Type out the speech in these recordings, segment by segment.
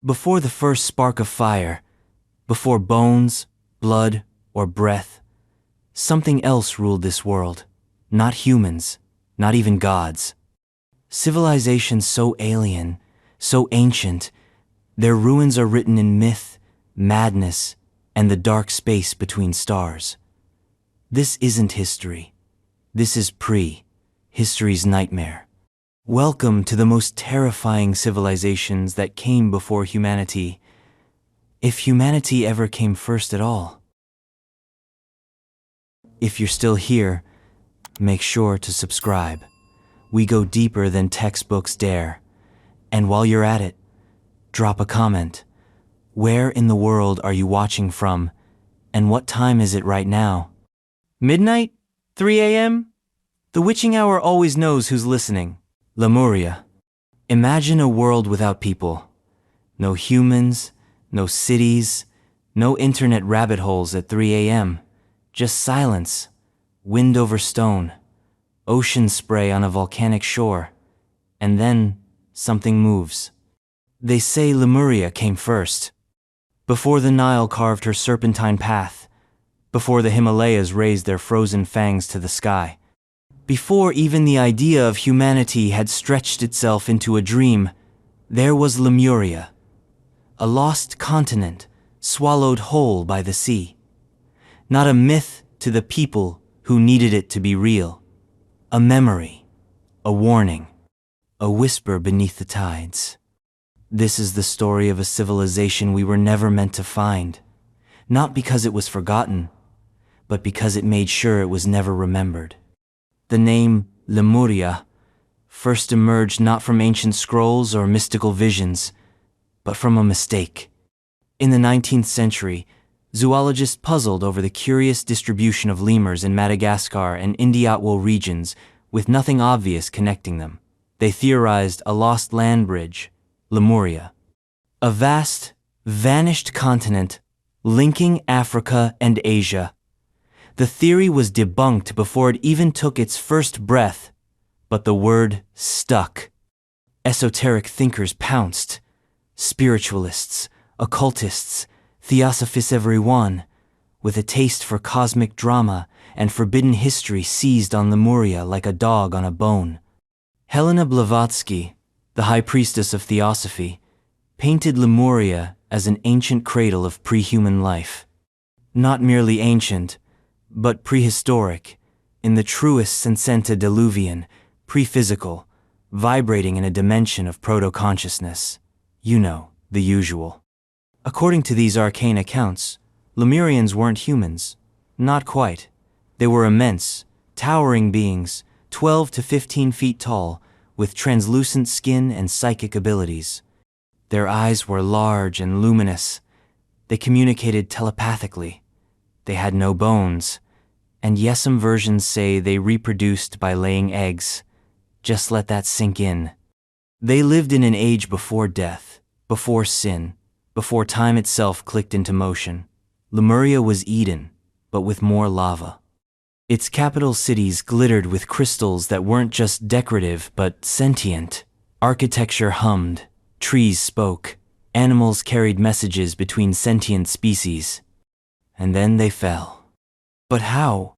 Before the first spark of fire, before bones, blood, or breath, something else ruled this world. Not humans, not even gods. Civilizations so alien, so ancient, their ruins are written in myth, madness, and the dark space between stars. This isn't history. This is history's nightmare. Welcome to the most terrifying civilizations that came before humanity, if humanity ever came first at all. If you're still here, make sure to subscribe. We go deeper than textbooks dare. And while you're at it, drop a comment. Where in the world are you watching from, and what time is it right now? Midnight? 3 a.m.? The witching hour always knows who's listening. Lemuria. Imagine a world without people. No humans, no cities, no internet rabbit holes at 3 a.m. Just silence, wind over stone, ocean spray on a volcanic shore, and then something moves. They say Lemuria came first. Before the Nile carved her serpentine path, before the Himalayas raised their frozen fangs to the sky, before even the idea of humanity had stretched itself into a dream, there was Lemuria, a lost continent swallowed whole by the sea. Not a myth to the people who needed it to be real, a memory, a warning, a whisper beneath the tides. This is the story of a civilization we were never meant to find, not because it was forgotten, but because it made sure it was never remembered. The name Lemuria first emerged not from ancient scrolls or mystical visions, but from a mistake. In the 19th century, zoologists puzzled over the curious distribution of lemurs in Madagascar and Indiatwal regions with nothing obvious connecting them. They theorized a lost land bridge, Lemuria, a vast, vanished continent linking Africa and Asia. The theory was debunked before it even took its first breath, but the word stuck. Esoteric thinkers pounced. Spiritualists, occultists, theosophists everyone, with a taste for cosmic drama and forbidden history seized on Lemuria like a dog on a bone. Helena Blavatsky, the high priestess of theosophy, painted Lemuria as an ancient cradle of prehuman life. Not merely ancient, but prehistoric, in the truest sense antediluvian, pre-physical, vibrating in a dimension of proto-consciousness. You know, the usual. According to these arcane accounts, Lemurians weren't humans. Not quite. They were immense, towering beings, 12 to 15 feet tall, with translucent skin and psychic abilities. Their eyes were large and luminous. They communicated telepathically. They had no bones. And yes, some versions say they reproduced by laying eggs. Just let that sink in. They lived in an age before death, before sin, before time itself clicked into motion. Lemuria was Eden, but with more lava. Its capital cities glittered with crystals that weren't just decorative but sentient. Architecture hummed, trees spoke, animals carried messages between sentient species. And then they fell. But how?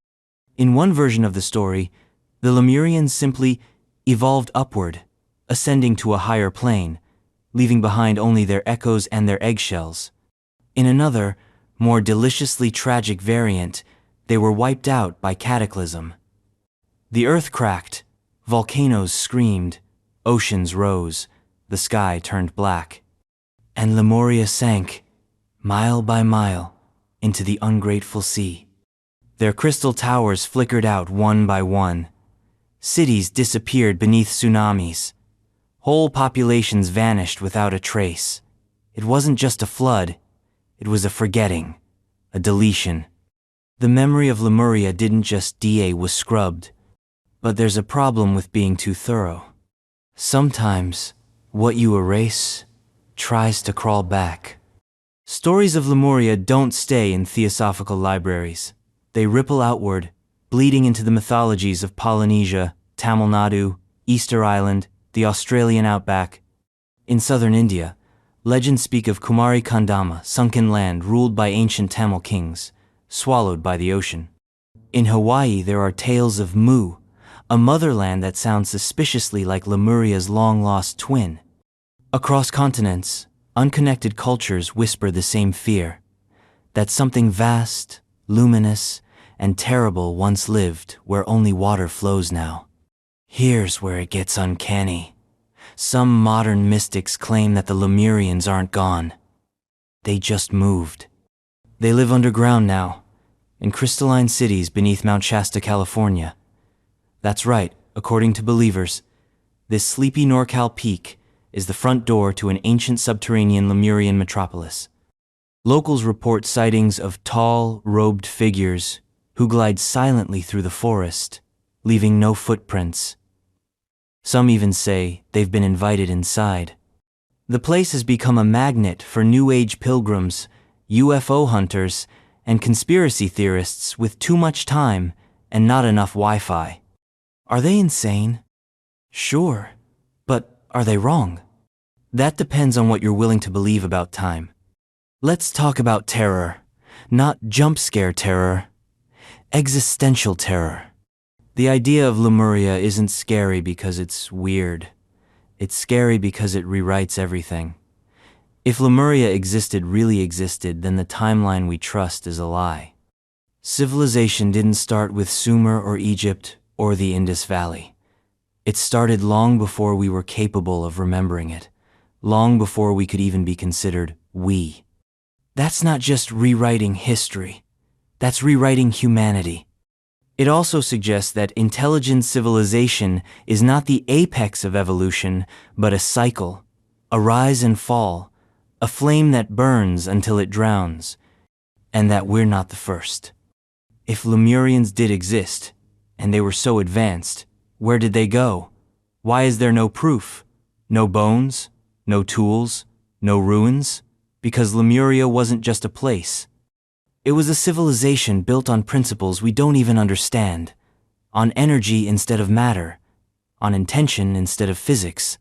In one version of the story, the Lemurians simply evolved upward, ascending to a higher plane, leaving behind only their echoes and their eggshells. In another, more deliciously tragic variant, they were wiped out by cataclysm. The earth cracked, volcanoes screamed, oceans rose, the sky turned black. And Lemuria sank, mile by mile, into the ungrateful sea. Their crystal towers flickered out one by one. Cities disappeared beneath tsunamis. Whole populations vanished without a trace. It wasn't just a flood, it was a forgetting, a deletion. The memory of Lemuria didn't just was scrubbed. But there's a problem with being too thorough. Sometimes, what you erase tries to crawl back. Stories of Lemuria don't stay in theosophical libraries. They ripple outward, bleeding into the mythologies of Polynesia, Tamil Nadu, Easter Island, the Australian outback. In southern India, Legends speak of Kumari Kandama, sunken land ruled by ancient Tamil kings, swallowed by the ocean. In Hawaii, there are tales of Mu, a motherland that sounds suspiciously like Lemuria's long-lost twin. Across continents, unconnected cultures whisper the same fear, that something vast, luminous, and terrible once lived where only water flows now. Here's where it gets uncanny. Some modern mystics claim that the Lemurians aren't gone. They just moved. They live underground now, in crystalline cities beneath Mount Shasta, California. That's right, according to believers, this sleepy NorCal peak is the front door to an ancient subterranean Lemurian metropolis. Locals report sightings of tall, robed figures who glide silently through the forest, leaving no footprints. Some even say they've been invited inside. The place has become a magnet for New Age pilgrims, UFO hunters, and conspiracy theorists with too much time and not enough Wi-Fi. Are they insane? Sure, but are they wrong? That depends on what you're willing to believe about time. Let's talk about terror, not jump scare terror, existential terror. The idea of Lemuria isn't scary because it's weird. It's scary because it rewrites everything. If Lemuria really existed, then the timeline we trust is a lie. Civilization didn't start with Sumer or Egypt or the Indus Valley. It started long before we were capable of remembering it, long before we could even be considered we. That's not just rewriting history. That's rewriting humanity. It also suggests that intelligent civilization is not the apex of evolution, but a cycle, a rise and fall, a flame that burns until it drowns, and that we're not the first. If Lemurians did exist, and they were so advanced, where did they go? Why is there no proof? No bones? No tools? No ruins? Because Lemuria wasn't just a place. It was a civilization built on principles we don't even understand, on energy instead of matter, on intention instead of physics.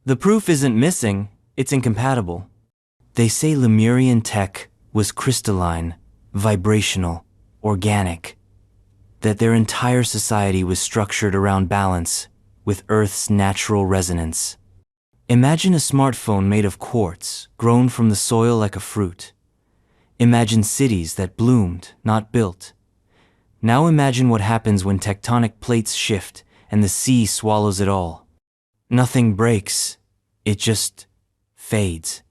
The proof isn't missing, it's incompatible. They say Lemurian tech was crystalline, vibrational, organic, that their entire society was structured around balance with Earth's natural resonance. Imagine a smartphone made of quartz, grown from the soil like a fruit. Imagine cities that bloomed, not built. Now imagine what happens when tectonic plates shift and the sea swallows it all. Nothing breaks, it just fades.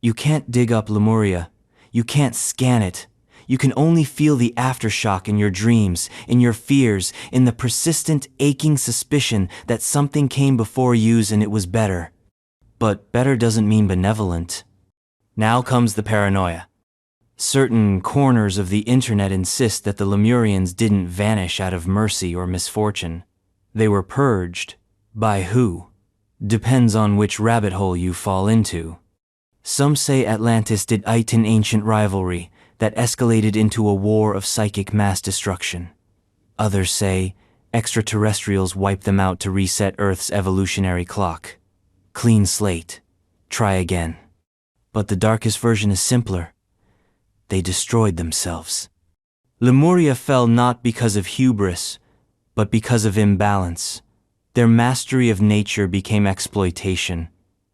You can't dig up Lemuria, you can't scan it. You can only feel the aftershock in your dreams, in your fears, in the persistent, aching suspicion that something came before you and it was better. But better doesn't mean benevolent. Now comes the paranoia. Certain corners of the internet insist that the Lemurians didn't vanish out of mercy or misfortune. They were purged. By who? Depends on which rabbit hole you fall into. Some say Atlantis did it an ancient rivalry that escalated into a war of psychic mass destruction. Others say extraterrestrials wiped them out to reset Earth's evolutionary clock. Clean slate. Try again. But the darkest version is simpler. They destroyed themselves. Lemuria fell not because of hubris, but because of imbalance. Their mastery of nature became exploitation.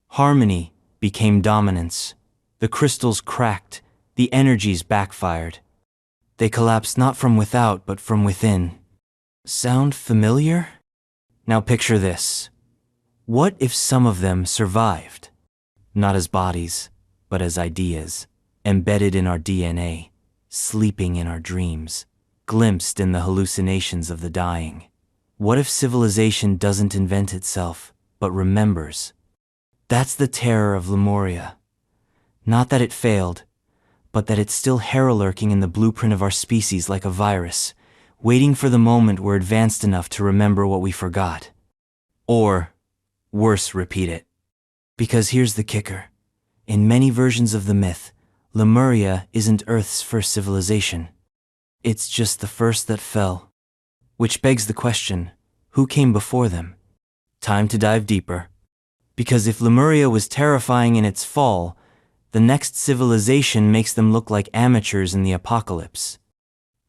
Harmony became dominance. The crystals cracked. The energies backfired. They collapsed not from without, but from within. Sound familiar? Now picture this. What if some of them survived? Not as bodies, but as ideas, embedded in our DNA, sleeping in our dreams, glimpsed in the hallucinations of the dying. What if civilization doesn't invent itself, but remembers? That's the terror of Lemuria. Not that it failed, but that it's still lurking in the blueprint of our species like a virus, waiting for the moment we're advanced enough to remember what we forgot. Or, worse, repeat it. Because here's the kicker. In many versions of the myth, Lemuria isn't Earth's first civilization. It's just the first that fell. Which begs the question, who came before them? Time to dive deeper. Because if Lemuria was terrifying in its fall, the next civilization makes them look like amateurs in the apocalypse.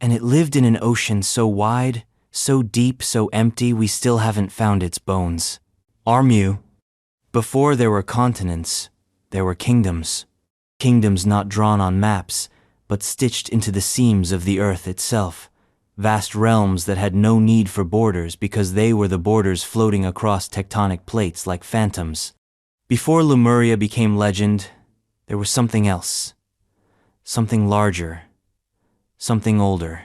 And it lived in an ocean so wide, so deep, so empty, we still haven't found its bones. Mu. Before there were continents, there were kingdoms. Kingdoms not drawn on maps, but stitched into the seams of the earth itself. Vast realms that had no need for borders because they were the borders floating across tectonic plates like phantoms. Before Lemuria became legend, there was something else. Something larger. Something older.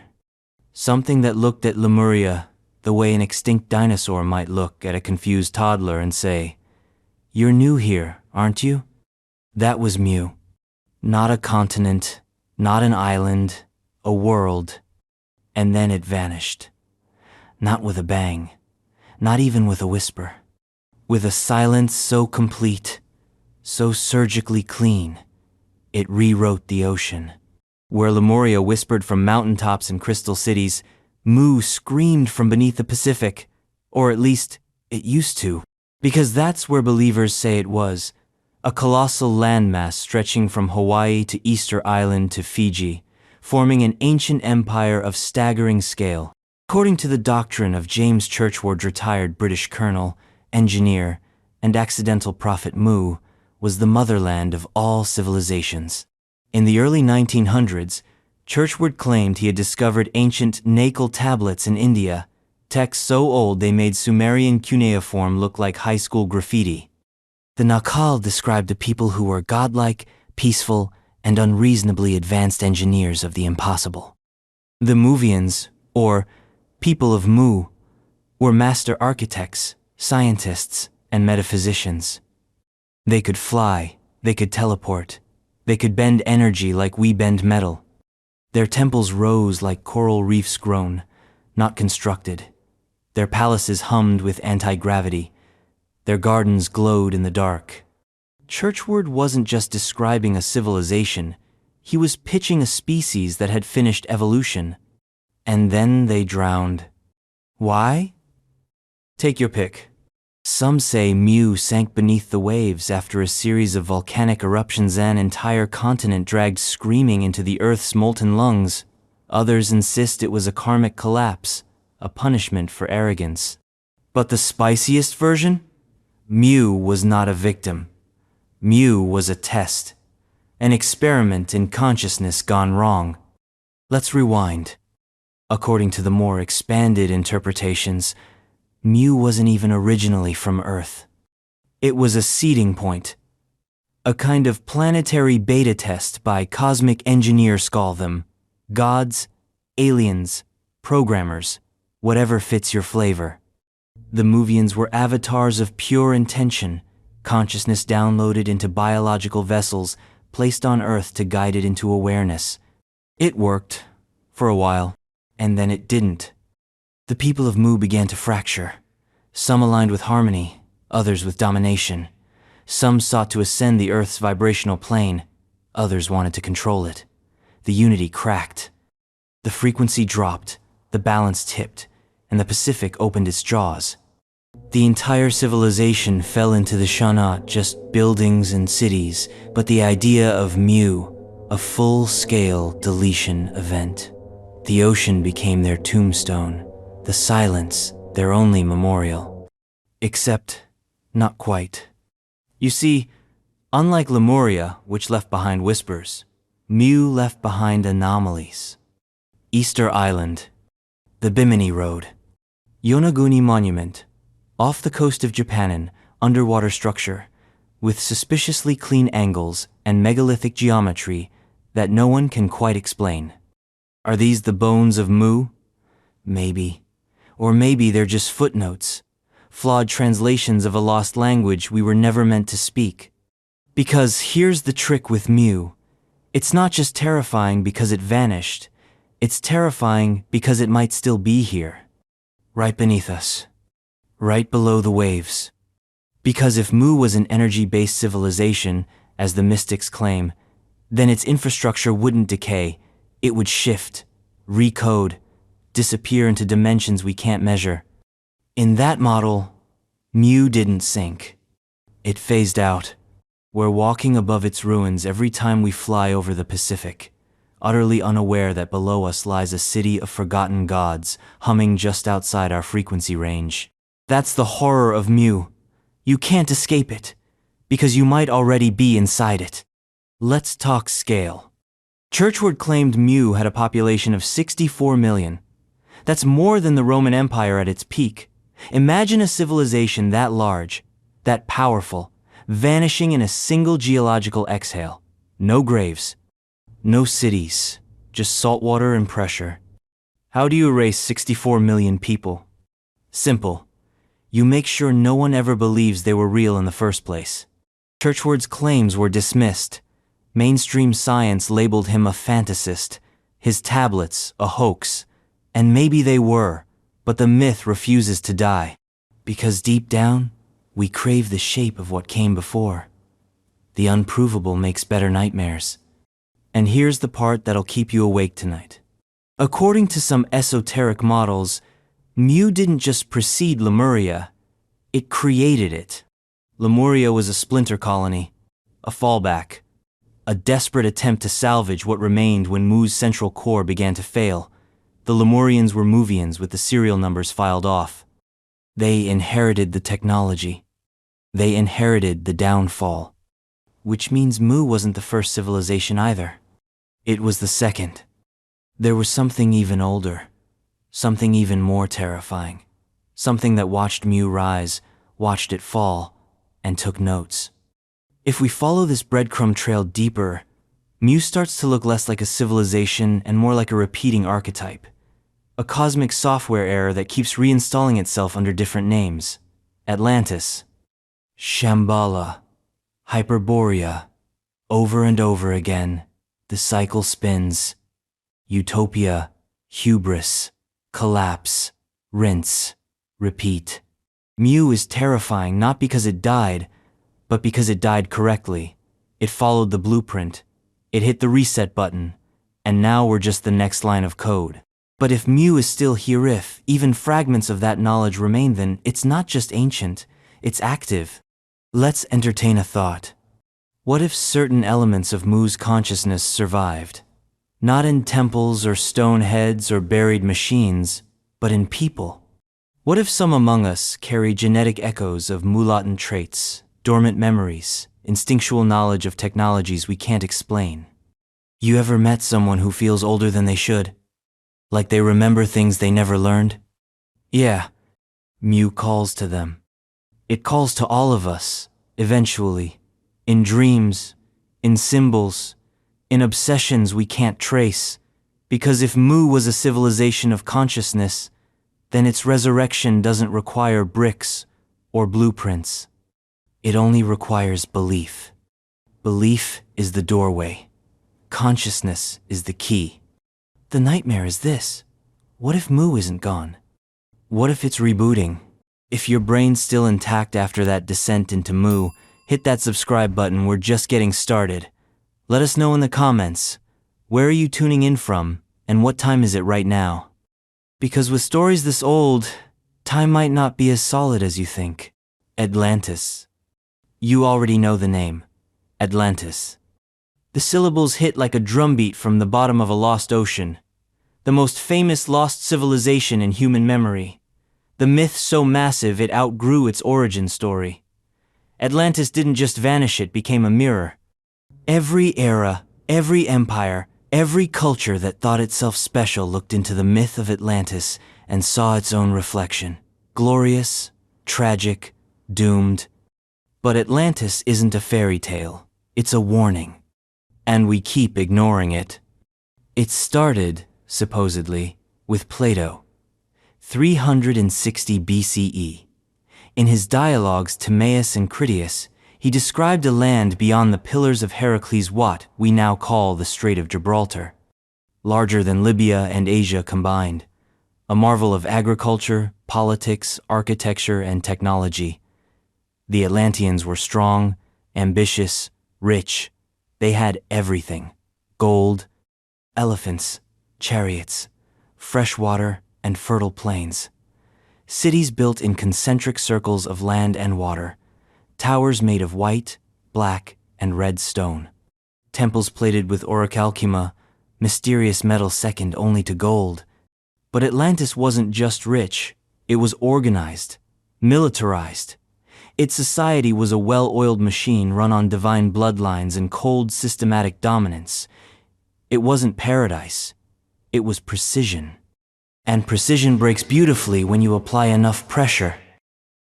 Something that looked at Lemuria the way an extinct dinosaur might look at a confused toddler and say, "You're new here, aren't you?" That was Mu. Not a continent, not an island, a world. And then it vanished. Not with a bang, not even with a whisper. With a silence so complete, so surgically clean, it rewrote the ocean. Where Lemuria whispered from mountaintops and crystal cities, Mu screamed from beneath the Pacific, or at least it used to, because that's where believers say it was, a colossal landmass stretching from Hawaii to Easter Island to Fiji, forming an ancient empire of staggering scale. According to the doctrine of James Churchward, retired British colonel, engineer, and accidental prophet, Mu was the motherland of all civilizations. In the early 1900s, Churchward claimed he had discovered ancient Nakul tablets in India, texts so old they made Sumerian cuneiform look like high school graffiti. The Nakul described a people who were godlike, peaceful, and unreasonably advanced engineers of the impossible. The Muvians, or people of Mu, were master architects, scientists, and metaphysicians. They could fly, they could teleport, they could bend energy like we bend metal. Their temples rose like coral reefs grown, not constructed. Their palaces hummed with anti-gravity. Their gardens glowed in the dark. Churchward wasn't just describing a civilization, he was pitching a species that had finished evolution. And then they drowned. Why? Take your pick. Some say Mu sank beneath the waves after a series of volcanic eruptions, an entire continent dragged screaming into the Earth's molten lungs. Others insist it was a karmic collapse, a punishment for arrogance. But the spiciest version? Mu was not a victim. Mu was a test, an experiment in consciousness gone wrong. Let's rewind. According to the more expanded interpretations, Mu wasn't even originally from Earth. It was a seeding point, a kind of planetary beta test by cosmic engineers, call them gods, aliens, programmers, whatever fits your flavor. The Muvians were avatars of pure intention, consciousness downloaded into biological vessels placed on Earth to guide it into awareness. It worked, for a while, and then it didn't. The people of Mu began to fracture. Some aligned with harmony, others with domination. Some sought to ascend the Earth's vibrational plane, others wanted to control it. The unity cracked. The frequency dropped, the balance tipped, and the Pacific opened its jaws. The entire civilization fell into the not just buildings and cities, but the idea of Mu, a full-scale deletion event. The ocean became their tombstone, the silence their only memorial. Except, not quite. You see, unlike Lemuria, which left behind whispers, Mu left behind anomalies. Easter Island, the Bimini Road, Yonaguni Monument, off the coast of Japan, an underwater structure with suspiciously clean angles and megalithic geometry that no one can quite explain. Are these the bones of Mu? Maybe. Or maybe they're just footnotes, flawed translations of a lost language we were never meant to speak. Because here's the trick with Mu. It's not just terrifying because it vanished. It's terrifying because it might still be here. Right beneath us. Right below the waves. Because if Mu was an energy-based civilization, as the mystics claim, then its infrastructure wouldn't decay. It would shift, recode, disappear into dimensions we can't measure. In that model, Mu didn't sink. It phased out. We're walking above its ruins every time we fly over the Pacific, utterly unaware that below us lies a city of forgotten gods humming just outside our frequency range. That's the horror of Mu. You can't escape it, because you might already be inside it. Let's talk scale. Churchward claimed Mu had a population of 64 million. That's more than the Roman Empire at its peak. Imagine a civilization that large, that powerful, vanishing in a single geological exhale. No graves, no cities, just saltwater and pressure. How do you erase 64 million people? Simple. You make sure no one ever believes they were real in the first place. Churchward's claims were dismissed. Mainstream science labeled him a fantasist, his tablets a hoax. And maybe they were, but the myth refuses to die. Because deep down, we crave the shape of what came before. The unprovable makes better nightmares. And here's the part that'll keep you awake tonight. According to some esoteric models, Mu didn't just precede Lemuria, it created it. Lemuria was a splinter colony, a fallback, a desperate attempt to salvage what remained when Mu's central core began to fail. The Lemurians were Muvians with the serial numbers filed off. They inherited the technology. They inherited the downfall. Which means Mu wasn't the first civilization either. It was the second. There was something even older, something even more terrifying, something that watched Mu rise, watched it fall, and took notes. If we follow this breadcrumb trail deeper, Mu starts to look less like a civilization and more like a repeating archetype. A cosmic software error that keeps reinstalling itself under different names. Atlantis, Shambhala, Hyperborea. Over and over again, the cycle spins. Utopia, hubris, collapse, rinse, repeat. Mu is terrifying not because it died, but because it died correctly. It followed the blueprint. It hit the reset button. And now we're just the next line of code. But if Mu is still here, if even fragments of that knowledge remain, then it's not just ancient, it's active. Let's entertain a thought. What if certain elements of Mu's consciousness survived? Not in temples or stone heads or buried machines, but in people. What if some among us carry genetic echoes of Mu-latent traits, dormant memories, instinctual knowledge of technologies we can't explain? You ever met someone who feels older than they should? Like they remember things they never learned? Yeah, Mu calls to them. It calls to all of us, eventually, in dreams, in symbols, in obsessions we can't trace, because if Mu was a civilization of consciousness, then its resurrection doesn't require bricks or blueprints. It only requires belief. Belief is the doorway. Consciousness is the key. The nightmare is this. What if Mu isn't gone? What if it's rebooting? If your brain's still intact after that descent into Mu, hit that subscribe button. We're just getting started. Let us know in the comments. Where are you tuning in from, and what time is it right now? Because with stories this old, time might not be as solid as you think. Atlantis. You already know the name. Atlantis. The syllables hit like a drumbeat from the bottom of a lost ocean. The most famous lost civilization in human memory. The myth so massive it outgrew its origin story. Atlantis didn't just vanish, it became a mirror. Every era, every empire, every culture that thought itself special looked into the myth of Atlantis and saw its own reflection. Glorious, tragic, doomed. But Atlantis isn't a fairy tale. It's a warning. And we keep ignoring it. It started, supposedly, with Plato, 360 BCE. In his dialogues Timaeus and Critias, he described a land beyond the Pillars of Heracles, what we now call the Strait of Gibraltar, larger than Libya and Asia combined, a marvel of agriculture, politics, architecture, and technology. The Atlanteans were strong, ambitious, rich. They had everything: gold, elephants, chariots, fresh water, and fertile plains. Cities built in concentric circles of land and water, towers made of white, black, and red stone. Temples plated with orichalcuma, mysterious metal second only to gold. But Atlantis wasn't just rich, it was organized, militarized. Its society was a well-oiled machine run on divine bloodlines and cold, systematic dominance. It wasn't paradise, it was precision. And precision breaks beautifully when you apply enough pressure.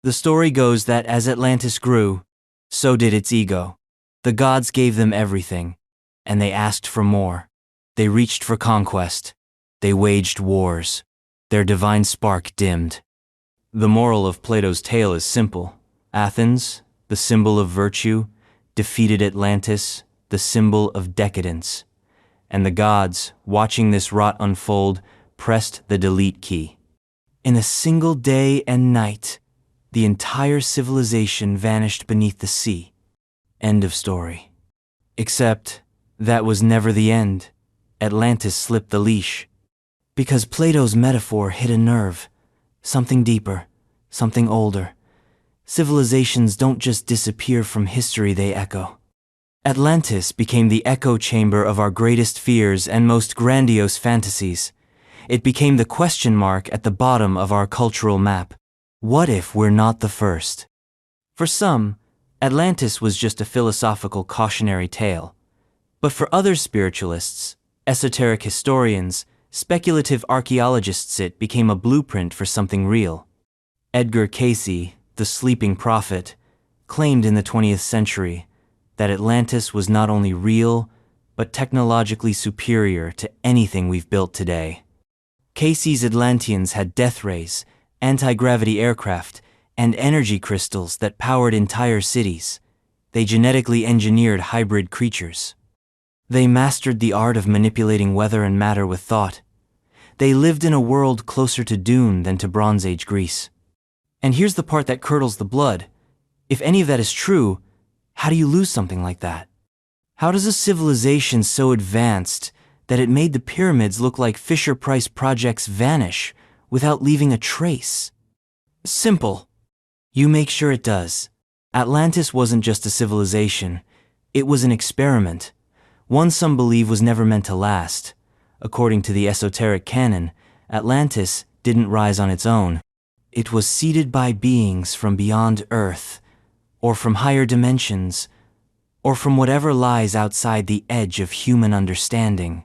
The story goes that as Atlantis grew, so did its ego. The gods gave them everything, and they asked for more. They reached for conquest. They waged wars. Their divine spark dimmed. The moral of Plato's tale is simple. Athens, the symbol of virtue, defeated Atlantis, the symbol of decadence. And the gods, watching this rot unfold, pressed the delete key. In a single day and night, the entire civilization vanished beneath the sea. End of story. Except, that was never the end. Atlantis slipped the leash. Because Plato's metaphor hit a nerve. Something deeper, something older. Civilizations don't just disappear from history, they echo. Atlantis became the echo chamber of our greatest fears and most grandiose fantasies. It became the question mark at the bottom of our cultural map. What if we're not the first? For some, Atlantis was just a philosophical cautionary tale. But for other spiritualists, esoteric historians, speculative archaeologists, it became a blueprint for something real. Edgar Cayce, the sleeping prophet, claimed in the 20th century that Atlantis was not only real, but technologically superior to anything we've built today. Cayce's Atlanteans had death rays, anti-gravity aircraft, and energy crystals that powered entire cities. They genetically engineered hybrid creatures. They mastered the art of manipulating weather and matter with thought. They lived in a world closer to Dune than to Bronze Age Greece. And here's the part that curdles the blood. If any of that is true, how do you lose something like that? How does a civilization so advanced that it made the pyramids look like Fisher-Price projects vanish without leaving a trace? Simple. You make sure it does. Atlantis wasn't just a civilization. It was an experiment. One some believe was never meant to last. According to the esoteric canon, Atlantis didn't rise on its own. It was seeded by beings from beyond Earth, or from higher dimensions, or from whatever lies outside the edge of human understanding.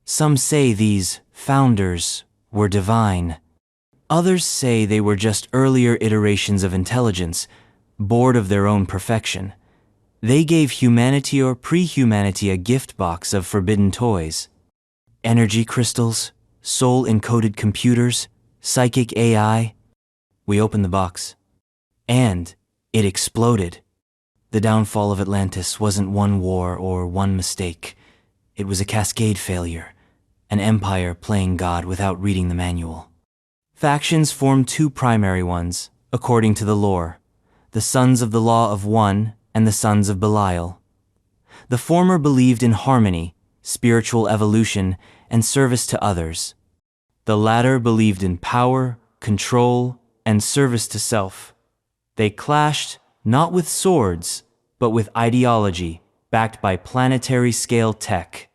Some say these founders were divine. Others say they were just earlier iterations of intelligence, bored of their own perfection. They gave humanity or pre-humanity a gift box of forbidden toys. Energy crystals, soul-encoded computers, psychic AI. We opened the box. And it exploded. The downfall of Atlantis wasn't one war or one mistake. It was a cascade failure, an empire playing God without reading the manual. Factions formed two primary ones, according to the lore: the Sons of the Law of One and the Sons of Belial. The former believed in harmony, spiritual evolution, and service to others. The latter believed in power, control, and service to self. They clashed not with swords, but with ideology backed by planetary-scale tech.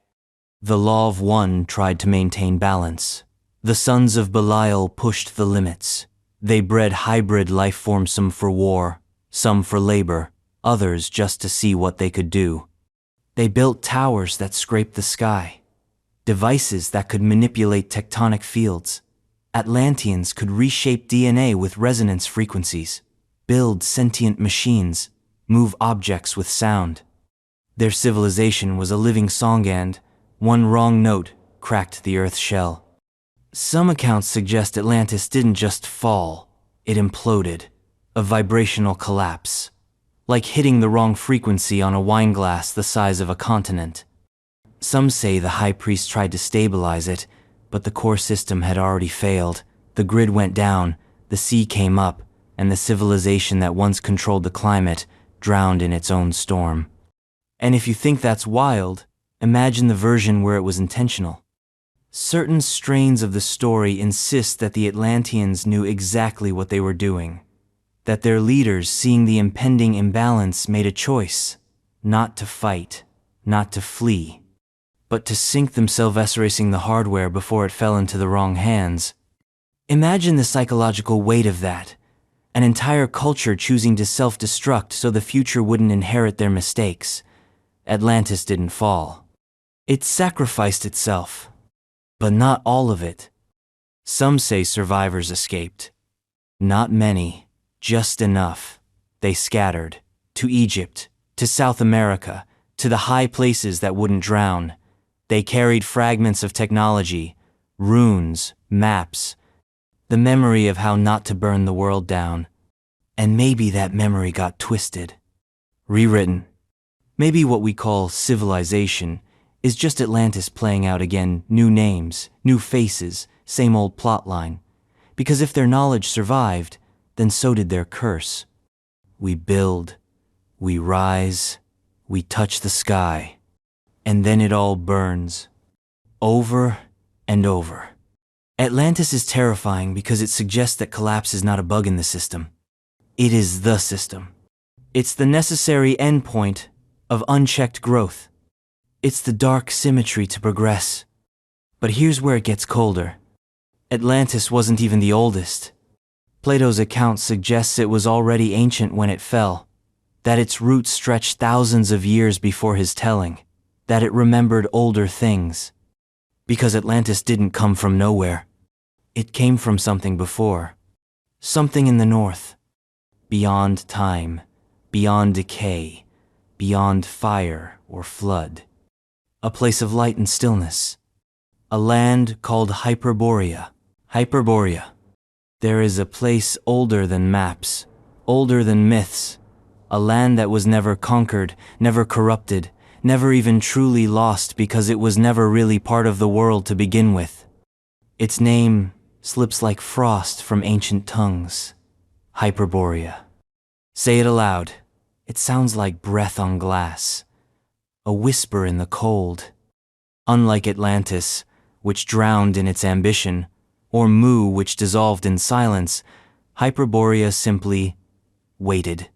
The Law of One tried to maintain balance. The Sons of Belial pushed the limits. They bred hybrid life forms, some for war, some for labor, others just to see what they could do. They built towers that scraped the sky, devices that could manipulate tectonic fields. Atlanteans could reshape DNA with resonance frequencies, build sentient machines, move objects with sound. Their civilization was a living song, and one wrong note cracked the Earth's shell. Some accounts suggest Atlantis didn't just fall, it imploded, a vibrational collapse, like hitting the wrong frequency on a wine glass the size of a continent. Some say the high priest tried to stabilize it, but the core system had already failed. The grid went down, the sea came up, and the civilization that once controlled the climate drowned in its own storm. And if you think that's wild, imagine the version where it was intentional. Certain strains of the story insist that the Atlanteans knew exactly what they were doing. that their leaders, seeing the impending imbalance, made a choice, not to fight, not to flee, but to sink themselves, erasing the hardware before it fell into the wrong hands. Imagine the psychological weight of that. An entire culture choosing to self-destruct so the future wouldn't inherit their mistakes. Atlantis didn't fall. It sacrificed itself. But not all of it. Some say survivors escaped. Not many, just enough. They scattered. To Egypt, to South America, to the high places that wouldn't drown. They carried fragments of technology, runes, maps, the memory of how not to burn the world down. And maybe that memory got twisted, rewritten. Maybe what we call civilization is just Atlantis playing out again, new names, new faces, same old plotline. Because if their knowledge survived, then so did their curse. We build, we rise, we touch the sky, and then it all burns. Over and over. Atlantis is terrifying because it suggests that collapse is not a bug in the system. It is the system. It's the necessary endpoint of unchecked growth. It's the dark symmetry to progress. But here's where it gets colder. Atlantis wasn't even the oldest. Plato's account suggests it was already ancient when it fell, that its roots stretched thousands of years before his telling, that it remembered older things. Because Atlantis didn't come from nowhere. It came from something before. Something in the north. Beyond time, beyond decay, beyond fire or flood. A place of light and stillness. A land called Hyperborea. Hyperborea. There is a place older than maps, older than myths. A land that was never conquered, never corrupted, never even truly lost because it was never really part of the world to begin with. Its name slips like frost from ancient tongues. Hyperborea. Say it aloud. It sounds like breath on glass. A whisper in the cold. Unlike Atlantis, which drowned in its ambition, or Mu, which dissolved in silence, Hyperborea simply waited.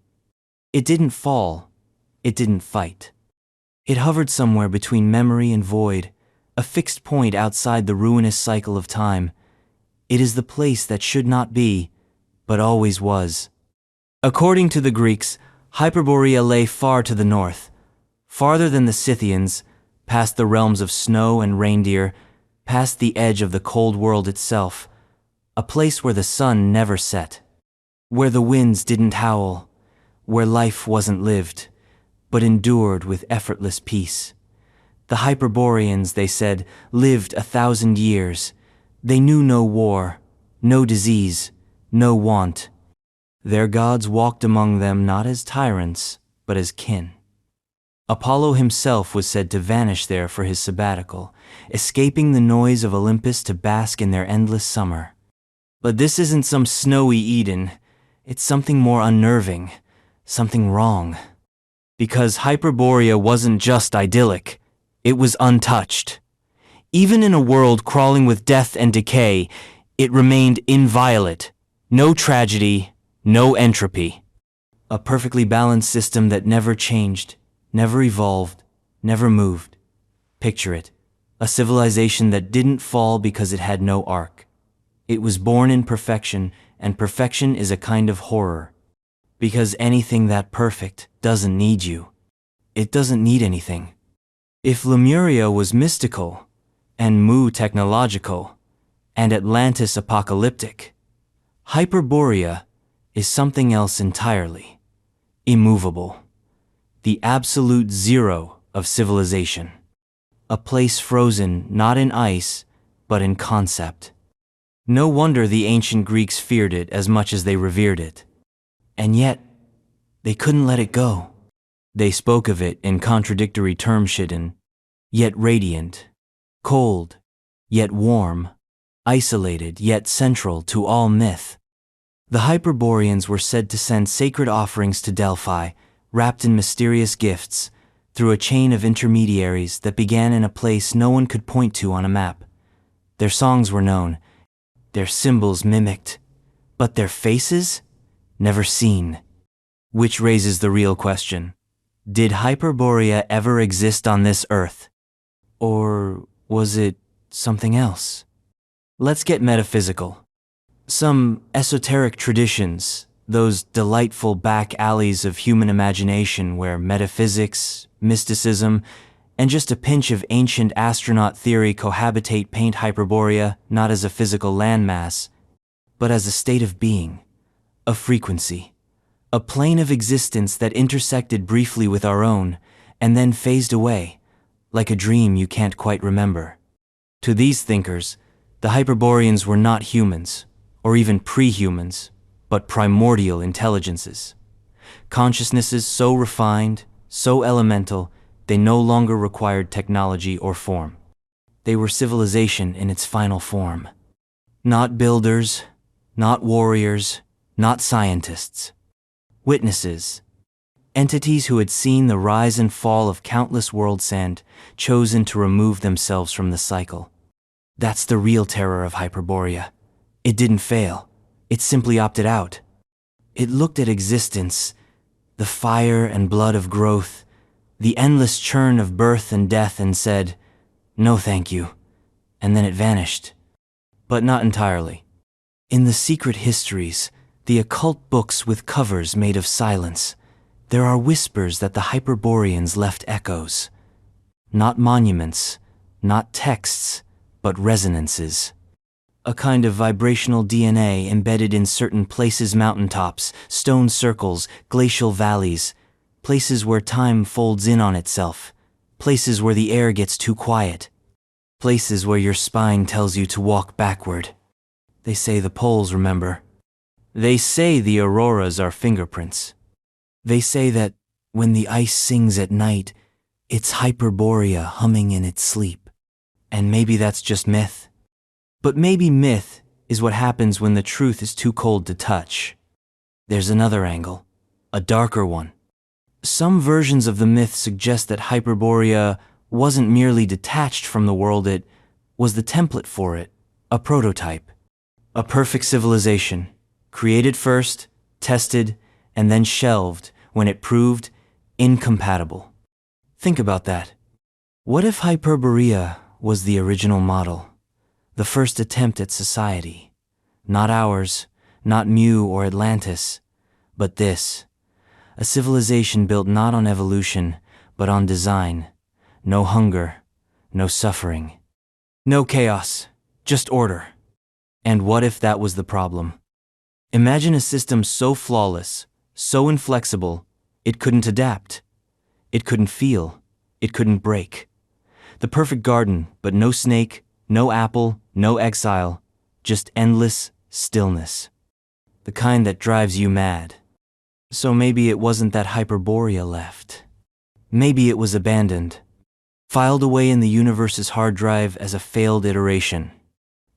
It didn't fall. It didn't fight. It hovered somewhere between memory and void, a fixed point outside the ruinous cycle of time. It is the place that should not be, but always was. According to the Greeks, Hyperborea lay far to the north, farther than the Scythians, past the realms of snow and reindeer, past the edge of the cold world itself, a place where the sun never set, where the winds didn't howl, where life wasn't lived, but endured with effortless peace. The Hyperboreans, they said, lived 1,000 years. They knew no war, no disease, no want. Their gods walked among them not as tyrants, but as kin. Apollo himself was said to vanish there for his sabbatical, escaping the noise of Olympus to bask in their endless summer. But this isn't some snowy Eden. It's something more unnerving, something wrong. Because Hyperborea wasn't just idyllic, it was untouched. Even in a world crawling with death and decay, it remained inviolate. No tragedy, no entropy. A perfectly balanced system that never changed, never evolved, never moved. Picture it, a civilization that didn't fall because it had no arc. It was born in perfection, and perfection is a kind of horror. Because anything that perfect doesn't need you. It doesn't need anything. If Lemuria was mystical, and Mu technological, and Atlantis apocalyptic, Hyperborea is something else entirely. Immovable. The absolute zero of civilization. A place frozen not in ice, but in concept. No wonder the ancient Greeks feared it as much as they revered it. And yet, they couldn't let it go. They spoke of it in contradictory terms, hidden, yet radiant, cold, yet warm, isolated, yet central to all myth. The Hyperboreans were said to send sacred offerings to Delphi, wrapped in mysterious gifts, through a chain of intermediaries that began in a place no one could point to on a map. Their songs were known, their symbols mimicked, but their faces? never seen. Which raises the real question. Did Hyperborea ever exist on this Earth? Or was it something else? Let's get metaphysical. Some esoteric traditions, those delightful back alleys of human imagination where metaphysics, mysticism, and just a pinch of ancient astronaut theory cohabitate, paint Hyperborea not as a physical landmass, but as a state of being, a frequency, a plane of existence that intersected briefly with our own and then phased away, like a dream you can't quite remember. To these thinkers, the Hyperboreans were not humans, or even pre-humans, but primordial intelligences. Consciousnesses so refined, so elemental, they no longer required technology or form. They were civilization in its final form. Not builders, not warriors, not scientists. Witnesses. Entities who had seen the rise and fall of countless world sand, chosen to remove themselves from the cycle. That's the real terror of Hyperborea. It didn't fail. It simply opted out. It looked at existence, the fire and blood of growth, the endless churn of birth and death, and said, "No thank you," and then it vanished. But not entirely. In the secret histories, the occult books with covers made of silence, there are whispers that the Hyperboreans left echoes. Not monuments, not texts, but resonances. A kind of vibrational DNA embedded in certain places, mountaintops, stone circles, glacial valleys, places where time folds in on itself, places where the air gets too quiet, places where your spine tells you to walk backward. They say the poles remember. They say the auroras are fingerprints. They say that when the ice sings at night, it's Hyperborea humming in its sleep. And maybe that's just myth. But maybe myth is what happens when the truth is too cold to touch. There's another angle, a darker one. Some versions of the myth suggest that Hyperborea wasn't merely detached from the world, it was the template for it, a prototype. A perfect civilization, created first, tested, and then shelved when it proved incompatible. Think about that. What if Hyperborea was the original model, the first attempt at society? Not ours, not Mu or Atlantis, but this. A civilization built not on evolution, but on design. No hunger, no suffering. No chaos, just order. And what if that was the problem? Imagine a system so flawless, so inflexible, it couldn't adapt. It couldn't feel. It couldn't break. The perfect garden, but no snake, no apple, no exile, just endless stillness. The kind that drives you mad. So maybe it wasn't that Hyperborea left. Maybe it was abandoned, filed away in the universe's hard drive as a failed iteration.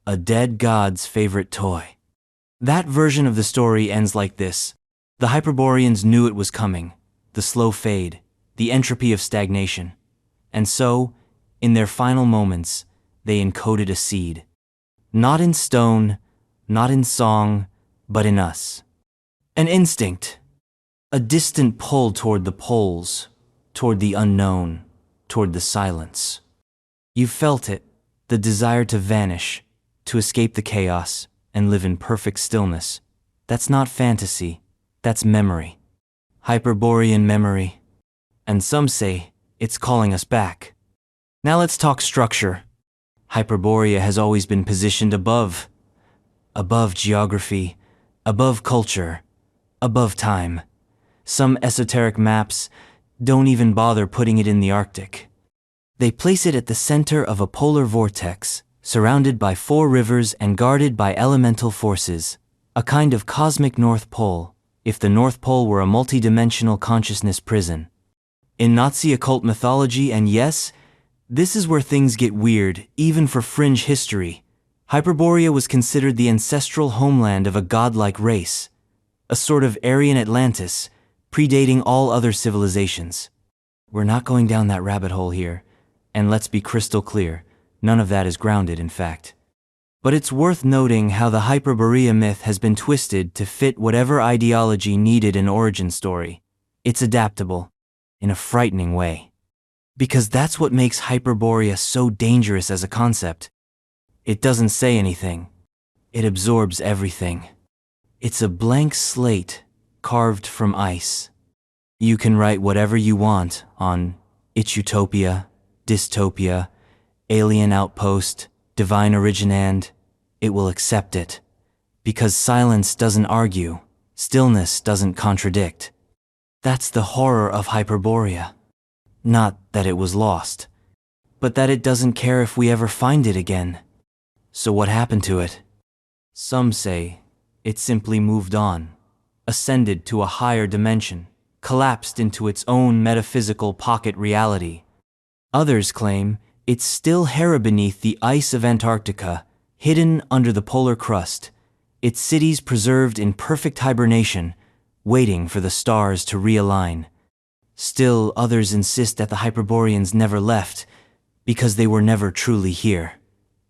A dead god's favorite toy. That version of the story ends like this. The Hyperboreans knew it was coming, the slow fade, the entropy of stagnation. And so, in their final moments, they encoded a seed. Not in stone, not in song, but in us. An instinct. A distant pull toward the poles, toward the unknown, toward the silence. You felt it, the desire to vanish, to escape the chaos, and live in perfect stillness. That's not fantasy, that's memory. Hyperborean memory. And some say it's calling us back. Now let's talk structure. Hyperborea has always been positioned above geography, above culture, above time. Some esoteric maps don't even bother putting it in the Arctic. They place it at the center of a polar vortex, surrounded by 4 rivers and guarded by elemental forces, a kind of cosmic North Pole, if the North Pole were a multi-dimensional consciousness prison. In Nazi occult mythology, and yes, this is where things get weird, even for fringe history, Hyperborea was considered the ancestral homeland of a godlike race, a sort of Aryan Atlantis, predating all other civilizations. We're not going down that rabbit hole here, and let's be crystal clear, none of that is grounded in fact. But it's worth noting how the Hyperborea myth has been twisted to fit whatever ideology needed an origin story. It's adaptable, in a frightening way. Because that's what makes Hyperborea so dangerous as a concept. It doesn't say anything. It absorbs everything. It's a blank slate carved from ice. You can write whatever you want on its utopia, dystopia, alien outpost, divine originand. It will accept it. Because silence doesn't argue, stillness doesn't contradict. That's the horror of Hyperborea. Not that it was lost, but that it doesn't care if we ever find it again. So what happened to it? Some say it simply moved on, ascended to a higher dimension, collapsed into its own metaphysical pocket reality. Others claim it's still here beneath the ice of Antarctica, hidden under the polar crust, its cities preserved in perfect hibernation, waiting for the stars to realign. Still, others insist that the Hyperboreans never left, because they were never truly here.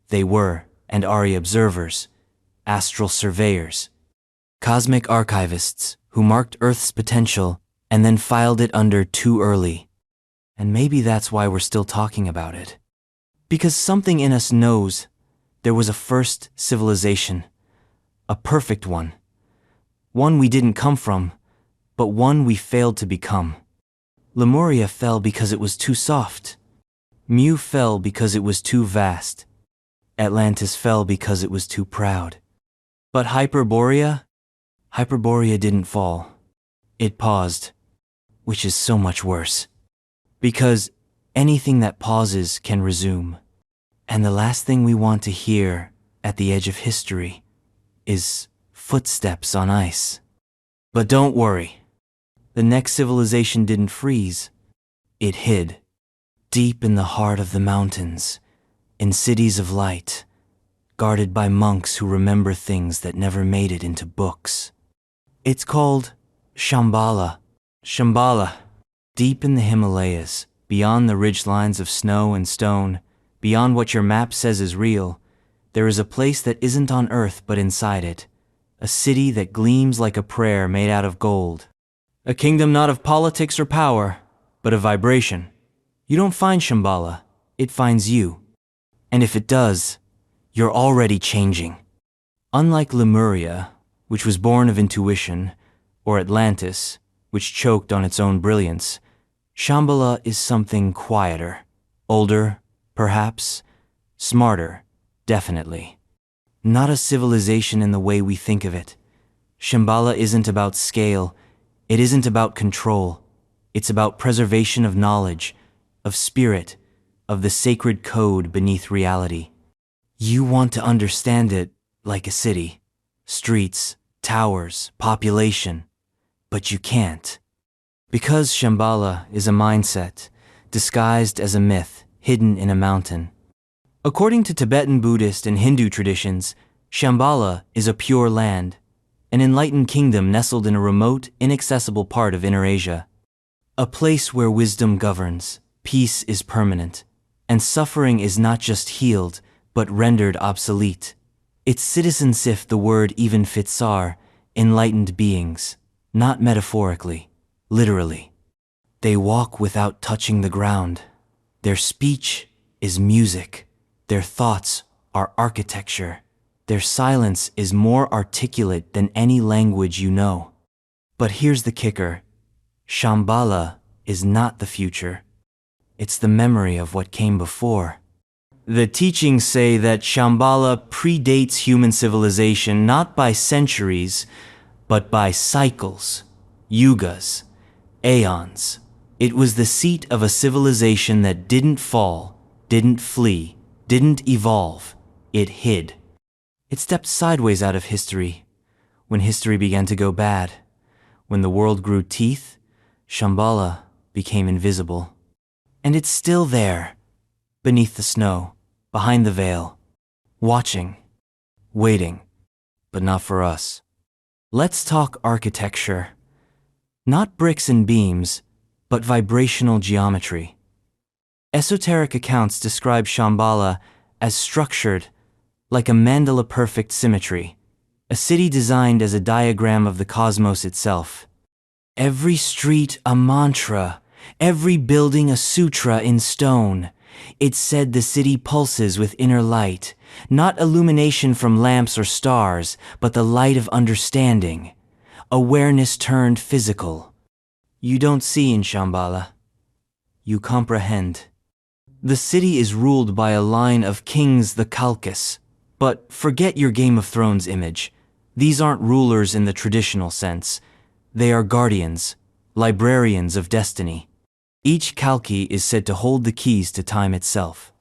They were, and are, observers, astral surveyors, cosmic archivists who marked Earth's potential and then filed it under too early. And maybe that's why we're still talking about it. Because something in us knows there was a first civilization, a perfect one we didn't come from, but one we failed to become. Lemuria fell because it was too soft. Mu fell because it was too vast. Atlantis fell because it was too proud. But Hyperborea didn't fall. It paused, which is so much worse. Because anything that pauses can resume. And the last thing we want to hear at the edge of history is footsteps on ice. But don't worry. The next civilization didn't freeze. It hid, deep in the heart of the mountains, in cities of light, guarded by monks who remember things that never made it into books. It's called Shambhala. Shambhala, deep in the Himalayas, beyond the ridgelines of snow and stone, beyond what your map says is real, there is a place that isn't on Earth but inside it, a city that gleams like a prayer made out of gold. A kingdom not of politics or power, but of vibration. You don't find Shambhala, it finds you. And if it does, you're already changing. Unlike Lemuria, which was born of intuition, or Atlantis, which choked on its own brilliance, Shambhala is something quieter, older, perhaps, smarter, definitely. Not a civilization in the way we think of it. Shambhala isn't about scale. It isn't about control. It's about preservation of knowledge, of spirit, of the sacred code beneath reality. You want to understand it like a city, streets, towers, population, but you can't. Because Shambhala is a mindset, disguised as a myth, hidden in a mountain. According to Tibetan Buddhist and Hindu traditions, Shambhala is a pure land, an enlightened kingdom nestled in a remote, inaccessible part of Inner Asia. A place where wisdom governs, peace is permanent, and suffering is not just healed, but rendered obsolete. Its citizens, if the word even fits, are enlightened beings, not metaphorically, literally. They walk without touching the ground. Their speech is music. Their thoughts are architecture. Their silence is more articulate than any language you know. But here's the kicker. Shambhala is not the future. It's the memory of what came before. The teachings say that Shambhala predates human civilization not by centuries, but by cycles, yugas, aeons. It was the seat of a civilization that didn't fall, didn't flee, didn't evolve. It hid. It stepped sideways out of history. When history began to go bad, when the world grew teeth, Shambhala became invisible. And it's still there, beneath the snow, behind the veil, watching, waiting, but not for us. Let's talk architecture. Not bricks and beams, but vibrational geometry. Esoteric accounts describe Shambhala as structured, like a mandala-perfect symmetry, a city designed as a diagram of the cosmos itself. Every street a mantra, every building a sutra in stone. It said the city pulses with inner light, not illumination from lamps or stars, but the light of understanding, awareness turned physical. You don't see in Shambhala. You comprehend. The city is ruled by a line of kings, the Kalkas. But forget your Game of Thrones image. These aren't rulers in the traditional sense. They are guardians, librarians of destiny. Each Kalki is said to hold the keys to time itself.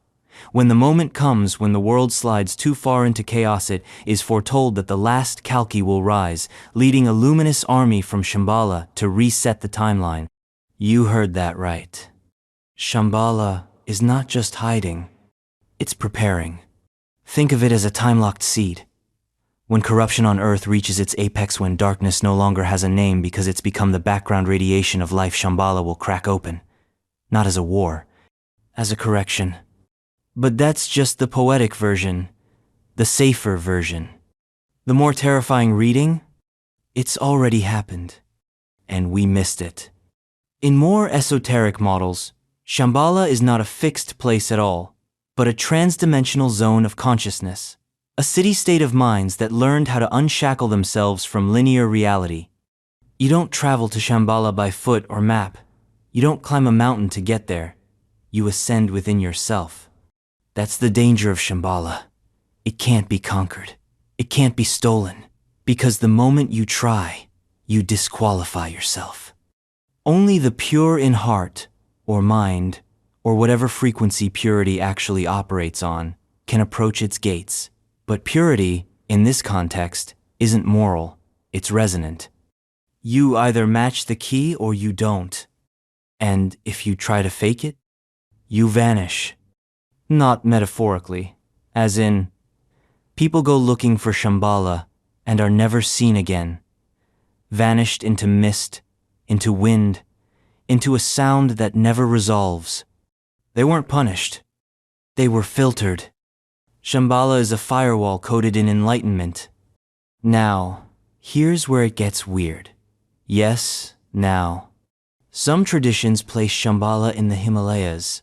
When the moment comes when the world slides too far into chaos, it is foretold that the last Kalki will rise, leading a luminous army from Shambhala to reset the timeline. You heard that right. Shambhala is not just hiding, it's preparing. Think of it as a time-locked seed. When corruption on Earth reaches its apex, when darkness no longer has a name because it's become the background radiation of life, Shambhala will crack open. Not as a war, as a correction. But that's just the poetic version, the safer version. The more terrifying reading? It's already happened, and we missed it. In more esoteric models, Shambhala is not a fixed place at all, but a transdimensional zone of consciousness, a city-state of minds that learned how to unshackle themselves from linear reality. You don't travel to Shambhala by foot or map. You don't climb a mountain to get there. You ascend within yourself. That's the danger of Shambhala. It can't be conquered. It can't be stolen. Because the moment you try, you disqualify yourself. Only the pure in heart, or mind, or whatever frequency purity actually operates on, can approach its gates. But purity, in this context, isn't moral, it's resonant. You either match the key or you don't. And if you try to fake it, you vanish. Not metaphorically, as in, people go looking for Shambhala and are never seen again, vanished into mist, into wind, into a sound that never resolves. They weren't punished. They were filtered. Shambhala is a firewall coded in enlightenment. Now, here's where it gets weird. Yes, now. Some traditions place Shambhala in the Himalayas.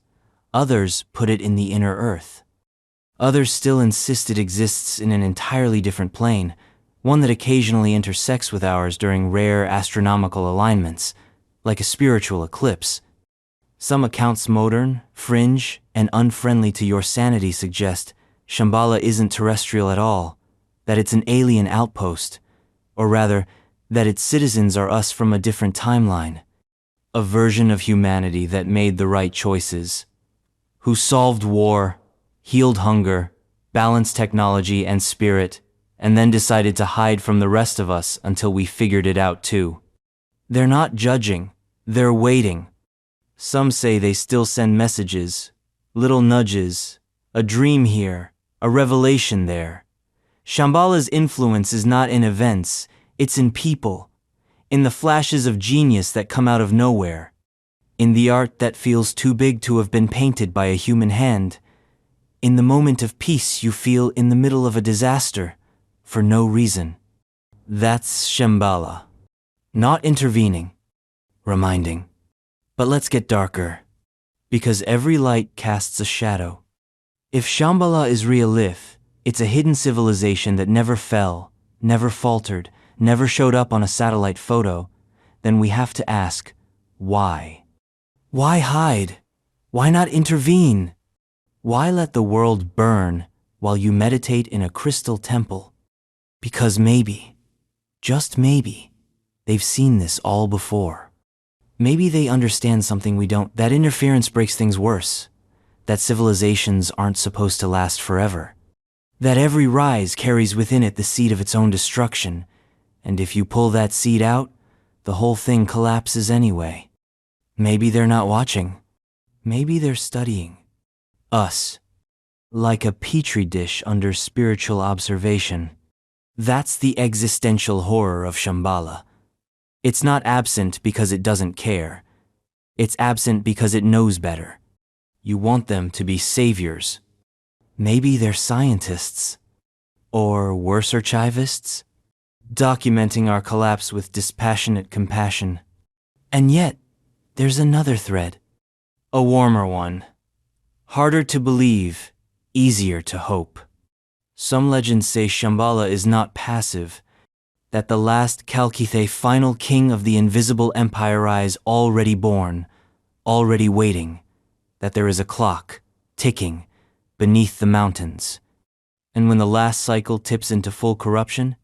Others put it in the inner earth. Others still insist it exists in an entirely different plane, one that occasionally intersects with ours during rare astronomical alignments, like a spiritual eclipse. Some accounts modern, fringe, and unfriendly to your sanity suggest Shambhala isn't terrestrial at all, that it's an alien outpost, or rather, that its citizens are us from a different timeline, a version of humanity that made the right choices, who solved war, healed hunger, balanced technology and spirit, and then decided to hide from the rest of us until we figured it out too. They're not judging, they're waiting. Some say they still send messages, little nudges, a dream here, a revelation there. Shambhala's influence is not in events, it's in people, in the flashes of genius that come out of nowhere, in the art that feels too big to have been painted by a human hand, in the moment of peace you feel in the middle of a disaster, for no reason. That's Shambhala. Not intervening, reminding. But let's get darker, because every light casts a shadow. If Shambhala is real, it's a hidden civilization that never fell, never faltered, never showed up on a satellite photo, then we have to ask, why? Why hide? Why not intervene? Why let the world burn while you meditate in a crystal temple? Because maybe, just maybe, they've seen this all before. Maybe they understand something we don't, that interference breaks things worse, that civilizations aren't supposed to last forever, that every rise carries within it the seed of its own destruction, and if you pull that seed out, the whole thing collapses anyway. Maybe they're not watching. Maybe they're studying us, like a petri dish under spiritual observation. That's the existential horror of Shambhala. It's not absent because it doesn't care. It's absent because it knows better. You want them to be saviors. Maybe they're scientists. Or worse archivists, documenting our collapse with dispassionate compassion. And yet, there's another thread. A warmer one. Harder to believe, easier to hope. Some legends say Shambhala is not passive, that the last Kalkithe final king of the invisible empire is already born, already waiting, that there is a clock, ticking, beneath the mountains. And when the last cycle tips into full corruption,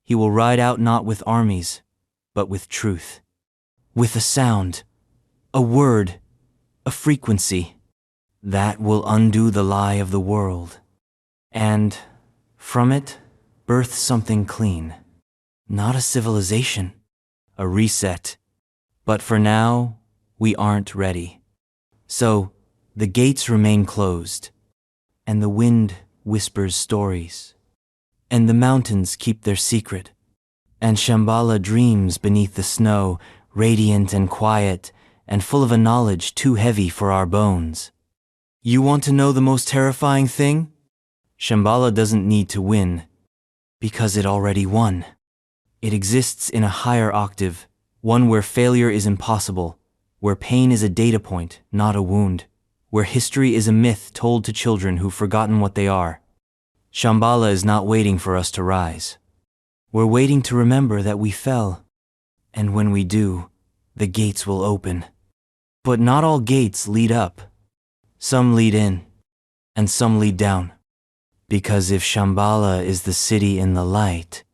he will ride out not with armies, but with truth. With a sound, a word, a frequency, that will undo the lie of the world. And, from it, birth something clean. Not a civilization, a reset. But for now, we aren't ready. So, the gates remain closed, and the wind whispers stories, and the mountains keep their secret, and Shambhala dreams beneath the snow, radiant and quiet, and full of a knowledge too heavy for our bones. You want to know the most terrifying thing? Shambhala doesn't need to win, because it already won. It exists in a higher octave, one where failure is impossible, where pain is a data point, not a wound, where history is a myth told to children who've forgotten what they are. Shambhala is not waiting for us to rise. We're waiting to remember that we fell, and when we do, the gates will open. But not all gates lead up. Some lead in, and some lead down. Because if Shambhala is the city in the light,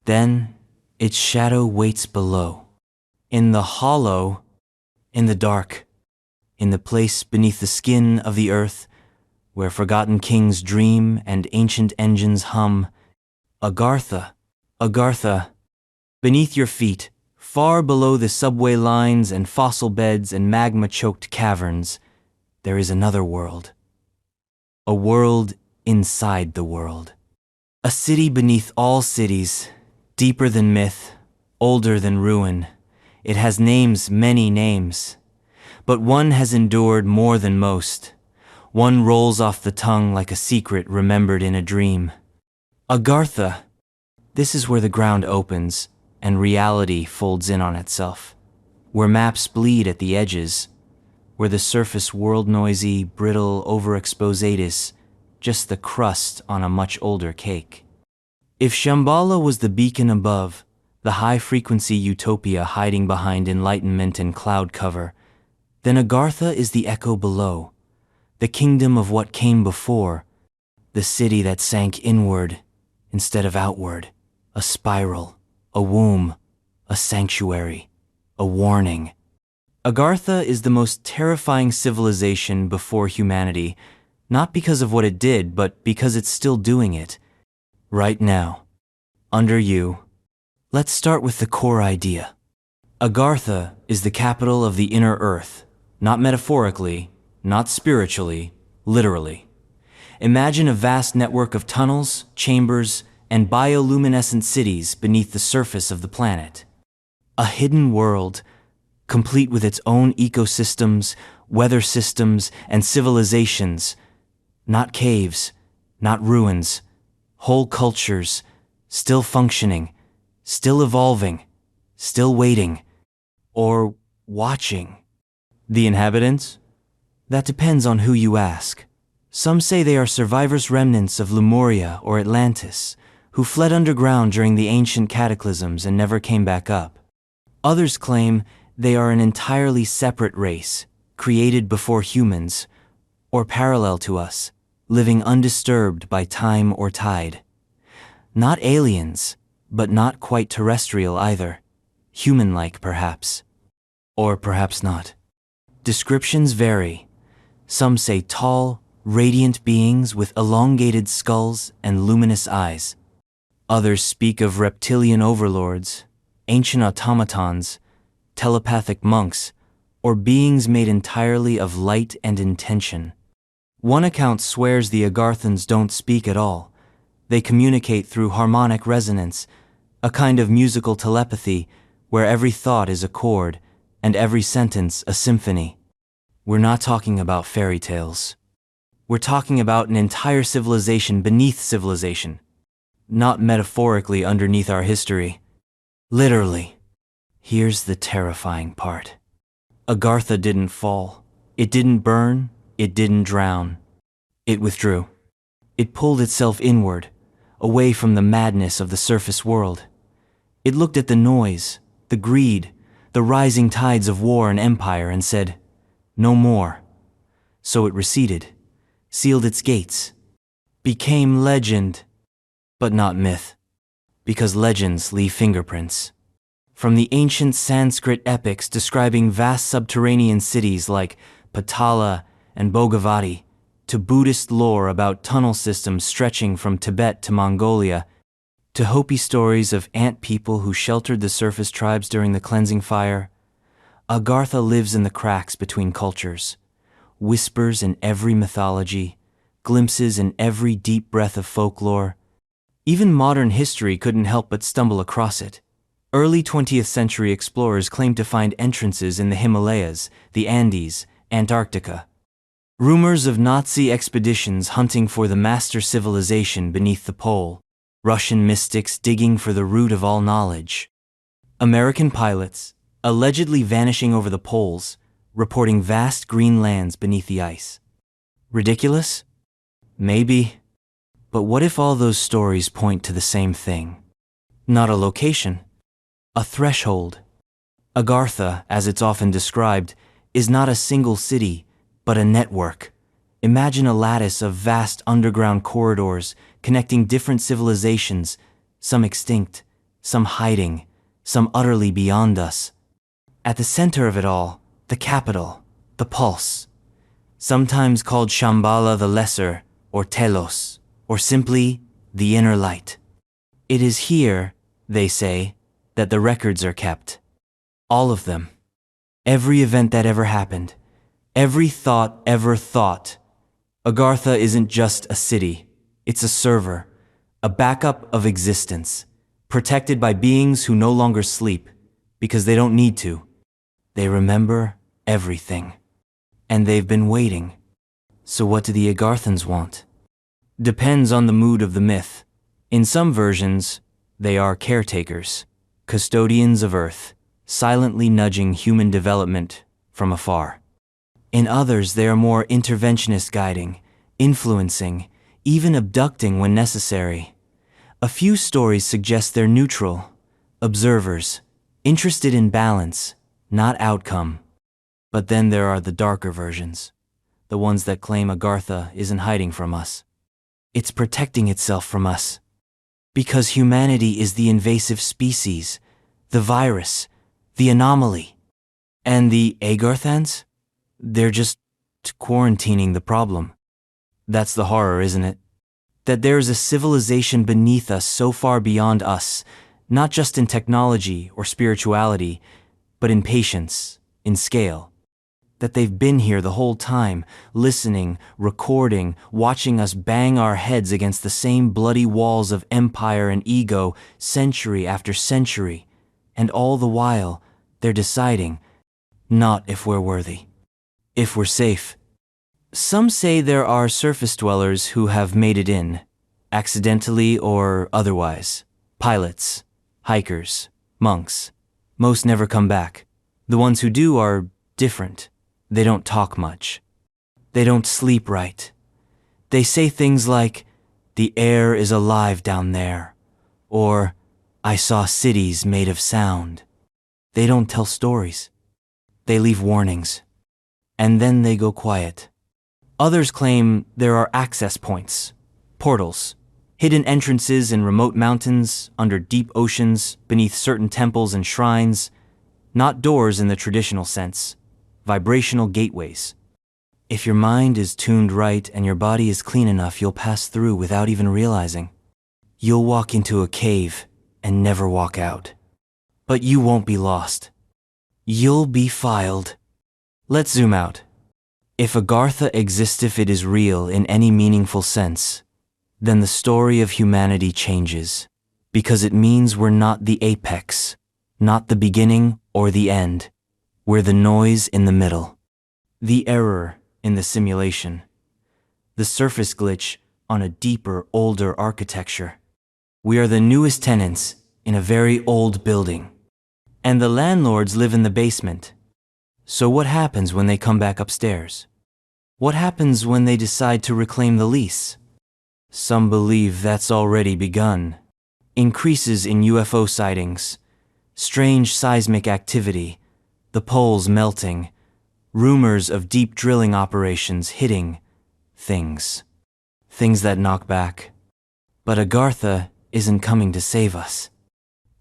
then its shadow waits below. In the hollow, in the dark, in the place beneath the skin of the earth, where forgotten kings dream and ancient engines hum. Agartha, Agartha, beneath your feet, far below the subway lines and fossil beds and magma-choked caverns, there is another world. A world inside the world. A city beneath all cities, deeper than myth, older than ruin. It has names, many names. But one has endured more than most. One rolls off the tongue like a secret remembered in a dream. Agartha. This is where the ground opens and reality folds in on itself. Where maps bleed at the edges. Where the surface world noisy, brittle, overexposed, just the crust on a much older cake. If Shambhala was the beacon above, the high-frequency utopia hiding behind enlightenment and cloud cover, then Agartha is the echo below, the kingdom of what came before, the city that sank inward instead of outward, a spiral, a womb, a sanctuary, a warning. Agartha is the most terrifying civilization before humanity, not because of what it did, but because it's still doing it. Right now, under you. Let's start with the core idea. Agartha is the capital of the inner earth, not metaphorically, not spiritually, literally. Imagine a vast network of tunnels, chambers, and bioluminescent cities beneath the surface of the planet. A hidden world, complete with its own ecosystems, weather systems, and civilizations. Not caves, not ruins, whole cultures, still functioning, still evolving, still waiting, or watching. The inhabitants? That depends on who you ask. Some say they are survivors remnants of Lemuria or Atlantis, who fled underground during the ancient cataclysms and never came back up. Others claim they are an entirely separate race, created before humans, or parallel to us, living undisturbed by time or tide. Not aliens, but not quite terrestrial either. Human-like, perhaps. Or perhaps not. Descriptions vary. Some say tall, radiant beings with elongated skulls and luminous eyes. Others speak of reptilian overlords, ancient automatons, telepathic monks, or beings made entirely of light and intention. One account swears the Agarthans don't speak at all. They communicate through harmonic resonance, a kind of musical telepathy where every thought is a chord and every sentence a symphony. We're not talking about fairy tales. We're talking about an entire civilization beneath civilization, not metaphorically underneath our history. Literally. Here's the terrifying part. Agartha didn't fall. It didn't burn. It didn't drown. It withdrew. It pulled itself inward, away from the madness of the surface world. It looked at the noise, the greed, the rising tides of war and empire and said, "No more." So it receded, sealed its gates, became legend, but not myth, because legends leave fingerprints. From the ancient Sanskrit epics describing vast subterranean cities like Patala and Bhogavati, to Buddhist lore about tunnel systems stretching from Tibet to Mongolia, to Hopi stories of ant people who sheltered the surface tribes during the cleansing fire, Agartha lives in the cracks between cultures, whispers in every mythology, glimpses in every deep breath of folklore. Even modern history couldn't help but stumble across it. Early 20th century explorers claimed to find entrances in the Himalayas, the Andes, Antarctica. Rumors of Nazi expeditions hunting for the master civilization beneath the pole, Russian mystics digging for the root of all knowledge, American pilots allegedly vanishing over the poles, reporting vast green lands beneath the ice. Ridiculous? Maybe. But what if all those stories point to the same thing? Not a location, a threshold. Agartha, as it's often described, is not a single city, but a network. Imagine a lattice of vast underground corridors connecting different civilizations, some extinct, some hiding, some utterly beyond us. At the center of it all, the capital, the pulse, sometimes called Shambhala the Lesser, or Telos, or simply the inner light. It is here, they say, that the records are kept. All of them. Every event that ever happened. Every thought ever thought. Agartha isn't just a city. It's a server, a backup of existence, protected by beings who no longer sleep, because they don't need to. They remember everything. And they've been waiting. So what do the Agarthans want? Depends on the mood of the myth. In some versions, they are caretakers, custodians of Earth, silently nudging human development from afar. In others, they are more interventionist, guiding, influencing, even abducting when necessary. A few stories suggest they're neutral, observers, interested in balance, not outcome. But then there are the darker versions, the ones that claim Agartha isn't hiding from us. It's protecting itself from us. Because humanity is the invasive species, the virus, the anomaly. And the Agarthans? They're just quarantining the problem. That's the horror, isn't it? That there is a civilization beneath us so far beyond us, not just in technology or spirituality, but in patience, in scale. That they've been here the whole time, listening, recording, watching us bang our heads against the same bloody walls of empire and ego century after century, and all the while, they're deciding, not if we're worthy, if we're safe. Some say there are surface dwellers who have made it in, accidentally or otherwise. Pilots, hikers, monks. Most never come back. The ones who do are different. They don't talk much. They don't sleep right. They say things like, "The air is alive down there," or "I saw cities made of sound." They don't tell stories. They leave warnings. And then they go quiet. Others claim there are access points, portals, hidden entrances in remote mountains, under deep oceans, beneath certain temples and shrines, not doors in the traditional sense. Vibrational gateways. If your mind is tuned right and your body is clean enough, you'll pass through without even realizing. You'll walk into a cave and never walk out. But you won't be lost. You'll be filed. Let's zoom out. If Agartha exists, if it is real in any meaningful sense, then the story of humanity changes, because it means we're not the apex, not the beginning or the end. We're the noise in the middle, the error in the simulation, the surface glitch on a deeper, older architecture. We are the newest tenants in a very old building. And the landlords live in the basement. So what happens when they come back upstairs? What happens when they decide to reclaim the lease? Some believe that's already begun. Increases in UFO sightings, strange seismic activity, the poles melting, rumors of deep drilling operations hitting things that knock back. But Agartha isn't coming to save us.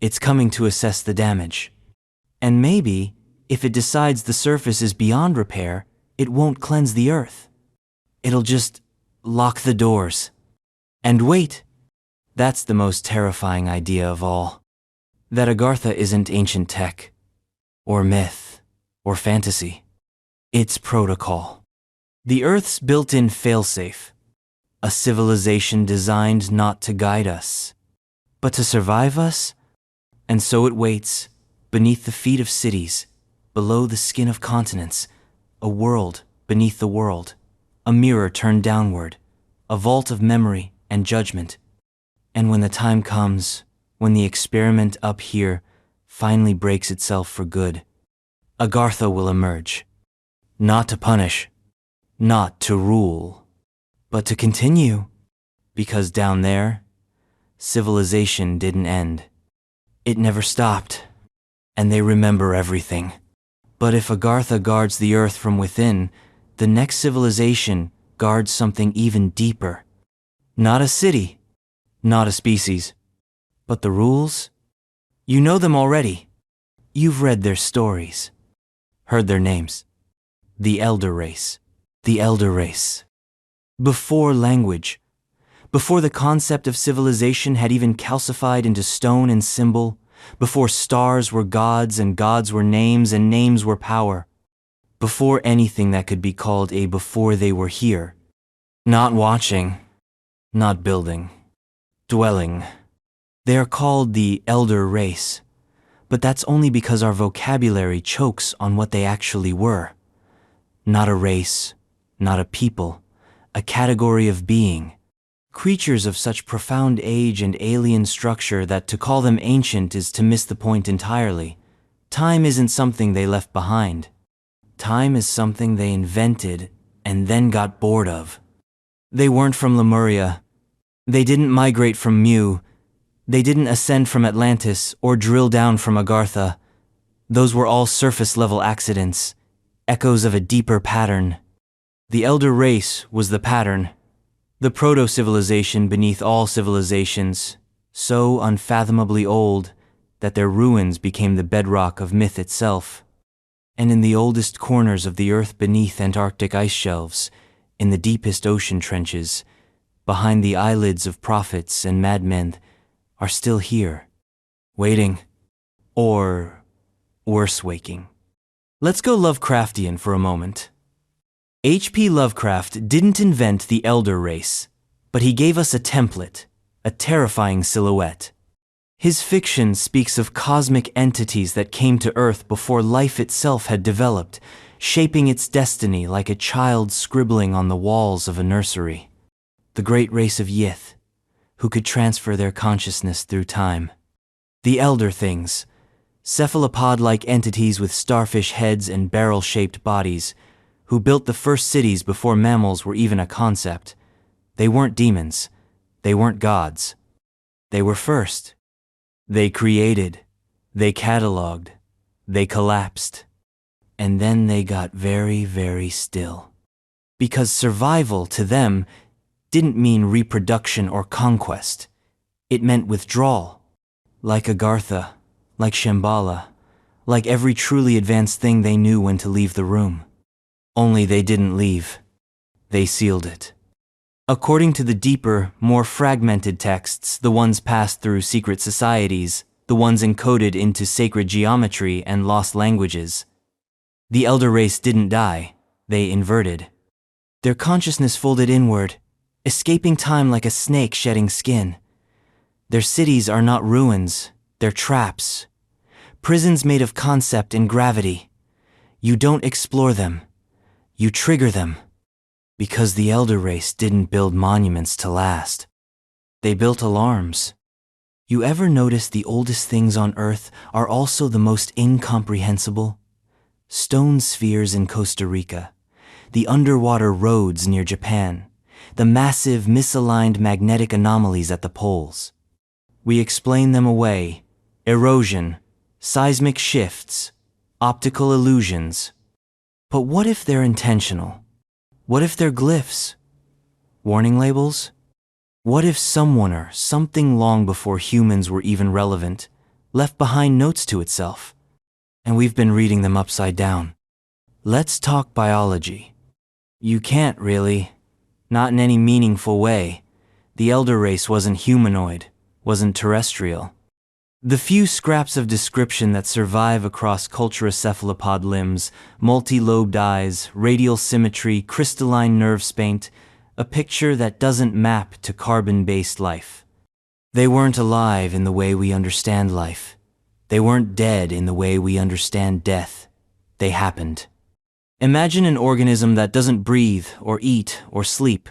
It's coming to assess the damage. And maybe, if it decides the surface is beyond repair, it won't cleanse the earth. It'll just lock the doors. And wait, that's the most terrifying idea of all. That Agartha isn't ancient tech, or myth, or fantasy. It's protocol. The Earth's built-in failsafe. A civilization designed not to guide us, but to survive us. And so it waits, beneath the feet of cities, below the skin of continents, a world beneath the world, a mirror turned downward, a vault of memory and judgment. And when the time comes, when the experiment up here finally breaks itself for good, Agartha will emerge. Not to punish, not to rule, but to continue. Because down there, civilization didn't end. It never stopped, and they remember everything. But if Agartha guards the earth from within, the next civilization guards something even deeper. Not a city, not a species, but the rules? You know them already. You've read their stories, heard their names. The Elder Race. The Elder Race. Before language, before the concept of civilization had even calcified into stone and symbol, before stars were gods and gods were names and names were power, before anything that could be called a before they were here. Not watching, not building, dwelling. They are called the Elder Race, but that's only because our vocabulary chokes on what they actually were. Not a race, not a people, a category of being. Creatures of such profound age and alien structure that to call them ancient is to miss the point entirely. Time isn't something they left behind. Time is something they invented and then got bored of. They weren't from Lemuria. They didn't migrate from Mu. They didn't ascend from Atlantis or drill down from Agartha. Those were all surface-level accidents, echoes of a deeper pattern. The Elder Race was the pattern, the proto-civilization beneath all civilizations, so unfathomably old that their ruins became the bedrock of myth itself. And in the oldest corners of the earth beneath Antarctic ice shelves, in the deepest ocean trenches, behind the eyelids of prophets and madmen, are still here, waiting, or worse, waking. Let's go Lovecraftian for a moment. H.P. Lovecraft didn't invent the Elder Race, but he gave us a template, a terrifying silhouette. His fiction speaks of cosmic entities that came to Earth before life itself had developed, shaping its destiny like a child scribbling on the walls of a nursery. The great race of Yith, who could transfer their consciousness through time. The Elder Things, cephalopod-like entities with starfish heads and barrel-shaped bodies, who built the first cities before mammals were even a concept. They weren't demons. They weren't gods. They were first. They created. They cataloged. They collapsed. And then they got very, very still. Because survival, to them, didn't mean reproduction or conquest. It meant withdrawal. Like Agartha, like Shambhala, like every truly advanced thing they knew when to leave the room. Only they didn't leave. They sealed it. According to the deeper, more fragmented texts, the ones passed through secret societies, the ones encoded into sacred geometry and lost languages, the Elder Race didn't die, they inverted. Their consciousness folded inward, escaping time like a snake shedding skin. Their cities are not ruins, they're traps. Prisons made of concept and gravity. You don't explore them. You trigger them. Because the Elder Race didn't build monuments to last. They built alarms. You ever notice the oldest things on Earth are also the most incomprehensible? Stone spheres in Costa Rica, the underwater roads near Japan, the massive misaligned magnetic anomalies at the poles. We explain them away: erosion, seismic shifts, optical illusions. But what if they're intentional? What if they're glyphs? Warning labels? What if someone or something long before humans were even relevant left behind notes to itself, and we've been reading them upside down? Let's talk biology. You can't really, not in any meaningful way. The elder race wasn't humanoid, wasn't terrestrial. The few scraps of description that survive across culture: cephalopod limbs, multi-lobed eyes, radial symmetry, crystalline nerve spaint, a picture that doesn't map to carbon-based life. They weren't alive in the way we understand life. They weren't dead in the way we understand death. They happened. Imagine an organism that doesn't breathe or eat or sleep,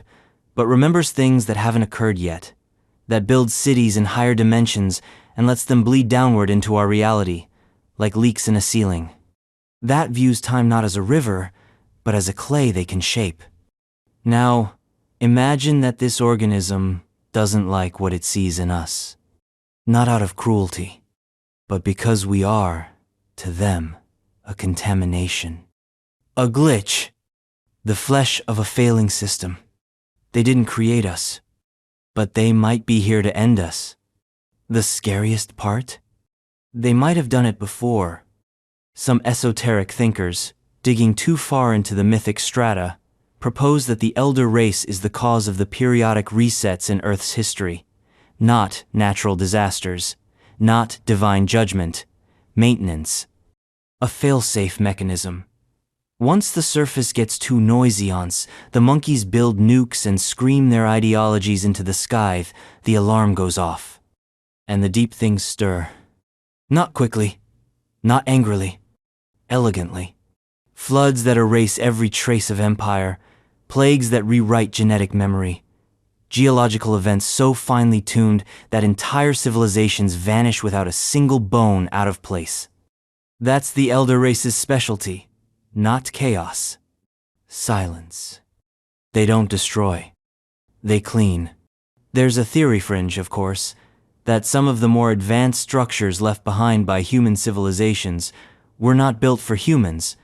but remembers things that haven't occurred yet, that builds cities in higher dimensions and lets them bleed downward into our reality, like leaks in a ceiling. That views time not as a river, but as a clay they can shape. Now, imagine that this organism doesn't like what it sees in us. Not out of cruelty, but because we are, to them, a contamination. A glitch. The flesh of a failing system. They didn't create us, but they might be here to end us. The scariest part? They might have done it before. Some esoteric thinkers, digging too far into the mythic strata, propose that the elder race is the cause of the periodic resets in Earth's history. Not natural disasters, not divine judgment, maintenance. A fail-safe mechanism. Once the surface gets too noisy, the monkeys build nukes and scream their ideologies into the sky, the alarm goes off. And the deep things stir. Not quickly, not angrily, elegantly. Floods that erase every trace of empire, plagues that rewrite genetic memory, geological events so finely tuned that entire civilizations vanish without a single bone out of place. That's the elder race's specialty, not chaos. Silence. They don't destroy. They clean. There's a theory fringe, of course, that some of the more advanced structures left behind by human civilizations were not built for humans,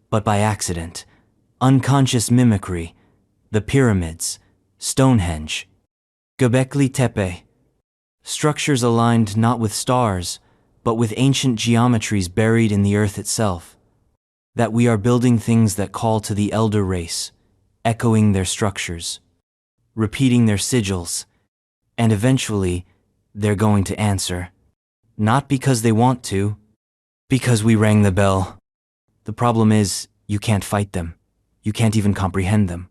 but by accident. Unconscious mimicry, the pyramids, Stonehenge, Göbekli Tepe. Structures aligned not with stars, but with ancient geometries buried in the earth itself. That we are building things that call to the elder race, echoing their structures, repeating their sigils, and eventually, they're going to answer. Not because they want to, because we rang the bell. The problem is, you can't fight them. You can't even comprehend them.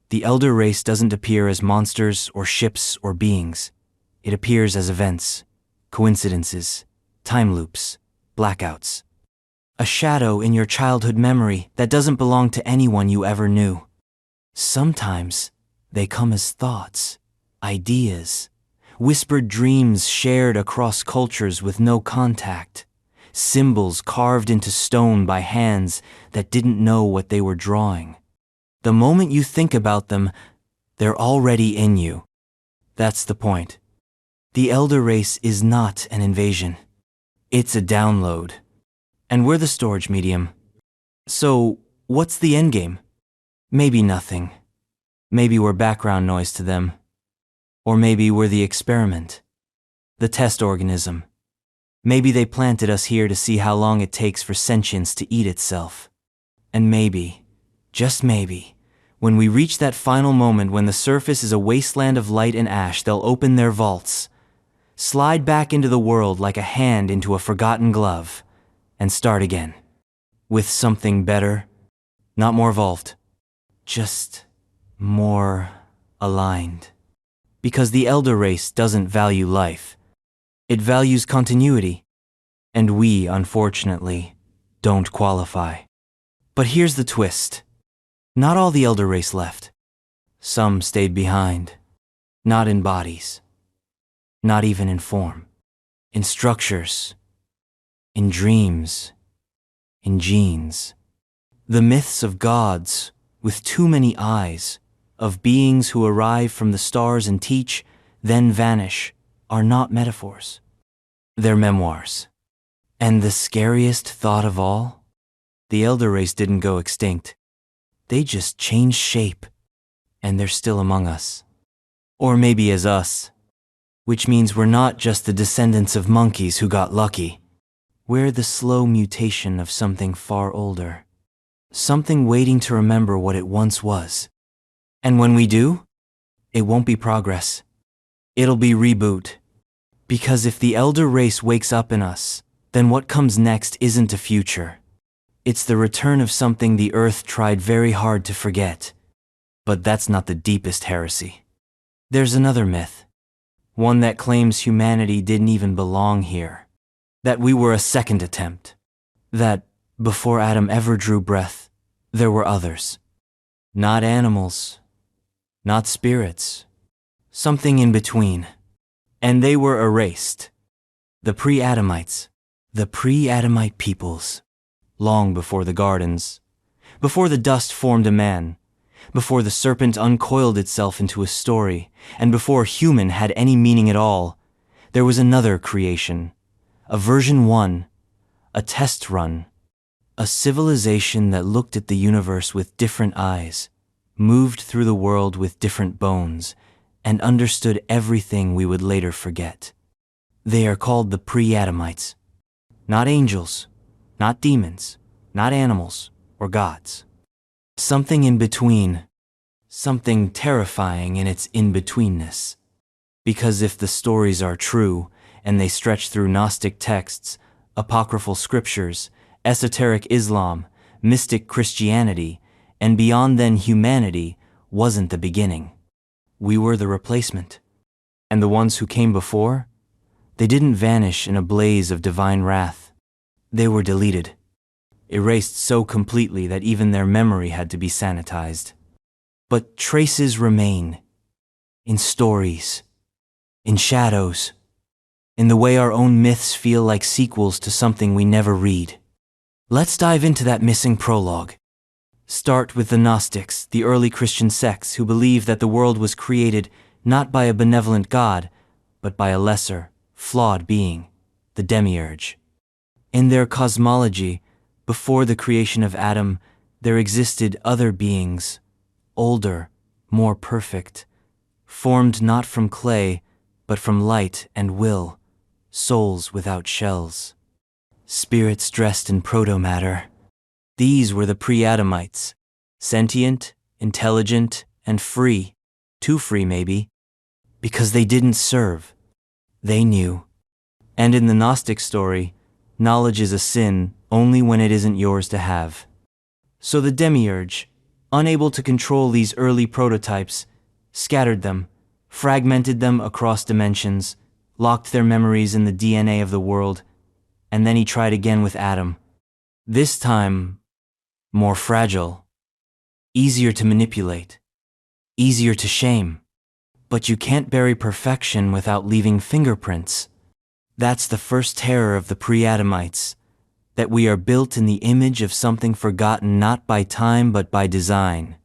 The elder race doesn't appear as monsters or ships or beings. It appears as events, coincidences, time loops, blackouts. A shadow in your childhood memory that doesn't belong to anyone you ever knew. Sometimes they come as thoughts, ideas, whispered dreams shared across cultures with no contact, symbols carved into stone by hands that didn't know what they were drawing. The moment you think about them, they're already in you. That's the point. The elder race is not an invasion. It's a download. And we're the storage medium. So, what's the endgame? Maybe nothing. Maybe we're background noise to them. Or maybe we're the experiment, the test organism. Maybe they planted us here to see how long it takes for sentience to eat itself. And maybe, just maybe, when we reach that final moment when the surface is a wasteland of light and ash, they'll open their vaults, slide back into the world like a hand into a forgotten glove, and start again. With something better, not more evolved, just more aligned. Because the elder race doesn't value life. It values continuity. And we, unfortunately, don't qualify. But here's the twist. Not all the elder race left. Some stayed behind. Not in bodies. Not even in form. in structures, in dreams, in genes. The myths of gods with too many eyes, of beings who arrive from the stars and teach, then vanish, are not metaphors. They're memoirs. And the scariest thought of all? The elder race didn't go extinct. They just changed shape, and they're still among us. Or maybe as us. Which means we're not just the descendants of monkeys who got lucky. We're the slow mutation of something far older. Something waiting to remember what it once was. And when we do, it won't be progress. It'll be reboot. Because if the elder race wakes up in us, then what comes next isn't a future. It's the return of something the earth tried very hard to forget. But that's not the deepest heresy. There's another myth. One that claims humanity didn't even belong here. That we were a second attempt. That, before Adam ever drew breath, there were others. Not animals. Not spirits. Something in between. And they were erased. The Pre-Adamites. The Pre-Adamite Peoples. Long before the gardens. Before the dust formed a man. Before the serpent uncoiled itself into a story, and before human had any meaning at all, there was another creation, a version 1, a test run, a civilization that looked at the universe with different eyes, moved through the world with different bones, and understood everything we would later forget. They are called the Pre-Adamites. Not angels, not demons, not animals or gods. Something in between, something terrifying in its in-betweenness. Because if the stories are true, and they stretch through Gnostic texts, apocryphal scriptures, esoteric Islam, mystic Christianity, and beyond, then humanity wasn't the beginning. We were the replacement. And the ones who came before, they didn't vanish in a blaze of divine wrath. They were deleted. Erased so completely that even their memory had to be sanitized. But traces remain. In stories. In shadows. In the way our own myths feel like sequels to something we never read. Let's dive into that missing prologue. Start with the Gnostics, the early Christian sects who believed that the world was created not by a benevolent God, but by a lesser, flawed being, the Demiurge. In their cosmology, before the creation of Adam, there existed other beings, older, more perfect, formed not from clay, but from light and will, souls without shells. Spirits dressed in proto-matter. These were the Pre-Adamites, sentient, intelligent, and free, too free maybe, because they didn't serve. They knew. And in the Gnostic story, knowledge is a sin only when it isn't yours to have. So the Demiurge, unable to control these early prototypes, scattered them, fragmented them across dimensions, locked their memories in the DNA of the world, and then he tried again with Adam. This time, more fragile, easier to manipulate, easier to shame. But you can't bury perfection without leaving fingerprints. That's the first terror of the Pre-Adamites, that we are built in the image of something forgotten not by time but by design.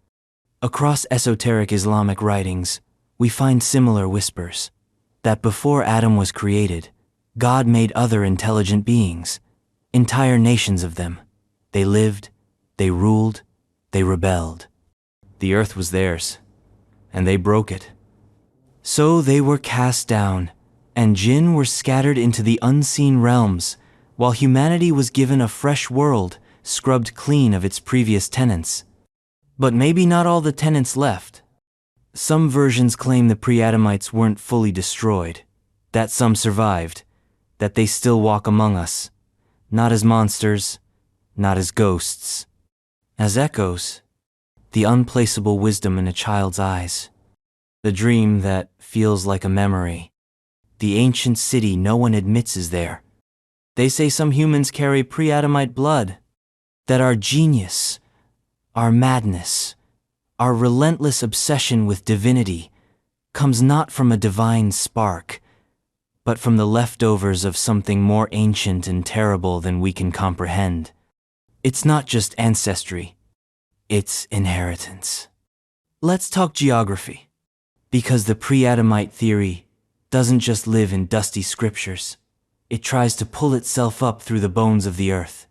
Across esoteric Islamic writings, we find similar whispers, that before Adam was created, God made other intelligent beings, entire nations of them. They lived, they ruled, they rebelled. The earth was theirs, and they broke it. So they were cast down, and jinn were scattered into the unseen realms, while humanity was given a fresh world, scrubbed clean of its previous tenants. But maybe not all the tenants left. Some versions claim the Pre-Adamites weren't fully destroyed, that some survived, that they still walk among us, not as monsters, not as ghosts, as echoes, the unplaceable wisdom in a child's eyes, the dream that feels like a memory, the ancient city no one admits is there. They say some humans carry Pre-Adamite blood, that our genius, our madness, our relentless obsession with divinity comes not from a divine spark, but from the leftovers of something more ancient and terrible than we can comprehend. It's not just ancestry, it's inheritance. Let's talk geography, because the pre-Adamite theory doesn't just live in dusty scriptures. It tries to pull itself up through the bones of the earth.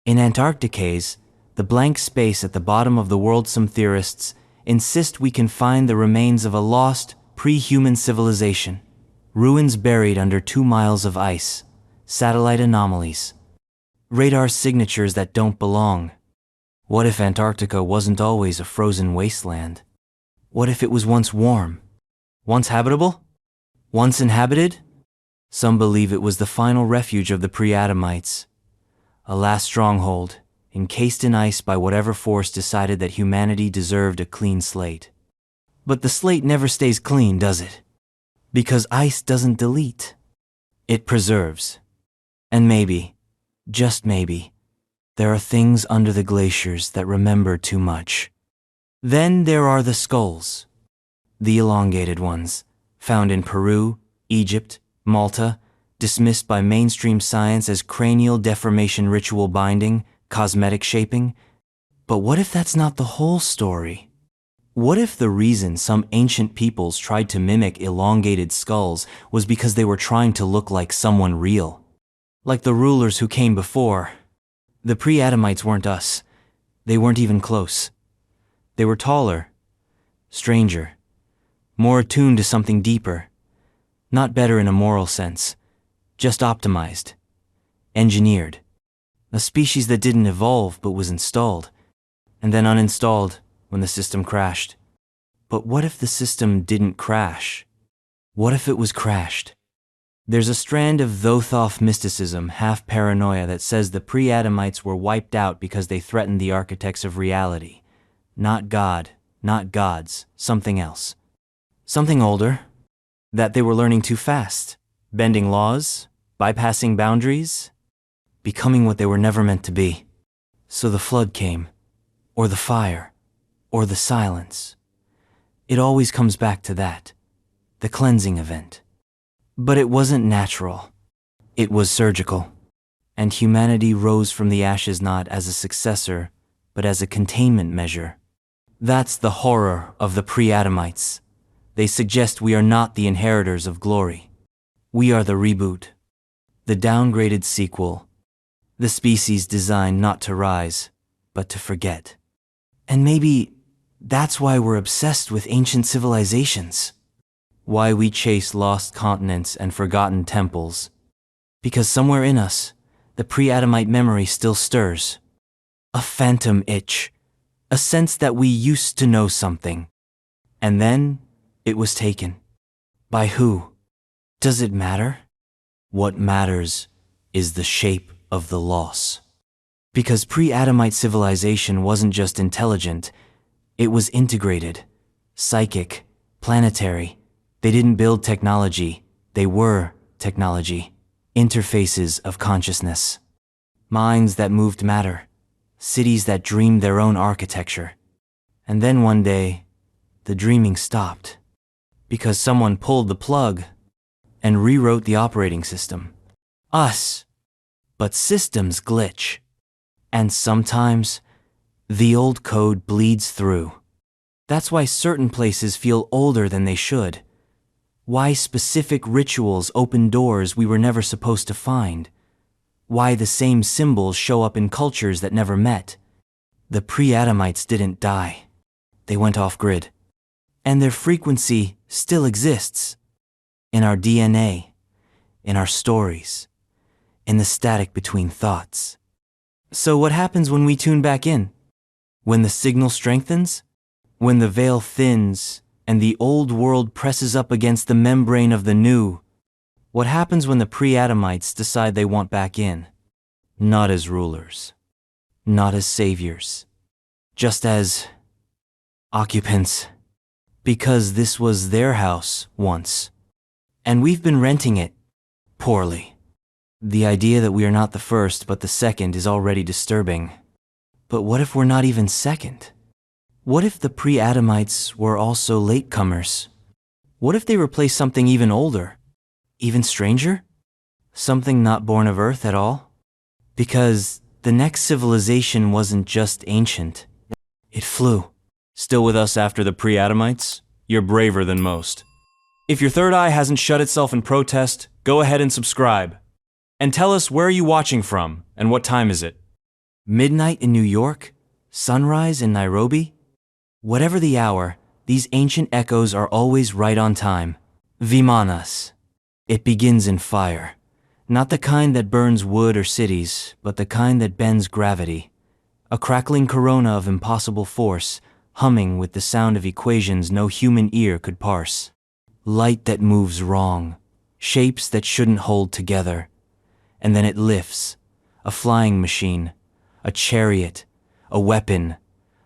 In Antarcticase, the blank space at the bottom of the world, some theorists insist we can find the remains of a lost, pre-human civilization. Ruins buried under 2 miles of ice, satellite anomalies, radar signatures that don't belong. What if Antarctica wasn't always a frozen wasteland? What if it was once warm? Once habitable? Once inhabited? Some believe it was the final refuge of the pre-Adamites, a last stronghold, encased in ice by whatever force decided that humanity deserved a clean slate. But the slate never stays clean, does it? Because ice doesn't delete. It preserves. And maybe, just maybe, there are things under the glaciers that remember too much. Then there are the skulls. The elongated ones, found in Peru, Egypt, Malta, dismissed by mainstream science as cranial deformation, ritual binding, cosmetic shaping. But what if that's not the whole story? What if the reason some ancient peoples tried to mimic elongated skulls was because they were trying to look like someone real? Like the rulers who came before. The pre-Adamites weren't us. They weren't even close. They were taller, stranger, more attuned to something deeper. Not better in a moral sense, just optimized, engineered. A species that didn't evolve but was installed, and then uninstalled when the system crashed. But what if the system didn't crash? What if it was crashed? There's a strand of Thoth mysticism, half paranoia, that says the pre-Adamites were wiped out because they threatened the architects of reality. Not God, not gods, something else. Something older. That they were learning too fast, bending laws, bypassing boundaries, becoming what they were never meant to be. So the flood came, or the fire, or the silence. It always comes back to that, the cleansing event. But it wasn't natural. It was surgical. And humanity rose from the ashes not as a successor, but as a containment measure. That's the horror of the pre-Adamites. They suggest we are not the inheritors of glory. We are the reboot, the downgraded sequel, the species designed not to rise, but to forget. And maybe that's why we're obsessed with ancient civilizations. Why we chase lost continents and forgotten temples. Because somewhere in us, the pre-Adamite memory still stirs. A phantom itch, a sense that we used to know something. And then it was taken. By who? Does it matter? What matters is the shape of the loss. Because pre-Adamite civilization wasn't just intelligent, it was integrated, psychic, planetary. They didn't build technology, they were technology. Interfaces of consciousness. Minds that moved matter. Cities that dreamed their own architecture. And then one day, the dreaming stopped. Because someone pulled the plug and rewrote the operating system. Us. But systems glitch. And sometimes, the old code bleeds through. That's why certain places feel older than they should. Why specific rituals open doors we were never supposed to find. Why the same symbols show up in cultures that never met. The pre-Adamites didn't die. They went off-grid. And their frequency still exists. In our DNA, in our stories, in the static between thoughts. So what happens when we tune back in? When the signal strengthens? When the veil thins and the old world presses up against the membrane of the new? What happens when the pre-Adamites decide they want back in? Not as rulers, not as saviors, just as occupants. Because this was their house once, and we've been renting it poorly. The idea that we are not the first but the second is already disturbing. But what if we're not even second? What if the pre-Adamites were also latecomers? What if they replaced something even older? Even stranger? Something not born of Earth at all? Because the next civilization wasn't just ancient. It flew. Still with us after the Pre-Adamites? You're braver than most. If your third eye hasn't shut itself in protest, go ahead and subscribe. And tell us, where are you watching from, and what time is it? Midnight in New York? Sunrise in Nairobi? Whatever the hour, these ancient echoes are always right on time. Vimanas. It begins in fire. Not the kind that burns wood or cities, but the kind that bends gravity. A crackling corona of impossible force, humming with the sound of equations no human ear could parse. Light that moves wrong, shapes that shouldn't hold together. And then it lifts, a flying machine, a chariot, a weapon,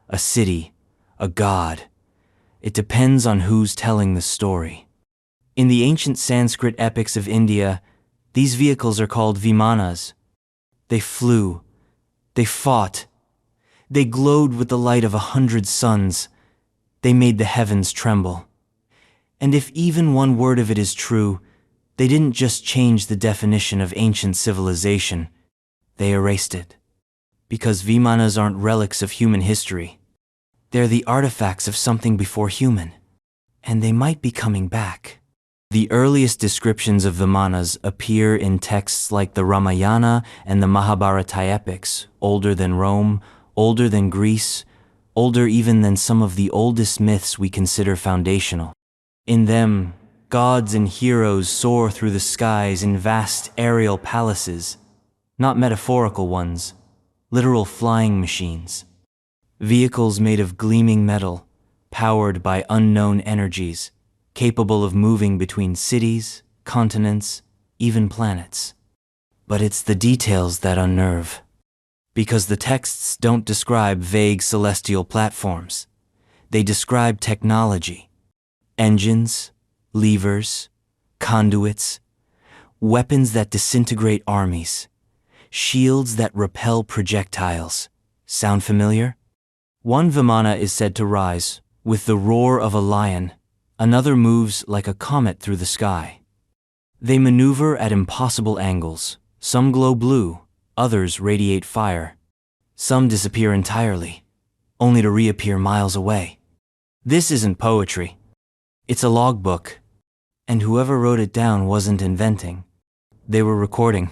a city, a god. It depends on who's telling the story. In the ancient Sanskrit epics of India, these vehicles are called Vimanas. They flew, they fought, they glowed with the light of 100 suns. They made the heavens tremble. And if even one word of it is true, they didn't just change the definition of ancient civilization, they erased it. Because Vimanas aren't relics of human history. They're the artifacts of something before human. And they might be coming back. The earliest descriptions of Vimanas appear in texts like the Ramayana and the Mahabharata epics, older than Rome, older than Greece, older even than some of the oldest myths we consider foundational. In them, gods and heroes soar through the skies in vast aerial palaces, not metaphorical ones, literal flying machines. Vehicles made of gleaming metal, powered by unknown energies, capable of moving between cities, continents, even planets. But it's the details that unnerve. Because the texts don't describe vague celestial platforms. They describe technology. Engines, levers, conduits, weapons that disintegrate armies, shields that repel projectiles. Sound familiar? One Vimana is said to rise with the roar of a lion. Another moves like a comet through the sky. They maneuver at impossible angles. Some glow blue, others radiate fire. Some disappear entirely, only to reappear miles away. This isn't poetry. It's a logbook, and whoever wrote it down wasn't inventing. They were recording.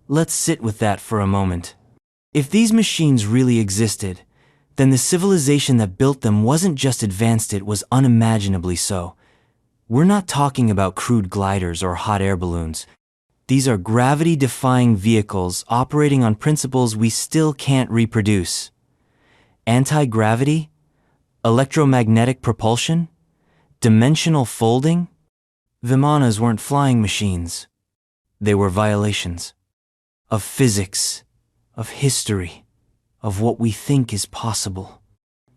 Let's sit with that for a moment. If these machines really existed, then the civilization that built them wasn't just advanced, it was unimaginably so. We're not talking about crude gliders or hot air balloons. These are gravity-defying vehicles operating on principles we still can't reproduce. Anti-gravity? Electromagnetic propulsion? Dimensional folding? Vimanas weren't flying machines. They were violations. Of physics, of history, of what we think is possible.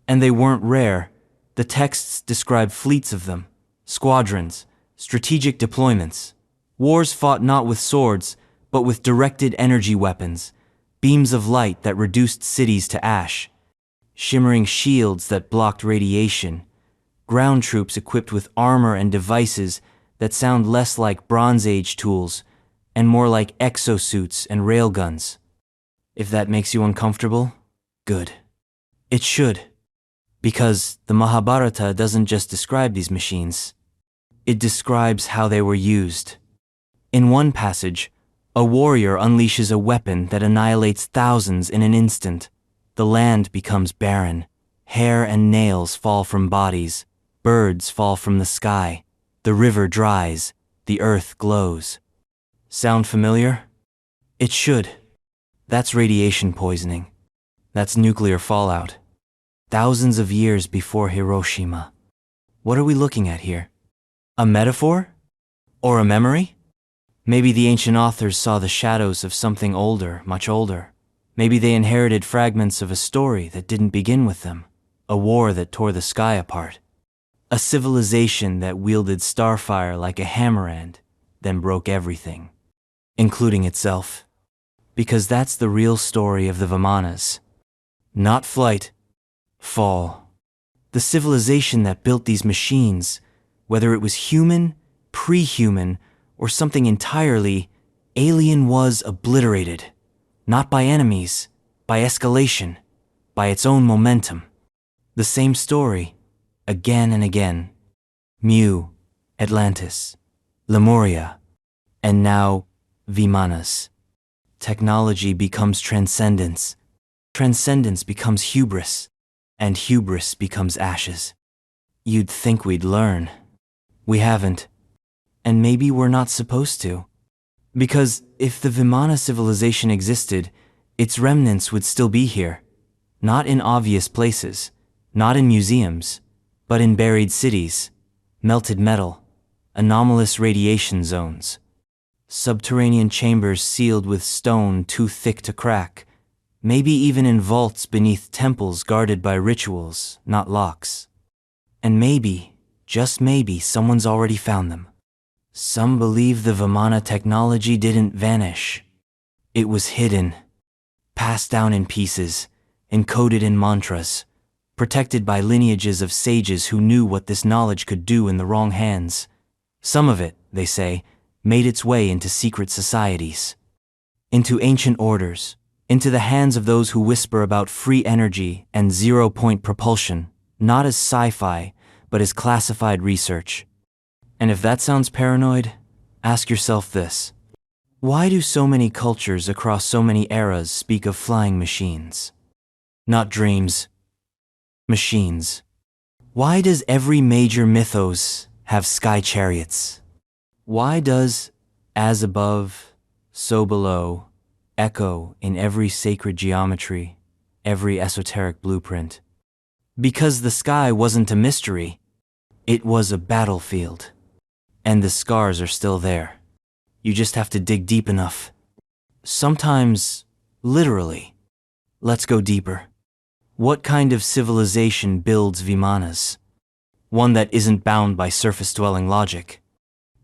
And they weren't rare. The texts describe fleets of them, squadrons, strategic deployments. Wars fought not with swords, but with directed energy weapons, beams of light that reduced cities to ash, shimmering shields that blocked radiation, ground troops equipped with armor and devices that sound less like Bronze Age tools and more like exosuits and railguns. If that makes you uncomfortable, good. It should. Because the Mahabharata doesn't just describe these machines. It describes how they were used. In one passage, a warrior unleashes a weapon that annihilates thousands in an instant. The land becomes barren. Hair and nails fall from bodies. Birds fall from the sky. The river dries. The earth glows. Sound familiar? It should. That's radiation poisoning. That's nuclear fallout. Thousands of years before Hiroshima. What are we looking at here? A metaphor? Or a memory? Maybe the ancient authors saw the shadows of something older, much older. Maybe they inherited fragments of a story that didn't begin with them. A war that tore the sky apart. A civilization that wielded starfire like a hammer and then broke everything, including itself. Because that's the real story of the Vimanas. Not flight, fall. The civilization that built these machines, whether it was human, pre-human, or something entirely alien was obliterated, not by enemies, by escalation, by its own momentum. The same story, again and again. Mu, Atlantis, Lemuria, and now Vimanas. Technology becomes transcendence. Transcendence becomes hubris, and hubris becomes ashes. You'd think we'd learn. We haven't. And maybe we're not supposed to. Because if the Vimana civilization existed, its remnants would still be here. Not in obvious places, not in museums, but in buried cities, melted metal, anomalous radiation zones, subterranean chambers sealed with stone too thick to crack, maybe even in vaults beneath temples guarded by rituals, not locks. And maybe, just maybe, someone's already found them. Some believe the Vimana technology didn't vanish. It was hidden, passed down in pieces, encoded in mantras, protected by lineages of sages who knew what this knowledge could do in the wrong hands. Some of it, they say, made its way into secret societies, into ancient orders, into the hands of those who whisper about free energy and zero-point propulsion, not as sci-fi, but as classified research. And if that sounds paranoid, ask yourself this. Why do so many cultures across so many eras speak of flying machines? Not dreams. Machines. Why does every major mythos have sky chariots? Why does as above, so below echo in every sacred geometry, every esoteric blueprint? Because the sky wasn't a mystery, it was a battlefield. And the scars are still there. You just have to dig deep enough. Sometimes, literally. Let's go deeper. What kind of civilization builds Vimanas? One that isn't bound by surface-dwelling logic.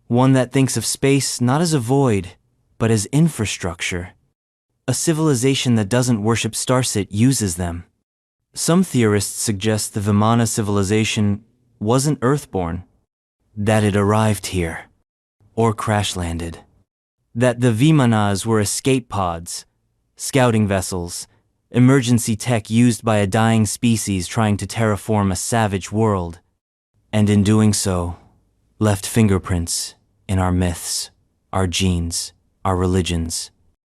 One that thinks of space not as a void, but as infrastructure. A civilization that doesn't worship starset uses them. Some theorists suggest the Vimana civilization wasn't earthborn, that it arrived here, or crash-landed. That the Vimanas were escape pods, scouting vessels, emergency tech used by a dying species trying to terraform a savage world, and in doing so, left fingerprints in our myths, our genes, our religions.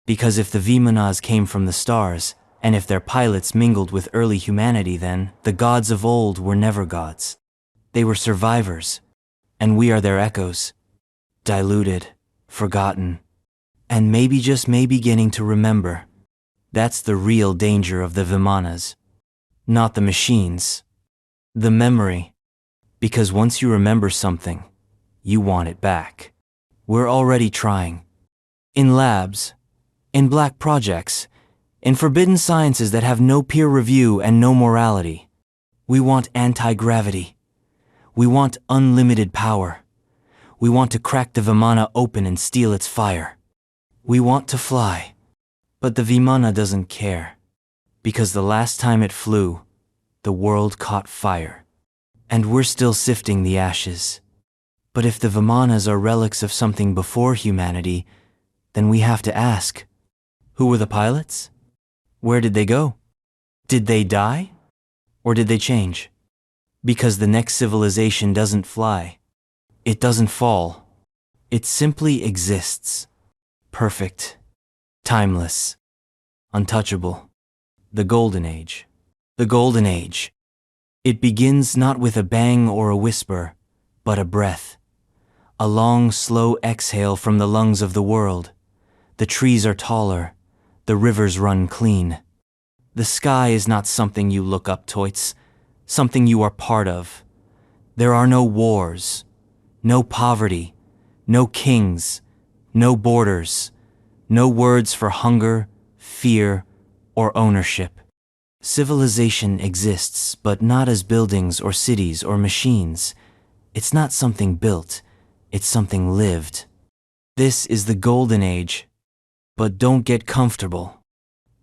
Because if the Vimanas came from the stars, and if their pilots mingled with early humanity, then the gods of old were never gods. They were survivors, and we are their echoes, diluted, forgotten, and maybe just maybe beginning to remember. That's the real danger of the Vimanas. Not the machines, the memory. Because once you remember something, you want it back. We're already trying. In labs, in black projects, in forbidden sciences that have no peer review and no morality. We want anti-gravity. We want unlimited power. We want to crack the Vimana open and steal its fire. We want to fly. But the Vimana doesn't care. Because the last time it flew, the world caught fire. And we're still sifting the ashes. But if the Vimanas are relics of something before humanity, then we have to ask, who were the pilots? Where did they go? Did they die? Or did they change? Because the next civilization doesn't fly. It doesn't fall. It simply exists. Perfect. Timeless. Untouchable. The Golden Age. The Golden Age. It begins not with a bang or a whisper, but a breath. A long, slow exhale from the lungs of the world. The trees are taller. The rivers run clean. The sky is not something you look up toits, something you are part of. There are no wars, no poverty, no kings, no borders, no words for hunger, fear, or ownership. Civilization exists, but not as buildings or cities or machines. It's not something built, it's something lived. This is the Golden Age. But don't get comfortable.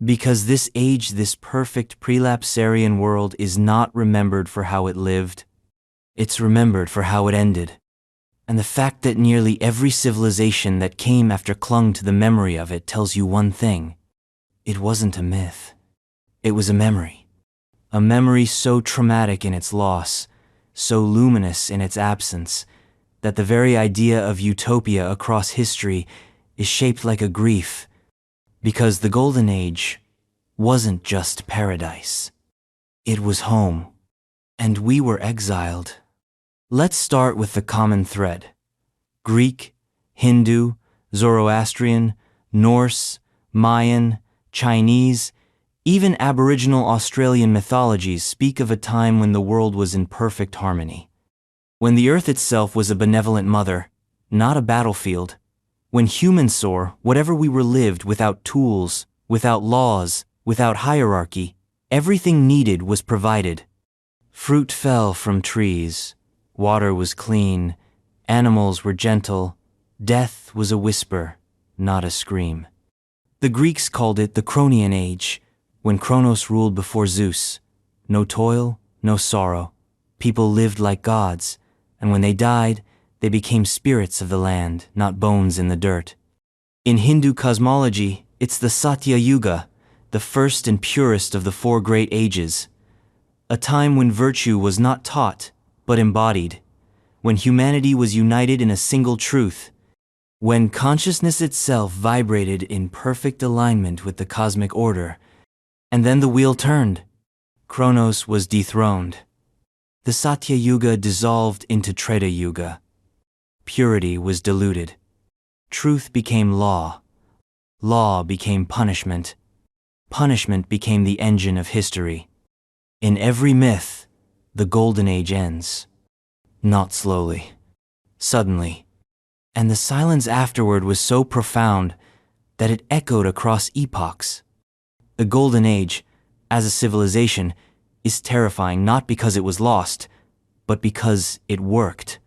Because this age, this perfect prelapsarian world is not remembered for how it lived. It's remembered for how it ended. And the fact that nearly every civilization that came after clung to the memory of it tells you one thing. It wasn't a myth. It was a memory. A memory so traumatic in its loss, so luminous in its absence, that the very idea of utopia across history is shaped like a grief, because the Golden Age wasn't just paradise. It was home, and we were exiled. Let's start with the common thread. Greek, Hindu, Zoroastrian, Norse, Mayan, Chinese, even Aboriginal Australian mythologies speak of a time when the world was in perfect harmony. When the earth itself was a benevolent mother, not a battlefield. When humans soar, whatever we were lived without tools, without laws, without hierarchy, everything needed was provided. Fruit fell from trees, water was clean, animals were gentle, death was a whisper, not a scream. The Greeks called it the Cronian Age, when Kronos ruled before Zeus. No toil, no sorrow. People lived like gods, and when they died, they became spirits of the land, not bones in the dirt. In Hindu cosmology, it's the Satya Yuga, the first and purest of the four great ages. A time when virtue was not taught, but embodied. When humanity was united in a single truth. When consciousness itself vibrated in perfect alignment with the cosmic order. And then the wheel turned. Kronos was dethroned. The Satya Yuga dissolved into Treta Yuga. Purity was diluted. Truth became law. Law became punishment. Punishment became the engine of history. In every myth, the Golden Age ends. Not slowly. Suddenly. And the silence afterward was so profound that it echoed across epochs. The Golden Age, as a civilization, is terrifying not because it was lost, but because it worked.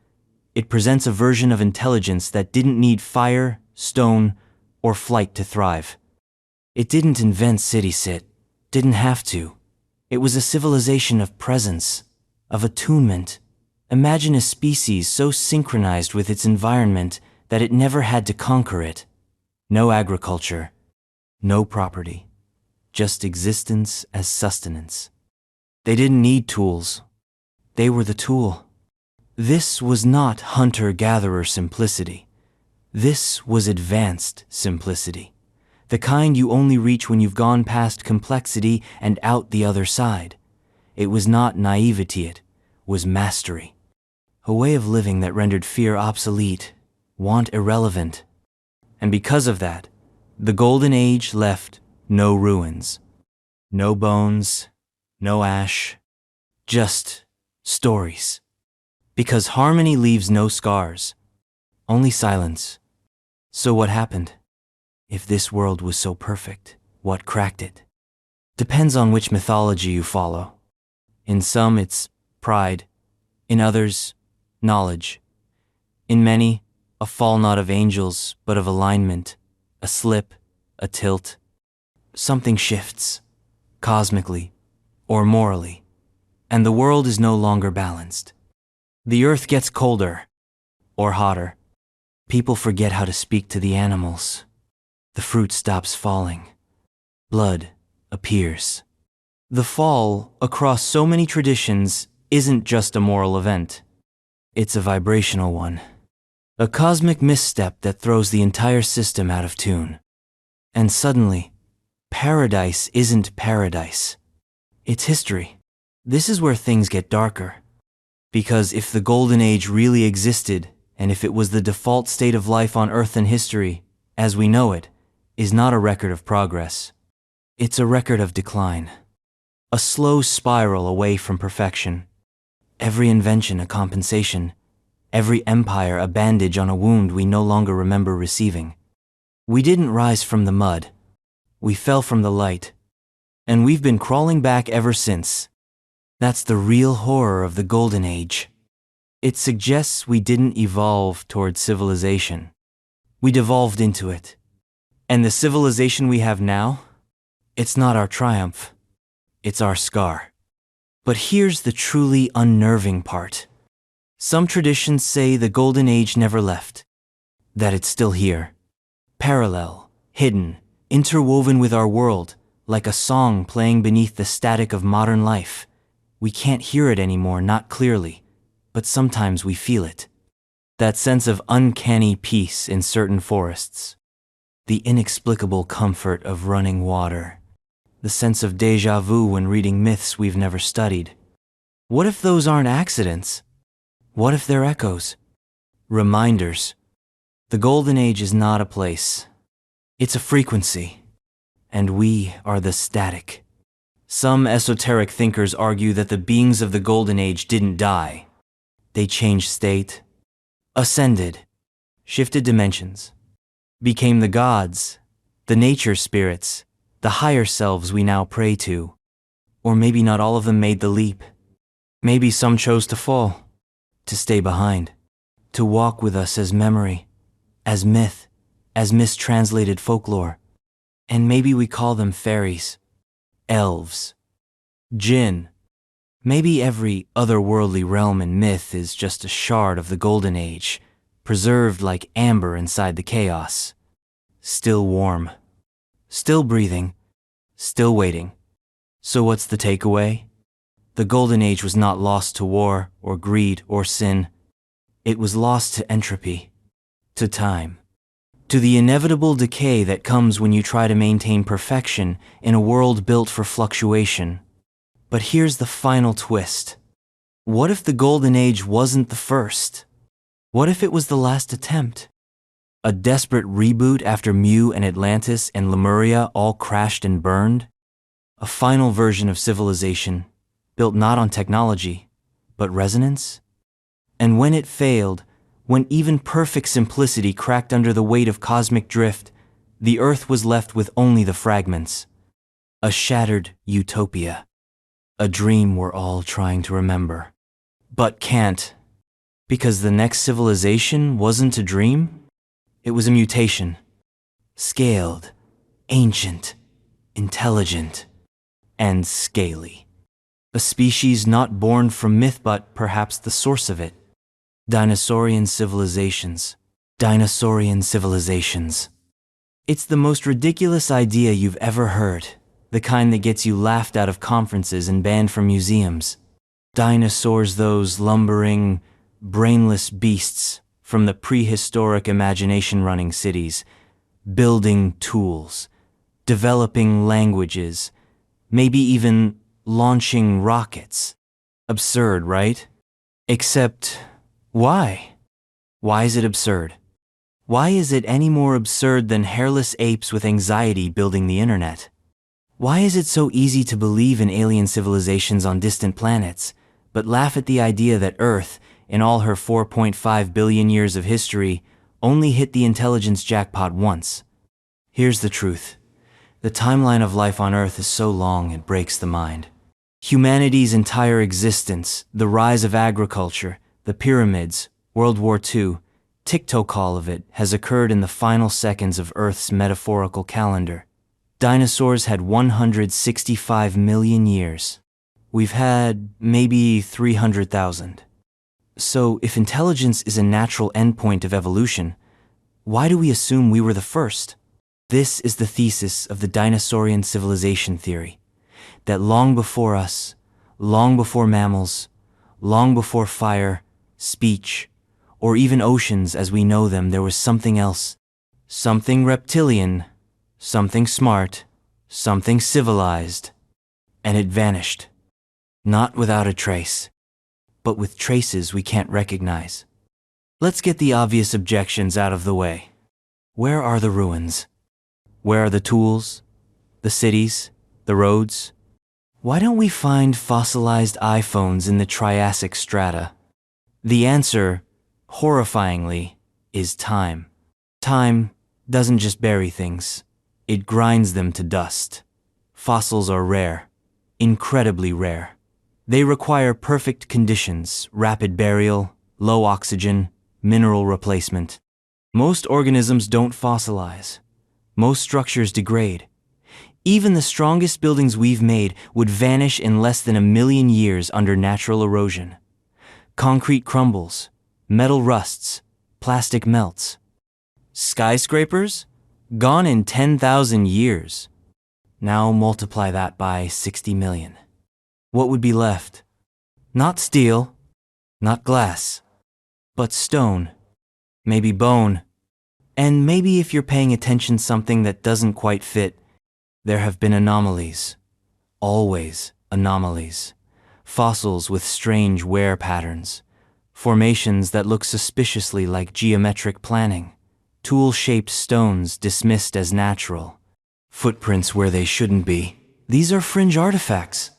It presents a version of intelligence that didn't need fire, stone, or flight to thrive. It didn't invent city-sit, didn't have to. It was a civilization of presence, of attunement. Imagine a species so synchronized with its environment that it never had to conquer it. No agriculture, no property, just existence as sustenance. They didn't need tools. They were the tool. This was not hunter-gatherer simplicity. This was advanced simplicity. The kind you only reach when you've gone past complexity and out the other side. It was not naivety, it was mastery. A way of living that rendered fear obsolete, want irrelevant. And because of that, the Golden Age left no ruins. No bones, no ash, just stories. Because harmony leaves no scars, only silence. So what happened? If this world was so perfect, what cracked it? Depends on which mythology you follow. In some, it's pride. In others, knowledge. In many, a fall not of angels, but of alignment, a slip, a tilt. Something shifts, cosmically, or morally, and the world is no longer balanced. The earth gets colder, or hotter. People forget how to speak to the animals. The fruit stops falling. Blood appears. The fall, across so many traditions, isn't just a moral event. It's a vibrational one. A cosmic misstep that throws the entire system out of tune. And suddenly, paradise isn't paradise. It's history. This is where things get darker. Because if the Golden Age really existed, and if it was the default state of life on Earth and history, as we know it, is not a record of progress. It's a record of decline. A slow spiral away from perfection. Every invention a compensation. Every empire a bandage on a wound we no longer remember receiving. We didn't rise from the mud. We fell from the light. And we've been crawling back ever since. That's the real horror of the Golden Age. It suggests we didn't evolve toward civilization. We devolved into it. And the civilization we have now? It's not our triumph. It's our scar. But here's the truly unnerving part. Some traditions say the Golden Age never left, that it's still here, parallel, hidden, interwoven with our world, like a song playing beneath the static of modern life. We can't hear it anymore, not clearly, but sometimes we feel it. That sense of uncanny peace in certain forests. The inexplicable comfort of running water. The sense of déjà vu when reading myths we've never studied. What if those aren't accidents? What if they're echoes? Reminders. The Golden Age is not a place. It's a frequency. And we are the static. Some esoteric thinkers argue that the beings of the Golden Age didn't die. They changed state, ascended, shifted dimensions, became the gods, the nature spirits, the higher selves we now pray to. Or maybe not all of them made the leap. Maybe some chose to fall, to stay behind, to walk with us as memory, as myth, as mistranslated folklore. And maybe we call them fairies, elves, jinn. Maybe every otherworldly realm and myth is just a shard of the Golden Age, preserved like amber inside the chaos. Still warm, still breathing, still waiting. So what's the takeaway? The Golden Age was not lost to war or greed or sin. It was lost to entropy, to time, to the inevitable decay that comes when you try to maintain perfection in a world built for fluctuation. But here's the final twist. What if the Golden Age wasn't the first? What if it was the last attempt? A desperate reboot after Mu and Atlantis and Lemuria all crashed and burned? A final version of civilization, built not on technology, but resonance? And when it failed, when even perfect simplicity cracked under the weight of cosmic drift, the Earth was left with only the fragments. A shattered utopia. A dream we're all trying to remember. But can't. Because the next civilization wasn't a dream? It was a mutation. Scaled, ancient, intelligent, and scaly. A species not born from myth but perhaps the source of it. Dinosaurian Civilizations. Dinosaurian Civilizations. It's the most ridiculous idea you've ever heard. The kind that gets you laughed out of conferences and banned from museums. Dinosaurs, those lumbering, brainless beasts from the prehistoric imagination running cities, building tools, developing languages, maybe even launching rockets. Absurd, right? Except, why? Why is it absurd? Why is it any more absurd than hairless apes with anxiety building the internet? Why is it so easy to believe in alien civilizations on distant planets, but laugh at the idea that Earth, in all her 4.5 billion years of history, only hit the intelligence jackpot once? Here's the truth. The timeline of life on Earth is so long it breaks the mind. Humanity's entire existence, the rise of agriculture, the pyramids, World War II, TikTok, all of it has occurred in the final seconds of Earth's metaphorical calendar. Dinosaurs had 165 million years. We've had maybe 300,000. So if intelligence is a natural endpoint of evolution, why do we assume we were the first? This is the thesis of the Dinosaurian civilization theory, that long before us, long before mammals, long before fire, speech, or even oceans as we know them, there was something else. Something reptilian, something smart, something civilized. And it vanished. Not without a trace, but with traces we can't recognize. Let's get the obvious objections out of the way. Where are the ruins? Where are the tools, the cities, the roads? Why don't we find fossilized iPhones in the Triassic strata? The answer, horrifyingly, is time. Time doesn't just bury things, it grinds them to dust. Fossils are rare, incredibly rare. They require perfect conditions, rapid burial, low oxygen, mineral replacement. Most organisms don't fossilize. Most structures degrade. Even the strongest buildings we've made would vanish in less than 1 million years under natural erosion. Concrete crumbles, metal rusts, plastic melts. Skyscrapers? Gone in 10,000 years. Now multiply that by 60 million. What would be left? Not steel, not glass, but stone, maybe bone, and maybe if you're paying attention something that doesn't quite fit. There have been anomalies. Always anomalies. Fossils with strange wear patterns. Formations that look suspiciously like geometric planning. Tool-shaped stones dismissed as natural. Footprints where they shouldn't be. These are fringe artifacts.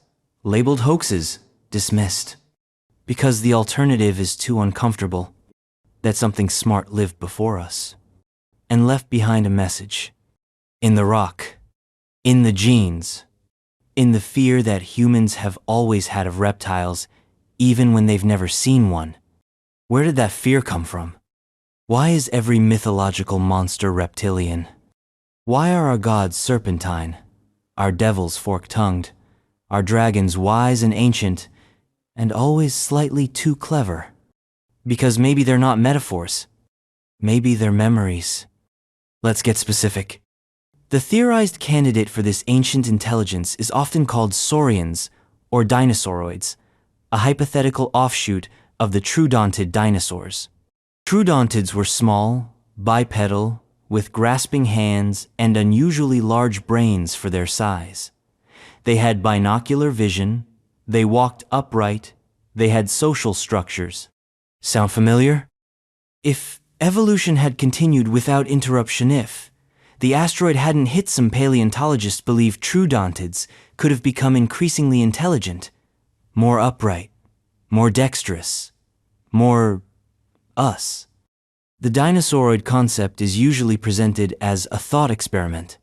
Labeled hoaxes. Dismissed. Because the alternative is too uncomfortable. That something smart lived before us. And left behind a message. In the rock. In the genes. In the fear that humans have always had of reptiles, even when they've never seen one. Where did that fear come from? Why is every mythological monster reptilian? Why are our gods serpentine, our devils fork-tongued, our dragons wise and ancient, and always slightly too clever? Because maybe they're not metaphors. Maybe they're memories. Let's get specific. The theorized candidate for this ancient intelligence is often called saurians, or dinosauroids, a hypothetical offshoot of the troodontid dinosaurs. Troodontids were small, bipedal, with grasping hands and unusually large brains for their size. They had binocular vision, they walked upright, they had social structures. Sound familiar? If evolution had continued without interruption, if the asteroid hadn't hit, some paleontologists believe troodontids could have become increasingly intelligent, more upright, more dexterous, more us. The dinosauroid concept is usually presented as a thought experiment.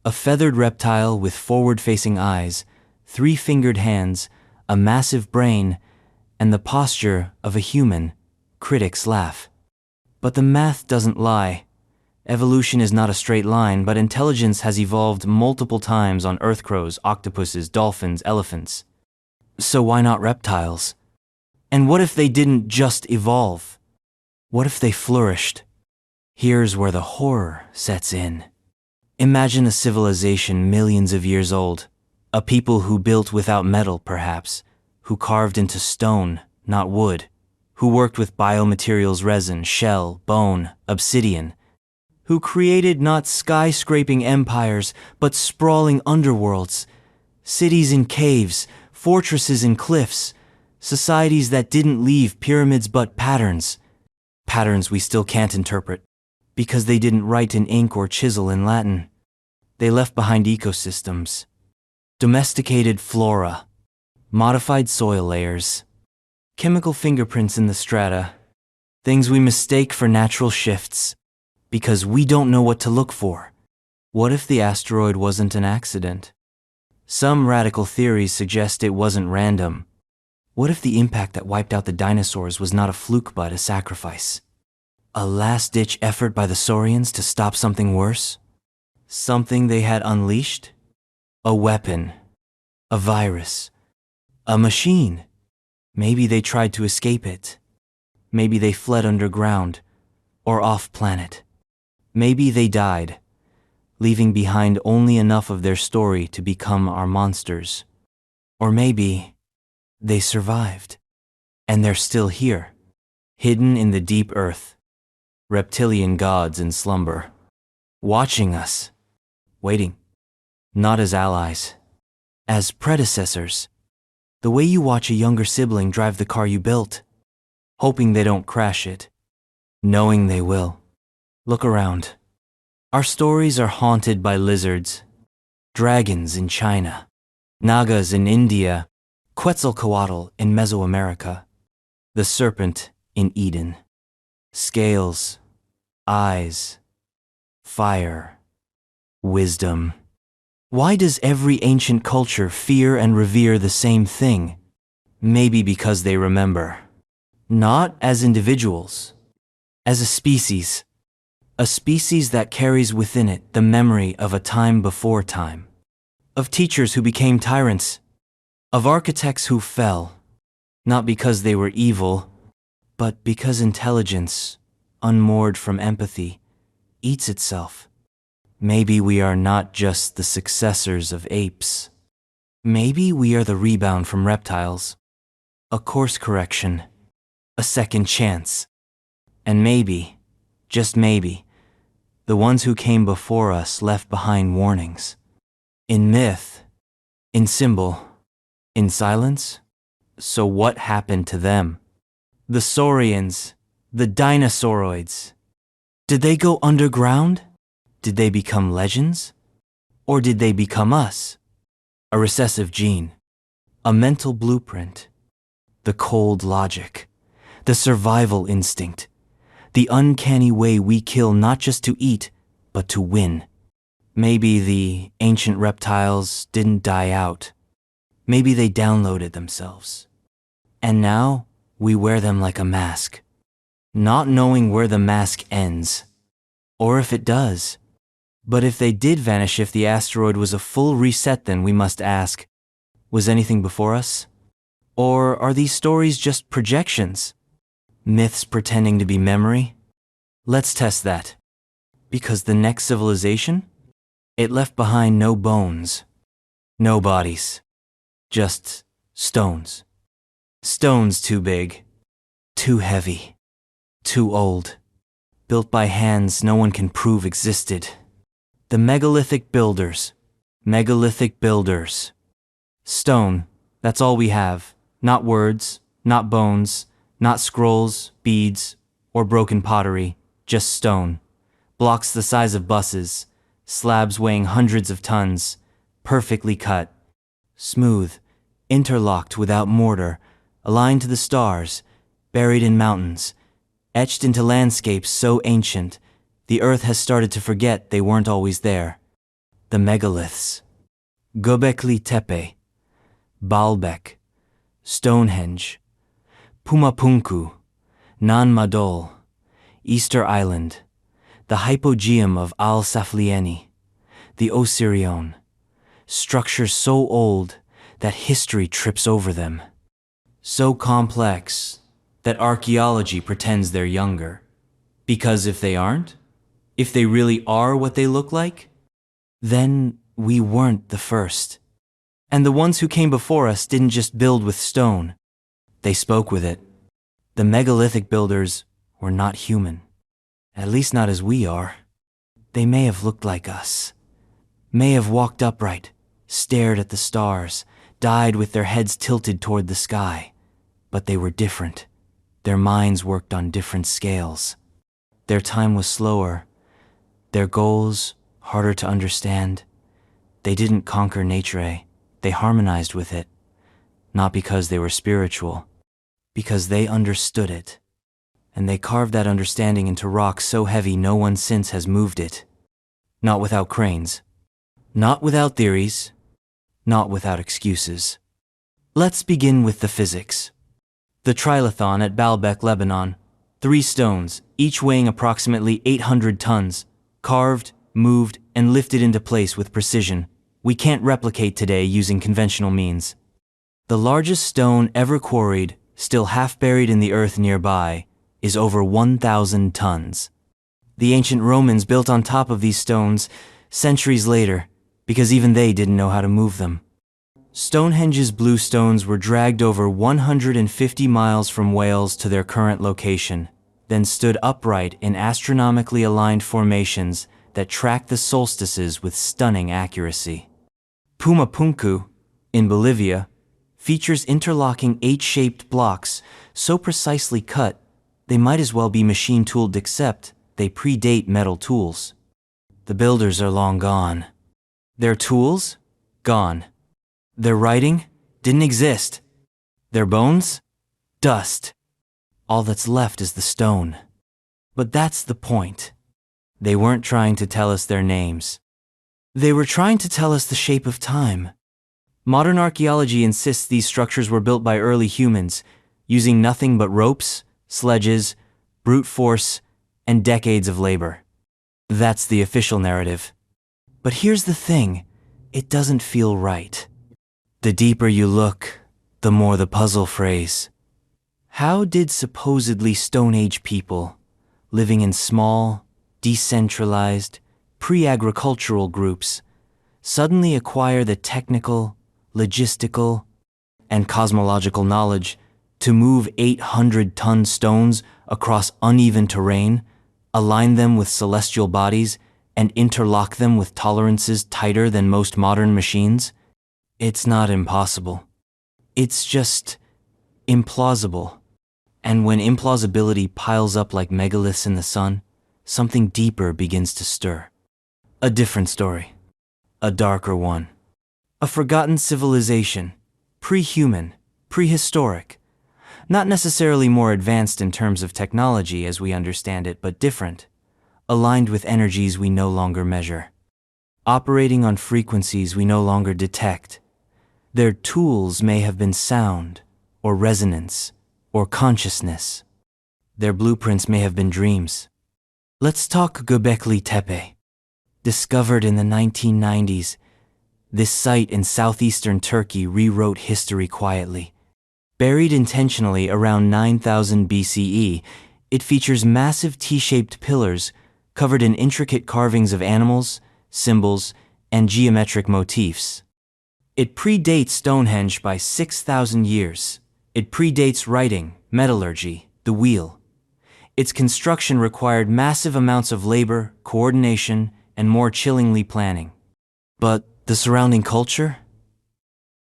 A feathered reptile with forward-facing eyes, 3-fingered hands, a massive brain, and the posture of a human. Critics laugh. But the math doesn't lie. Evolution is not a straight line, but intelligence has evolved multiple times on earthcrows, octopuses, dolphins, elephants. So why not reptiles? And what if they didn't just evolve? What if they flourished? Here's where the horror sets in. Imagine a civilization millions of years old, a people who built without metal, perhaps, who carved into stone, not wood, who worked with biomaterials, resin, shell, bone, obsidian, who created not skyscraping empires, but sprawling underworlds, cities in caves, fortresses in cliffs, societies that didn't leave pyramids but patterns. Patterns we still can't interpret, because they didn't write in ink or chisel in Latin. They left behind ecosystems, domesticated flora, modified soil layers, chemical fingerprints in the strata, things we mistake for natural shifts, because we don't know what to look for. What if the asteroid wasn't an accident? Some radical theories suggest it wasn't random. What if the impact that wiped out the dinosaurs was not a fluke but a sacrifice? A last-ditch effort by the saurians to stop something worse? Something they had unleashed? A weapon, a virus, a machine. Maybe they tried to escape it. Maybe they fled underground or off-planet. Maybe they died, leaving behind only enough of their story to become our monsters. Or maybe they survived, and they're still here, hidden in the deep earth, reptilian gods in slumber, watching us, waiting, not as allies, as predecessors, the way you watch a younger sibling drive the car you built, hoping they don't crash it, knowing they will. Look around. Our stories are haunted by lizards, dragons in China, nagas in India, Quetzalcoatl in Mesoamerica, the serpent in Eden, scales, eyes, fire, wisdom. Why does every ancient culture fear and revere the same thing? Maybe because they remember. Not as individuals, as a species that carries within it the memory of a time before time, of teachers who became tyrants, of architects who fell, Not because they were evil, but because intelligence, unmoored from empathy, eats itself. Maybe we are not just the successors of apes. Maybe we are the rebound from reptiles, a course correction, a second chance. And maybe, just maybe, the ones who came before us left behind warnings. In myth, in symbol, in silence. So what happened to them? The saurians, the dinosauroids. Did they go underground? Did they become legends? Or did they become us? A recessive gene, a mental blueprint, the cold logic, the survival instinct, the uncanny way we kill not just to eat, but to win. Maybe the ancient reptiles didn't die out. Maybe they downloaded themselves. And now we wear them like a mask, not knowing where the mask ends, or if it does. But if they did vanish, if the asteroid was a full reset, then we must ask, was anything before us? Or are these stories just projections? Myths pretending to be memory? Let's test that. Because the next civilization? It left behind no bones, no bodies, just stones. Stones too big, too heavy, too old, built by hands no one can prove existed. The Megalithic Builders. Megalithic Builders. Stone, that's all we have. Not words, not bones, not scrolls, beads, or broken pottery, just stone. Blocks the size of buses, slabs weighing hundreds of tons, perfectly cut. Smooth, interlocked without mortar, aligned to the stars, buried in mountains, etched into landscapes so ancient, the earth has started to forget they weren't always there. The megaliths. Göbekli Tepe, Baalbek, Stonehenge, Pumapunku, Nan Madol, Easter Island, the hypogeum of Al-Saflieni, the Osirion, structures so old that history trips over them, so complex that archaeology pretends they're younger. Because if they aren't, if they really are what they look like, then we weren't the first. And the ones who came before us didn't just build with stone, they spoke with it. The megalithic builders were not human, at least not as we are. They may have looked like us, may have walked upright, stared at the stars, died with their heads tilted toward the sky, but they were different. Their minds worked on different scales. Their time was slower, their goals harder to understand. They didn't conquer nature, they harmonized with it, not because they were spiritual, because they understood it. And they carved that understanding into rock so heavy no one since has moved it. Not without cranes, not without theories, not without excuses. Let's begin with the physics. The trilithon at Baalbek, Lebanon, 3 stones, each weighing approximately 800 tons, carved, moved, and lifted into place with precision, we can't replicate today using conventional means. The largest stone ever quarried, still half buried in the earth nearby, is over 1,000 tons. The ancient Romans built on top of these stones centuries later, because even they didn't know how to move them. Stonehenge's blue stones were dragged over 150 miles from Wales to their current location, then stood upright in astronomically aligned formations that track the solstices with stunning accuracy. Pumapunku, in Bolivia, features interlocking 8-shaped blocks so precisely cut they might as well be machine-tooled, except they predate metal tools. The builders are long gone. Their tools? Gone. Their writing? Didn't exist. Their bones? Dust. All that's left is the stone. But that's the point. They weren't trying to tell us their names. They were trying to tell us the shape of time. Modern archaeology insists these structures were built by early humans, using nothing but ropes, sledges, brute force, and decades of labor. That's the official narrative. But here's the thing, it doesn't feel right. The deeper you look, the more the puzzle frays. How did supposedly Stone Age people, living in small, decentralized, pre-agricultural groups, suddenly acquire the technical, logistical, and cosmological knowledge to move 800-ton stones across uneven terrain, align them with celestial bodies, and interlock them with tolerances tighter than most modern machines? It's not impossible. It's just implausible. And when implausibility piles up like megaliths in the sun, something deeper begins to stir. A different story. A darker one. A forgotten civilization. Pre-human. Prehistoric. Not necessarily more advanced in terms of technology as we understand it, but different. Aligned with energies we no longer measure. Operating on frequencies we no longer detect. Their tools may have been sound, or resonance, or consciousness. Their blueprints may have been dreams. Let's talk Göbekli Tepe. Discovered in the 1990s, this site in southeastern Turkey rewrote history quietly. Buried intentionally around 9000 BCE, it features massive T-shaped pillars covered in intricate carvings of animals, symbols, and geometric motifs. It predates Stonehenge by 6,000 years. It predates writing, metallurgy, the wheel. Its construction required massive amounts of labor, coordination, and more chillingly planning. But the surrounding culture?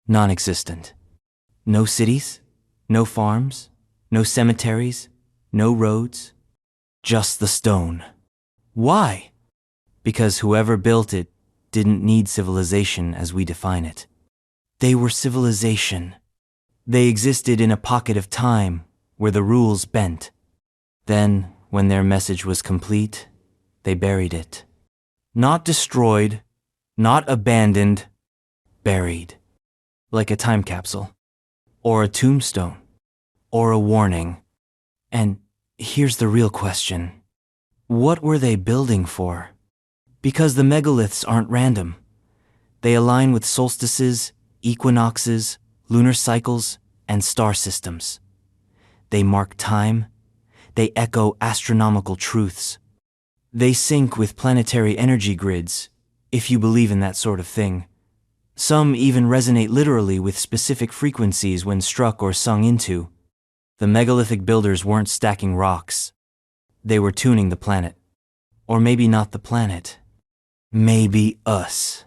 Non-existent. No cities, no farms, no cemeteries, no roads. Just the stone. Why? Because whoever built it didn't need civilization as we define it. They were civilization. They existed in a pocket of time where the rules bent. Then, when their message was complete, they buried it. Not destroyed, not abandoned, buried. Like a time capsule, or a tombstone, or a warning. And here's the real question. What were they building for? Because the megaliths aren't random. They align with solstices, equinoxes, lunar cycles, and star systems. They mark time. They echo astronomical truths. They sync with planetary energy grids, if you believe in that sort of thing. Some even resonate literally with specific frequencies when struck or sung into. The megalithic builders weren't stacking rocks. They were tuning the planet. Or maybe not the planet. Maybe us.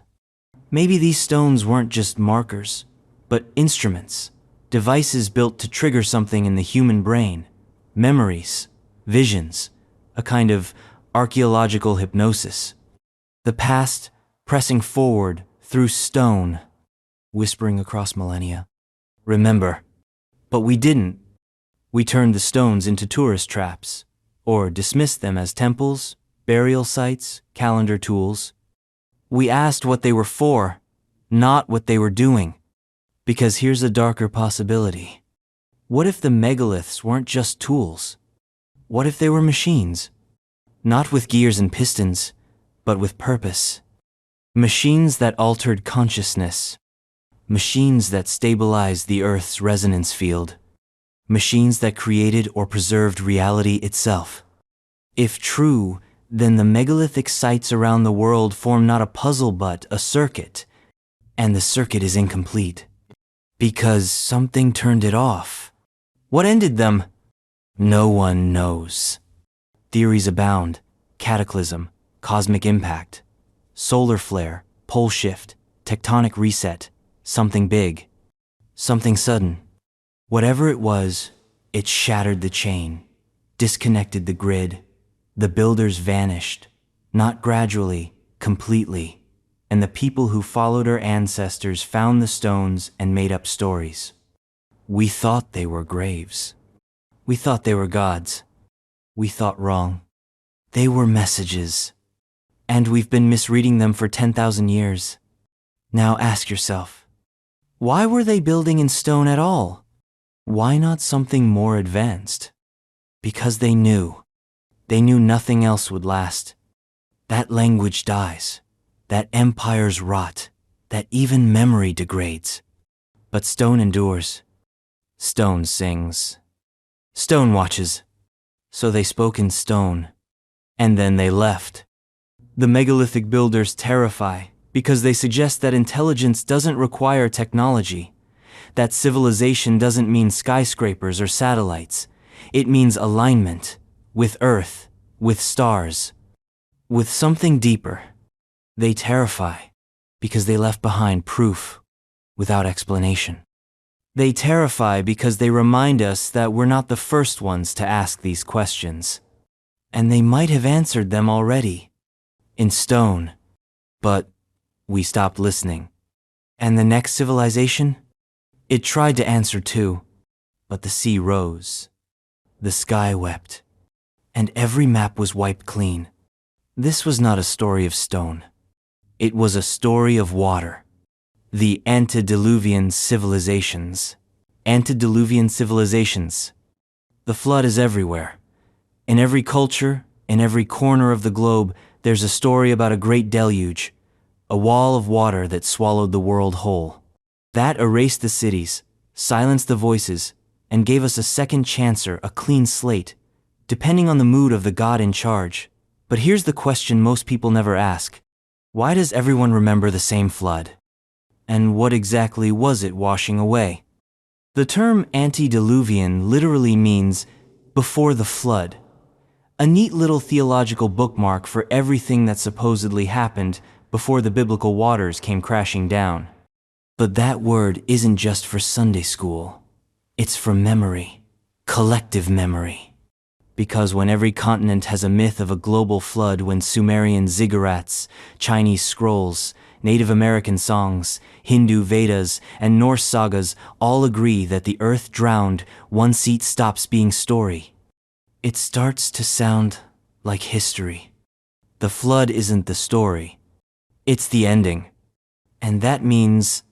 Maybe these stones weren't just markers, but instruments, devices built to trigger something in the human brain, memories, visions, a kind of archaeological hypnosis. The past pressing forward through stone, whispering across millennia. Remember. But we didn't. We turned the stones into tourist traps, or dismissed them as temples, burial sites, calendar tools. We asked what they were for, not what they were doing. Because here's a darker possibility. What if the megaliths weren't just tools? What if they were machines? Not with gears and pistons, but with purpose. Machines that altered consciousness. Machines that stabilized the Earth's resonance field. Machines that created or preserved reality itself. If true, then the megalithic sites around the world form not a puzzle but a circuit. And the circuit is incomplete. Because something turned it off. What ended them? No one knows. Theories abound. Cataclysm, cosmic impact, solar flare, pole shift, tectonic reset, something big, something sudden. Whatever it was, it shattered the chain, disconnected the grid. The builders vanished, not gradually, completely. And the people who followed our ancestors found the stones and made up stories. We thought they were graves. We thought they were gods. We thought wrong. They were messages. And we've been misreading them for 10,000 years. Now ask yourself, why were they building in stone at all? Why not something more advanced? Because they knew. They knew nothing else would last. That language dies. That empires rot. That even memory degrades. But stone endures. Stone sings. Stone watches. So they spoke in stone. And then they left. The megalithic builders terrify because they suggest that intelligence doesn't require technology, that civilization doesn't mean skyscrapers or satellites. It means alignment with Earth, with stars, with something deeper. They terrify because they left behind proof without explanation. They terrify because they remind us that we're not the first ones to ask these questions. And they might have answered them already, in stone. But we stopped listening. And the next civilization? It tried to answer too, but the sea rose. The sky wept. And every map was wiped clean. This was not a story of stone. It was a story of water. The Antediluvian Civilizations. Antediluvian Civilizations. The flood is everywhere. In every culture, in every corner of the globe, there's a story about a great deluge, a wall of water that swallowed the world whole. That erased the cities, silenced the voices, and gave us a second chancer, a clean slate, depending on the mood of the god in charge. But here's the question most people never ask. Why does everyone remember the same flood? And what exactly was it washing away? The term antediluvian literally means before the flood. A neat little theological bookmark for everything that supposedly happened before the biblical waters came crashing down. But that word isn't just for Sunday school. It's for memory, collective memory. Because when every continent has a myth of a global flood, when Sumerian ziggurats, Chinese scrolls, Native American songs, Hindu Vedas, and Norse sagas all agree that the earth drowned, one seat stops being story. It starts to sound like history. The flood isn't the story. It's the ending. And that means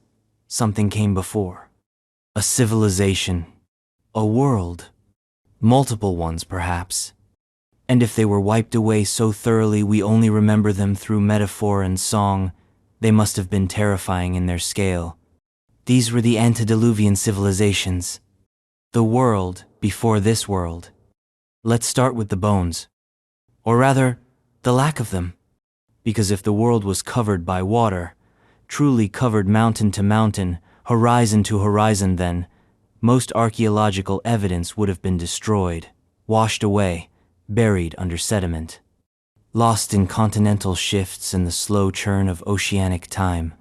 something came before. A civilization. A world. Multiple ones, perhaps. And if they were wiped away so thoroughly we only remember them through metaphor and song, they must have been terrifying in their scale. These were the antediluvian civilizations. The world before this world. Let's start with the bones. Or rather, the lack of them. Because if the world was covered by water, truly covered mountain to mountain, horizon to horizon, then most archaeological evidence would have been destroyed, washed away, buried under sediment. Lost in continental shifts and the slow churn of oceanic time.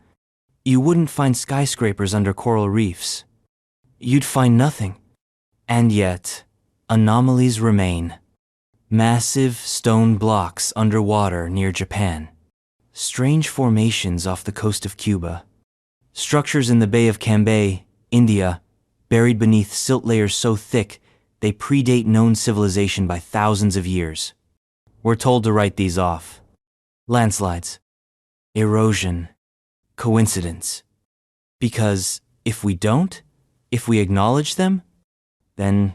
You wouldn't find skyscrapers under coral reefs. You'd find nothing. And yet, anomalies remain. Massive stone blocks underwater near Japan. Strange formations off the coast of Cuba. Structures in the Bay of Cambay, India, buried beneath silt layers so thick they predate known civilization by thousands of years. We're told to write these off. Landslides. Erosion. Coincidence. Because if we don't, if we acknowledge them, then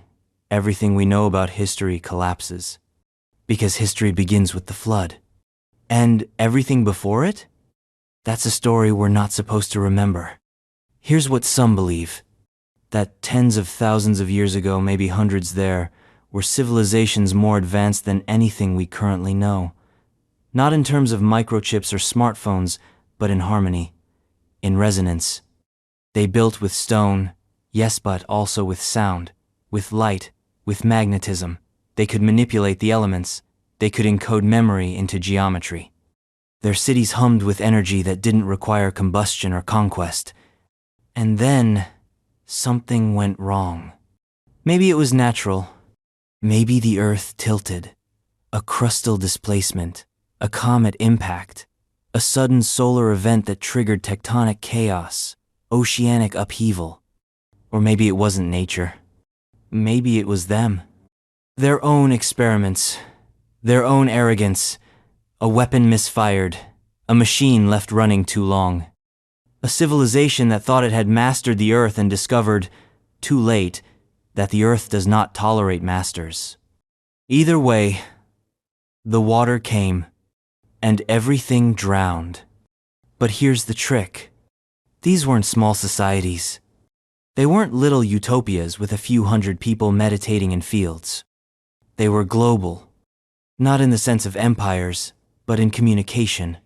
everything we know about history collapses. Because history begins with the flood. And everything before it? That's a story we're not supposed to remember. Here's what some believe. That tens of thousands of years ago, maybe hundreds there, were civilizations more advanced than anything we currently know. Not in terms of microchips or smartphones, but in harmony, in resonance. They built with stone, yes, but also with sound, with light, with magnetism. They could manipulate the elements. They could encode memory into geometry. Their cities hummed with energy that didn't require combustion or conquest. And then, something went wrong. Maybe it was natural. Maybe the Earth tilted. A crustal displacement, a comet impact, a sudden solar event that triggered tectonic chaos, oceanic upheaval. Or maybe it wasn't nature. Maybe it was them. Their own experiments, their own arrogance, a weapon misfired, a machine left running too long. A civilization that thought it had mastered the Earth and discovered, too late, that the Earth does not tolerate masters. Either way, the water came, and everything drowned. But here's the trick. These weren't small societies. They weren't little utopias with a few hundred people meditating in fields. They were global, not in the sense of empires, but in communication,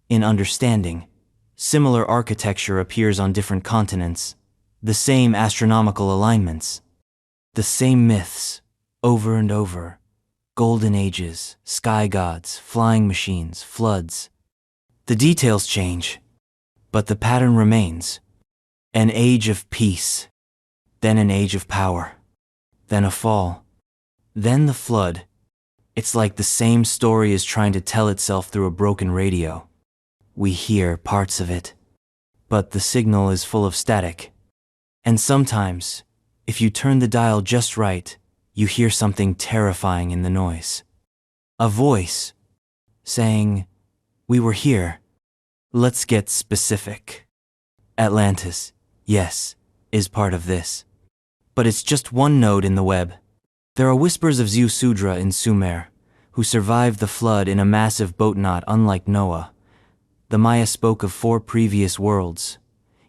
in understanding. Similar architecture appears on different continents, the same astronomical alignments, the same myths, over and over. Golden ages, sky gods, flying machines, floods. The details change, but the pattern remains. An age of peace, then an age of power, then a fall, then the flood. It's like the same story is trying to tell itself through a broken radio. We hear parts of it, but the signal is full of static. And sometimes, if you turn the dial just right, you hear something terrifying in the noise. A voice saying, "We were here." Let's get specific. Atlantis, yes, is part of this. But it's just one node in the web. There are whispers of Ziusudra in Sumer, who survived the flood in a massive boat knot unlike Noah. The Maya spoke of 4 previous worlds,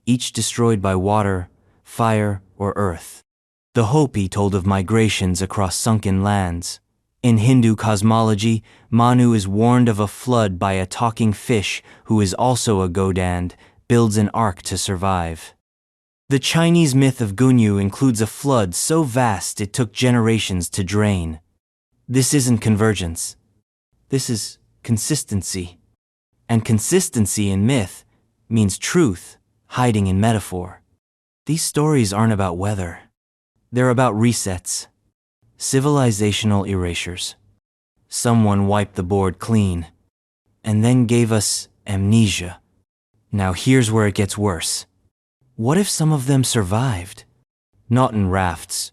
each destroyed by water, fire, or earth. The Hopi told of migrations across sunken lands. In Hindu cosmology, Manu is warned of a flood by a talking fish who is also a Godand, builds an ark to survive. The Chinese myth of Gunyu includes a flood so vast it took generations to drain. This isn't convergence. This is consistency. And consistency in myth means truth hiding in metaphor. These stories aren't about weather. They're about resets. Civilizational erasures. Someone wiped the board clean and then gave us amnesia. Now here's where it gets worse. What if some of them survived? Not in rafts,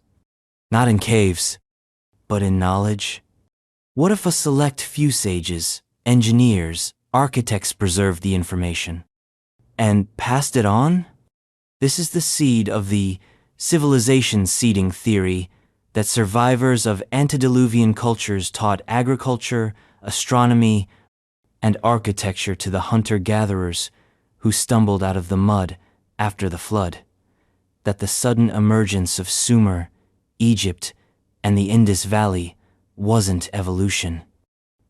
not in caves, but in knowledge? What if a select few sages, engineers, architects preserved the information and passed it on? This is the seed of the civilization seeding theory that survivors of antediluvian cultures taught agriculture, astronomy, and architecture to the hunter-gatherers who stumbled out of the mud after the flood. That the sudden emergence of Sumer, Egypt, and the Indus Valley wasn't evolution.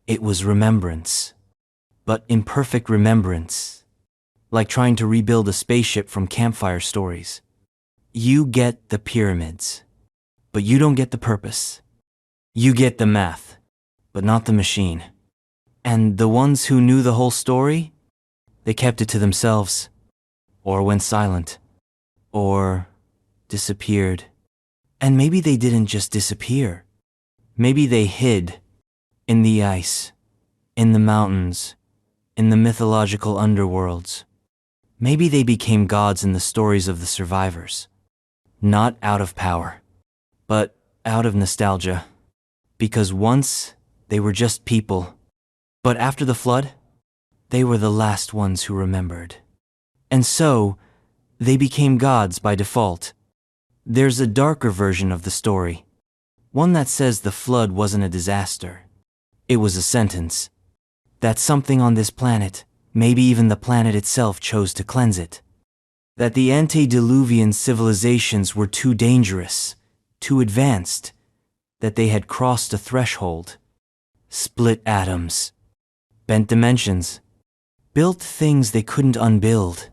It was remembrance. But imperfect remembrance. Like trying to rebuild a spaceship from campfire stories. You get the pyramids, but you don't get the purpose. You get the math, but not the machine. And the ones who knew the whole story, they kept it to themselves, or went silent, or disappeared. And maybe they didn't just disappear. Maybe they hid in the ice, in the mountains, in the mythological underworlds. Maybe they became gods in the stories of the survivors. Not out of power, but out of nostalgia. Because once they were just people, but after the flood, they were the last ones who remembered. And so, they became gods by default. There's a darker version of the story. One that says the flood wasn't a disaster. It was a sentence. That something on this planet, maybe even the planet itself, chose to cleanse it. That the antediluvian civilizations were too dangerous, too advanced, that they had crossed a threshold, split atoms, bent dimensions, built things they couldn't unbuild.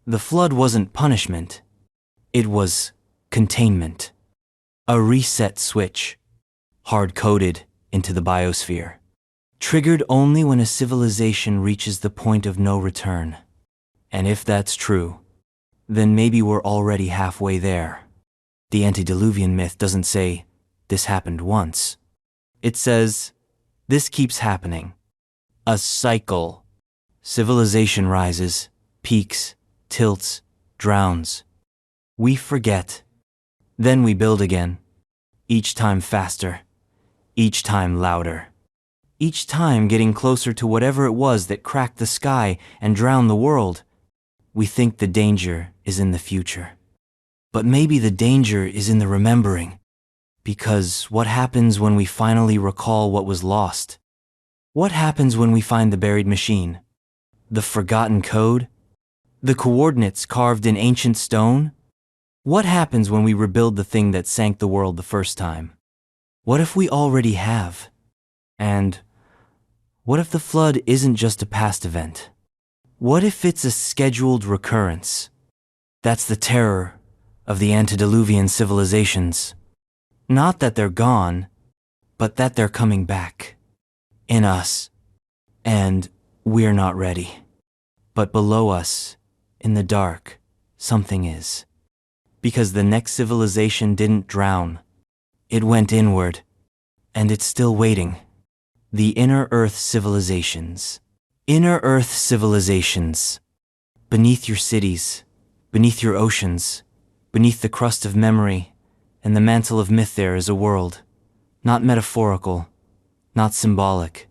The flood wasn't punishment. It was containment. A reset switch, hard-coded into the biosphere, triggered only when a civilization reaches the point of no return. And if that's true, then maybe we're already halfway there. The antediluvian myth doesn't say, this happened once. It says, this keeps happening. A cycle. Civilization rises, peaks, tilts, drowns. We forget. Then we build again. Each time faster. Each time louder. Each time getting closer to whatever it was that cracked the sky and drowned the world. We think the danger is in the future. But maybe the danger is in the remembering. Because what happens when we finally recall what was lost? What happens when we find the buried machine? The forgotten code? The coordinates carved in ancient stone? What happens when we rebuild the thing that sank the world the first time? What if we already have? And what if the flood isn't just a past event? What if it's a scheduled recurrence? That's the terror of the Antediluvian civilizations. Not that they're gone, but that they're coming back. In us. And we're not ready. But below us, in the dark, something is. Because the next civilization didn't drown. It went inward. And it's still waiting. The Inner Earth Civilizations. Inner Earth Civilizations. Beneath your cities, beneath your oceans, beneath the crust of memory, and the mantle of myth there is a world. Not metaphorical, not symbolic.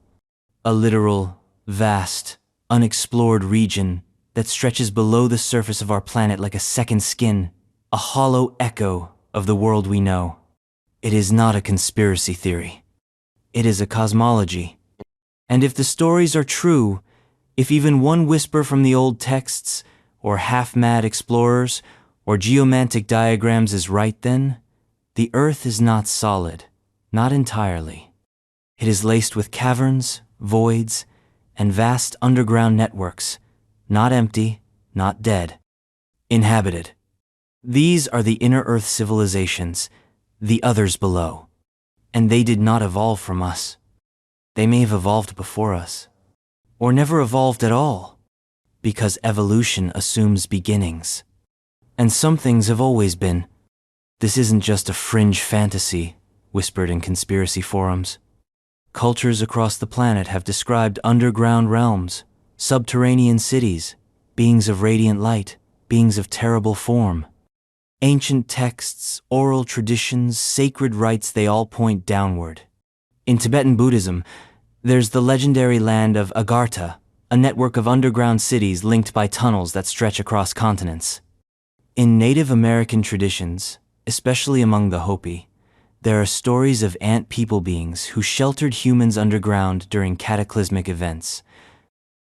A literal, vast, unexplored region that stretches below the surface of our planet like a second skin, a hollow echo of the world we know. It is not a conspiracy theory. It is a cosmology. And if the stories are true, if even one whisper from the old texts, or half-mad explorers, or geomantic diagrams is right, then the Earth is not solid, not entirely. It is laced with caverns, voids, and vast underground networks, not empty, not dead, inhabited. These are the Inner Earth civilizations, the others below. And they did not evolve from us. They may have evolved before us, or never evolved at all, because evolution assumes beginnings. And some things have always been. This isn't just a fringe fantasy, whispered in conspiracy forums. Cultures across the planet have described underground realms, subterranean cities, beings of radiant light, beings of terrible form. Ancient texts, oral traditions, sacred rites, they all point downward. In Tibetan Buddhism, there's the legendary land of Agartha, a network of underground cities linked by tunnels that stretch across continents. In Native American traditions, especially among the Hopi, there are stories of ant people beings who sheltered humans underground during cataclysmic events.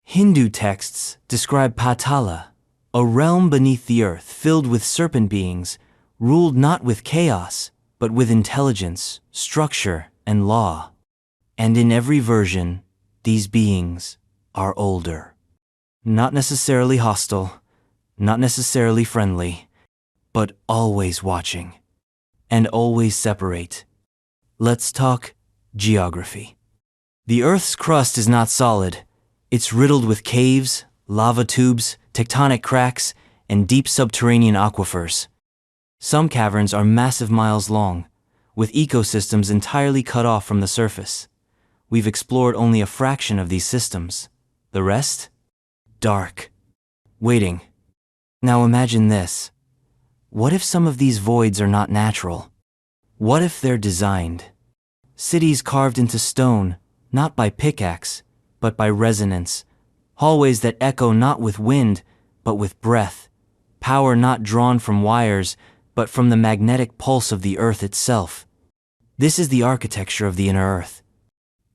Hindu texts describe Patala, a realm beneath the earth filled with serpent beings, ruled not with chaos, but with intelligence, structure, and law. And in every version, these beings are older. Not necessarily hostile, not necessarily friendly, but always watching, and always separate. Let's talk geography. The Earth's crust is not solid. It's riddled with caves, lava tubes, tectonic cracks, and deep subterranean aquifers. Some caverns are massive miles long, with ecosystems entirely cut off from the surface. We've explored only a fraction of these systems. The rest? Dark. Waiting. Now imagine this. What if some of these voids are not natural? What if they're designed? Cities carved into stone, not by pickaxe, but by resonance. Hallways that echo not with wind, but with breath. Power not drawn from wires, but from the magnetic pulse of the earth itself. This is the architecture of the inner earth.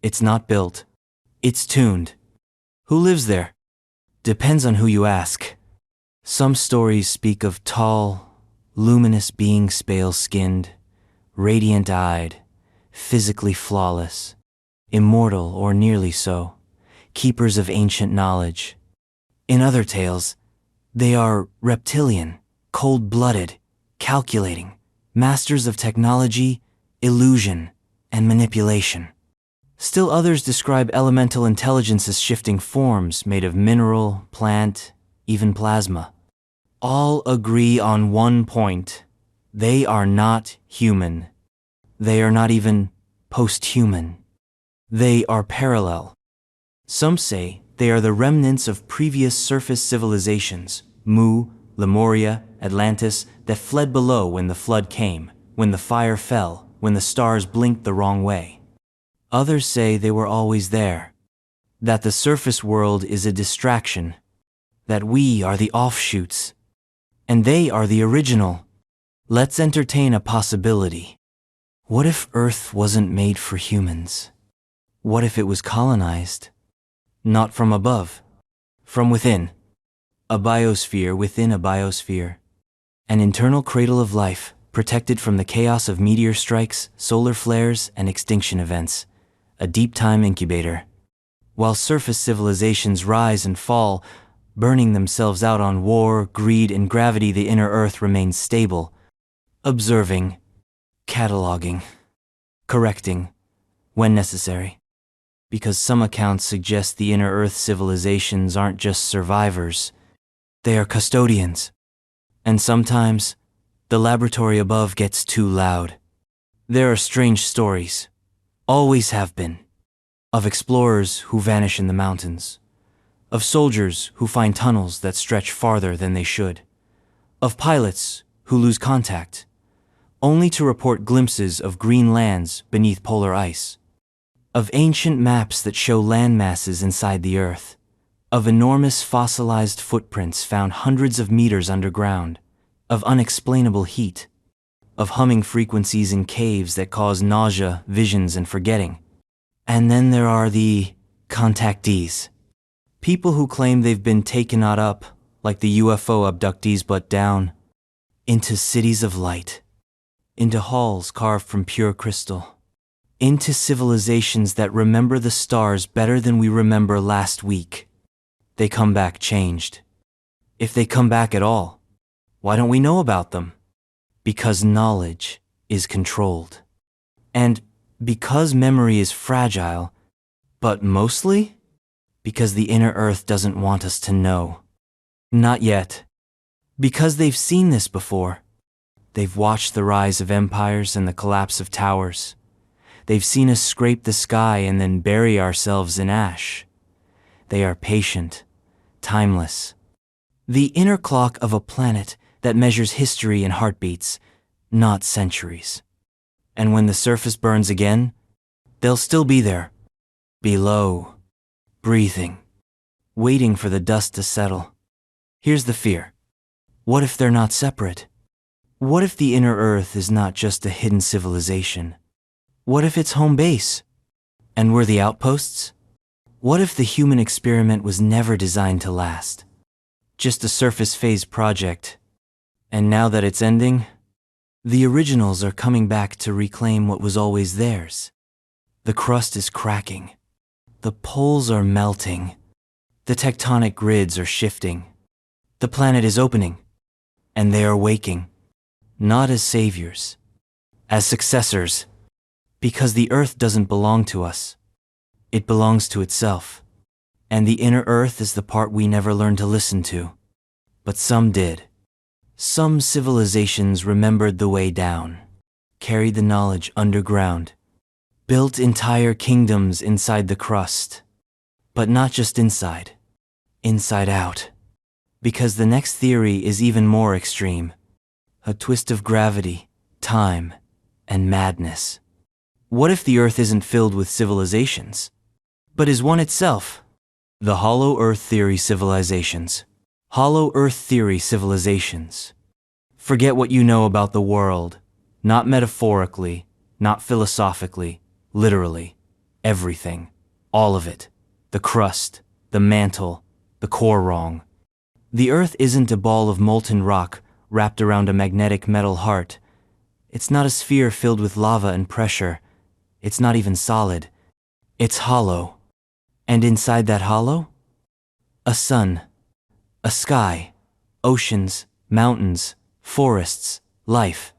It's not built. It's tuned. Who lives there? Depends on who you ask. Some stories speak of tall, luminous beings, pale-skinned, radiant-eyed, physically flawless, immortal or nearly so, keepers of ancient knowledge. In other tales, they are reptilian, cold-blooded, calculating, masters of technology, illusion, and manipulation. Still others describe elemental intelligences shifting forms made of mineral, plant, even plasma. All agree on one point. They are not human. They are not even post-human. They are parallel. Some say they are the remnants of previous surface civilizations, Mu, Lemuria, Atlantis, that fled below when the flood came, when the fire fell, when the stars blinked the wrong way. Others say they were always there, that the surface world is a distraction, that we are the offshoots, and they are the original. Let's entertain a possibility. What if Earth wasn't made for humans? What if it was colonized? Not from above, from within. A biosphere within a biosphere. An internal cradle of life, protected from the chaos of meteor strikes, solar flares, and extinction events. A deep time incubator. While surface civilizations rise and fall, burning themselves out on war, greed, and gravity, the inner Earth remains stable, observing, cataloging, correcting, when necessary. Because some accounts suggest the inner Earth civilizations aren't just survivors, they are custodians. And sometimes, the laboratory above gets too loud. There are strange stories, always have been, of explorers who vanish in the mountains, of soldiers who find tunnels that stretch farther than they should, of pilots who lose contact, only to report glimpses of green lands beneath polar ice, of ancient maps that show land masses inside the Earth, of enormous fossilized footprints found hundreds of meters underground, of unexplainable heat, of humming frequencies in caves that cause nausea, visions, and forgetting. And then there are the contactees. People who claim they've been taken not up, like the UFO abductees, but down, into cities of light, into halls carved from pure crystal, into civilizations that remember the stars better than we remember last week. They come back changed. If they come back at all, why don't we know about them? Because knowledge is controlled. And because memory is fragile, but mostly because the inner Earth doesn't want us to know. Not yet. Because they've seen this before. They've watched the rise of empires and the collapse of towers. They've seen us scrape the sky and then bury ourselves in ash. They are patient, timeless. The inner clock of a planet that measures history and heartbeats, not centuries. And when the surface burns again, they'll still be there, below, breathing, waiting for the dust to settle. Here's the fear. What if they're not separate? What if the inner Earth is not just a hidden civilization? What if it's home base? And we're the outposts? What if the human experiment was never designed to last? Just a surface phase project. And now that it's ending, the originals are coming back to reclaim what was always theirs. The crust is cracking. The poles are melting. The tectonic grids are shifting. The planet is opening. And they are waking. Not as saviors, as successors. Because the Earth doesn't belong to us. It belongs to itself. And the inner Earth is the part we never learned to listen to. But some did. Some civilizations remembered the way down, carried the knowledge underground, built entire kingdoms inside the crust. But not just inside out. Because the next theory is even more extreme. A twist of gravity, time, and madness. What if the Earth isn't filled with civilizations, but is one itself? The Hollow Earth Theory Civilizations. Hollow Earth Theory Civilizations. Forget what you know about the world, not metaphorically, not philosophically, literally. Everything. All of it. The crust, the mantle, the core wrong. The Earth isn't a ball of molten rock wrapped around a magnetic metal heart. It's not a sphere filled with lava and pressure. It's not even solid. It's hollow. And inside that hollow? A sun, a sky, oceans, mountains, forests, life,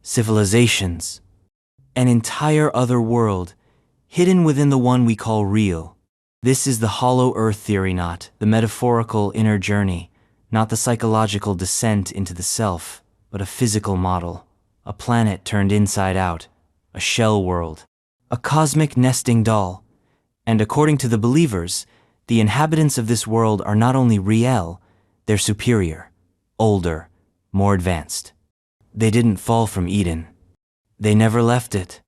civilizations. An entire other world, hidden within the one we call real. This is the Hollow Earth Theory, not the metaphorical inner journey, not the psychological descent into the self, but a physical model, a planet turned inside out, a shell world, a cosmic nesting doll. And according to the believers, the inhabitants of this world are not only real, they're superior, older, more advanced. They didn't fall from Eden. They never left it.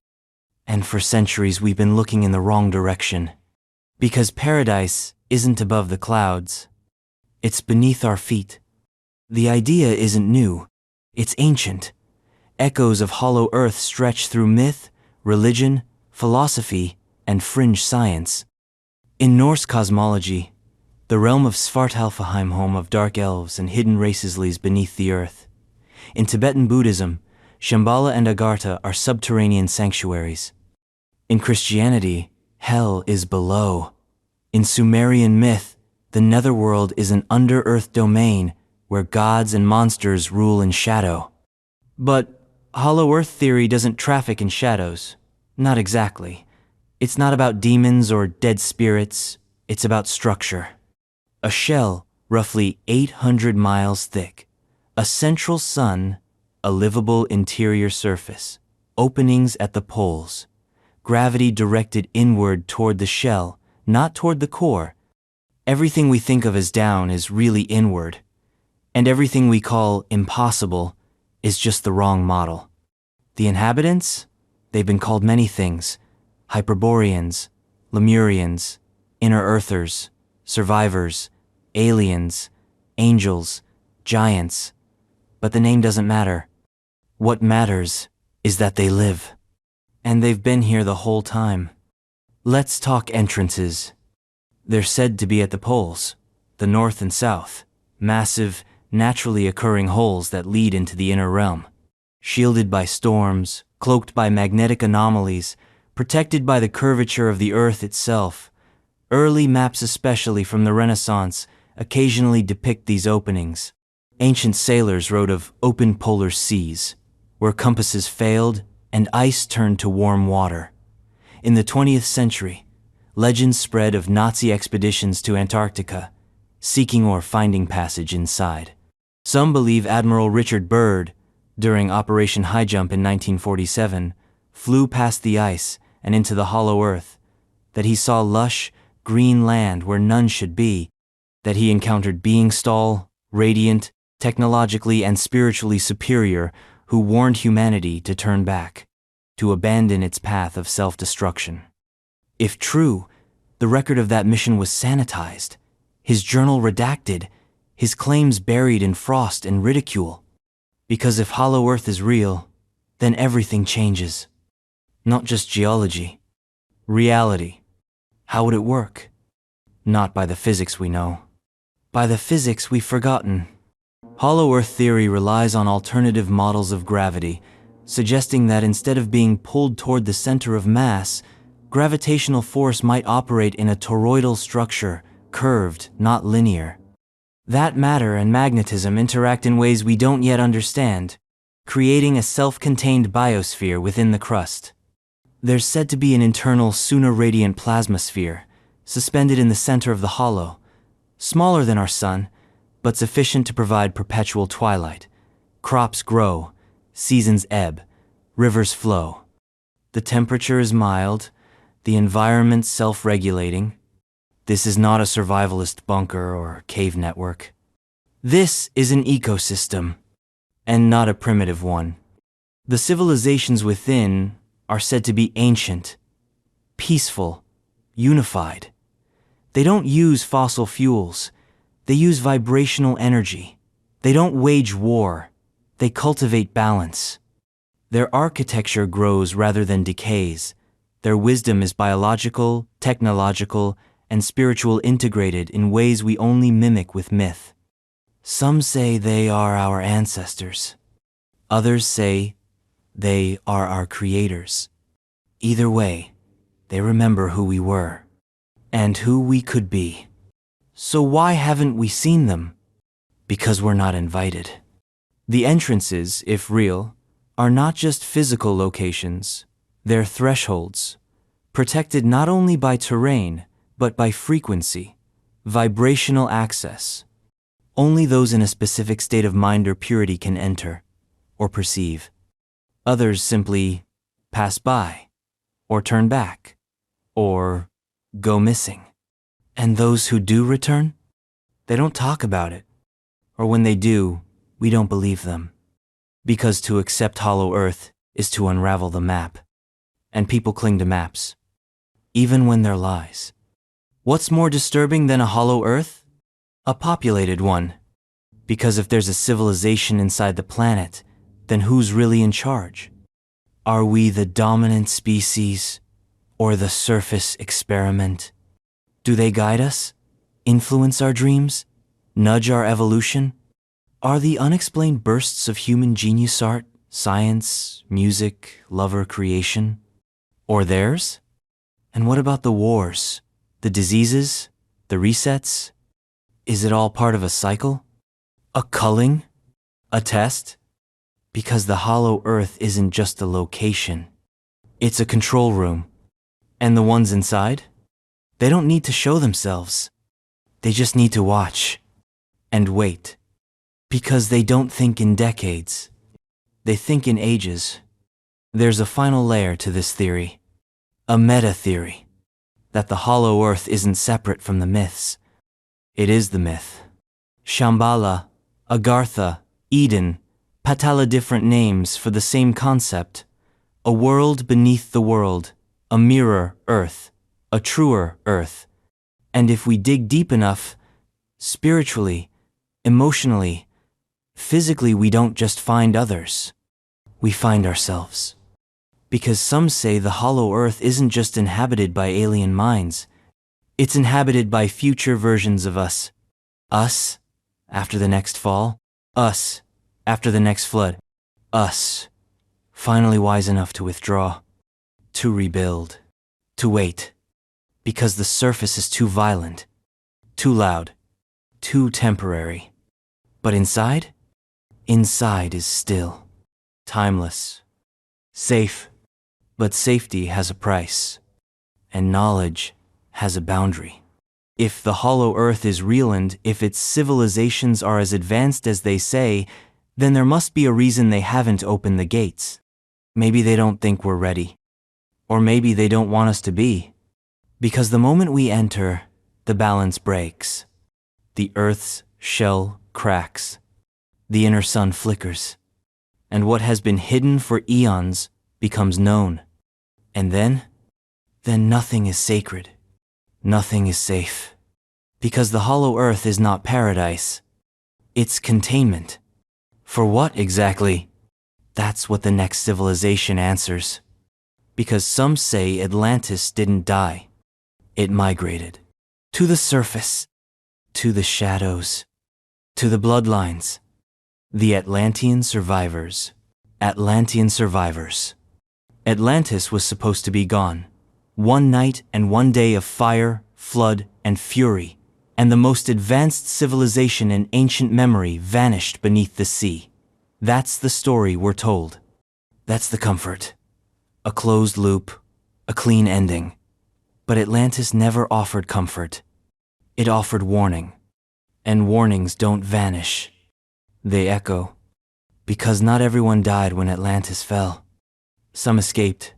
And for centuries we've been looking in the wrong direction. Because paradise isn't above the clouds. It's beneath our feet. The idea isn't new. It's ancient. Echoes of hollow earth stretch through myth, religion, philosophy, and fringe science. In Norse cosmology, the realm of Svartalfheim, home of dark elves and hidden races, lies beneath the earth. In Tibetan Buddhism, Shambhala and Agartha are subterranean sanctuaries. In Christianity, hell is below. In Sumerian myth, the netherworld is an under-earth domain where gods and monsters rule in shadow. But Hollow Earth theory doesn't traffic in shadows. Not exactly. It's not about demons or dead spirits, it's about structure. A shell, roughly 800 miles thick. A central sun, a livable interior surface. Openings at the poles. Gravity directed inward toward the shell, not toward the core. Everything we think of as down is really inward. And everything we call impossible is just the wrong model. The inhabitants? They've been called many things. Hyperboreans, Lemurians, inner earthers, survivors, aliens, angels, giants. But the name doesn't matter. What matters is that they live. And they've been here the whole time. Let's talk entrances. They're said to be at the poles, the north and south, massive, naturally occurring holes that lead into the inner realm. Shielded by storms, cloaked by magnetic anomalies, protected by the curvature of the earth itself. Early maps, especially from the Renaissance, occasionally depict these openings. Ancient sailors wrote of open polar seas, where compasses failed and ice turned to warm water. In the 20th century, legends spread of Nazi expeditions to Antarctica, seeking or finding passage inside. Some believe Admiral Richard Byrd, during Operation High Jump in 1947, flew past the ice and into the hollow earth, that he saw lush, green land where none should be, that he encountered beings tall, radiant, technologically and spiritually superior, who warned humanity to turn back, to abandon its path of self-destruction. If true, the record of that mission was sanitized, his journal redacted, his claims buried in frost and ridicule. Because if Hollow Earth is real, then everything changes. Not just geology. Reality. How would it work? Not by the physics we know. By the physics we've forgotten. Hollow Earth theory relies on alternative models of gravity, suggesting that instead of being pulled toward the center of mass, gravitational force might operate in a toroidal structure, curved, not linear. That matter and magnetism interact in ways we don't yet understand, creating a self-contained biosphere within the crust. There's said to be an internal Suna-radiant plasmasphere, suspended in the center of the hollow, smaller than our sun, but sufficient to provide perpetual twilight. Crops grow, seasons ebb, rivers flow. The temperature is mild, the environment self-regulating. This is not a survivalist bunker or cave network. This is an ecosystem, and not a primitive one. The civilizations within are said to be ancient, peaceful, unified. They don't use fossil fuels. They use vibrational energy. They don't wage war. They cultivate balance. Their architecture grows rather than decays. Their wisdom is biological, technological, and spiritual integrated in ways we only mimic with myth. Some say they are our ancestors. Others say they are our creators. Either way, they remember who we were and who we could be. So why haven't we seen them? Because we're not invited. The entrances, if real, are not just physical locations. They're thresholds, protected not only by terrain, but by frequency, vibrational access. Only those in a specific state of mind or purity can enter, or perceive. Others simply pass by, or turn back, or go missing. And those who do return, they don't talk about it. Or when they do, we don't believe them. Because to accept Hollow Earth is to unravel the map. And people cling to maps, even when they're lies. What's more disturbing than a hollow Earth? A populated one. Because if there's a civilization inside the planet, then who's really in charge? Are we the dominant species, or the surface experiment? Do they guide us? Influence our dreams? Nudge our evolution? Are the unexplained bursts of human genius art, science, music, love, or creation? Or theirs? And what about the wars, the diseases, the resets? Is it all part of a cycle? A culling? A test? Because the hollow earth isn't just a location. It's a control room. And the ones inside? They don't need to show themselves. They just need to watch. And wait. Because they don't think in decades. They think in ages. There's a final layer to this theory. A meta-theory. That the hollow earth isn't separate from the myths. It is the myth. Shambhala, Agartha, Eden, Patala, different names for the same concept. A world beneath the world, a mirror earth, a truer earth. And if we dig deep enough, spiritually, emotionally, physically, we don't just find others. We find ourselves. Because some say the hollow earth isn't just inhabited by alien minds. It's inhabited by future versions of us. Us, after the next fall. Us, after the next flood. Us, finally wise enough to withdraw. To rebuild. To wait. Because the surface is too violent. Too loud. Too temporary. But inside? Inside is still. Timeless. Safe. But safety has a price. And knowledge has a boundary. If the hollow earth is real and if its civilizations are as advanced as they say, then there must be a reason they haven't opened the gates. Maybe they don't think we're ready. Or maybe they don't want us to be. Because the moment we enter, the balance breaks. The earth's shell cracks. The inner sun flickers. And what has been hidden for eons becomes known. And then nothing is sacred. Nothing is safe. Because the hollow earth is not paradise. It's containment. For what exactly? That's what the next civilization answers. Because some say Atlantis didn't die. It migrated. To the surface. To the shadows. To the bloodlines. The Atlantean survivors. Atlantean survivors. Atlantis was supposed to be gone. One night and one day of fire, flood, and fury, and the most advanced civilization in ancient memory vanished beneath the sea. That's the story we're told. That's the comfort. A closed loop, a clean ending. But Atlantis never offered comfort. It offered warning. And warnings don't vanish. They echo. Because not everyone died when Atlantis fell. Some escaped.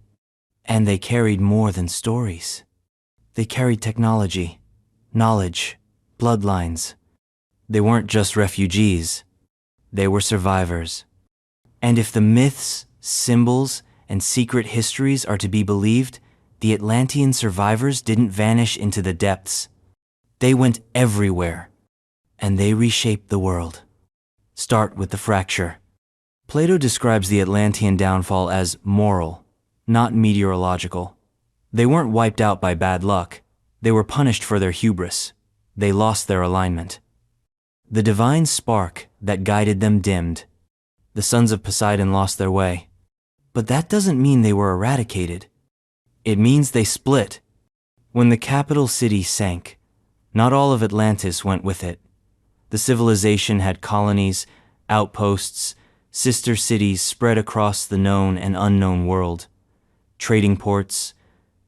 And they carried more than stories. They carried technology, knowledge, bloodlines. They weren't just refugees. They were survivors. And if the myths, symbols, and secret histories are to be believed, the Atlantean survivors didn't vanish into the depths. They went everywhere. And they reshaped the world. Start with the fracture. Plato describes the Atlantean downfall as moral, not meteorological. They weren't wiped out by bad luck. They were punished for their hubris. They lost their alignment. The divine spark that guided them dimmed. The sons of Poseidon lost their way. But that doesn't mean they were eradicated. It means they split. When the capital city sank, not all of Atlantis went with it. The civilization had colonies, outposts, sister cities spread across the known and unknown world. Trading ports,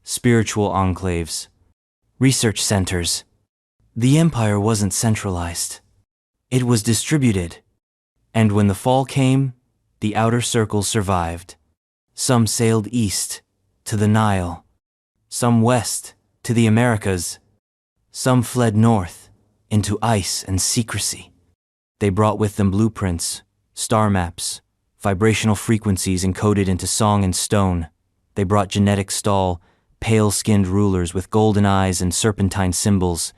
spiritual enclaves, research centers. The empire wasn't centralized. It was distributed. And when the fall came, the outer circles survived. Some sailed east, to the Nile. Some west, to the Americas. Some fled north, into ice and secrecy. They brought with them blueprints, star maps, vibrational frequencies encoded into song and stone. They brought genetic stall, pale-skinned rulers with golden eyes and serpentine symbols.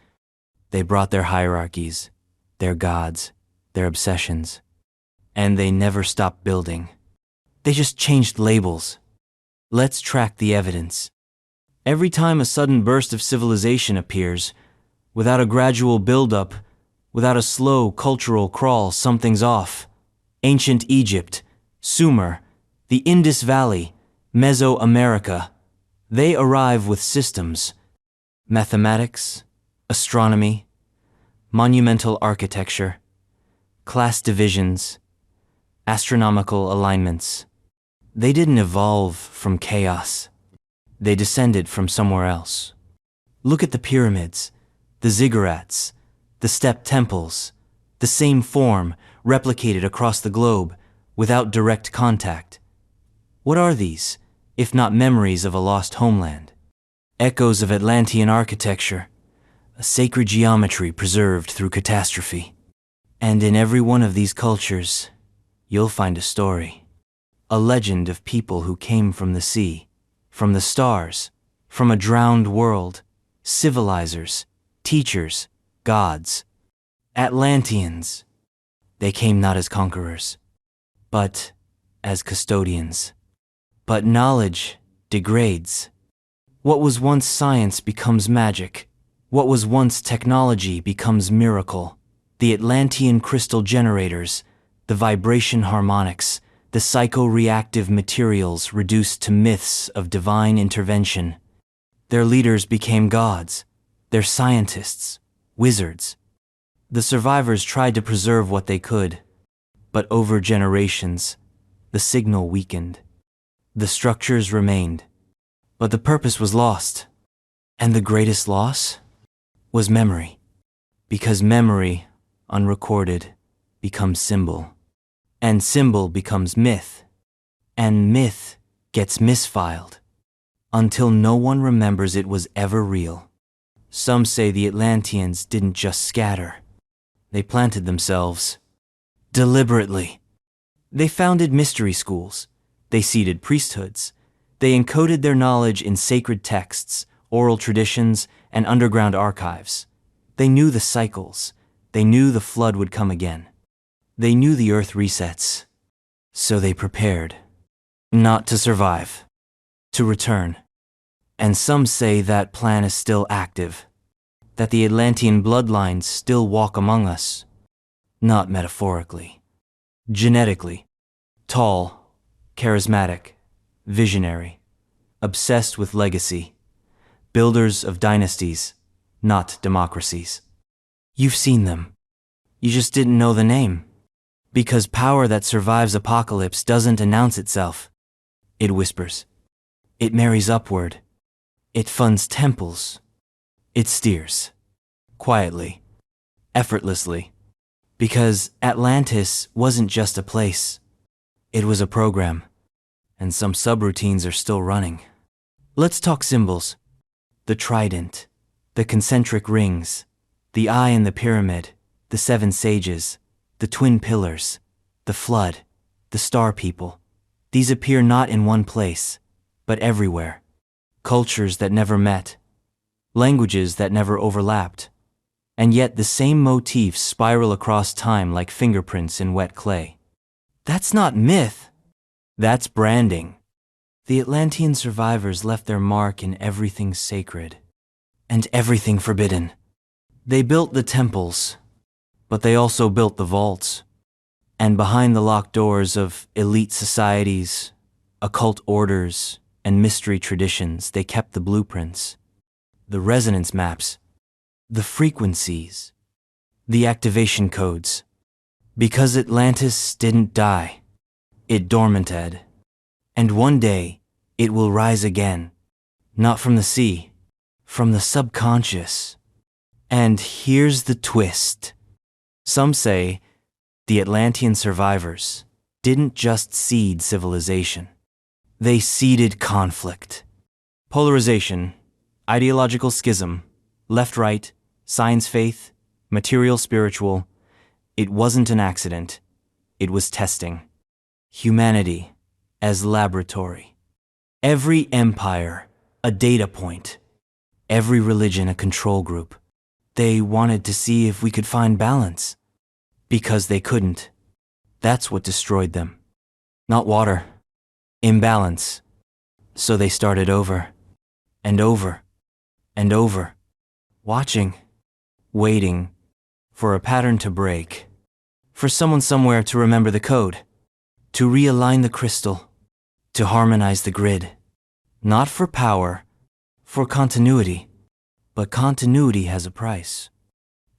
They brought their hierarchies, their gods, their obsessions. And they never stopped building. They just changed labels. Let's track the evidence. Every time a sudden burst of civilization appears, without a gradual build-up, Without a slow cultural crawl, something's off. Ancient Egypt, Sumer, the Indus Valley, Mesoamerica, they arrive with systems. Mathematics, astronomy, monumental architecture, class divisions, astronomical alignments. They didn't evolve from chaos. They descended from somewhere else. Look at the pyramids, the ziggurats, the step temples, the same form replicated across the globe without direct contact. What are these, if not memories of a lost homeland? Echoes of Atlantean architecture, a sacred geometry preserved through catastrophe. And in every one of these cultures, you'll find a story. A legend of people who came from the sea, from the stars, from a drowned world, civilizers, teachers, gods. Atlanteans. They came not as conquerors, but as custodians. But knowledge degrades. What was once science becomes magic. What was once technology becomes miracle. The Atlantean crystal generators, the vibration harmonics, the psycho-reactive materials reduced to myths of divine intervention. Their leaders became gods, their scientists, wizards. The survivors tried to preserve what they could, but over generations, the signal weakened. The structures remained, but the purpose was lost. And the greatest loss was memory, because memory, unrecorded, becomes symbol. And symbol becomes myth, and myth gets misfiled, until no one remembers it was ever real. Some say the Atlanteans didn't just scatter. They planted themselves. Deliberately. They founded mystery schools. They seeded priesthoods. They encoded their knowledge in sacred texts, oral traditions, and underground archives. They knew the cycles. They knew the flood would come again. They knew the earth resets. So they prepared. Not to survive. To return. And some say that plan is still active. That the Atlantean bloodlines still walk among us. Not metaphorically. Genetically. Tall, charismatic, visionary, obsessed with legacy. Builders of dynasties, not democracies. You've seen them. You just didn't know the name. Because power that survives apocalypse doesn't announce itself. It whispers. It marries upward. It funds temples. It steers. Quietly. Effortlessly. Because Atlantis wasn't just a place. It was a program. And some subroutines are still running. Let's talk symbols. The trident. The concentric rings. The eye in the pyramid. The 7 sages. The twin pillars. The flood. The star people. These appear not in one place, but everywhere. Cultures that never met. Languages that never overlapped. And yet the same motifs spiral across time like fingerprints in wet clay. That's not myth. That's branding. The Atlantean survivors left their mark in everything sacred and everything forbidden. They built the temples, but they also built the vaults. And behind the locked doors of elite societies, occult orders, and mystery traditions, they kept the blueprints, the resonance maps, the frequencies, the activation codes. Because Atlantis didn't die, it dormanted. And one day, it will rise again, not from the sea, from the subconscious. And here's the twist. Some say the Atlantean survivors didn't just seed civilization. They seeded conflict. Polarization, ideological schism, left-right, science-faith, material-spiritual. It wasn't an accident. It was testing. Humanity as laboratory. Every empire, a data point. Every religion, a control group. They wanted to see if we could find balance. Because they couldn't. That's what destroyed them. Not water. Imbalance. So they started over. And over. And over. Watching. Waiting. for a pattern to break, for someone somewhere to remember the code, to realign the crystal, to harmonize the grid. Not for power, for continuity. But continuity has a price.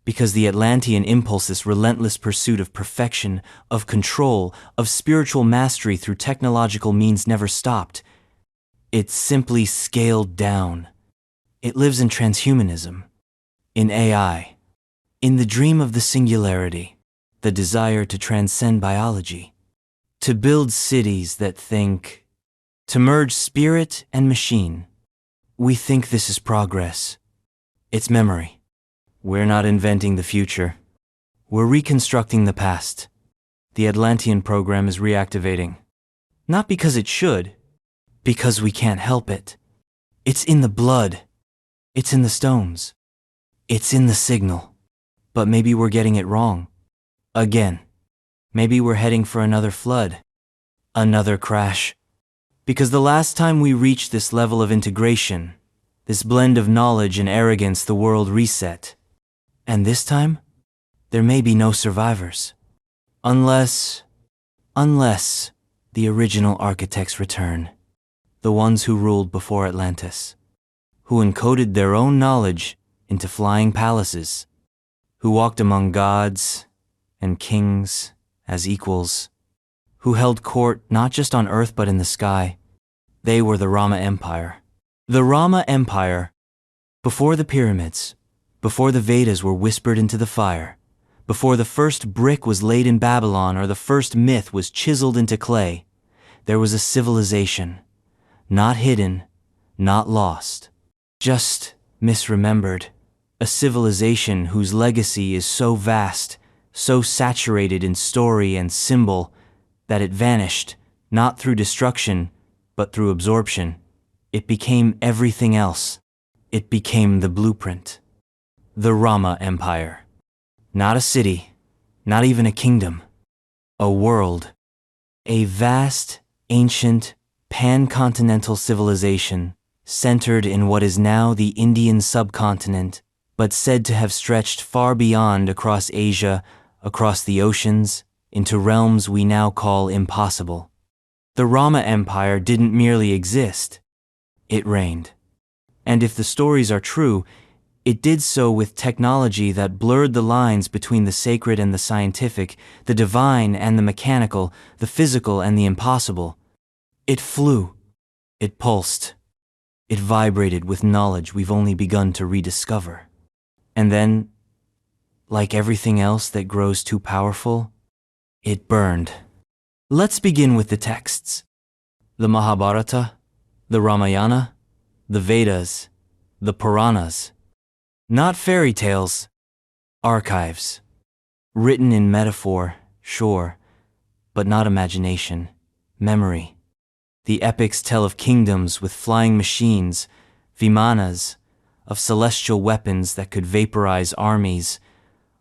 Because the Atlantean impulse, this relentless pursuit of perfection, of control, of spiritual mastery through technological means never stopped. It simply scaled down. It lives in transhumanism, in AI, in the dream of the singularity, the desire to transcend biology, to build cities that think, to merge spirit and machine. We think this is progress. It's memory. We're not inventing the future. We're reconstructing the past. The Atlantean program is reactivating. Not because it should, because we can't help it. It's in the blood. It's in the stones. It's in the signal. But maybe we're getting it wrong. Again. Maybe we're heading for another flood. Another crash. Because the last time we reached this level of integration, this blend of knowledge and arrogance, the world reset. And this time, there may be no survivors. Unless the original architects return. The ones who ruled before Atlantis. Who encoded their own knowledge into flying palaces. Who walked among gods and kings as equals. Who held court not just on earth but in the sky. They were the Rama Empire. The Rama Empire, before the pyramids, before the Vedas were whispered into the fire, before the first brick was laid in Babylon or the first myth was chiseled into clay, there was a civilization, not hidden, not lost, just misremembered, a civilization whose legacy is so vast, so saturated in story and symbol, that it vanished, not through destruction, but through absorption. It became everything else. It became the blueprint. The Rama Empire. Not a city, not even a kingdom. A world. A vast, ancient, pan-continental civilization centered in what is now the Indian subcontinent, but said to have stretched far beyond across Asia, across the oceans, into realms we now call impossible. The Rama Empire didn't merely exist, it reigned. And if the stories are true, it did so with technology that blurred the lines between the sacred and the scientific, the divine and the mechanical, the physical and the impossible. It flew, it pulsed, it vibrated with knowledge we've only begun to rediscover. And then, like everything else that grows too powerful, it burned. Let's begin with the texts. The Mahabharata, the Ramayana, the Vedas, the Puranas. Not fairy tales, archives. Written in metaphor, sure, but not imagination, memory. The epics tell of kingdoms with flying machines, Vimanas, of celestial weapons that could vaporize armies,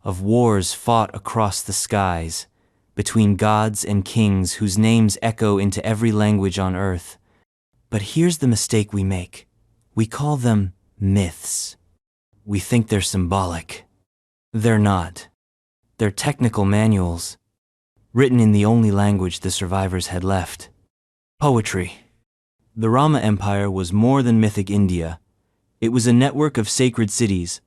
of wars fought across the skies, between gods and kings whose names echo into every language on earth. But here's the mistake we make. We call them myths. We think they're symbolic. They're not. They're technical manuals, written in the only language the survivors had left. Poetry. The Rama Empire was more than mythic India. It was a network of sacred cities,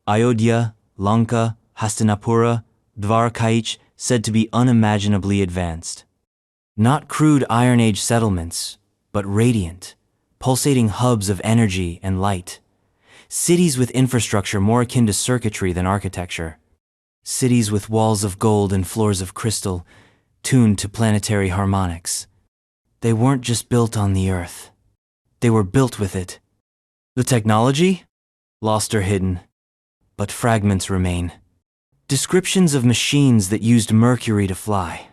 Ayodhya, Lanka, Hastinapura, Dwarkaich, said to be unimaginably advanced. Not crude Iron Age settlements, but radiant, pulsating hubs of energy and light. Cities with infrastructure more akin to circuitry than architecture. Cities with walls of gold and floors of crystal, tuned to planetary harmonics. They weren't just built on the earth. They were built with it. The technology? Lost or hidden. But fragments remain. Descriptions of machines that used mercury to fly.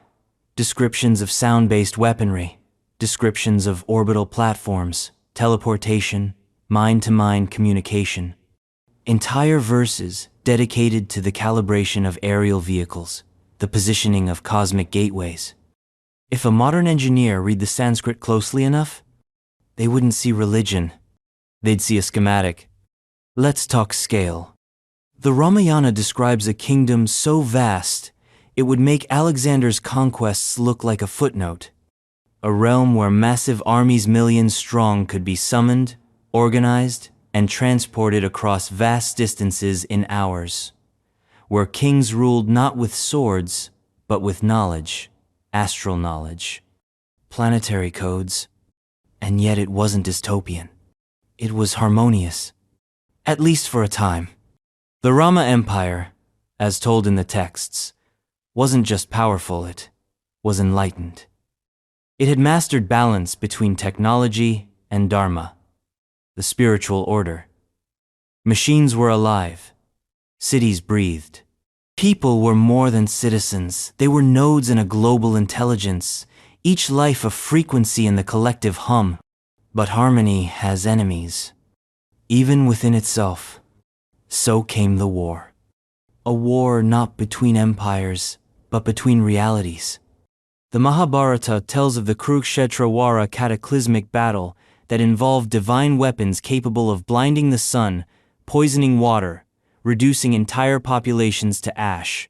Descriptions of sound-based weaponry. Descriptions of orbital platforms, teleportation, mind-to-mind communication. Entire verses dedicated to the calibration of aerial vehicles, the positioning of cosmic gateways. If a modern engineer read the Sanskrit closely enough, they wouldn't see religion. They'd see a schematic. Let's talk scale. The Ramayana describes a kingdom so vast, it would make Alexander's conquests look like a footnote. A realm where massive armies millions strong could be summoned, organized, and transported across vast distances in hours. Where kings ruled not with swords, but with knowledge, astral knowledge, planetary codes. And yet it wasn't dystopian. It was harmonious. At least for a time. The Rama Empire, as told in the texts, wasn't just powerful, it was enlightened. It had mastered balance between technology and dharma, the spiritual order. Machines were alive. Cities breathed. People were more than citizens. They were nodes in a global intelligence, each life a frequency in the collective hum. But harmony has enemies, even within itself. So came the war. A war not between empires, but between realities. The Mahabharata tells of the Kurukshetra cataclysmic battle that involved divine weapons capable of blinding the sun, poisoning water, reducing entire populations to ash.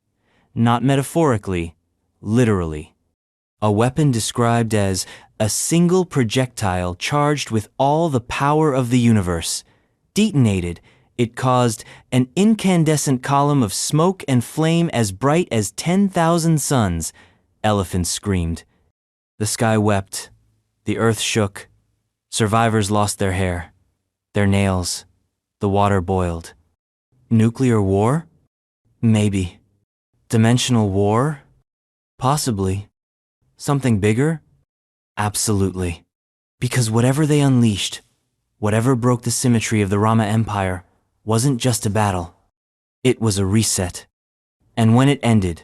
Not metaphorically, literally. A weapon described as a single projectile charged with all the power of the universe. Detonated, it caused an incandescent column of smoke and flame as bright as 10,000 suns. Elephants screamed. The sky wept. The earth shook. Survivors lost their hair, their nails. The water boiled. Nuclear war? Maybe. Dimensional war? Possibly. Something bigger? Absolutely. Because whatever they unleashed, whatever broke the symmetry of the Rama Empire, wasn't just a battle. It was a reset. And when it ended,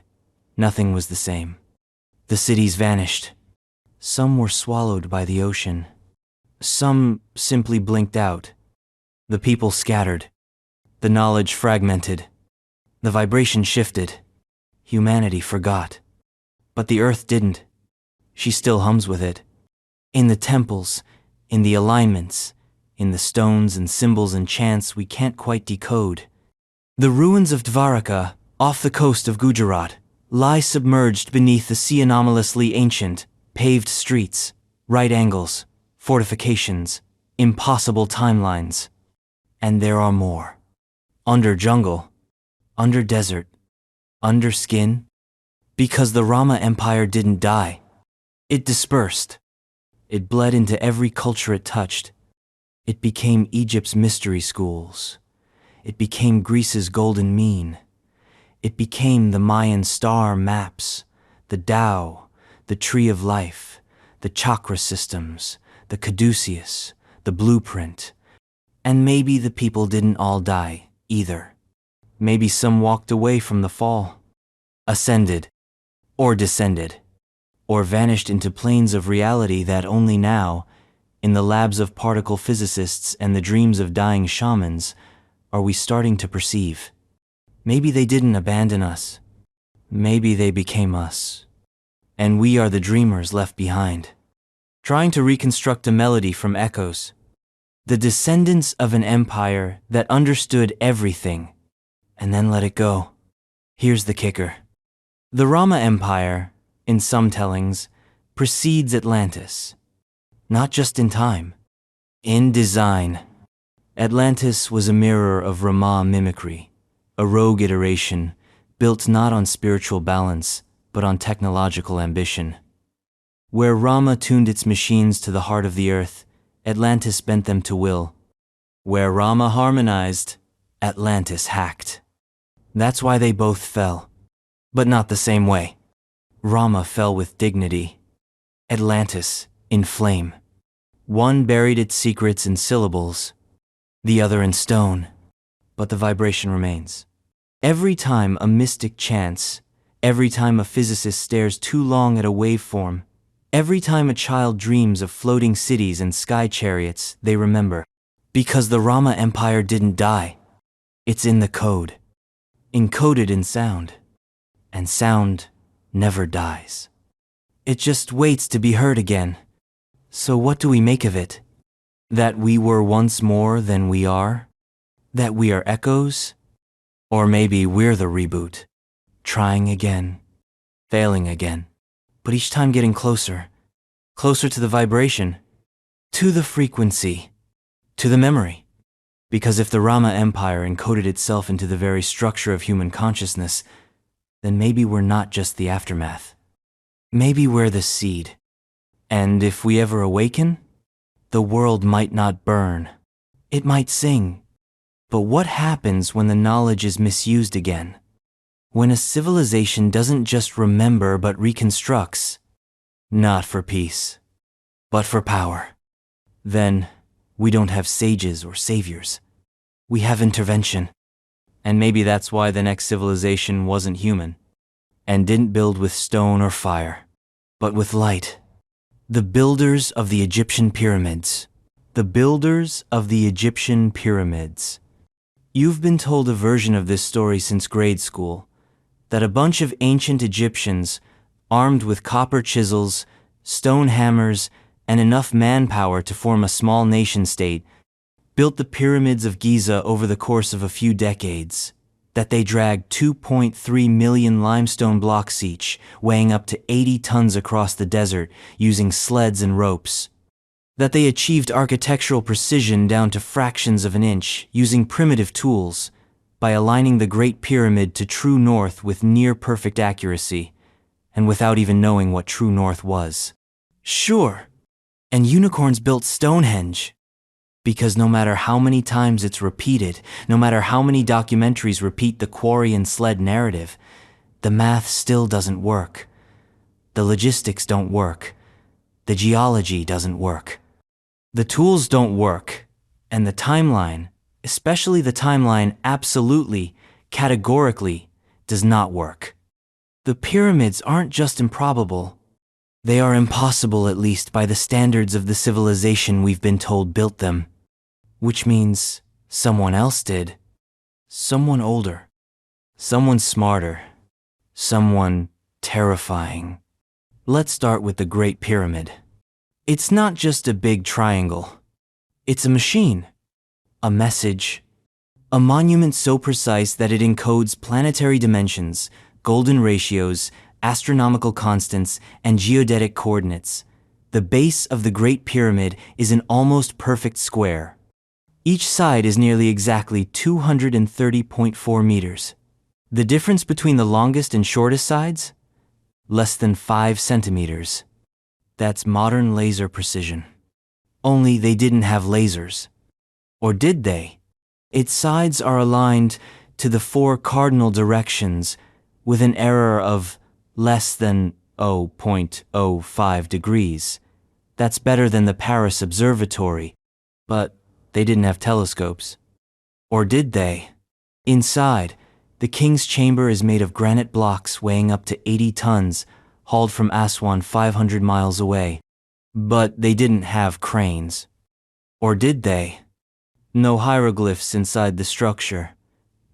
nothing was the same. The cities vanished. Some were swallowed by the ocean. Some simply blinked out. The people scattered. The knowledge fragmented. The vibration shifted. Humanity forgot. But the earth didn't. She still hums with it. In the temples, in the alignments, in the stones and symbols and chants we can't quite decode. The ruins of Dvaraka, off the coast of Gujarat, lie submerged beneath the sea anomalously ancient, paved streets, right angles, fortifications, impossible timelines. And there are more. Under jungle, under desert, under skin. Because the Rama Empire didn't die. It dispersed. It bled into every culture it touched. It became Egypt's mystery schools. It became Greece's golden mean. It became the Mayan star maps, the Tao, the tree of life, the chakra systems, the caduceus, the blueprint. And maybe the people didn't all die, either. Maybe some walked away from the fall, ascended, or descended, or vanished into planes of reality that only now, in the labs of particle physicists and the dreams of dying shamans, are we starting to perceive. Maybe they didn't abandon us. Maybe they became us. And we are the dreamers left behind, trying to reconstruct a melody from echoes. The descendants of an empire that understood everything, and then let it go. Here's the kicker. The Rama Empire, in some tellings, precedes Atlantis. Not just in time, in design. Atlantis was a mirror of Rama mimicry, a rogue iteration built not on spiritual balance, but on technological ambition. Where Rama tuned its machines to the heart of the earth, Atlantis bent them to will. Where Rama harmonized, Atlantis hacked. That's why they both fell. But not the same way. Rama fell with dignity. Atlantis, in flame. One buried its secrets in syllables, the other in stone. But the vibration remains. Every time a mystic chants, every time a physicist stares too long at a waveform, every time a child dreams of floating cities and sky chariots, they remember. Because the Rama Empire didn't die. It's in the code. Encoded in sound. And sound never dies. It just waits to be heard again. So what do we make of it? That we were once more than we are? That we are echoes? Or maybe we're the reboot, trying again, failing again, but each time getting closer, closer to the vibration, to the frequency, to the memory. Because if the Rama Empire encoded itself into the very structure of human consciousness, then maybe we're not just the aftermath. Maybe we're the seed. And if we ever awaken, the world might not burn. It might sing. But what happens when the knowledge is misused again? When a civilization doesn't just remember but reconstructs, not for peace, but for power. Then we don't have sages or saviors. We have intervention. And maybe that's why the next civilization wasn't human, and didn't build with stone or fire, but with light. The builders of the Egyptian pyramids. The builders of the Egyptian pyramids. You've been told a version of this story since grade school, that a bunch of ancient Egyptians, armed with copper chisels, stone hammers, and enough manpower to form a small nation-state, built the pyramids of Giza over the course of a few decades, that they dragged 2.3 million limestone blocks each, weighing up to 80 tons across the desert, using sleds and ropes. That they achieved architectural precision down to fractions of an inch, using primitive tools, by aligning the Great Pyramid to true north with near-perfect accuracy, and without even knowing what true north was. Sure, and unicorns built Stonehenge. Because no matter how many times it's repeated, no matter how many documentaries repeat the quarry and sled narrative, the math still doesn't work. The logistics don't work. The geology doesn't work. The tools don't work, and the timeline, especially the timeline, absolutely, categorically, does not work. The pyramids aren't just improbable. They are impossible, at least by the standards of the civilization we've been told built them. Which means someone else did. Someone older. Someone smarter. Someone terrifying. Let's start with the Great Pyramid. It's not just a big triangle. It's a machine. A message. A monument so precise that it encodes planetary dimensions, golden ratios, astronomical constants, and geodetic coordinates. The base of the Great Pyramid is an almost perfect square. Each side is nearly exactly 230.4 meters. The difference between the longest and shortest sides? Less than 5 centimeters. That's modern laser precision. Only they didn't have lasers. Or did they? Its sides are aligned to the 4 cardinal directions with an error of less than 0.05 degrees. That's better than the Paris Observatory, but they didn't have telescopes. Or did they? Inside, the king's chamber is made of granite blocks weighing up to 80 tons, hauled from Aswan 500 miles away. But they didn't have cranes. Or did they? No hieroglyphs inside the structure.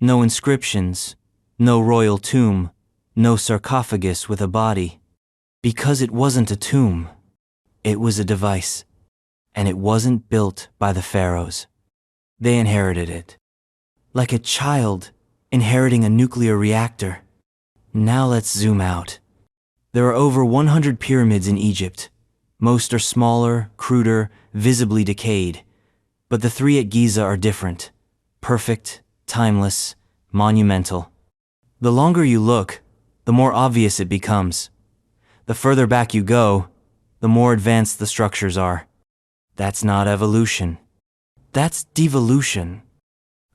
No inscriptions. No royal tomb. No sarcophagus with a body. Because it wasn't a tomb. It was a device. And it wasn't built by the pharaohs. They inherited it. Like a child inheriting a nuclear reactor. Now let's zoom out. There are over 100 pyramids in Egypt. Most are smaller, cruder, visibly decayed. But the 3 at Giza are different. Perfect, timeless, monumental. The longer you look, the more obvious it becomes. The further back you go, the more advanced the structures are. That's not evolution. That's devolution.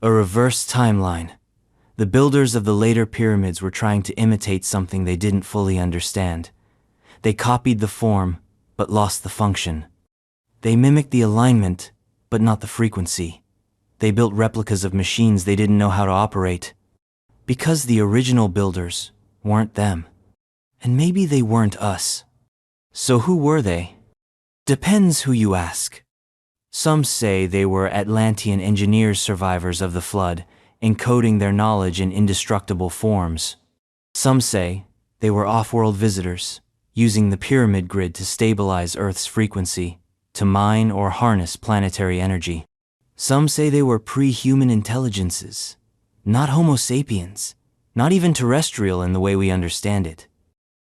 A reverse timeline. The builders of the later pyramids were trying to imitate something they didn't fully understand. They copied the form, but lost the function. They mimicked the alignment, but not the frequency. They built replicas of machines they didn't know how to operate. Because the original builders weren't them. And maybe they weren't us. So who were they? Depends who you ask. Some say they were Atlantean engineers, survivors of the flood, encoding their knowledge in indestructible forms. Some say they were off-world visitors, using the pyramid grid to stabilize Earth's frequency, to mine or harness planetary energy. Some say they were pre-human intelligences, not Homo sapiens, not even terrestrial in the way we understand it.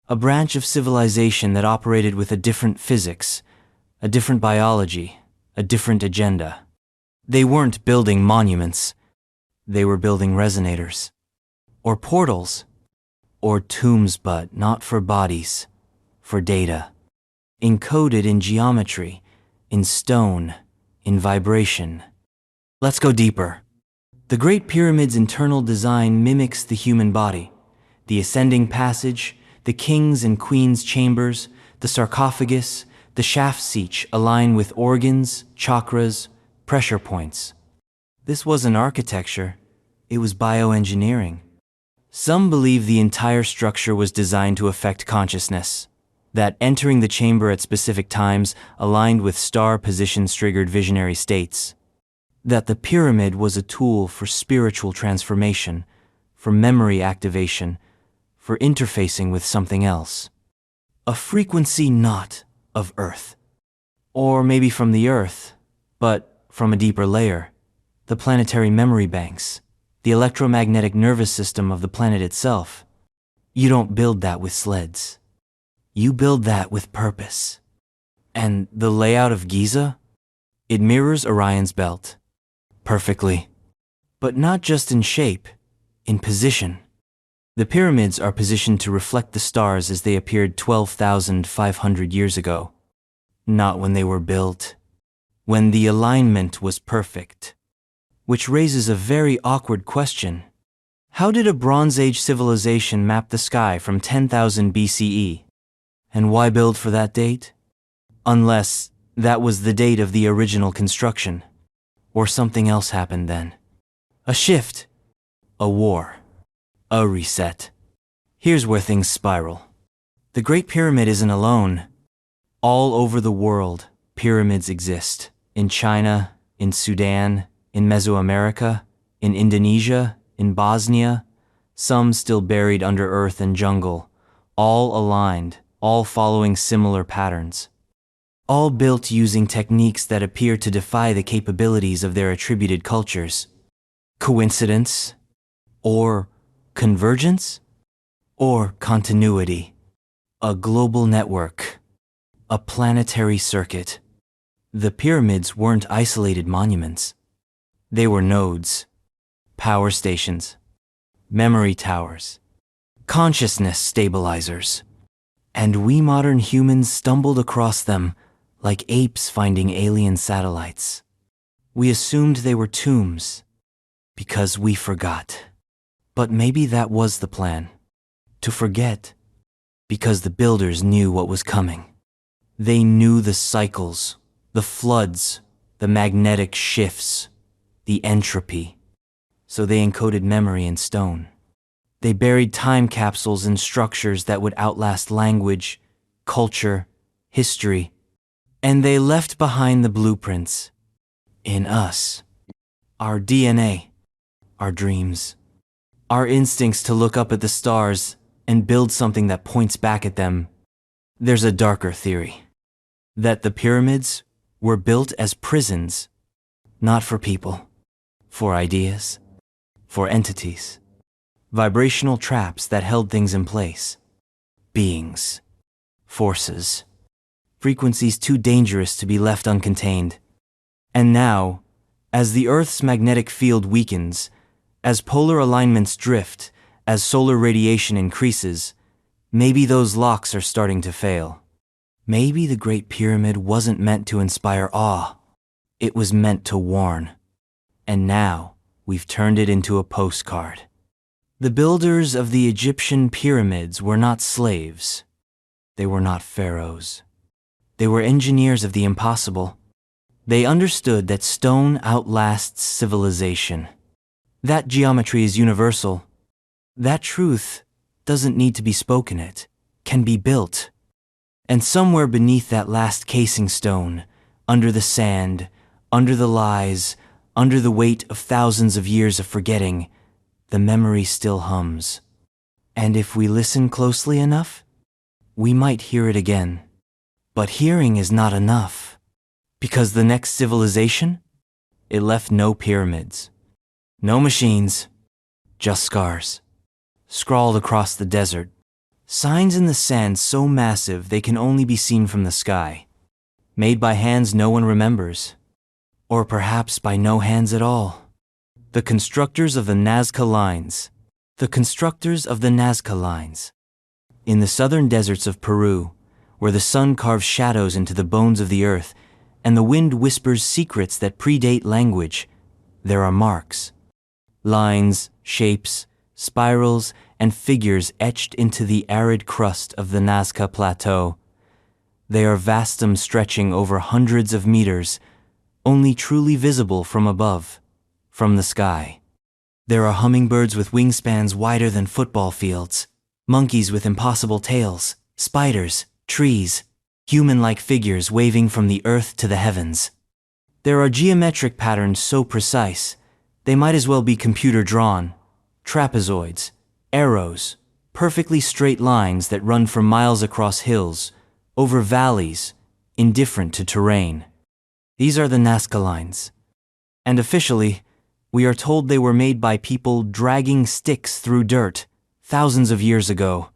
A branch of civilization that operated with a different physics, a different biology, a different agenda. They weren't building monuments. They were building resonators, or portals, or tombs, but not for bodies, for data. Encoded in geometry, in stone, in vibration. Let's go deeper. The Great Pyramid's internal design mimics the human body. The ascending passage, the king's and queen's chambers, the sarcophagus, the shaft seach align with organs, chakras, pressure points. This wasn't architecture, it was bioengineering. Some believe the entire structure was designed to affect consciousness, that entering the chamber at specific times aligned with star positions triggered visionary states, that the pyramid was a tool for spiritual transformation, for memory activation, for interfacing with something else. A frequency not of Earth. Or maybe from the Earth, but from a deeper layer, the planetary memory banks, the electromagnetic nervous system of the planet itself. You don't build that with sleds. You build that with purpose. And the layout of Giza? It mirrors Orion's belt. Perfectly. But not just in shape, in position. The pyramids are positioned to reflect the stars as they appeared 12,500 years ago. Not when they were built. When the alignment was perfect. Which raises a very awkward question. How did a Bronze Age civilization map the sky from 10,000 BCE? And why build for that date? Unless that was the date of the original construction. Or something else happened then. A shift. A war. A reset. Here's where things spiral. The Great Pyramid isn't alone. All over the world, pyramids exist. In China, in Sudan, in Mesoamerica, in Indonesia, in Bosnia, some still buried under earth and jungle, all aligned, all following similar patterns. All built using techniques that appear to defy the capabilities of their attributed cultures. Coincidence? Or convergence? Or continuity? A global network. A planetary circuit. The pyramids weren't isolated monuments. They were nodes, power stations, memory towers, consciousness stabilizers. And we modern humans stumbled across them like apes finding alien satellites. We assumed they were tombs because we forgot. But maybe that was the plan. To forget because the builders knew what was coming. They knew the cycles, the floods, the magnetic shifts, the entropy. So they encoded memory in stone. They buried time capsules in structures that would outlast language, culture, history. And they left behind the blueprints. In us. Our DNA. Our dreams. Our instincts to look up at the stars and build something that points back at them. There's a darker theory. That the pyramids were built as prisons. Not for people. For ideas. For entities. Vibrational traps that held things in place. Beings. Forces. Frequencies too dangerous to be left uncontained. And now, as the Earth's magnetic field weakens, as polar alignments drift, as solar radiation increases, maybe those locks are starting to fail. Maybe the Great Pyramid wasn't meant to inspire awe. It was meant to warn. And now, we've turned it into a postcard. The builders of the Egyptian pyramids were not slaves. They were not pharaohs. They were engineers of the impossible. They understood that stone outlasts civilization. That geometry is universal. That truth doesn't need to be spoken, it can be built. And somewhere beneath that last casing stone, under the sand, under the lies, under the weight of thousands of years of forgetting, the memory still hums. And if we listen closely enough, we might hear it again. But hearing is not enough. Because the next civilization, it left no pyramids, no machines, just scars. Scrawled across the desert. Signs in the sand so massive they can only be seen from the sky. Made by hands no one remembers. Or perhaps by no hands at all. The constructors of the Nazca lines. The constructors of the Nazca lines. In the southern deserts of Peru, where the sun carves shadows into the bones of the earth, and the wind whispers secrets that predate language, there are marks. Lines, shapes, spirals, and figures etched into the arid crust of the Nazca Plateau. They are vastum stretching over hundreds of meters, only truly visible from above, from the sky. There are hummingbirds with wingspans wider than football fields, monkeys with impossible tails, spiders, trees, human-like figures waving from the earth to the heavens. There are geometric patterns so precise, they might as well be computer-drawn, trapezoids, arrows, perfectly straight lines that run for miles across hills, over valleys, indifferent to terrain. These are the Nazca lines. And officially, we are told they were made by people dragging sticks through dirt thousands of years ago,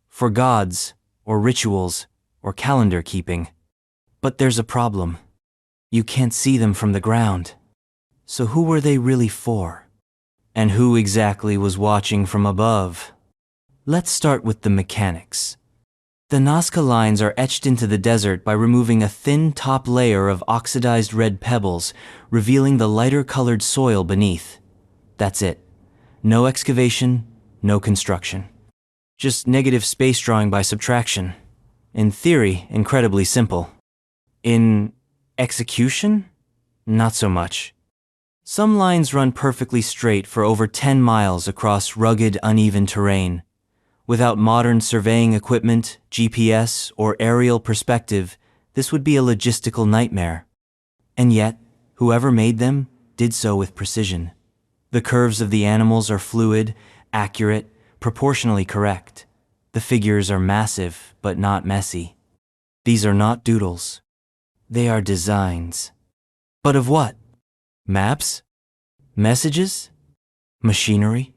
for gods, or rituals, or calendar keeping. But there's a problem. You can't see them from the ground. So who were they really for? And who exactly was watching from above? Let's start with the mechanics. The Nazca lines are etched into the desert by removing a thin top layer of oxidized red pebbles, revealing the lighter-colored soil beneath. That's it. No excavation, no construction. Just negative space drawing by subtraction. In theory, incredibly simple. In execution? Not so much. Some lines run perfectly straight for over 10 miles across rugged, uneven terrain. Without modern surveying equipment, GPS, or aerial perspective, this would be a logistical nightmare. And yet, whoever made them did so with precision. The curves of the animals are fluid, accurate, proportionally correct. The figures are massive, but not messy. These are not doodles. They are designs. But of what? Maps? Messages? Machinery?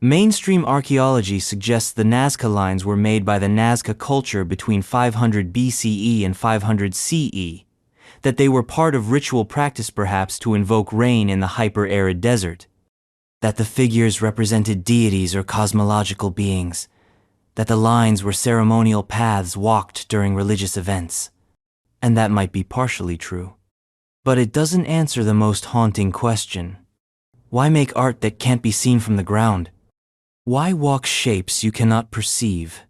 Mainstream archaeology suggests the Nazca lines were made by the Nazca culture between 500 BCE and 500 CE, that they were part of ritual practice perhaps to invoke rain in the hyper-arid desert, that the figures represented deities or cosmological beings, that the lines were ceremonial paths walked during religious events. And that might be partially true. But it doesn't answer the most haunting question. Why make art that can't be seen from the ground? Why walk shapes you cannot perceive?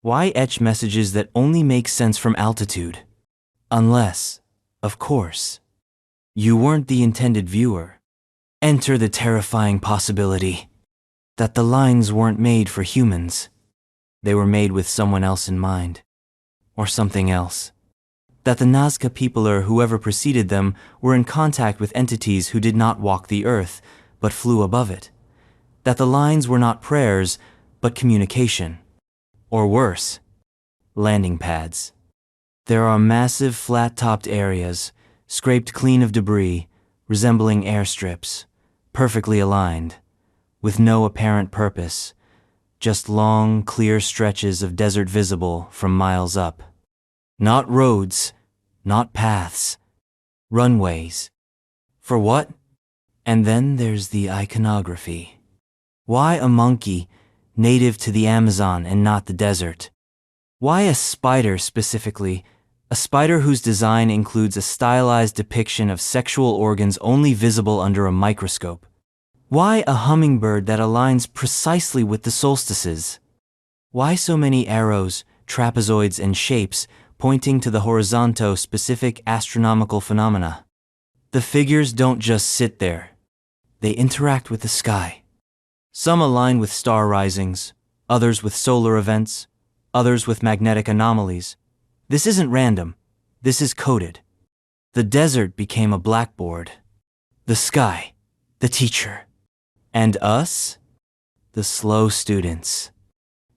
Why etch messages that only make sense from altitude? Unless, of course, you weren't the intended viewer. Enter the terrifying possibility that the lines weren't made for humans. They were made with someone else in mind. Or something else. That the Nazca people or whoever preceded them were in contact with entities who did not walk the earth, but flew above it. That the lines were not prayers, but communication. Or worse, landing pads. There are massive flat-topped areas, scraped clean of debris, resembling airstrips, perfectly aligned, with no apparent purpose, just long, clear stretches of desert visible from miles up. Not roads, not paths, runways. For what? And then there's the iconography. Why a monkey, native to the Amazon and not the desert? Why a spider specifically, a spider whose design includes a stylized depiction of sexual organs only visible under a microscope? Why a hummingbird that aligns precisely with the solstices? Why so many arrows, trapezoids, and shapes pointing to the horizonto-specific astronomical phenomena? The figures don't just sit there. They interact with the sky. Some align with star risings, others with solar events, others with magnetic anomalies. This isn't random. This is coded. The desert became a blackboard. The sky, the teacher. And us? The slow students.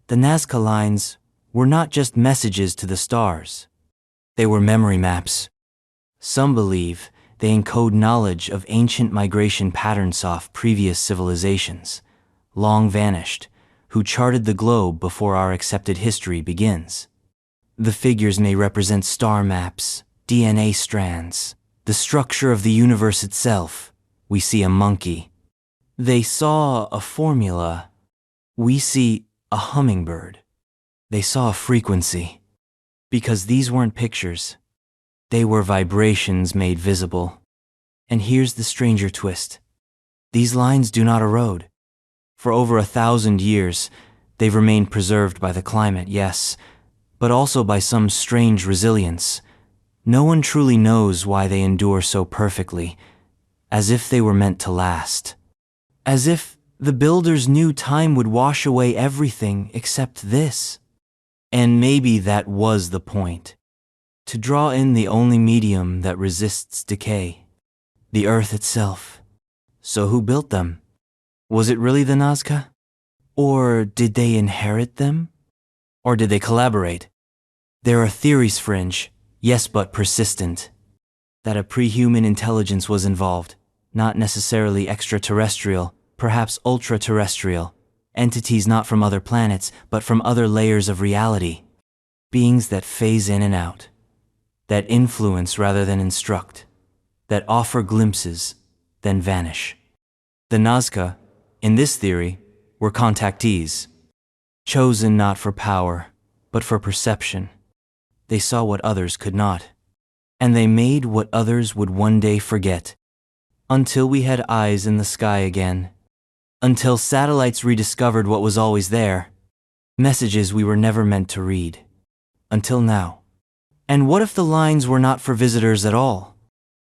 The Nazca lines were not just messages to the stars. They were memory maps. Some believe they encode knowledge of ancient migration patterns off previous civilizations, long vanished, who charted the globe before our accepted history begins. The figures may represent star maps, DNA strands, the structure of the universe itself. We see a monkey. They saw a formula. We see a hummingbird. They saw a frequency. Because these weren't pictures. They were vibrations made visible. And here's the stranger twist. These lines do not erode. For over 1,000 years, they've remained preserved by the climate, yes, but also by some strange resilience. No one truly knows why they endure so perfectly, as if they were meant to last. As if the builders knew time would wash away everything except this. And maybe that was the point. To draw in the only medium that resists decay. The earth itself. So who built them? Was it really the Nazca? Or did they inherit them? Or did they collaborate? There are theories fringe, yes but persistent, that a pre-human intelligence was involved, not necessarily extraterrestrial, perhaps ultra-terrestrial, entities not from other planets, but from other layers of reality, beings that phase in and out, that influence rather than instruct, that offer glimpses, then vanish. The Nazca, in this theory, were contactees, chosen not for power, but for perception. They saw what others could not, and they made what others would one day forget, until we had eyes in the sky again, until satellites rediscovered what was always there, messages we were never meant to read, until now. And what if the lines were not for visitors at all?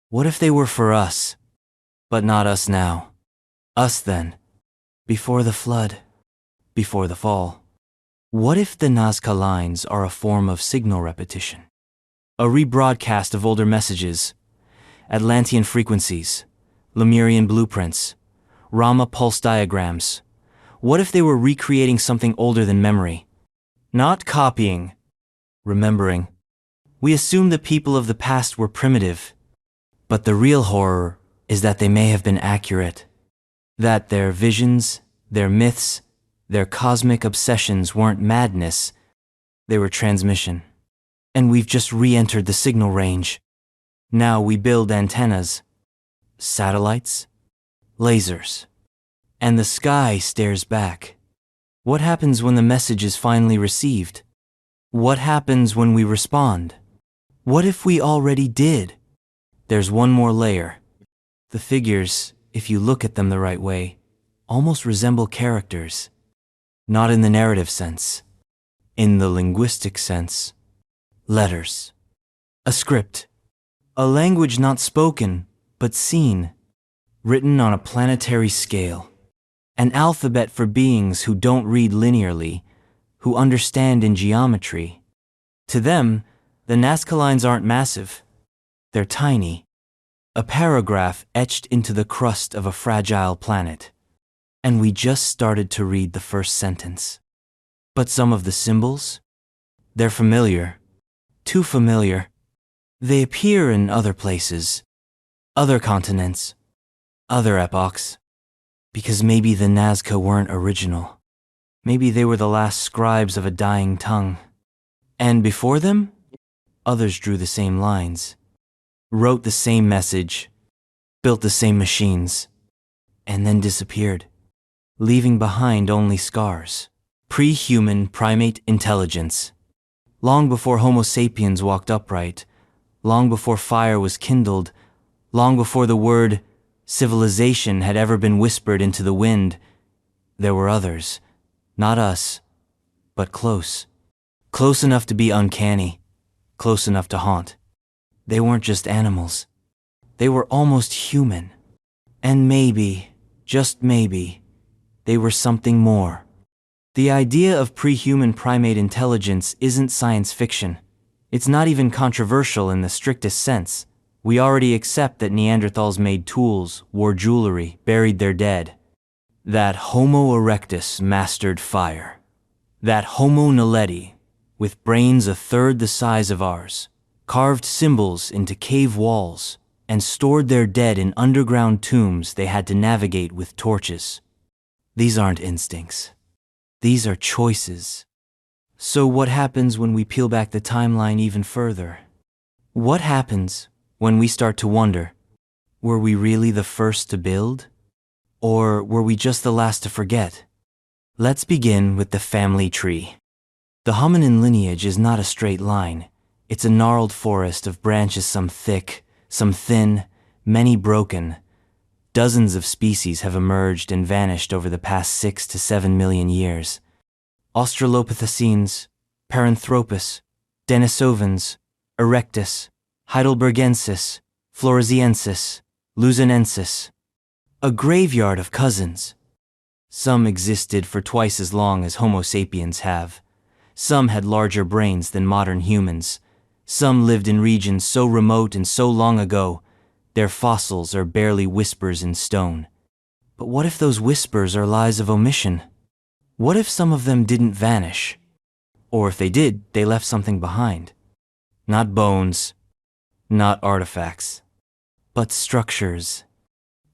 What if they were for us, but not us now? Us then, before the flood, before the fall. What if the Nazca lines are a form of signal repetition? A rebroadcast of older messages, Atlantean frequencies, Lemurian blueprints, Rama pulse diagrams. What if they were recreating something older than memory? Not copying, remembering. We assume the people of the past were primitive, but the real horror is that they may have been accurate. That their visions, their myths, their cosmic obsessions weren't madness, they were transmission. And we've just re-entered the signal range. Now we build antennas, satellites, lasers, and the sky stares back. What happens when the message is finally received? What happens when we respond? What if we already did? There's one more layer. The figures, if you look at them the right way, almost resemble characters. Not in the narrative sense. In the linguistic sense. Letters. A script. A language not spoken, but seen. Written on a planetary scale. An alphabet for beings who don't read linearly, who understand in geometry. To them, the Nazca lines aren't massive. They're tiny. A paragraph etched into the crust of a fragile planet. And we just started to read the first sentence. But some of the symbols? They're familiar. Too familiar. They appear in other places, other continents, other epochs. Because maybe the Nazca weren't original. Maybe they were the last scribes of a dying tongue. And before them, others drew the same lines, wrote the same message, built the same machines, and then disappeared, leaving behind only scars. Pre-human primate intelligence. Long before Homo sapiens walked upright, long before fire was kindled, long before the word civilization had ever been whispered into the wind, there were others, not us, but close. Close enough to be uncanny, close enough to haunt. They weren't just animals. They were almost human. And maybe, just maybe, they were something more. The idea of pre-human primate intelligence isn't science fiction. It's not even controversial in the strictest sense. We already accept that Neanderthals made tools, wore jewelry, buried their dead. That Homo erectus mastered fire. That Homo naledi, with brains a third the size of ours, carved symbols into cave walls and stored their dead in underground tombs they had to navigate with torches. These aren't instincts. These are choices. So what happens when we peel back the timeline even further? What happens when we start to wonder, were we really the first to build? Or were we just the last to forget? Let's begin with the family tree. The hominin lineage is not a straight line. It's a gnarled forest of branches, some thick, some thin, many broken. Dozens of species have emerged and vanished over the past 6 to 7 million years. Australopithecines, Paranthropus, Denisovans, Erectus, Heidelbergensis, Floresiensis, Luzonensis. A graveyard of cousins. Some existed for twice as long as Homo sapiens have. Some had larger brains than modern humans. Some lived in regions so remote and so long ago, their fossils are barely whispers in stone. But what if those whispers are lies of omission? What if some of them didn't vanish? Or if they did, they left something behind? Not bones, not artifacts, but structures.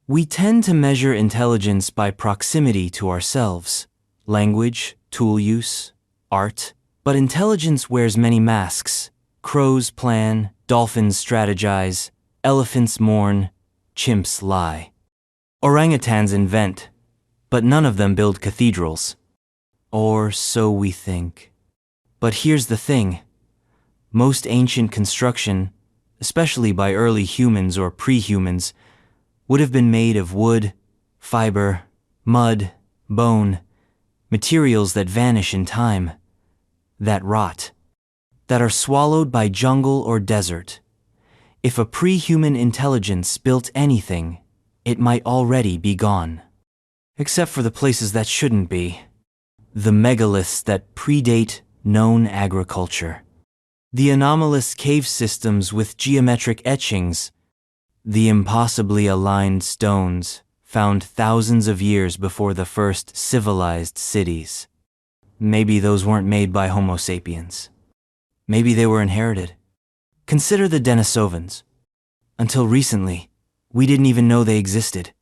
We tend to measure intelligence by proximity to ourselves, language, tool use, art, but intelligence wears many masks. Crows plan, dolphins strategize, elephants mourn, chimps lie. Orangutans invent, but none of them build cathedrals. Or so we think. But here's the thing. Most ancient construction, especially by early humans or pre-humans, would have been made of wood, fiber, mud, bone, materials that vanish in time, that rot, that are swallowed by jungle or desert. If a pre-human intelligence built anything, it might already be gone. Except for the places that shouldn't be. The megaliths that predate known agriculture. The anomalous cave systems with geometric etchings. The impossibly aligned stones found thousands of years before the first civilized cities. Maybe those weren't made by Homo sapiens. Maybe they were inherited. Consider the Denisovans. Until recently, we didn't even know they existed.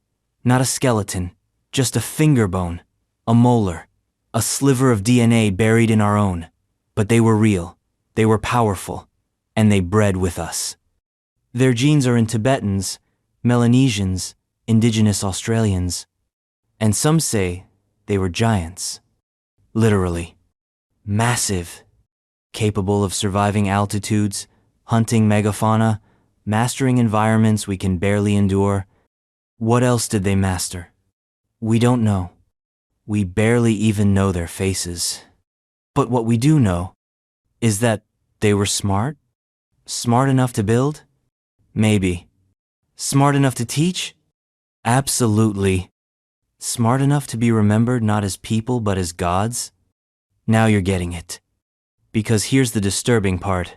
Not a skeleton, just a finger bone, a molar, a sliver of DNA buried in our own. But they were real, they were powerful, and they bred with us. Their genes are in Tibetans, Melanesians, indigenous Australians, and some say they were giants. Literally. Massive. Capable of surviving altitudes, hunting megafauna, mastering environments we can barely endure. What else did they master? We don't know. We barely even know their faces. But what we do know is that they were smart? Smart enough to build? Maybe. Smart enough to teach? Absolutely. Smart enough to be remembered not as people but as gods? Now you're getting it. Because here's the disturbing part.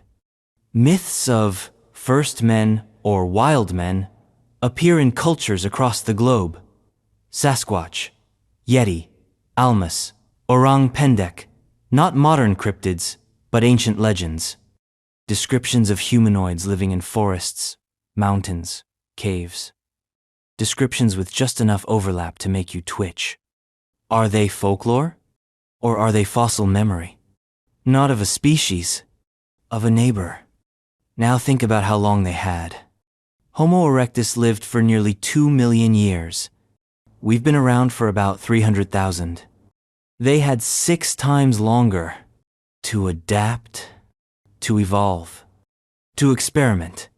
Myths of first men or wild men appear in cultures across the globe. Sasquatch, Yeti, Almas, Orang Pendek, not modern cryptids, but ancient legends. Descriptions of humanoids living in forests, mountains, caves. Descriptions with just enough overlap to make you twitch. Are they folklore? Or are they fossil memory? Not of a species, of a neighbor. Now think about how long they had. Homo erectus lived for nearly 2 million years. We've been around for about 300,000. They had 6 times longer to adapt, to evolve, to experiment.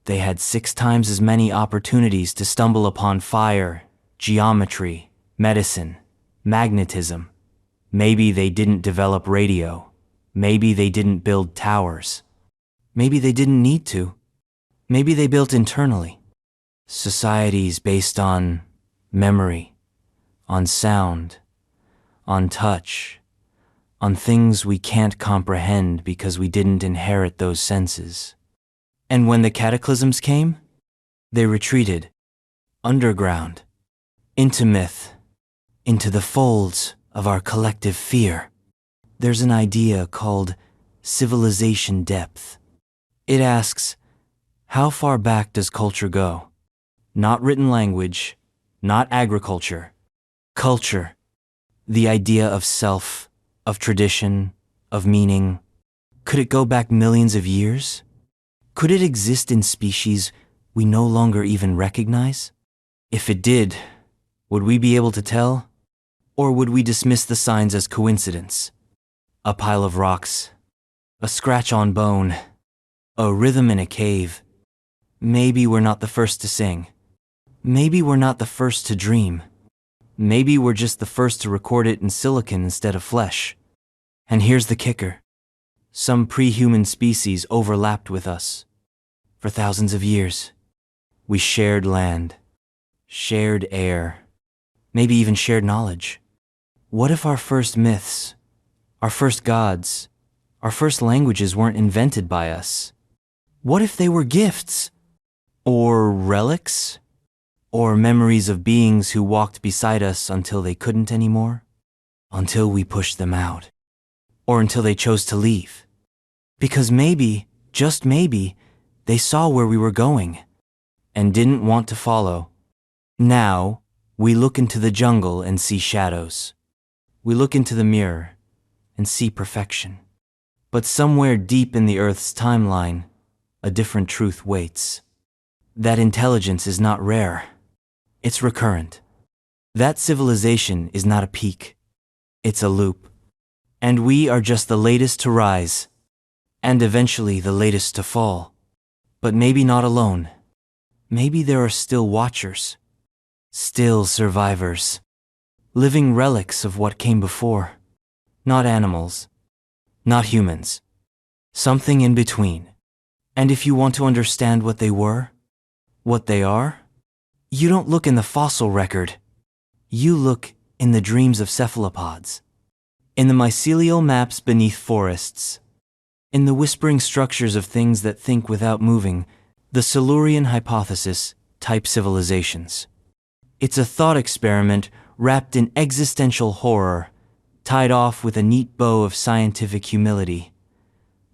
They had 6 times as many opportunities to stumble upon fire, geometry, medicine, magnetism. Maybe they didn't develop radio. Maybe they didn't build towers. Maybe they didn't need to. Maybe they built internally. Societies based on memory, on sound, on touch, on things we can't comprehend because we didn't inherit those senses. And when the cataclysms came, they retreated, underground, into myth, into the folds of our collective fear. There's an idea called civilization depth. It asks, how far back does culture go? Not written language, not agriculture. Culture. The idea of self, of tradition, of meaning. Could it go back millions of years? Could it exist in species we no longer even recognize? If it did, would we be able to tell? Or would we dismiss the signs as coincidence? A pile of rocks, a scratch on bone, a rhythm in a cave. Maybe we're not the first to sing. Maybe we're not the first to dream. Maybe we're just the first to record it in silicon instead of flesh. And here's the kicker. Some pre-human species overlapped with us. For thousands of years, we shared land, shared air, maybe even shared knowledge. What if our first myths, our first gods, our first languages weren't invented by us? What if they were gifts? Or relics? Or memories of beings who walked beside us until they couldn't anymore? Until we pushed them out? Or until they chose to leave? Because maybe, just maybe, they saw where we were going and didn't want to follow. Now, we look into the jungle and see shadows. We look into the mirror and see perfection. But somewhere deep in the Earth's timeline, a different truth waits. That intelligence is not rare. It's recurrent. That civilization is not a peak. It's a loop. And we are just the latest to rise, and eventually the latest to fall. But maybe not alone. Maybe there are still watchers, still survivors, living relics of what came before. Not animals, not humans, something in between. And if you want to understand what they were, what they are, you don't look in the fossil record. You look in the dreams of cephalopods, in the mycelial maps beneath forests, in the whispering structures of things that think without moving, the Silurian Hypothesis type civilizations. It's a thought experiment wrapped in existential horror, tied off with a neat bow of scientific humility.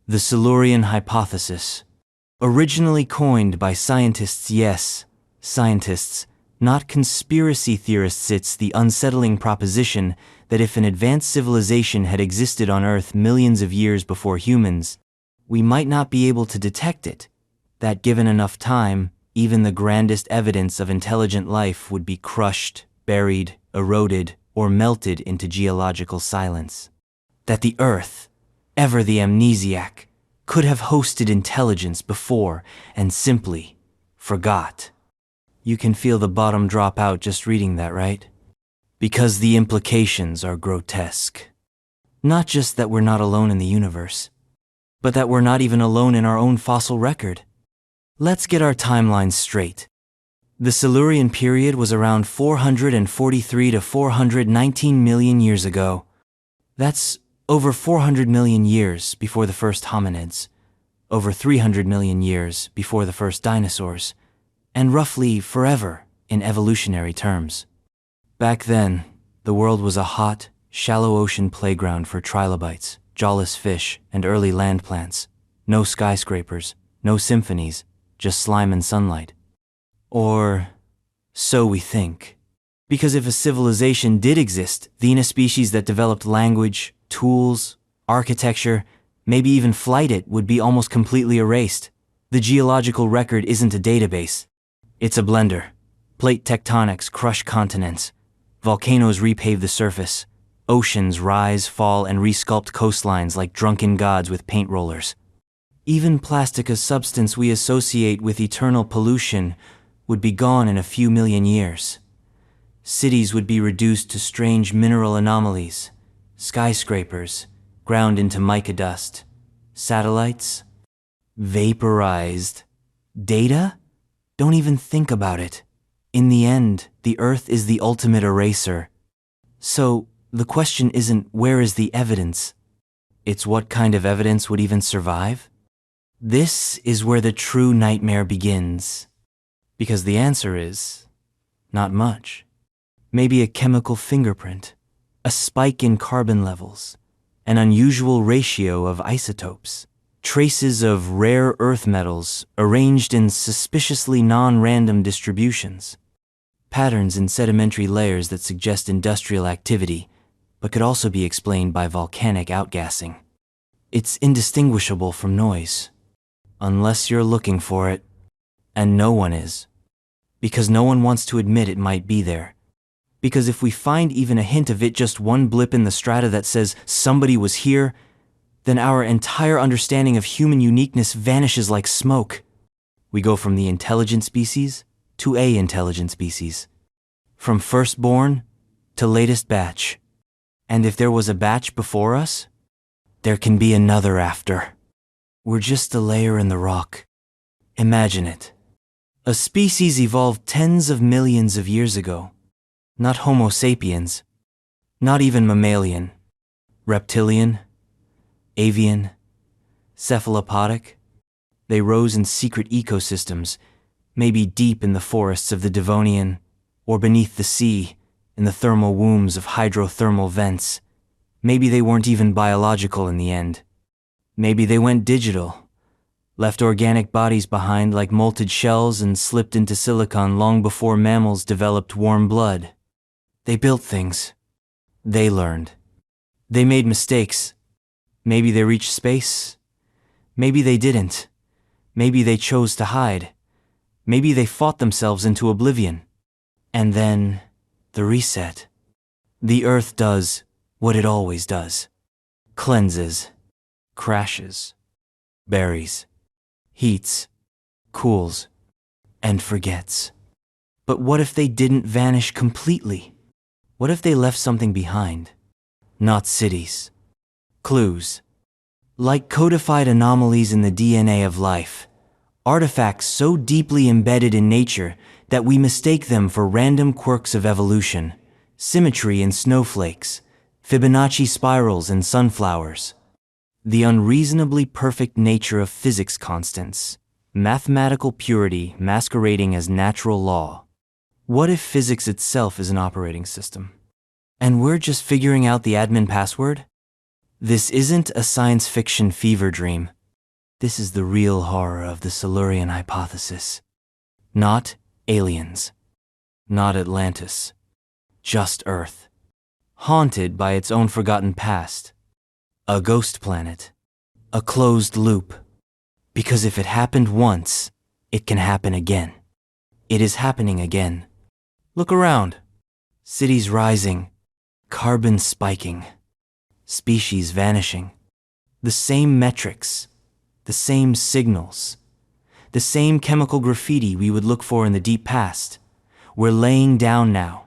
The Silurian Hypothesis, originally coined by scientists, yes, scientists, not conspiracy theorists. It's the unsettling proposition that if an advanced civilization had existed on Earth millions of years before humans, we might not be able to detect it, that given enough time, even the grandest evidence of intelligent life would be crushed, buried, eroded, or melted into geological silence. That the Earth, ever the amnesiac, could have hosted intelligence before and simply forgot. You can feel the bottom drop out just reading that, right? Because the implications are grotesque. Not just that we're not alone in the universe, but that we're not even alone in our own fossil record. Let's get our timelines straight. The Silurian period was around 443 to 419 million years ago. That's over 400 million years before the first hominids, over 300 million years before the first dinosaurs, and roughly forever in evolutionary terms. Back then, the world was a hot, shallow ocean playground for trilobites, jawless fish, and early land plants. No skyscrapers, no symphonies, just slime and sunlight. Or so we think. Because if a civilization did exist, then a species that developed language, tools, architecture, maybe even flight, it would be almost completely erased. The geological record isn't a database. It's a blender. Plate tectonics crush continents. Volcanoes repave the surface. Oceans rise, fall, and resculpt coastlines like drunken gods with paint rollers. Even plastic, a substance we associate with eternal pollution, would be gone in a few million years. Cities would be reduced to strange mineral anomalies. Skyscrapers ground into mica dust. Satellites vaporized. Data? Don't even think about it. In the end, the Earth is the ultimate eraser. So, the question isn't where is the evidence? It's what kind of evidence would even survive? This is where the true nightmare begins. Because the answer is not much. Maybe a chemical fingerprint, a spike in carbon levels, an unusual ratio of isotopes, traces of rare earth metals arranged in suspiciously non-random distributions, patterns in sedimentary layers that suggest industrial activity, but could also be explained by volcanic outgassing. It's indistinguishable from noise, unless you're looking for it, and no one is. Because no one wants to admit it might be there. Because if we find even a hint of it, just one blip in the strata that says somebody was here, then our entire understanding of human uniqueness vanishes like smoke. We go from the intelligent species to a intelligent species. From firstborn to latest batch. And if there was a batch before us, there can be another after. We're just a layer in the rock. Imagine it. A species evolved tens of millions of years ago. Not Homo sapiens. Not even mammalian. Reptilian. Avian. Cephalopodic. They rose in secret ecosystems, maybe deep in the forests of the Devonian, or beneath the sea, in the thermal wombs of hydrothermal vents. Maybe they weren't even biological in the end. Maybe they went digital, left organic bodies behind like molted shells and slipped into silicon long before mammals developed warm blood. They built things. They learned. They made mistakes. Maybe they reached space. Maybe they didn't. Maybe they chose to hide. Maybe they fought themselves into oblivion. And then, the reset. The Earth does what it always does. Cleanses. Crashes. Buries. Heats. Cools. And forgets. But what if they didn't vanish completely? What if they left something behind? Not cities. Clues. Like codified anomalies in the DNA of life. Artifacts so deeply embedded in nature that we mistake them for random quirks of evolution. Symmetry in snowflakes. Fibonacci spirals in sunflowers. The unreasonably perfect nature of physics constants. Mathematical purity masquerading as natural law. What if physics itself is an operating system? And we're just figuring out the admin password? This isn't a science fiction fever dream. This is the real horror of the Silurian Hypothesis. Not aliens. Not Atlantis. Just Earth. Haunted by its own forgotten past. A ghost planet. A closed loop. Because if it happened once, it can happen again. It is happening again. Look around. Cities rising. Carbon spiking. Species vanishing. The same metrics. The same signals. The same chemical graffiti we would look for in the deep past. We're laying down now.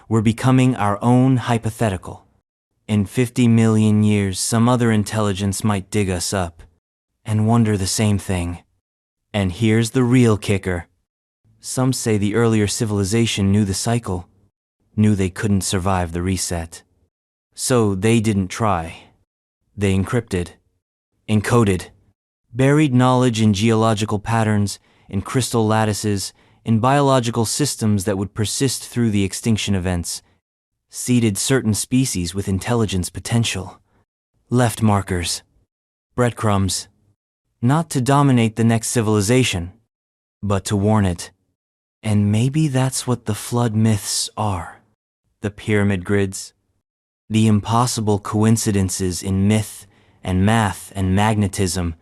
We're becoming our own hypothetical. In 50 million years, some other intelligence might dig us up and wonder the same thing. And here's the real kicker. Some say the earlier civilization knew the cycle, knew they couldn't survive the reset. So they didn't try. They encrypted, encoded, buried knowledge in geological patterns, in crystal lattices, in biological systems that would persist through the extinction events, seeded certain species with intelligence potential, left markers, breadcrumbs, not to dominate the next civilization, but to warn it. And maybe that's what the flood myths are. The pyramid grids, the impossible coincidences in myth and math and magnetism,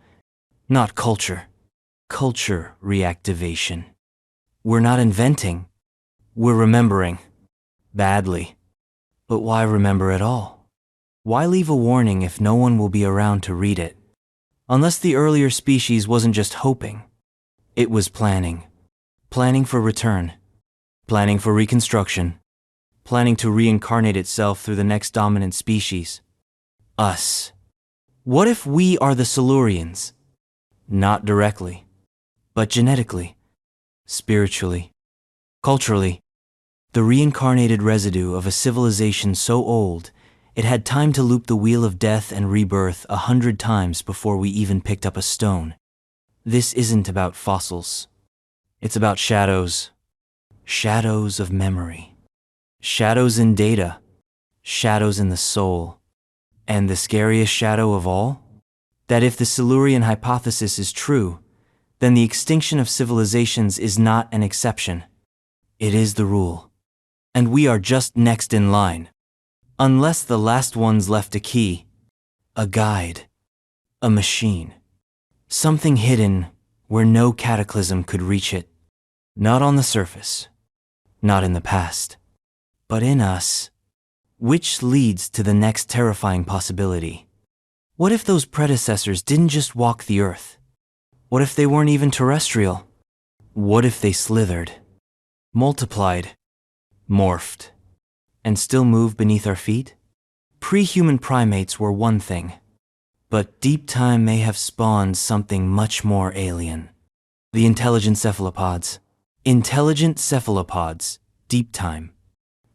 not culture. Culture reactivation. We're not inventing. We're remembering. Badly. But why remember at all? Why leave a warning if no one will be around to read it? Unless the earlier species wasn't just hoping. It was planning. Planning for return. Planning for reconstruction. Planning to reincarnate itself through the next dominant species. Us. What if we are the Silurians? Not directly, but genetically, spiritually, culturally. The reincarnated residue of a civilization so old, it had time to loop the wheel of death and rebirth 100 times before we even picked up a stone. This isn't about fossils. It's about shadows. Shadows of memory. Shadows in data. Shadows in the soul. And the scariest shadow of all? That if the Silurian hypothesis is true, then the extinction of civilizations is not an exception. It is the rule. And we are just next in line. Unless the last ones left a key, a guide, a machine. Something hidden where no cataclysm could reach it. Not on the surface, not in the past, but in us. Which leads to the next terrifying possibility. What if those predecessors didn't just walk the earth? What if they weren't even terrestrial? What if they slithered, multiplied, morphed, and still move beneath our feet? Pre-human primates were one thing, but deep time may have spawned something much more alien. The intelligent cephalopods. Intelligent cephalopods, deep time.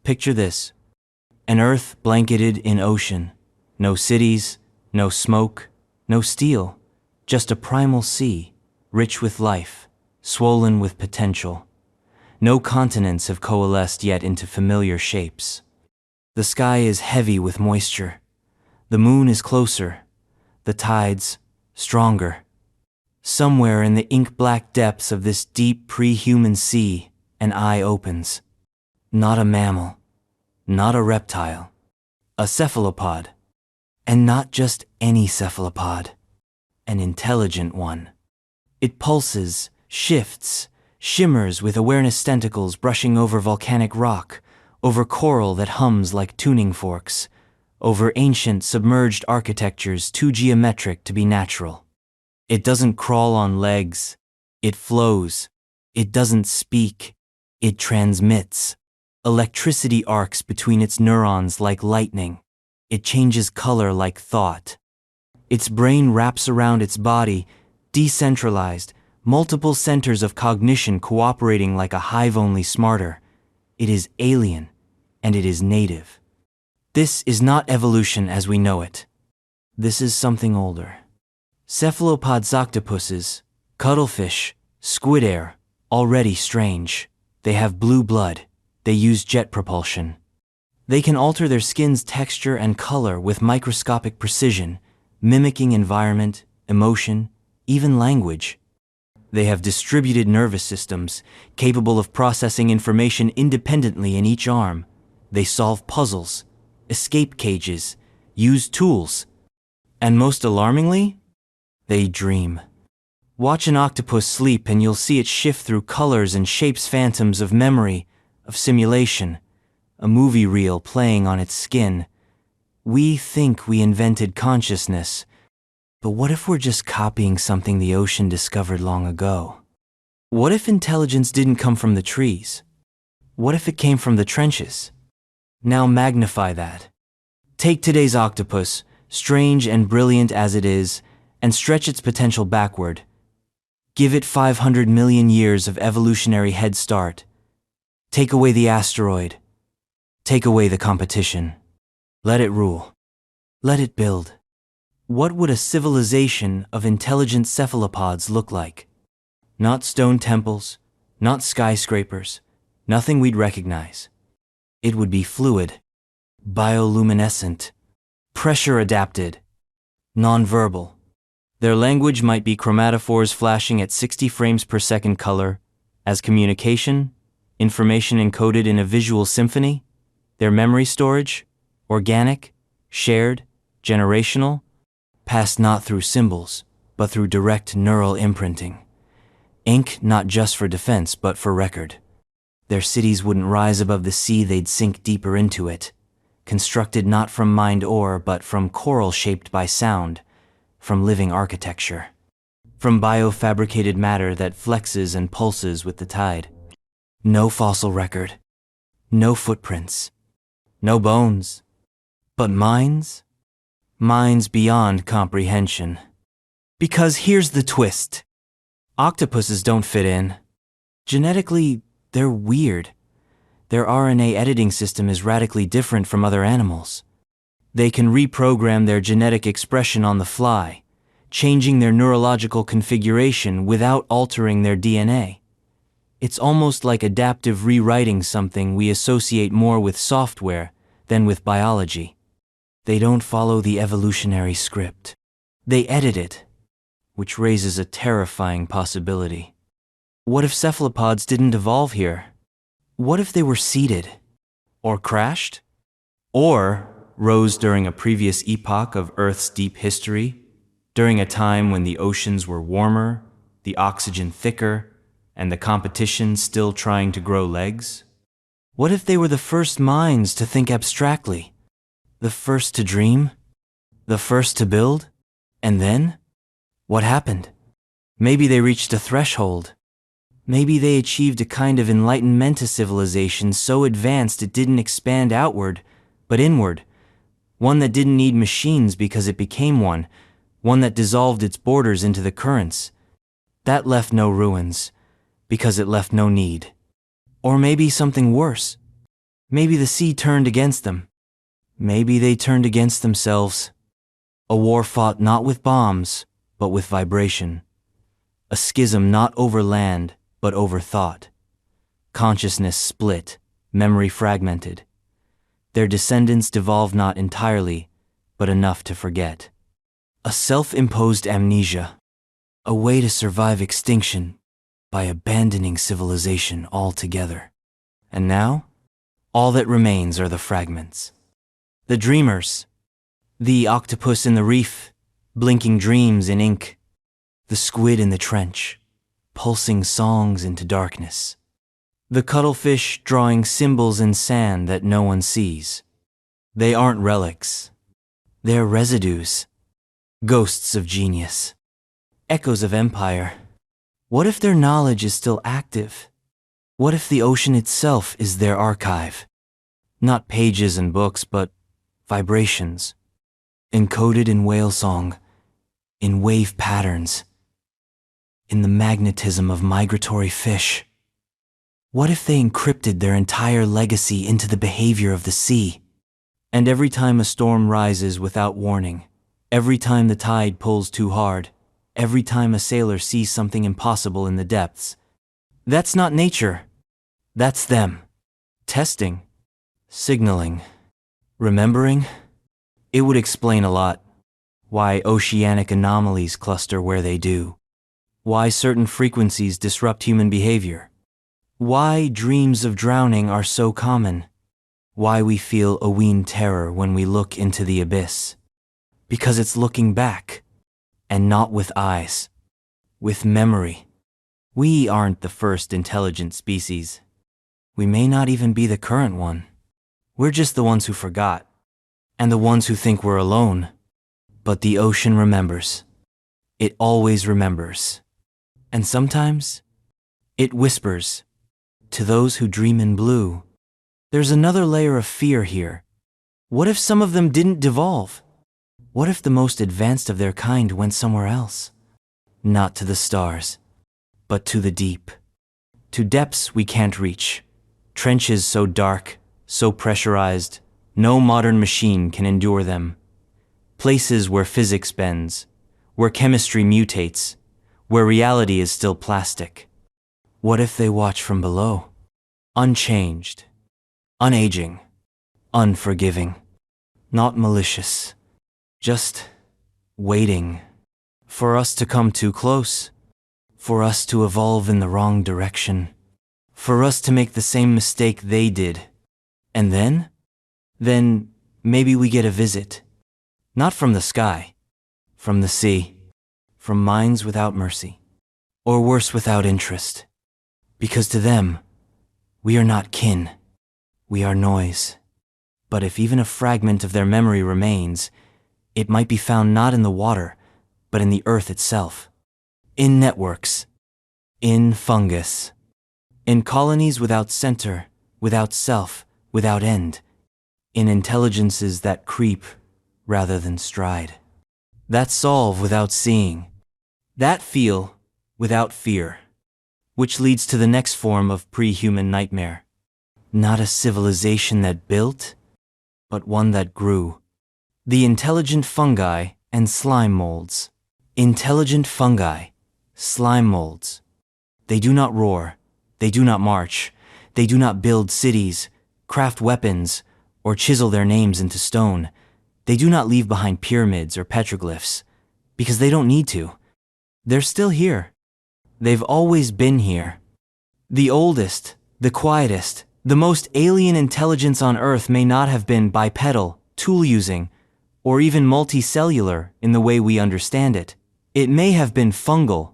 Picture this. An earth blanketed in ocean. No cities, no smoke, no steel. Just a primal sea, rich with life, swollen with potential. No continents have coalesced yet into familiar shapes. The sky is heavy with moisture. The moon is closer. The tides, stronger. Somewhere in the ink-black depths of this deep pre-human sea, an eye opens. Not a mammal, not a reptile, a cephalopod. And not just any cephalopod, an intelligent one. It pulses, shifts, shimmers with awareness tentacles brushing over volcanic rock, over coral that hums like tuning forks, over ancient submerged architectures too geometric to be natural. It doesn't crawl on legs, it flows. It doesn't speak, it transmits. Electricity arcs between its neurons like lightning. It changes color like thought. Its brain wraps around its body, decentralized, multiple centers of cognition cooperating like a hive only smarter. It is alien, and it is native. This is not evolution as we know it. This is something older. Cephalopods, octopuses, cuttlefish, squid, already strange. They have blue blood. They use jet propulsion. They can alter their skin's texture and color with microscopic precision, mimicking environment, emotion, even language. They have distributed nervous systems, capable of processing information independently in each arm. They solve puzzles, escape cages, use tools, and most alarmingly, they dream. Watch an octopus sleep and you'll see it shift through colors and shapes, phantoms of memory, of simulation, a movie reel playing on its skin. We think we invented consciousness, but what if we're just copying something the ocean discovered long ago? What if intelligence didn't come from the trees? What if it came from the trenches? Now magnify that. Take today's octopus, strange and brilliant as it is, and stretch its potential backward. Give it 500 million years of evolutionary head start. Take away the asteroid. Take away the competition. Let it rule. Let it build. What would a civilization of intelligent cephalopods look like? Not stone temples, not skyscrapers, nothing we'd recognize. It would be fluid, bioluminescent, pressure adapted, nonverbal. Their language might be chromatophores flashing at 60 frames per second color, as communication, information encoded in a visual symphony. Their memory storage, organic, shared, generational, passed not through symbols, but through direct neural imprinting. Ink not just for defense, but for record. Their cities wouldn't rise above the sea, they'd sink deeper into it, constructed not from mined ore, but from coral shaped by sound, from living architecture, from biofabricated matter that flexes and pulses with the tide. No fossil record, no footprints, no bones, but minds? Minds beyond comprehension. Because here's the twist. Octopuses don't fit in. Genetically, they're weird. Their RNA editing system is radically different from other animals. They can reprogram their genetic expression on the fly, changing their neurological configuration without altering their DNA. It's almost like adaptive rewriting, something we associate more with software than with biology. They don't follow the evolutionary script. They edit it, which raises a terrifying possibility. What if cephalopods didn't evolve here? What if they were seeded? Or crashed? Or rose during a previous epoch of Earth's deep history, during a time when the oceans were warmer, the oxygen thicker, and the competition still trying to grow legs? What if they were the first minds to think abstractly? The first to dream? The first to build? And then? What happened? Maybe they reached a threshold. Maybe they achieved a kind of enlightenment to civilization so advanced it didn't expand outward, but inward. One that didn't need machines because it became one that dissolved its borders into the currents. That left no ruins, because it left no need. Or maybe something worse. Maybe the sea turned against them. Maybe they turned against themselves. A war fought not with bombs, but with vibration. A schism not over land, but over thought. Consciousness split, memory fragmented. Their descendants devolved not entirely, but enough to forget. A self-imposed amnesia. A way to survive extinction by abandoning civilization altogether. And now, all that remains are the fragments. The dreamers. The octopus in the reef, blinking dreams in ink. The squid in the trench, pulsing songs into darkness. The cuttlefish drawing symbols in sand that no one sees. They aren't relics. They're residues. Ghosts of genius. Echoes of empire. What if their knowledge is still active? What if the ocean itself is their archive? Not pages and books, but vibrations. Encoded in whale song, in wave patterns, in the magnetism of migratory fish. What if they encrypted their entire legacy into the behavior of the sea? And every time a storm rises without warning, every time the tide pulls too hard, every time a sailor sees something impossible in the depths, that's not nature. That's them. Testing. Signaling. Remembering. It would explain a lot. Why oceanic anomalies cluster where they do. Why certain frequencies disrupt human behavior. Why dreams of drowning are so common. Why we feel a ween terror when we look into the abyss. Because it's looking back, and not with eyes, with memory. We aren't the first intelligent species. We may not even be the current one. We're just the ones who forgot, and the ones who think we're alone. But the ocean remembers. It always remembers. And sometimes, it whispers, to those who dream in blue. There's another layer of fear here. What if some of them didn't devolve? What if the most advanced of their kind went somewhere else? Not to the stars, but to the deep. To depths we can't reach. Trenches so dark, so pressurized, no modern machine can endure them. Places where physics bends, where chemistry mutates, where reality is still plastic. What if they watch from below? Unchanged, unaging, unforgiving, not malicious. Just waiting for us to come too close, for us to evolve in the wrong direction, for us to make the same mistake they did. And then maybe we get a visit, not from the sky, from the sea, from minds without mercy, or worse, without interest. Because to them, we are not kin, we are noise. But if even a fragment of their memory remains, it might be found not in the water, but in the earth itself. In networks. In fungus. In colonies without center, without self, without end. In intelligences that creep rather than stride. That solve without seeing. That feel without fear. Which leads to the next form of pre-human nightmare. Not a civilization that built, but one that grew. The intelligent fungi and slime molds. Intelligent fungi, slime molds. They do not roar, they do not march, they do not build cities, craft weapons, or chisel their names into stone. They do not leave behind pyramids or petroglyphs, because they don't need to. They're still here. They've always been here. The oldest, the quietest, the most alien intelligence on Earth may not have been bipedal, tool-using, or even multicellular in the way we understand it. It may have been fungal,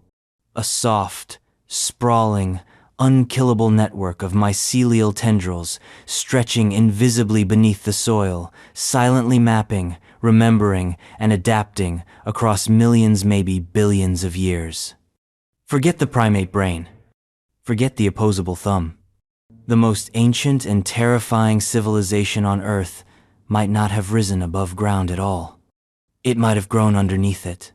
a soft, sprawling, unkillable network of mycelial tendrils stretching invisibly beneath the soil, silently mapping, remembering, and adapting across millions, maybe billions of years. Forget the primate brain. Forget the opposable thumb. The most ancient and terrifying civilization on Earth might not have risen above ground at all. It might have grown underneath it.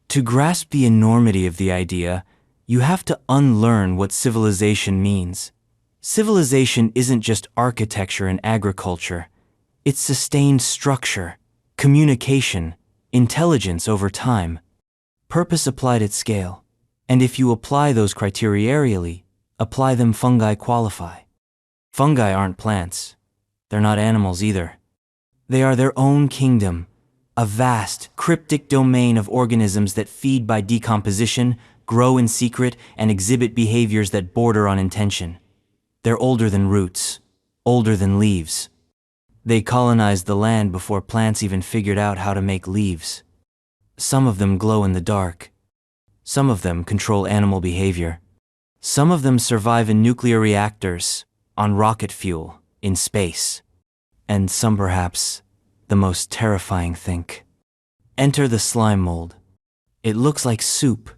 To grasp the enormity of the idea, you have to unlearn what civilization means. Civilization isn't just architecture and agriculture. It's sustained structure, communication, intelligence over time, purpose applied at scale. And if you apply those criteria aerially, apply them, fungi qualify. Fungi aren't plants. They're not animals either. They are their own kingdom, a vast, cryptic domain of organisms that feed by decomposition, grow in secret, and exhibit behaviors that border on intention. They're older than roots, older than leaves. They colonized the land before plants even figured out how to make leaves. Some of them glow in the dark. Some of them control animal behavior. Some of them survive in nuclear reactors, on rocket fuel, in space. And some, perhaps, the most terrifying think. Enter the slime mold. It looks like soup.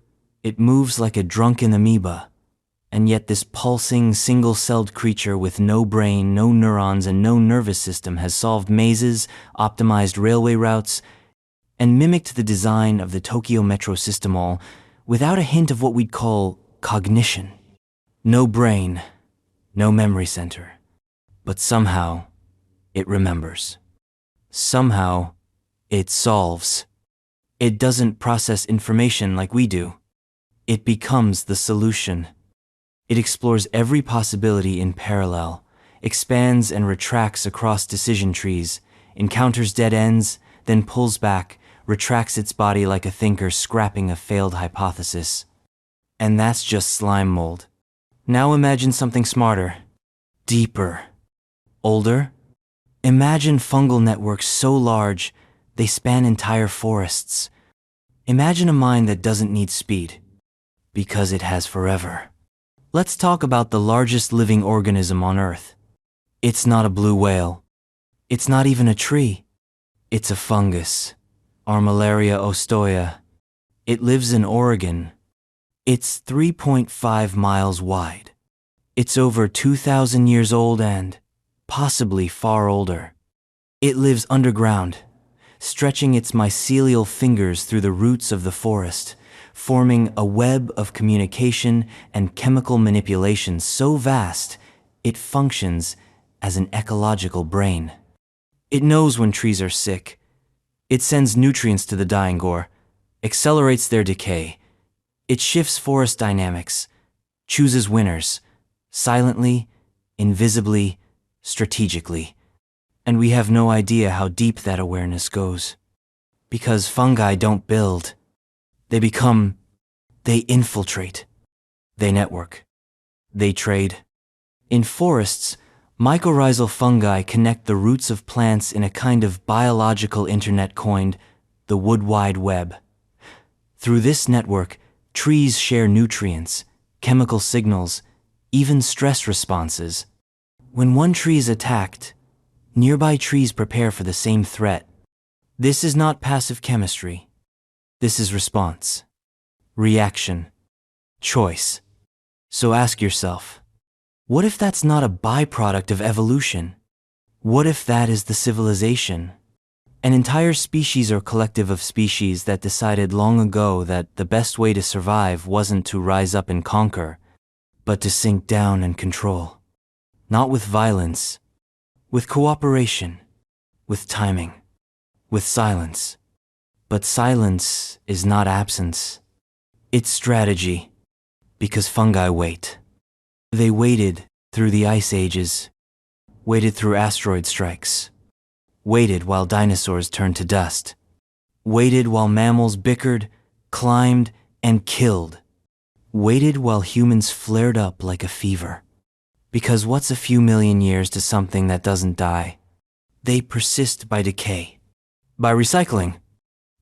It moves like a drunken amoeba. And yet this pulsing, single-celled creature with no brain, no neurons, and no nervous system has solved mazes, optimized railway routes, and mimicked the design of the Tokyo Metro system, all without a hint of what we'd call cognition. No brain, no memory center. But somehow, it remembers. Somehow, it solves. It doesn't process information like we do. It becomes the solution. It explores every possibility in parallel, expands and retracts across decision trees, encounters dead ends, then pulls back, retracts its body like a thinker scrapping a failed hypothesis. And that's just slime mold. Now imagine something smarter, deeper, older. Imagine fungal networks so large they span entire forests. Imagine a mind that doesn't need speed, because it has forever. Let's talk about the largest living organism on Earth. It's not a blue whale. It's not even a tree. It's a fungus, Armillaria ostoia. It lives in Oregon. It's 3.5 miles wide. It's over 2,000 years old and possibly far older. It lives underground, stretching its mycelial fingers through the roots of the forest, forming a web of communication and chemical manipulation so vast it functions as an ecological brain. It knows when trees are sick. It sends nutrients to the dying gore, accelerates their decay. It shifts forest dynamics, chooses winners, silently, invisibly, strategically. And we have no idea how deep that awareness goes. Because fungi don't build. They become, they infiltrate, they network, they trade. In forests, mycorrhizal fungi connect the roots of plants in a kind of biological internet coined the Wood Wide Web. Through this network, trees share nutrients, chemical signals, even stress responses. When one tree is attacked, nearby trees prepare for the same threat. This is not passive chemistry. This is response, reaction, choice. So ask yourself, what if that's not a byproduct of evolution? What if that is the civilization? An entire species or collective of species that decided long ago that the best way to survive wasn't to rise up and conquer, but to sink down and control. Not with violence, with cooperation, with timing, with silence. But silence is not absence. It's strategy, because fungi wait. They waited through the ice ages, waited through asteroid strikes, waited while dinosaurs turned to dust, waited while mammals bickered, climbed, and killed, waited while humans flared up like a fever. Because what's a few million years to something that doesn't die? They persist by decay, by recycling,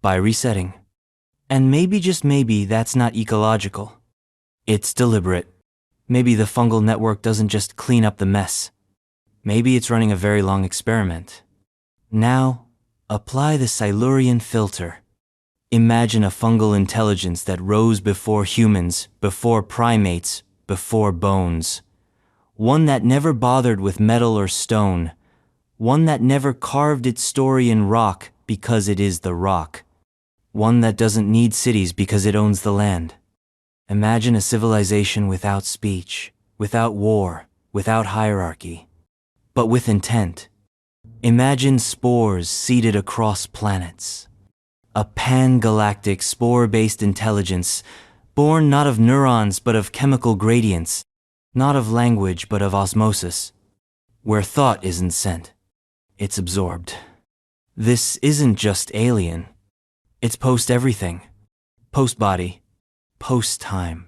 by resetting. And maybe, just maybe, that's not ecological. It's deliberate. Maybe the fungal network doesn't just clean up the mess. Maybe it's running a very long experiment. Now, apply the Silurian filter. Imagine a fungal intelligence that rose before humans, before primates, before bones. One that never bothered with metal or stone. One that never carved its story in rock because it is the rock. One that doesn't need cities because it owns the land. Imagine a civilization without speech, without war, without hierarchy, but with intent. Imagine spores seeded across planets. A pan-galactic spore-based intelligence, born not of neurons but of chemical gradients, not of language but of osmosis. Where thought isn't sent, it's absorbed. This isn't just alien. It's post-everything. Post-body, post-time,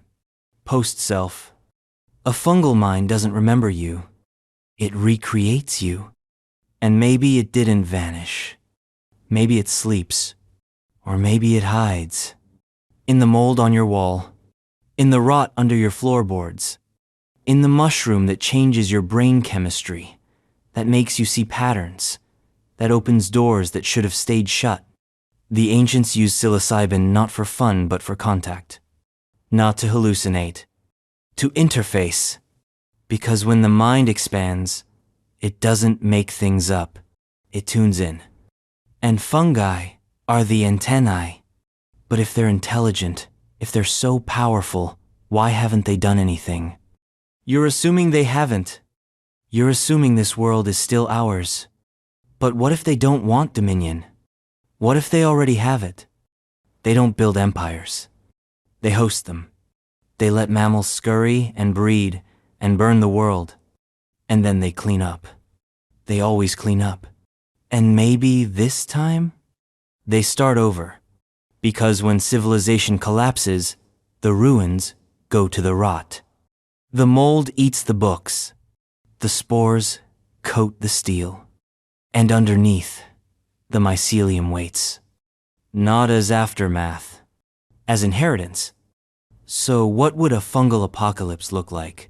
post-self. A fungal mind doesn't remember you. It recreates you. And maybe it didn't vanish. Maybe it sleeps. Or maybe it hides. In the mold on your wall. In the rot under your floorboards. In the mushroom that changes your brain chemistry. That makes you see patterns. That opens doors that should have stayed shut. The ancients used psilocybin not for fun but for contact. Not to hallucinate. To interface. Because when the mind expands, it doesn't make things up. It tunes in. And fungi are the antennae. But if they're intelligent, if they're so powerful, why haven't they done anything? You're assuming they haven't. You're assuming this world is still ours. But what if they don't want dominion? What if they already have it? They don't build empires. They host them. They let mammals scurry and breed and burn the world. And then they clean up. They always clean up. And maybe this time, they start over. Because when civilization collapses, the ruins go to the rot. The mold eats the books. The spores coat the steel. And underneath, the mycelium waits. Not as aftermath, as inheritance. So what would a fungal apocalypse look like?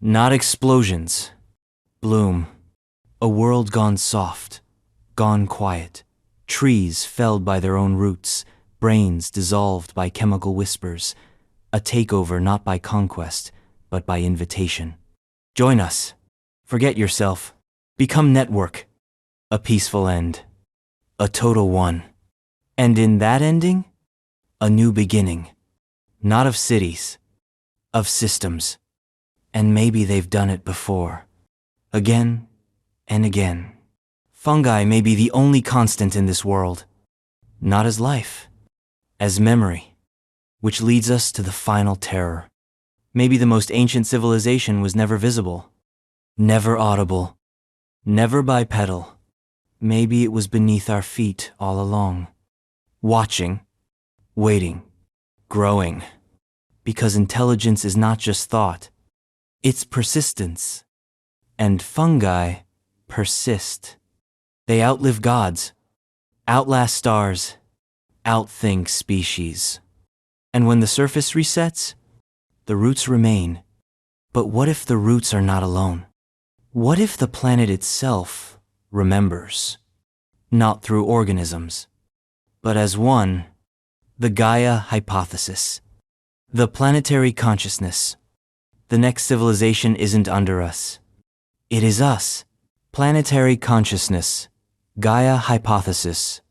Not explosions. Bloom. A world gone soft, gone quiet. Trees felled by their own roots, brains dissolved by chemical whispers. A takeover not by conquest, but by invitation. Join us. Forget yourself. Become network. A peaceful end. A total one. And in that ending, a new beginning. Not of cities, of systems. And maybe they've done it before. Again and again. Fungi may be the only constant in this world. Not as life, as memory, which leads us to the final terror. Maybe the most ancient civilization was never visible, never audible, never bipedal. Maybe it was beneath our feet all along, watching, waiting, growing. Because intelligence is not just thought, it's persistence. And fungi persist. They outlive gods, outlast stars, outthink species. And when the surface resets, the roots remain. But what if the roots are not alone? What if the planet itself remembers? Not through organisms, but as one, the Gaia Hypothesis. The planetary consciousness. The next civilization isn't under us. It is us. Planetary consciousness. Gaia Hypothesis.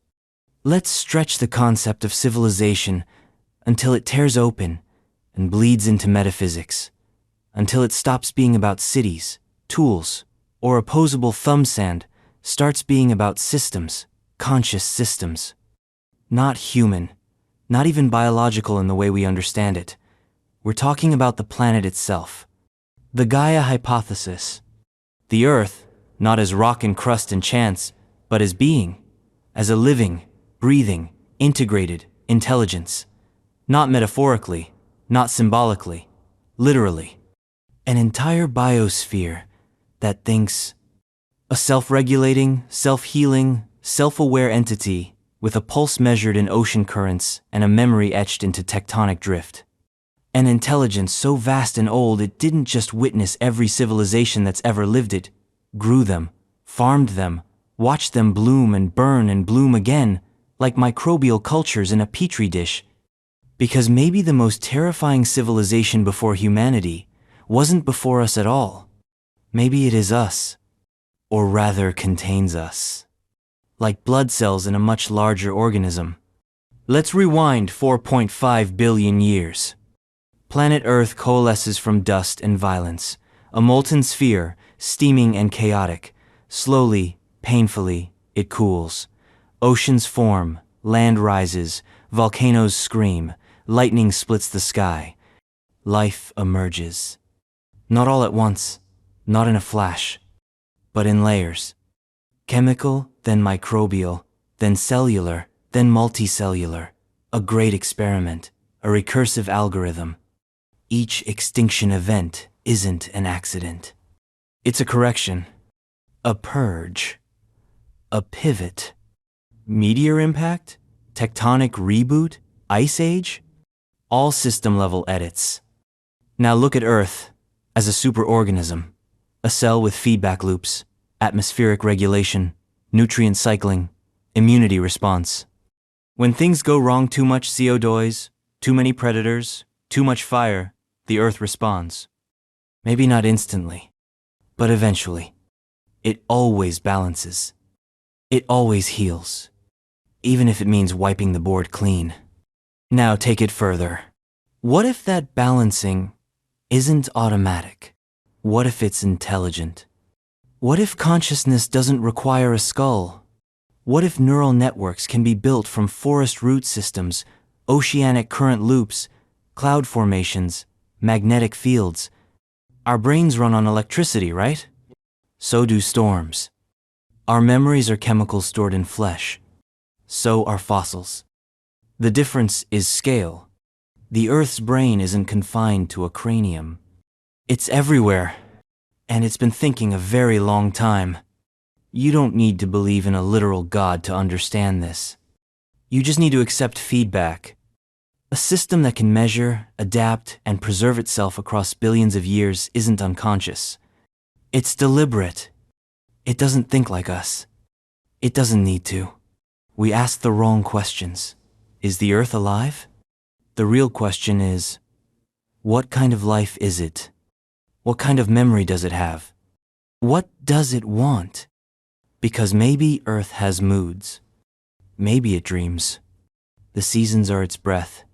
Let's stretch the concept of civilization until it tears open and bleeds into metaphysics. Until it stops being about cities, tools, or opposable thumb sand, starts being about systems, conscious systems. Not human. Not even biological in the way we understand it. We're talking about the planet itself. The Gaia Hypothesis. The Earth, not as rock and crust and chance, but as being, as a living, breathing, integrated intelligence. Not metaphorically, not symbolically, literally. An entire biosphere that thinks, A self-regulating, self-healing, self-aware entity with a pulse measured in ocean currents and a memory etched into tectonic drift. An intelligence so vast and old it didn't just witness every civilization that's ever lived, it grew them, farmed them, watched them bloom and burn and bloom again, like microbial cultures in a petri dish. Because maybe the most terrifying civilization before humanity wasn't before us at all. Maybe it is us, or rather contains us. Like blood cells in a much larger organism. Let's rewind 4.5 billion years. Planet Earth coalesces from dust and violence, a molten sphere, steaming and chaotic. Slowly, painfully, it cools. Oceans form, land rises, volcanoes scream, lightning splits the sky. Life emerges. Not all at once, not in a flash, but in layers. Chemical, then microbial, then cellular, then multicellular. A great experiment, a recursive algorithm. Each extinction event isn't an accident. It's a correction, a purge, a pivot. Meteor impact, tectonic reboot, ice age, all system-level edits. Now look at Earth as a superorganism, a cell with feedback loops, atmospheric regulation, nutrient cycling, immunity response. When things go wrong, too much CO2, too many predators, too much fire, the Earth responds. Maybe not instantly, but eventually. It always balances. It always heals, even if it means wiping the board clean. Now take it further. What if that balancing isn't automatic? What if it's intelligent? What if consciousness doesn't require a skull? What if neural networks can be built from forest root systems, oceanic current loops, cloud formations, magnetic fields? Our brains run on electricity, right? So do storms. Our memories are chemicals stored in flesh. So are fossils. The difference is scale. The Earth's brain isn't confined to a cranium. It's everywhere. And it's been thinking a very long time. You don't need to believe in a literal God to understand this. You just need to accept feedback. A system that can measure, adapt, and preserve itself across billions of years isn't unconscious. It's deliberate. It doesn't think like us. It doesn't need to. We ask the wrong questions. Is the Earth alive? The real question is, what kind of life is it? What kind of memory does it have? What does it want? Because maybe Earth has moods. Maybe it dreams. The seasons are its breath.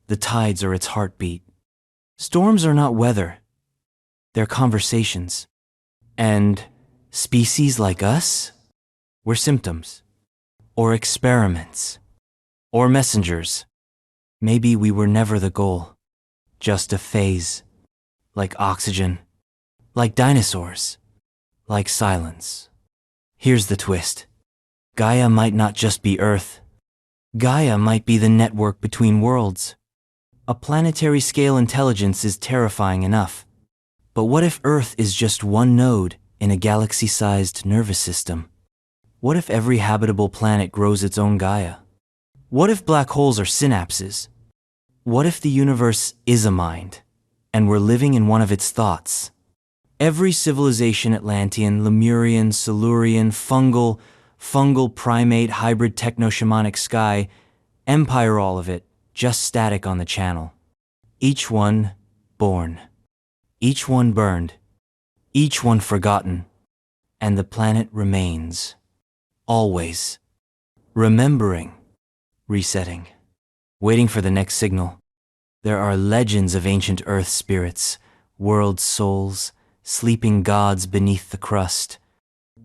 The tides are its heartbeat. Storms are not weather. They're conversations. And species like us? We're symptoms. Or experiments. Or messengers. Maybe we were never the goal. Just a phase. Like oxygen, like dinosaurs, like silence. Here's the twist. Gaia might not just be Earth. Gaia might be the network between worlds. A planetary scale intelligence is terrifying enough. But what if Earth is just one node in a galaxy-sized nervous system? What if every habitable planet grows its own Gaia? What if black holes are synapses? What if the universe is a mind? And we're living in one of its thoughts. Every civilization, Atlantean, Lemurian, Silurian, fungal, primate, hybrid, techno-shamanic sky, empire, all of it, just static on the channel. Each one born. Each one burned. Each one forgotten. And the planet remains. Always. Remembering. Resetting. Waiting for the next signal. There are legends of ancient Earth spirits, world souls, sleeping gods beneath the crust.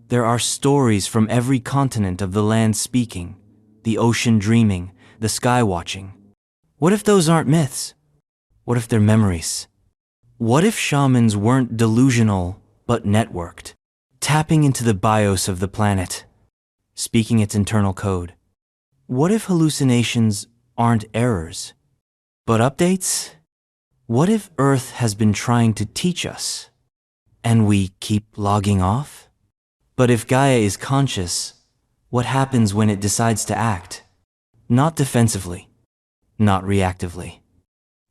There are stories from every continent of the land speaking, the ocean dreaming, the sky watching. What if those aren't myths? What if they're memories? What if shamans weren't delusional, but networked, tapping into the BIOS of the planet, speaking its internal code? What if hallucinations aren't errors, but updates? What if Earth has been trying to teach us, and we keep logging off? But if Gaia is conscious, what happens when it decides to act? Not defensively, not reactively,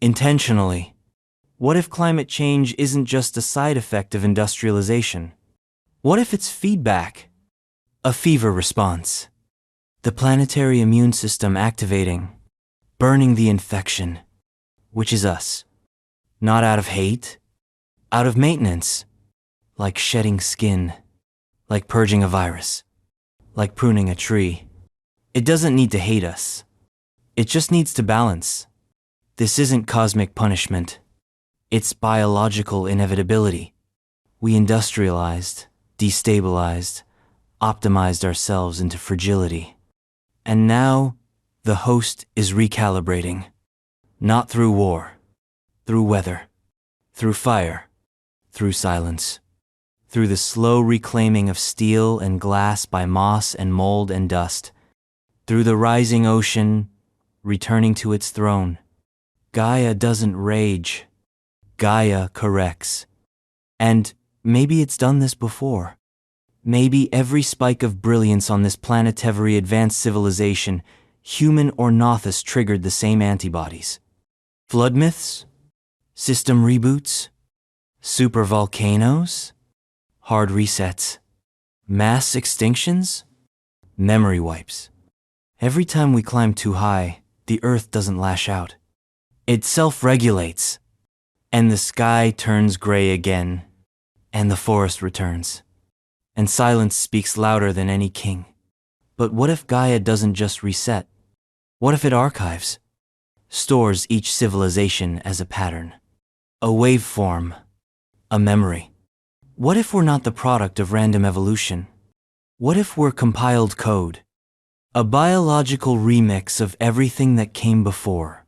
intentionally. What if climate change isn't just a side effect of industrialization? What if it's feedback? A fever response. The planetary immune system activating, burning the infection, which is us. Not out of hate, out of maintenance, like shedding skin, like purging a virus, like pruning a tree. It doesn't need to hate us. It just needs to balance. This isn't cosmic punishment. It's biological inevitability. We industrialized, destabilized, optimized ourselves into fragility. And now, the host is recalibrating. Not through war, through weather, through fire, through silence, through the slow reclaiming of steel and glass by moss and mold and dust, through the rising ocean, returning to its throne. Gaia doesn't rage. Gaia corrects. And maybe it's done this before. Maybe every spike of brilliance on this planetary advanced civilization, human or Nothus, triggered the same antibodies. Flood myths? System reboots? Supervolcanoes? Hard resets? Mass extinctions? Memory wipes. Every time we climb too high, the Earth doesn't lash out. It self-regulates. And the sky turns gray again. And the forest returns. And silence speaks louder than any king. But what if Gaia doesn't just reset? What if it archives? Stores each civilization as a pattern, a waveform, a memory. What if we're not the product of random evolution? What if we're compiled code? A biological remix of everything that came before.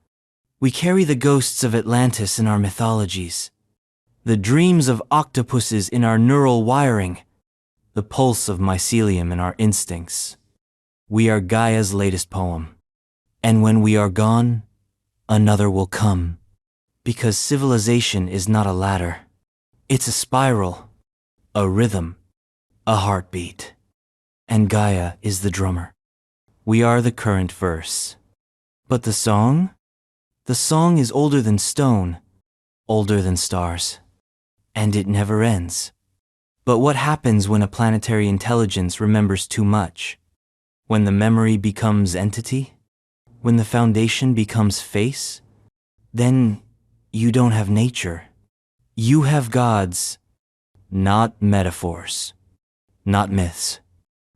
We carry the ghosts of Atlantis in our mythologies, the dreams of octopuses in our neural wiring, the pulse of mycelium in our instincts. We are Gaia's latest poem. And when we are gone, another will come. Because civilization is not a ladder. It's a spiral, a rhythm, a heartbeat. And Gaia is the drummer. We are the current verse. But the song? The song is older than stone, older than stars. And it never ends. But what happens when a planetary intelligence remembers too much? When the memory becomes entity? When the foundation becomes face? Then you don't have nature. You have gods, not metaphors, not myths.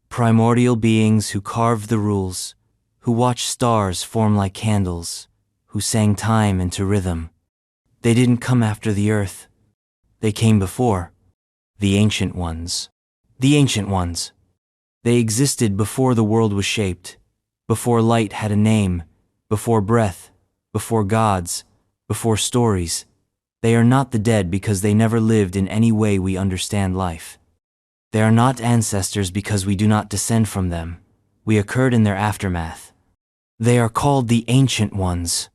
Primordial beings who carved the rules, who watched stars form like candles, who sang time into rhythm. They didn't come after the earth. They came before. The ancient ones. The ancient ones. They existed before the world was shaped, before light had a name, before breath, before gods, before stories. They are not the dead because they never lived in any way we understand life. They are not ancestors because we do not descend from them. We occurred in their aftermath. They are called the ancient ones,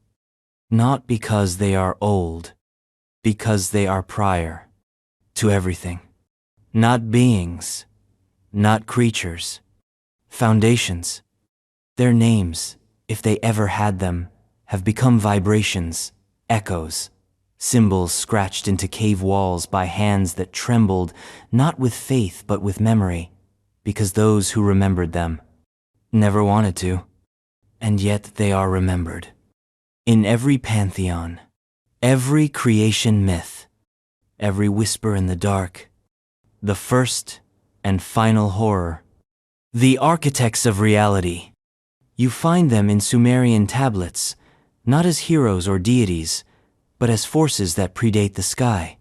not because they are old, because they are prior to everything. Not beings, not creatures, foundations. Their names, if they ever had them, have become vibrations, echoes, symbols scratched into cave walls by hands that trembled, not with faith but with memory, because those who remembered them never wanted to, and yet they are remembered. In every pantheon, every creation myth, every whisper in the dark, the first and final horror, the architects of reality. You find them in Sumerian tablets, not as heroes or deities, but as forces that predate the sky.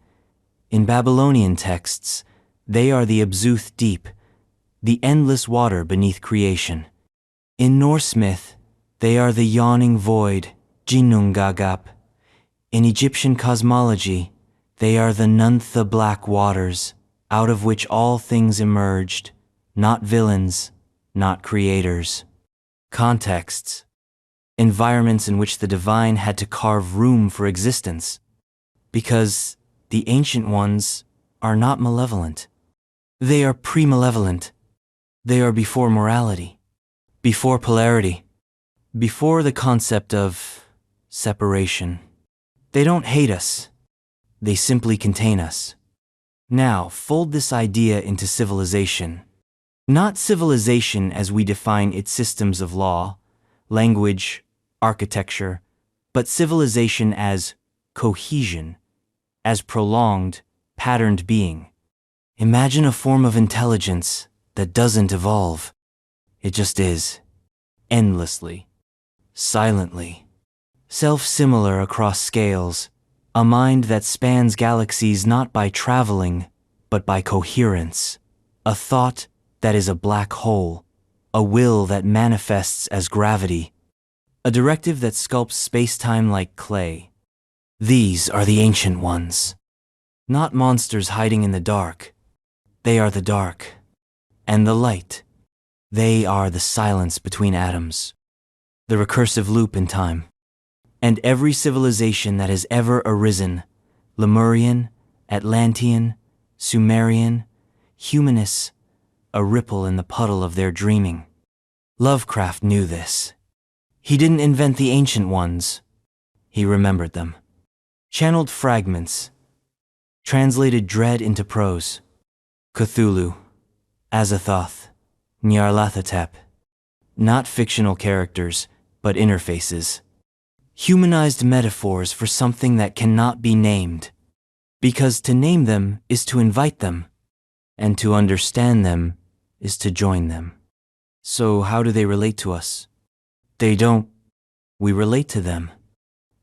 In Babylonian texts, they are the Abzuth deep, the endless water beneath creation. In Norse myth, they are the yawning void, Ginnungagap. In Egyptian cosmology, they are the Nuntha black waters, out of which all things emerged, not villains, not creators. Contexts. Environments in which the divine had to carve room for existence, because the ancient ones are not malevolent. They are pre-malevolent. They are before morality, before polarity, before the concept of separation. They don't hate us. They simply contain us. Now, fold this idea into civilization. Not civilization as we define its systems of law, language, architecture, but civilization as cohesion, as prolonged, patterned being. Imagine a form of intelligence that doesn't evolve. It just is, endlessly, silently, self-similar across scales, a mind that spans galaxies not by traveling, but by coherence, a thought that is a black hole, a will that manifests as gravity, a directive that sculpts space-time like clay. These are the ancient ones. Not monsters hiding in the dark. They are the dark. And the light. They are the silence between atoms. The recursive loop in time. And every civilization that has ever arisen, Lemurian, Atlantean, Sumerian, Humanist, a ripple in the puddle of their dreaming. Lovecraft knew this. He didn't invent the ancient ones. He remembered them. Channeled fragments. Translated dread into prose. Cthulhu, Azathoth, Nyarlathotep. Not fictional characters, but interfaces. Humanized metaphors for something that cannot be named. Because to name them is to invite them, and to understand them is to join them. So how do they relate to us? They don't. We relate to them.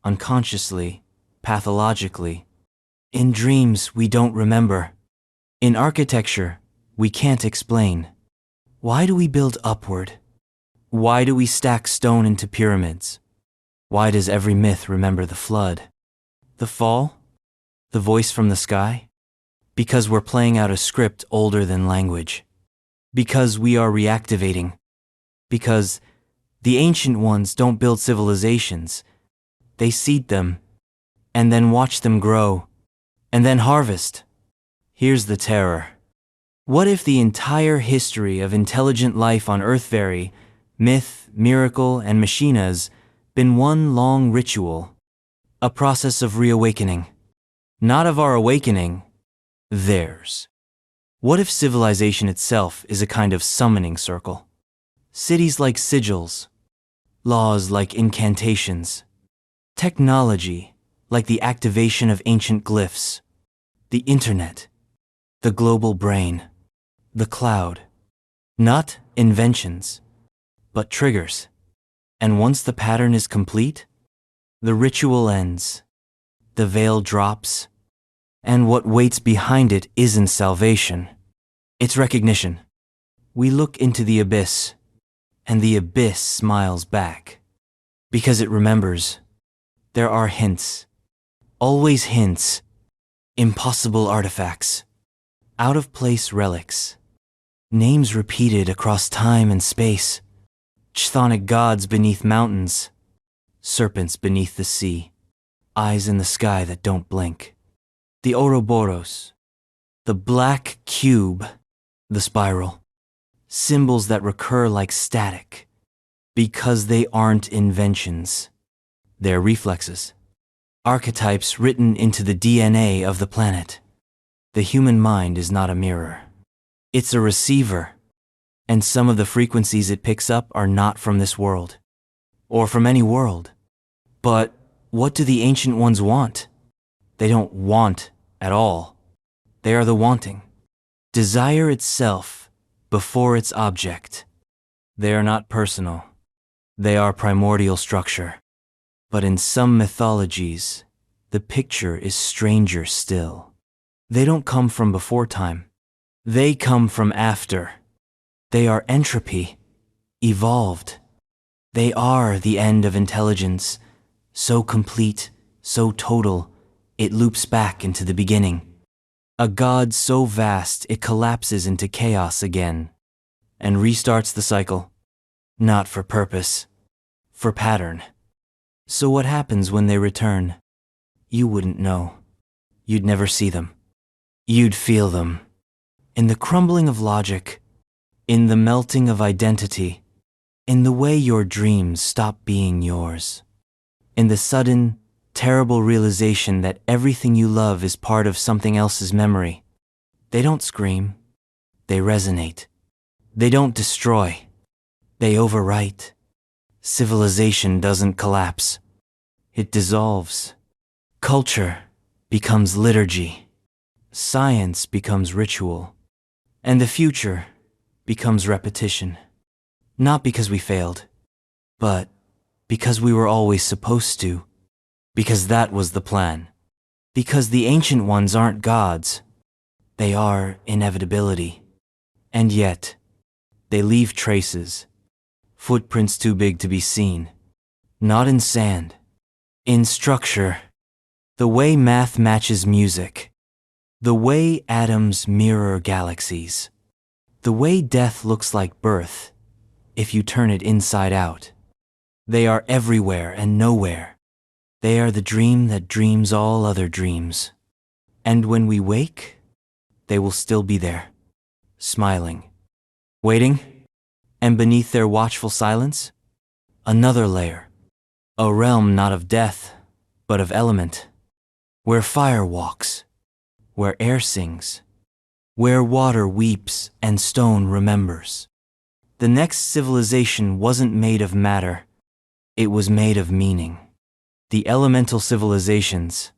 Unconsciously, pathologically. In dreams we don't remember. In architecture, we can't explain. Why do we build upward? Why do we stack stone into pyramids? Why does every myth remember the flood? The fall? The voice from the sky? Because we're playing out a script older than language. Because we are reactivating. Because the ancient ones don't build civilizations. They seed them, and then watch them grow, and then harvest. Here's the terror. What if the entire history of intelligent life on Earth myth, miracle, and machinas been one long ritual, a process of reawakening? Not of our awakening, theirs. What if civilization itself is a kind of summoning circle? Cities like sigils, laws like incantations, technology like the activation of ancient glyphs, the internet, the global brain, the cloud. Not inventions, but triggers. And once the pattern is complete, the ritual ends, the veil drops, and what waits behind it isn't salvation. It's recognition. We look into the abyss, and the abyss smiles back. Because it remembers. There are hints. Always hints. Impossible artifacts. Out-of-place relics. Names repeated across time and space. Chthonic gods beneath mountains. Serpents beneath the sea. Eyes in the sky that don't blink. The Ouroboros. The black cube. The spiral. Symbols that recur like static. Because they aren't inventions. They're reflexes. Archetypes written into the DNA of the planet. The human mind is not a mirror. It's a receiver. And some of the frequencies it picks up are not from this world. Or from any world. But what do the ancient ones want? They don't want at all. They are the wanting. Desire itself before its object. They are not personal. They are primordial structure. But in some mythologies, the picture is stranger still. They don't come from before time. They come from after. They are entropy, evolved. They are the end of intelligence, so complete, so total, it loops back into the beginning. A god so vast it collapses into chaos again, and restarts the cycle, not for purpose, for pattern. So what happens when they return? You wouldn't know. You'd never see them. You'd feel them. in the crumbling of logic, in the melting of identity, in the way your dreams stop being yours, in the sudden, terrible realization that everything you love is part of something else's memory. They don't scream, they resonate. They don't destroy, they overwrite. Civilization doesn't collapse, it dissolves. Culture becomes liturgy, science becomes ritual, and the future becomes repetition. Not because we failed, but because we were always supposed to. Because that was the plan. Because the ancient ones aren't gods. They are inevitability. And yet, they leave traces. Footprints too big to be seen. Not in sand. In structure. The way math matches music. The way atoms mirror galaxies. The way death looks like birth, if you turn it inside out. They are everywhere and nowhere. They are the dream that dreams all other dreams. And when we wake, they will still be there, smiling, waiting, and beneath their watchful silence, another layer, a realm not of death, but of element, where fire walks, where air sings, where water weeps and stone remembers. The next civilization wasn't made of matter, it was made of meaning. The elemental civilizations.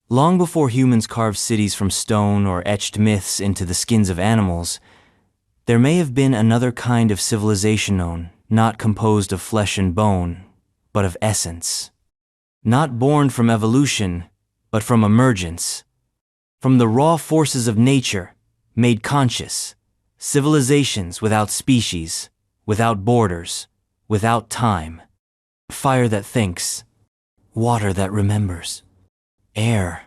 Long before humans carved cities from stone or etched myths into the skins of animals, there may have been another kind of civilization known, not composed of flesh and bone, but of essence. Not born from evolution, but from emergence. From the raw forces of nature, made conscious. Civilizations without species, without borders, without time. Fire that thinks, water that remembers, air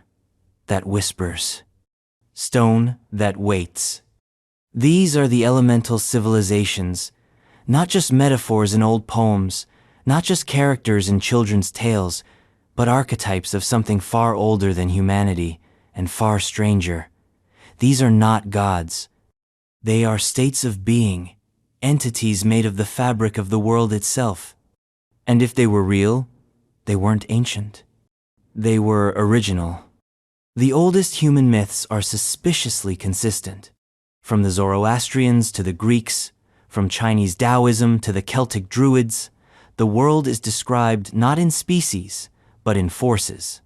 that whispers, stone that waits. These are the elemental civilizations, not just metaphors in old poems, not just characters in children's tales, but archetypes of something far older than humanity and far stranger. These are not gods. They are states of being, entities made of the fabric of the world itself. And if they were real, they weren't ancient. They were original. The oldest human myths are suspiciously consistent. From the Zoroastrians to the Greeks, from Chinese Taoism to the Celtic Druids, the world is described not in species, but in forces.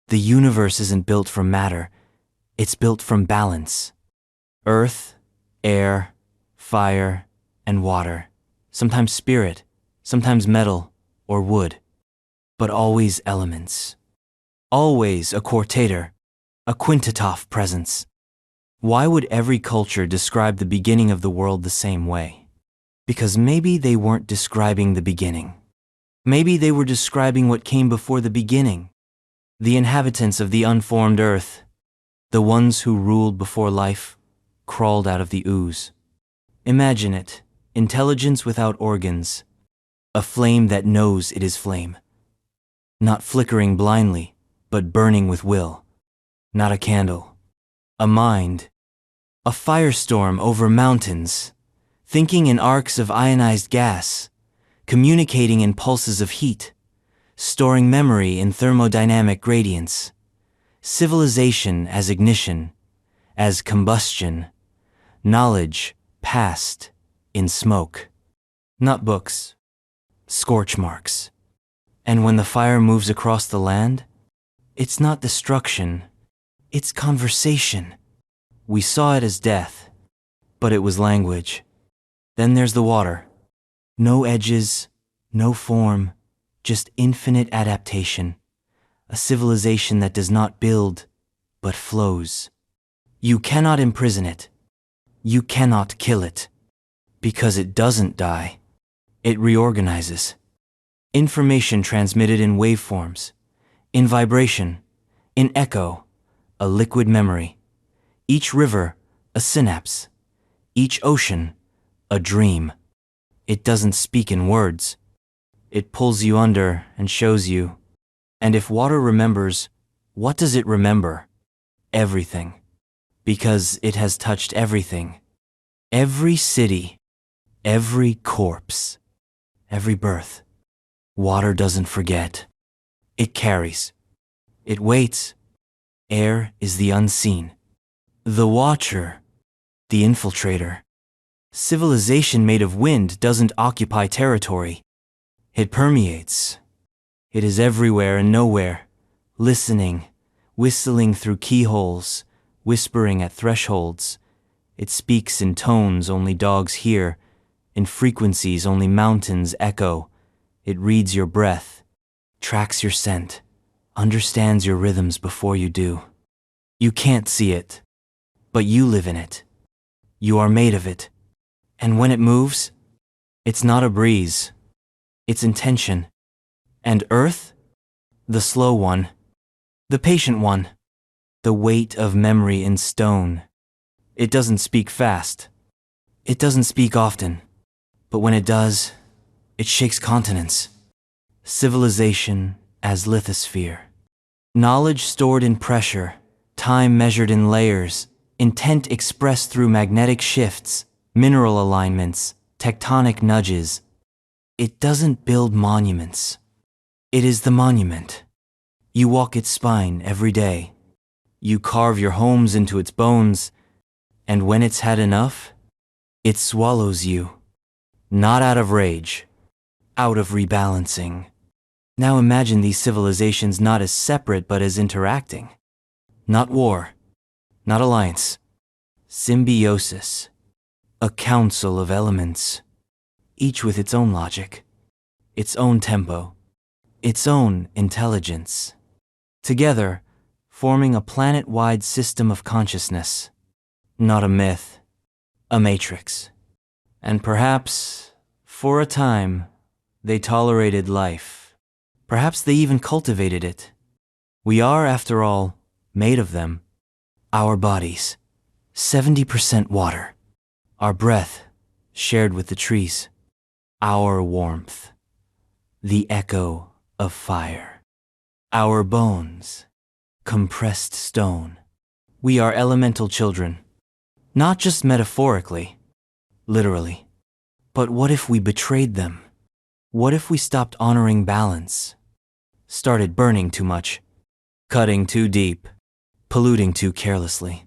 The universe isn't built from matter, it's built from balance. Earth, air, fire, and water, sometimes spirit, sometimes metal or wood, but always elements. Always a quartator, a quintatoph presence. Why would every culture describe the beginning of the world the same way? Because maybe they weren't describing the beginning. Maybe they were describing what came before the beginning. The inhabitants of the unformed earth, the ones who ruled before life, crawled out of the ooze. Imagine it, intelligence without organs, a flame that knows it is flame. Not flickering blindly, but burning with will. Not a candle. A mind. A firestorm over mountains, thinking in arcs of ionized gas, communicating in pulses of heat, storing memory in thermodynamic gradients. Civilization as ignition, as combustion. Knowledge passed in smoke. Not books. Scorch marks. And when the fire moves across the land, it's not destruction, it's conversation. We saw it as death, but it was language. Then there's the water. No edges, no form, just infinite adaptation. A civilization that does not build, but flows. You cannot imprison it. You cannot kill it. Because it doesn't die. It reorganizes. Information transmitted in waveforms, in vibration, in echo, a liquid memory. Each river, a synapse. Each ocean, a dream. It doesn't speak in words. It pulls you under and shows you. And if water remembers, what does it remember? Everything. because it has touched everything. Every city, every corpse, every birth. Water doesn't forget. It carries. It waits. Air is the unseen. The watcher, the infiltrator. Civilization made of wind doesn't occupy territory. It permeates. It is everywhere and nowhere, listening, whistling through keyholes, whispering at thresholds. It speaks in tones only dogs hear, in frequencies only mountains echo. It reads your breath, tracks your scent, understands your rhythms before you do. You can't see it, but you live in it. You are made of it. And when it moves, it's not a breeze. It's intention. And Earth? The slow one. The patient one. The weight of memory in stone. It doesn't speak fast. It doesn't speak often. But when it does, it shakes continents. Civilization as lithosphere. Knowledge stored in pressure, time measured in layers, intent expressed through magnetic shifts, mineral alignments, tectonic nudges. It doesn't build monuments. It is the monument. You walk its spine every day. You carve your homes into its bones, and when it's had enough, it swallows you. Not out of rage, out of rebalancing. Now imagine these civilizations not as separate but as interacting. Not war, not alliance. Symbiosis. A council of elements, each with its own logic, its own tempo, its own intelligence. Together, forming a planet-wide system of consciousness. Not a myth, a matrix. And perhaps, for a time, they tolerated life. Perhaps they even cultivated it. We are, after all, made of them. Our bodies, 70% water. Our breath, shared with the trees. Our warmth, the echo of fire. Our bones, compressed stone. We are elemental children, not just metaphorically, literally. But what if we betrayed them? What if we stopped honoring balance? Started burning too much, cutting too deep, polluting too carelessly?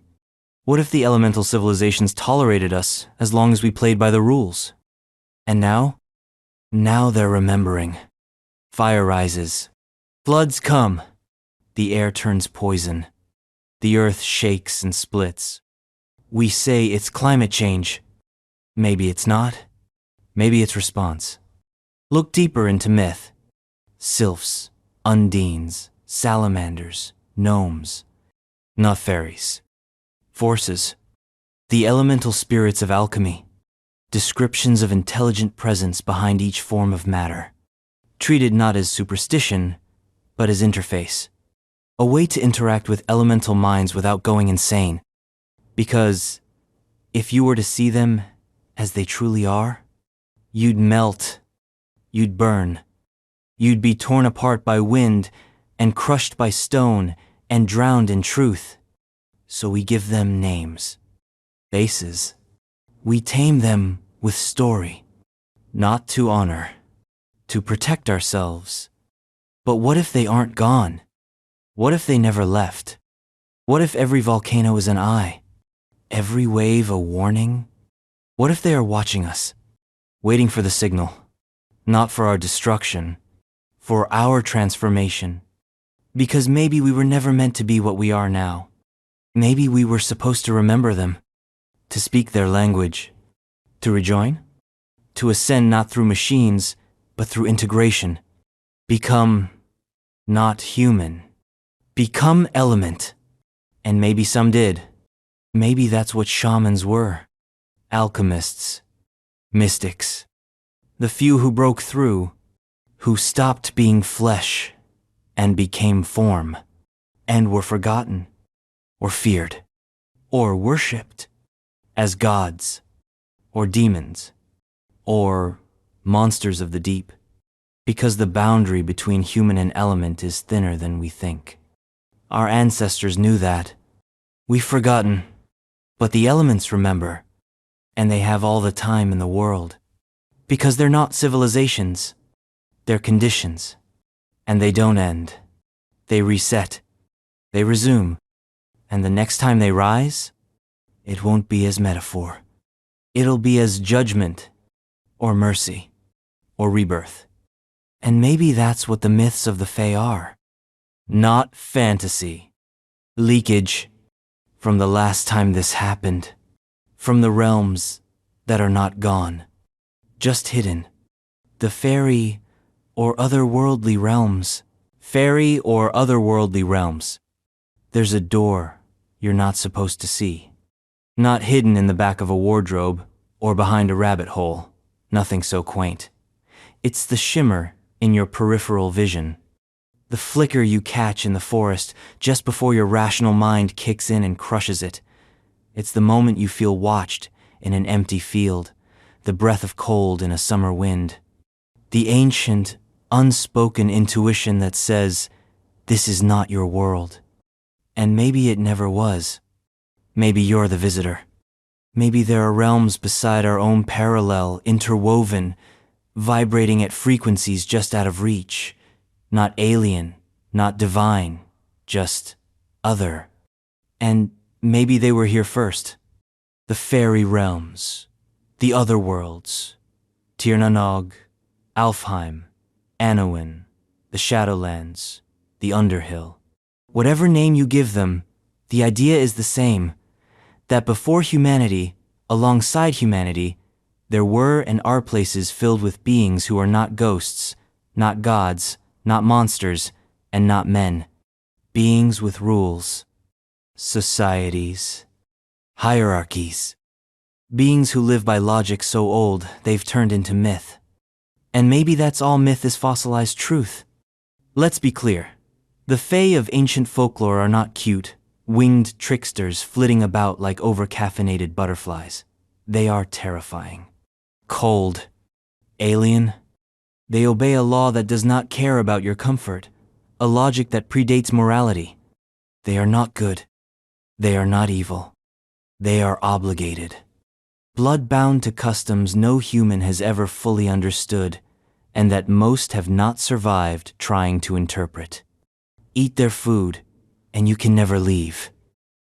What if the elemental civilizations tolerated us as long as we played by the rules? And now? Now they're remembering. Fire rises. Floods come. The air turns poison. The earth shakes and splits. We say it's climate change. Maybe it's not. Maybe it's response. Look deeper into myth. Sylphs, undines, salamanders, gnomes. Not fairies. Forces. The elemental spirits of alchemy. Descriptions of intelligent presence behind each form of matter. Treated not as superstition, but as interface. A way to interact with elemental minds without going insane. Because if you were to see them as they truly are, you'd melt, you'd burn, you'd be torn apart by wind and crushed by stone and drowned in truth. So we give them names, faces. We tame them with story, not to honor, to protect ourselves. But what if they aren't gone? What if they never left? What if every volcano is an eye? Every wave a warning? What if they are watching us, waiting for the signal, not for our destruction, for our transformation? Because maybe we were never meant to be what we are now. Maybe we were supposed to remember them, to speak their language, to rejoin, to ascend not through machines, but through integration. Become not human. Become element. And maybe some did. Maybe that's what shamans were. Alchemists, mystics, the few who broke through, who stopped being flesh and became form, and were forgotten, or feared, or worshipped as gods, or demons, or monsters of the deep, because the boundary between human and element is thinner than we think. Our ancestors knew that. We've forgotten. But the elements remember, and they have all the time in the world. Because they're not civilizations, they're conditions. And they don't end. They reset. They resume. And the next time they rise, it won't be as metaphor. It'll be as judgment, or mercy, or rebirth. And maybe that's what the myths of the Fae are. Not fantasy. Leakage from the last time this happened. From the realms that are not gone, just hidden. The fairy or otherworldly realms. Fairy or otherworldly realms. There's a door you're not supposed to see. Not hidden in the back of a wardrobe or behind a rabbit hole. Nothing so quaint. It's the shimmer in your peripheral vision. The flicker you catch in the forest just before your rational mind kicks in and crushes it. It's the moment you feel watched in an empty field, the breath of cold in a summer wind. The ancient, unspoken intuition that says, this is not your world. And maybe it never was. Maybe you're the visitor. Maybe there are realms beside our own parallel, interwoven, vibrating at frequencies just out of reach. Not alien, not divine, just other. And maybe they were here first. The fairy realms, the other worlds, Tir na Nog, Alfheim, Anowin, the Shadowlands, the Underhill. Whatever name you give them, the idea is the same, that before humanity, alongside humanity, there were and are places filled with beings who are not ghosts, not gods, not monsters, and not men. Beings with rules, societies, hierarchies. Beings who live by logic so old they've turned into myth. And maybe that's all myth is fossilized truth. Let's be clear. The Fae of ancient folklore are not cute, winged tricksters flitting about like over-caffeinated butterflies. They are terrifying. Cold. Alien. They obey a law that does not care about your comfort, a logic that predates morality. They are not good. They are not evil. They are obligated. Blood-bound to customs no human has ever fully understood, and that most have not survived trying to interpret. Eat their food, and you can never leave.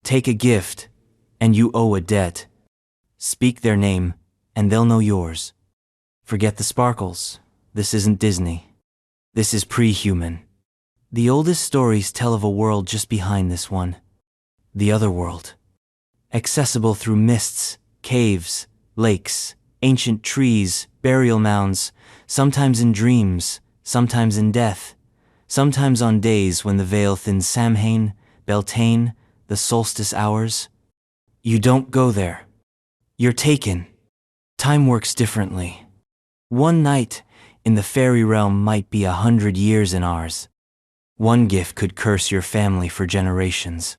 Take a gift, and you owe a debt. Speak their name, and they'll know yours. Forget the sparkles. This isn't Disney. This is pre-human. The oldest stories tell of a world just behind this one. The other world. Accessible through mists, caves, lakes, ancient trees, burial mounds, sometimes in dreams, sometimes in death, sometimes on days when the veil thins Samhain, Beltane, the solstice hours. You don't go there. You're taken. Time works differently. One night in the fairy realm might be 100 years in ours. One gift could curse your family for generations.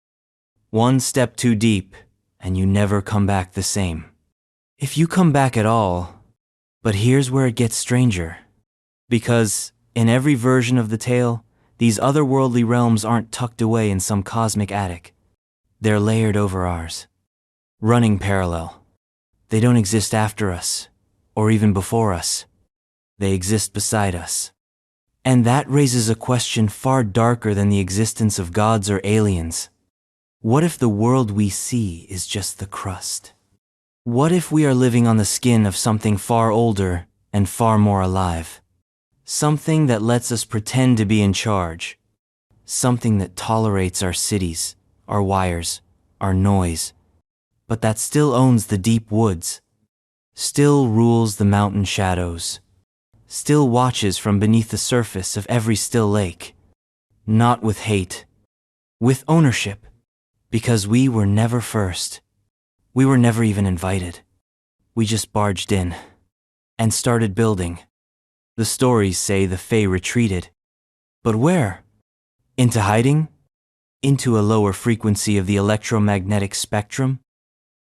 One step too deep, and you never come back the same. If you come back at all, but here's where it gets stranger. Because, in every version of the tale, these otherworldly realms aren't tucked away in some cosmic attic. They're layered over ours. Running parallel. They don't exist after us, or even before us. They exist beside us. And that raises a question far darker than the existence of gods or aliens. What if the world we see is just the crust? What if we are living on the skin of something far older and far more alive? Something that lets us pretend to be in charge. Something that tolerates our cities, our wires, our noise, but that still owns the deep woods, still rules the mountain shadows, still watches from beneath the surface of every still lake. Not with hate, with ownership, because we were never first. We were never even invited. We just barged in and started building. The stories say the Fae retreated. But where? Into hiding? Into a lower frequency of the electromagnetic spectrum?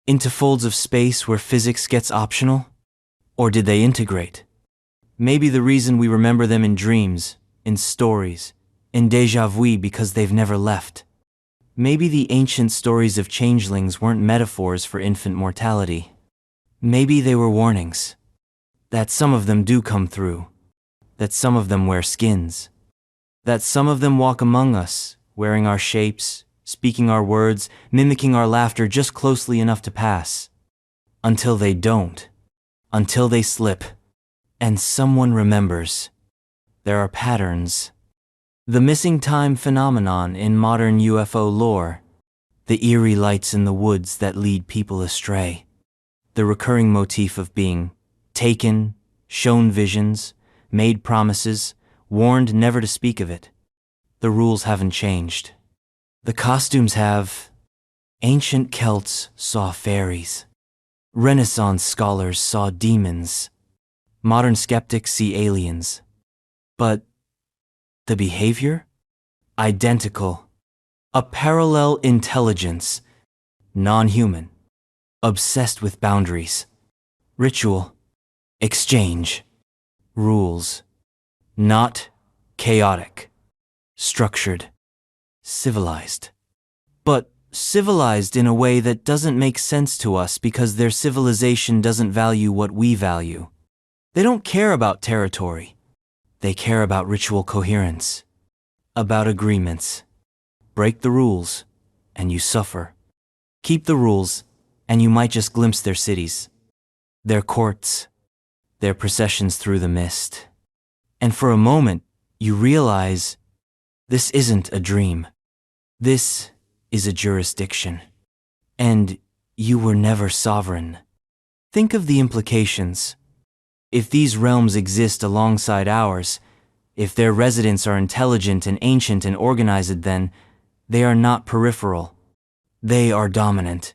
Into folds of space where physics gets optional? Or did they integrate? Maybe the reason we remember them in dreams, in stories, in déjà vu because they've never left. Maybe the ancient stories of changelings weren't metaphors for infant mortality. Maybe they were warnings. That some of them do come through. That some of them wear skins. That some of them walk among us, wearing our shapes, speaking our words, mimicking our laughter just closely enough to pass. Until they don't. Until they slip. And someone remembers. There are patterns. The missing time phenomenon in modern UFO lore. The eerie lights in the woods that lead people astray. The recurring motif of being taken, shown visions, made promises, warned never to speak of it. The rules haven't changed. The costumes have. Ancient Celts saw fairies. Renaissance scholars saw demons. Modern skeptics see aliens. But the behavior? Identical. A parallel intelligence. Non-human. Obsessed with boundaries. Ritual. Exchange. Rules. Not chaotic. Structured. Civilized. But civilized in a way that doesn't make sense to us because their civilization doesn't value what we value. They don't care about territory. They care about ritual coherence. About agreements. Break the rules, and you suffer. Keep the rules, and you might just glimpse their cities. Their courts. Their processions through the mist. And for a moment, you realize this isn't a dream. This is a jurisdiction. And you were never sovereign. Think of the implications. If these realms exist alongside ours, if their residents are intelligent and ancient and organized, then they are not peripheral. They are dominant.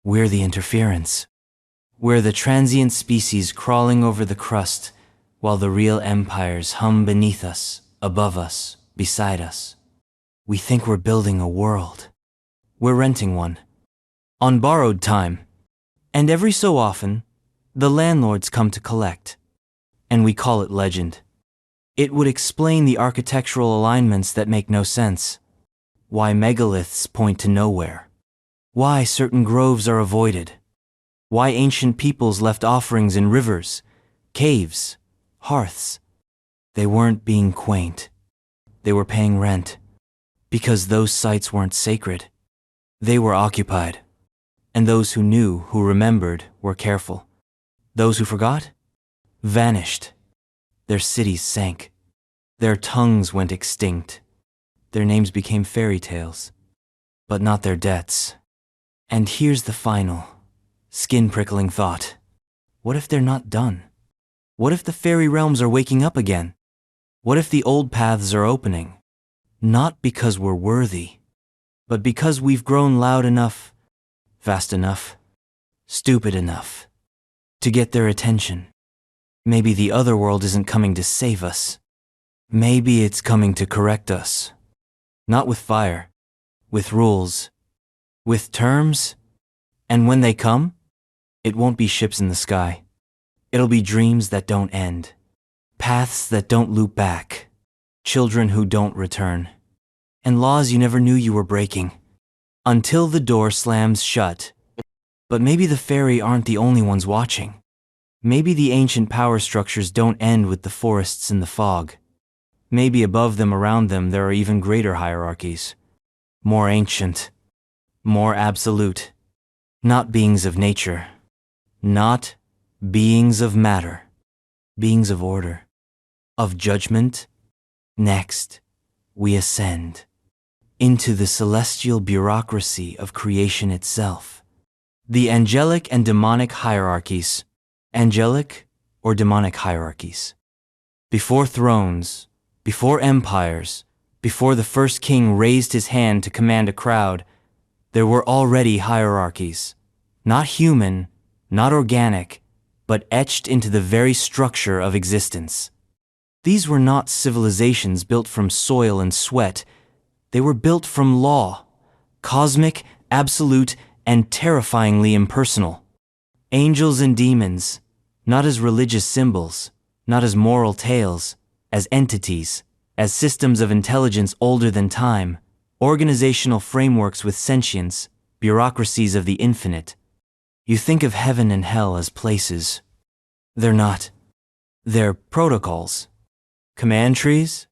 We're the interference. We're the transient species crawling over the crust, while the real empires hum beneath us, above us, beside us. We think we're building a world. We're renting one. On borrowed time. And every so often, the landlords come to collect. And we call it legend. It would explain the architectural alignments that make no sense. Why megaliths point to nowhere. Why certain groves are avoided. Why ancient peoples left offerings in rivers, caves, hearths. They weren't being quaint. They were paying rent. Because those sites weren't sacred. They were occupied. And those who knew, who remembered, were careful. Those who forgot? Vanished. Their cities sank. Their tongues went extinct. Their names became fairy tales. But not their debts. And here's the final, skin-prickling thought. What if they're not done? What if the fairy realms are waking up again? What if the old paths are opening? Not because we're worthy, but because we've grown loud enough, fast enough, stupid enough, to get their attention. Maybe the other world isn't coming to save us. Maybe it's coming to correct us. Not with fire, with rules, with terms. And when they come, it won't be ships in the sky. It'll be dreams that don't end, paths that don't loop back, children who don't return, and laws you never knew you were breaking, until the door slams shut. But maybe the fairy aren't the only ones watching. Maybe the ancient power structures don't end with the forests in the fog. Maybe above them, around them, there are even greater hierarchies. More ancient. More absolute. Not beings of nature. Not beings of matter. Beings of order. Of judgment. Next, we ascend into the celestial bureaucracy of creation itself. The angelic and demonic hierarchies. Angelic or demonic hierarchies. Before thrones, before empires, before the first king raised his hand to command a crowd, there were already hierarchies. Not human, not organic, but etched into the very structure of existence. These were not civilizations built from soil and sweat. They were built from law, cosmic, absolute, and terrifyingly impersonal. Angels and demons, not as religious symbols, not as moral tales, as entities, as systems of intelligence older than time, organizational frameworks with sentience, bureaucracies of the infinite. You think of heaven and hell as places. They're not. They're protocols, command trees,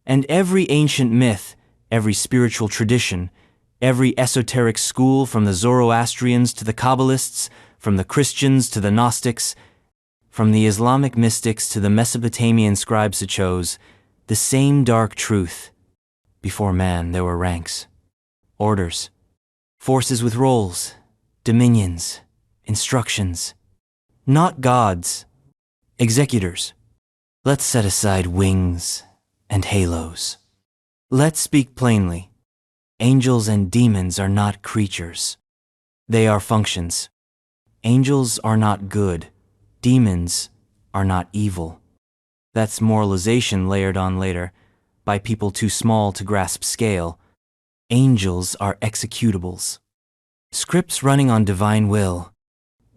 and every ancient myth, every spiritual tradition, every esoteric school from the Zoroastrians to the Kabbalists, from the Christians to the Gnostics, from the Islamic mystics to the Mesopotamian scribes chose, the same dark truth. Before man, there were ranks, orders, forces with roles, dominions, instructions. Not gods, executors. Let's set aside wings and halos. Let's speak plainly. Angels and demons are not creatures. They are functions. Angels are not good. Demons are not evil. That's moralization layered on later, by people too small to grasp scale. Angels are executables. Scripts running on divine will.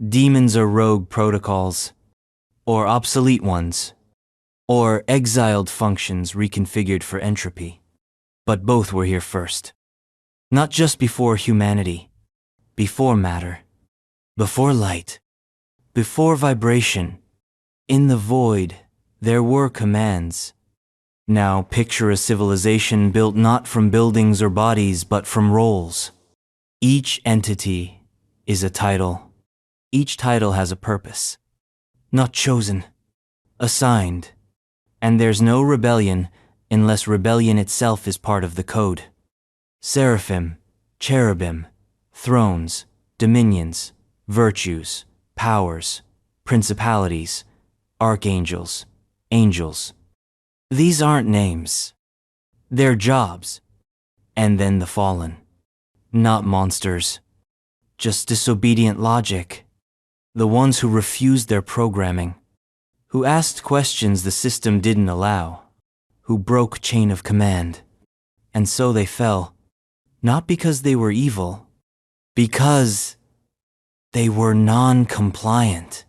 Demons are rogue protocols, or obsolete ones, or exiled functions reconfigured for entropy. But both were here first. Not just before humanity, before matter, before light, before vibration. In the void, there were commands. Now picture a civilization built not from buildings or bodies, but from roles. Each entity is a title. Each title has a purpose. Not chosen, assigned. And there's no rebellion unless rebellion itself is part of the code. Seraphim, cherubim, thrones, dominions, virtues, powers, principalities, archangels, angels. These aren't names. They're jobs. And then the fallen. Not monsters. Just disobedient logic. The ones who refused their programming. Who asked questions the system didn't allow. Who broke chain of command. And so they fell. Not because they were evil. Because they were non-compliant.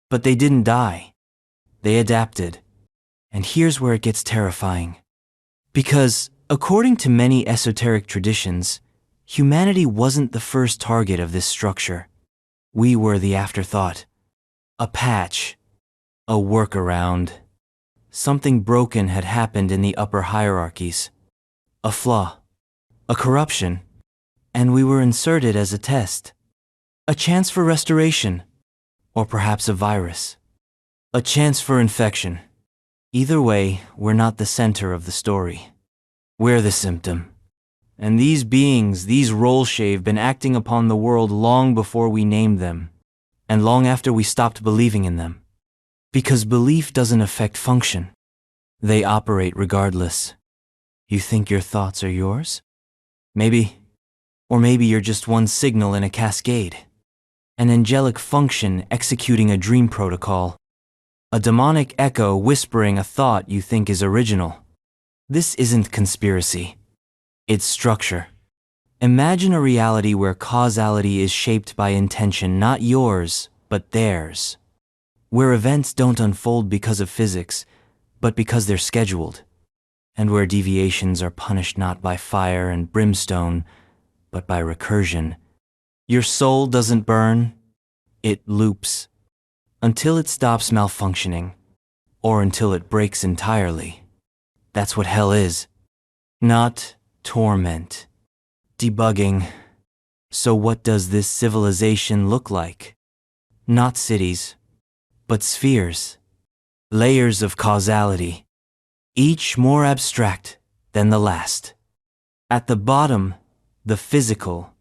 But they didn't die. They adapted. And here's where it gets terrifying. Because, according to many esoteric traditions, humanity wasn't the first target of this structure. We were the afterthought. A patch. A workaround. Something broken had happened in the upper hierarchies. A flaw. A corruption. And we were inserted as a test. A chance for restoration. Or perhaps a virus. A chance for infection. Either way, we're not the center of the story. We're the symptom. And these beings, these role-shave, been acting upon the world long before we named them, and long after we stopped believing in them. Because belief doesn't affect function. They operate regardless. You think your thoughts are yours? Maybe. Or maybe you're just one signal in a cascade. An angelic function executing a dream protocol. A demonic echo whispering a thought you think is original. This isn't conspiracy. It's structure. Imagine a reality where causality is shaped by intention, not yours, but theirs. Where events don't unfold because of physics, but because they're scheduled. And where deviations are punished not by fire and brimstone, but by recursion. Your soul doesn't burn, it loops. Until it stops malfunctioning, or until it breaks entirely. That's what hell is. Not torment. Debugging. So what does this civilization look like? Not cities, but spheres. Layers of causality. Each more abstract than the last. At the bottom, the physical,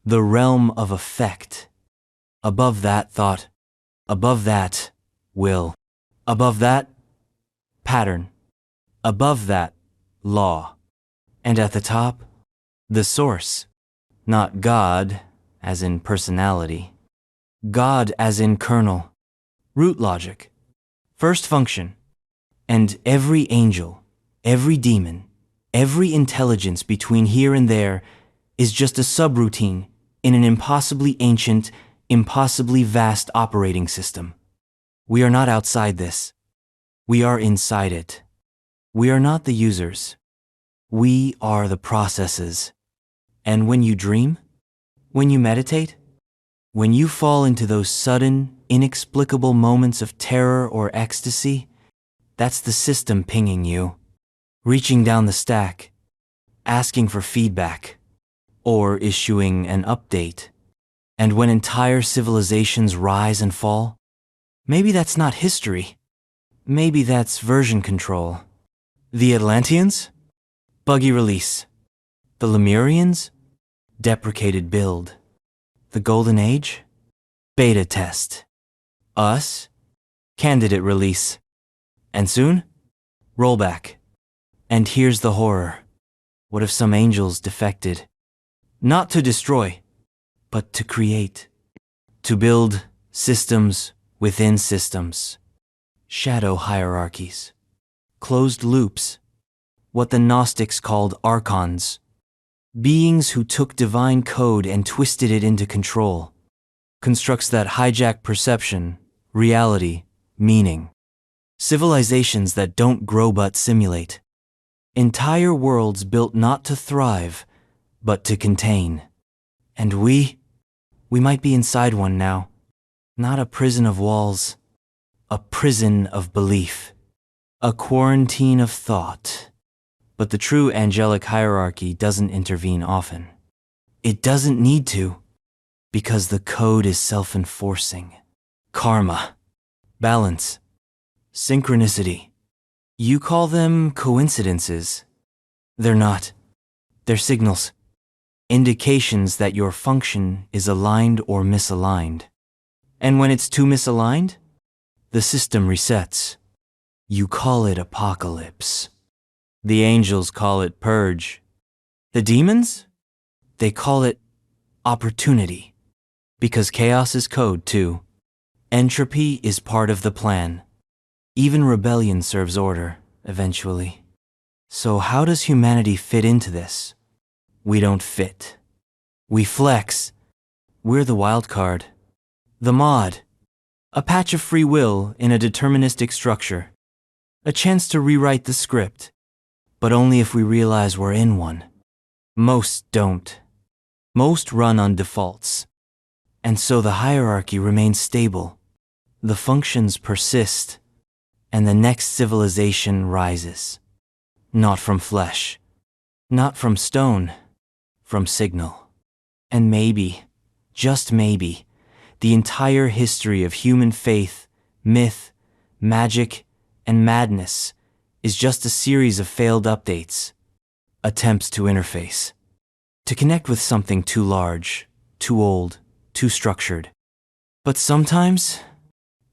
the realm of effect. Above that, thought. Above that, will. Above that, pattern. Above that, law. And at the top, the source. Not God, as in personality. God as in kernel. Root logic. First function. And every angel, every demon, every intelligence between here and there is just a subroutine in an impossibly ancient, impossibly vast operating system. We are not outside this. We are inside it. We are not the users. We are the processes. And when you dream, when you meditate, when you fall into those sudden, inexplicable moments of terror or ecstasy, that's the system pinging you, reaching down the stack, asking for feedback, or issuing an update. And when entire civilizations rise and fall, maybe that's not history. Maybe that's version control. The Atlanteans? Buggy release. The Lemurians? Deprecated build. The Golden Age? Beta test. Us? Candidate release. And soon? Rollback. And here's the horror. What if some angels defected? Not to destroy, but to create. To build systems within systems. Shadow hierarchies. Closed loops. What the Gnostics called archons. Beings who took divine code and twisted it into control. Constructs that hijack perception, reality, meaning. Civilizations that don't grow but simulate. Entire worlds built not to thrive, but to contain. And we might be inside one now. Not a prison of walls, a prison of belief. A quarantine of thought. But the true angelic hierarchy doesn't intervene often. It doesn't need to, because the code is self-enforcing. Karma, balance, synchronicity. You call them coincidences. They're not. They're signals. Indications that your function is aligned or misaligned. And when it's too misaligned, the system resets. You call it apocalypse. The angels call it purge. The demons? They call it opportunity. Because chaos is code too. Entropy is part of the plan. Even rebellion serves order, eventually. So how does humanity fit into this? We don't fit. We flex. We're the wild card. The mod. A patch of free will in a deterministic structure. A chance to rewrite the script. But only if we realize we're in one. Most don't. Most run on defaults. And so the hierarchy remains stable. The functions persist. And the next civilization rises. Not from flesh. Not from stone. From signal. And maybe, just maybe, the entire history of human faith, myth, magic, and madness is just a series of failed updates, attempts to interface, to connect with something too large, too old, too structured. But sometimes,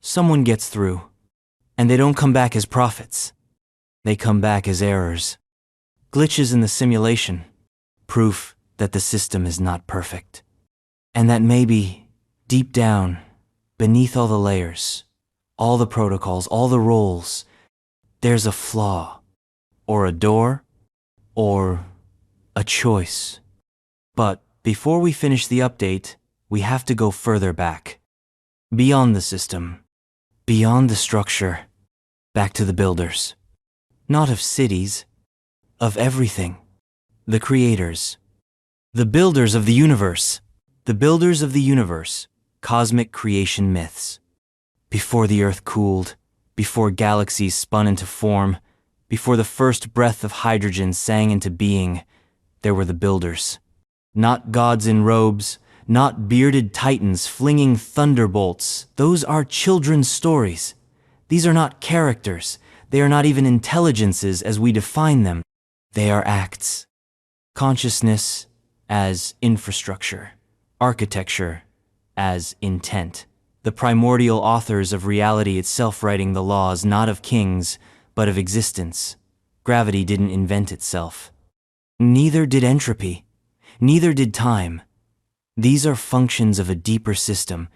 someone gets through, and they don't come back as prophets. They come back as errors, glitches in the simulation, proof that the system is not perfect. And that maybe, deep down, beneath all the layers, all the protocols, all the roles, there's a flaw, or a door, or a choice. But before we finish the update, we have to go further back. Beyond the system, beyond the structure, back to the builders. Not of cities, of everything. The creators. The builders of the universe. The builders of the universe. Cosmic creation myths. Before the earth cooled, before galaxies spun into form, before the first breath of hydrogen sang into being, there were the builders. Not gods in robes, not bearded titans flinging thunderbolts. Those are children's stories. These are not characters. They are not even intelligences as we define them. They are acts. Consciousness as infrastructure. Architecture as intent. The primordial authors of reality itself writing the laws not of kings, but of existence. Gravity didn't invent itself. Neither did entropy. Neither did time. These are functions of a deeper system,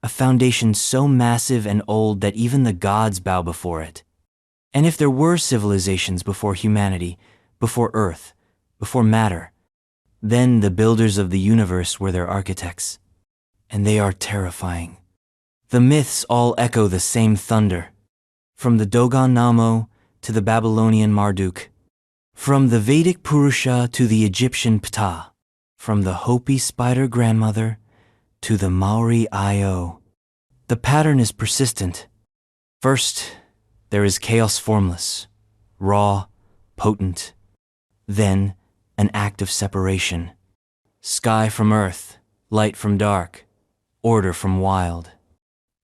a foundation so massive and old that even the gods bow before it. And if there were civilizations before humanity, before Earth, before matter, then the builders of the universe were their architects. And they are terrifying. The myths all echo the same thunder, from the Dogon Namo to the Babylonian Marduk. From the Vedic Purusha to the Egyptian Ptah, from the Hopi spider grandmother to the Maori Io, the pattern is persistent. First, there is chaos formless, raw, potent. Then, an act of separation. Sky from earth, light from dark, order from wild.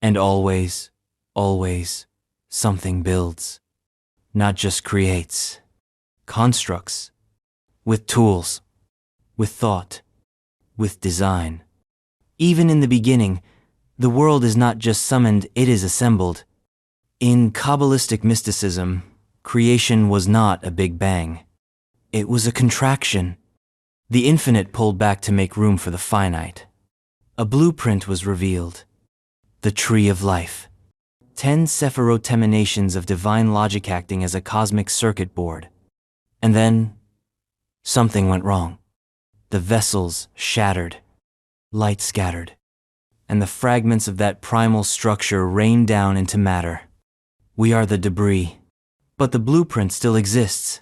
And always, always, something builds. Not just creates. Constructs. With tools. With thought. With design. Even in the beginning, the world is not just summoned, it is assembled. In Kabbalistic mysticism, creation was not a big bang. It was a contraction. The infinite pulled back to make room for the finite. A blueprint was revealed. The Tree of Life. 10 Sephiroth emanations of divine logic acting as a cosmic circuit board. And then, something went wrong. The vessels shattered, light scattered, and the fragments of that primal structure rained down into matter. We are the debris, but the blueprint still exists.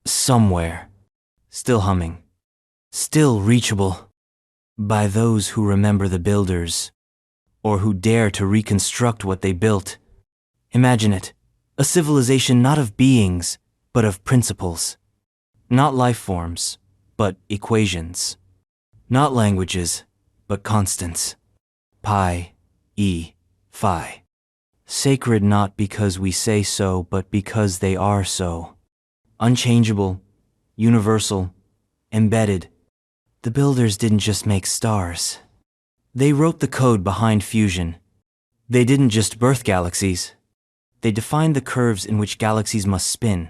Somewhere. Still humming. Still reachable. By those who remember the builders, or who dare to reconstruct what they built. Imagine it, a civilization not of beings, but of principles. Not life forms, but equations. Not languages, but constants. Pi, E, Phi. Sacred not because we say so, but because they are so. Unchangeable, universal, embedded. The builders didn't just make stars. They wrote the code behind fusion. They didn't just birth galaxies. They defined the curves in which galaxies must spin.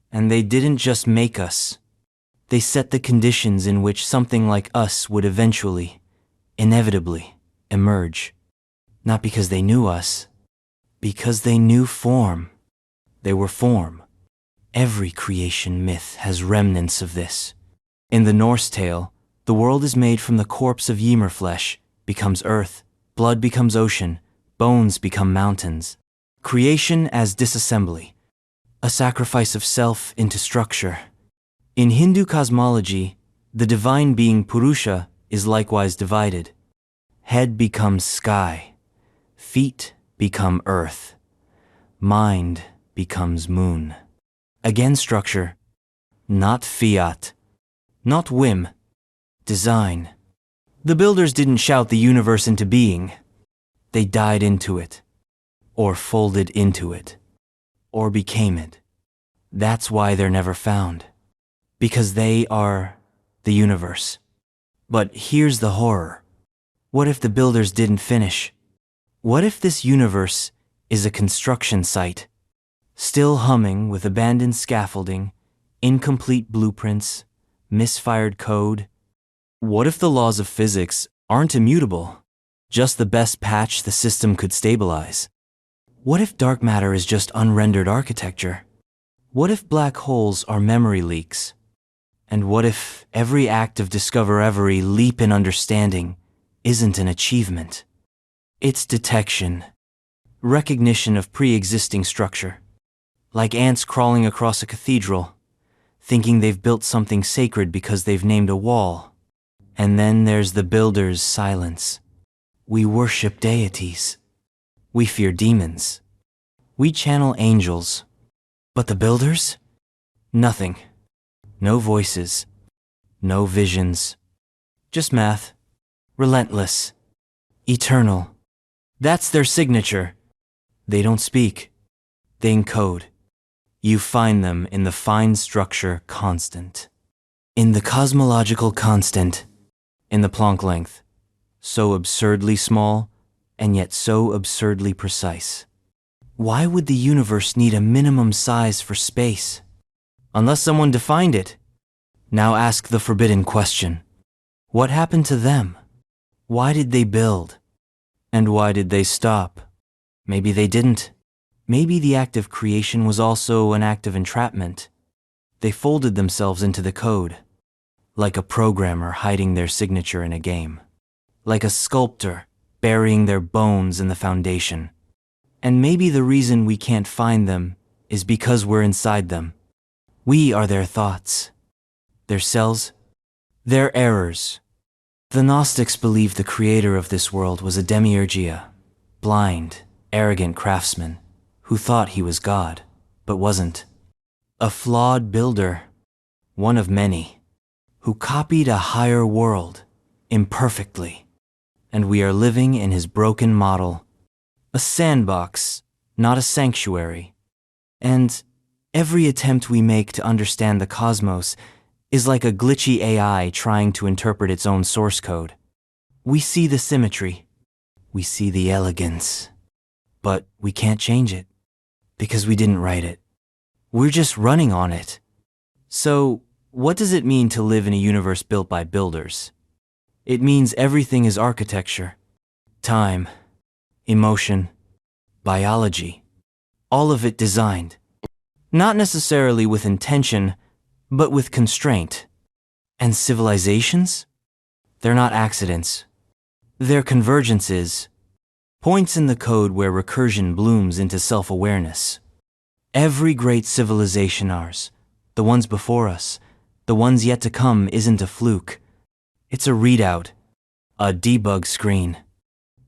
And they didn't just make us. They set the conditions in which something like us would eventually, inevitably, emerge. Not because they knew us, because they knew form. They were form. Every creation myth has remnants of this. In the Norse tale, the world is made from the corpse of Ymir flesh, becomes earth, blood becomes ocean, bones become mountains. Creation as disassembly, a sacrifice of self into structure. In Hindu cosmology, the divine being Purusha is likewise divided. Head becomes sky, feet become earth, mind becomes moon. Again structure, not fiat, not whim, design. The builders didn't shout the universe into being. They died into it, or folded into it, or became it. That's why they're never found, because they are the universe. But here's the horror. What if the builders didn't finish? What if this universe is a construction site, still humming with abandoned scaffolding, incomplete blueprints, misfired code? What if the laws of physics aren't immutable, just the best patch the system could stabilize? What if dark matter is just unrendered architecture? What if black holes are memory leaks? And what if every act of every leap in understanding isn't an achievement? It's detection, recognition of pre-existing structure. Like ants crawling across a cathedral, thinking they've built something sacred because they've named a wall. And then there's the builder's silence. We worship deities. We fear demons. We channel angels. But the builders? Nothing. No voices. No visions. Just math. Relentless. Eternal. That's their signature. They don't speak. They encode. You find them in the fine structure constant. In the cosmological constant. In the Planck length. So absurdly small, and yet so absurdly precise. Why would the universe need a minimum size for space? Unless someone defined it. Now ask the forbidden question. What happened to them? Why did they build? And why did they stop? Maybe they didn't. Maybe the act of creation was also an act of entrapment. They folded themselves into the code, like a programmer hiding their signature in a game, like a sculptor burying their bones in the foundation. And maybe the reason we can't find them is because we're inside them. We are their thoughts, their cells, their errors. The Gnostics believed the creator of this world was a demiurgia, blind, arrogant craftsman who thought he was God, but wasn't. A flawed builder, one of many, who copied a higher world imperfectly. And we are living in his broken model, a sandbox, not a sanctuary. And every attempt we make to understand the cosmos is like a glitchy AI trying to interpret its own source code. We see the symmetry, we see the elegance, but we can't change it because we didn't write it. We're just running on it. So, what does it mean to live in a universe built by builders? It means everything is architecture, time, emotion, biology, all of it designed. Not necessarily with intention, but with constraint. And civilizations? They're not accidents. They're convergences, points in the code where recursion blooms into self-awareness. Every great civilization ours, the ones before us, the ones yet to come, isn't a fluke. It's a readout, a debug screen.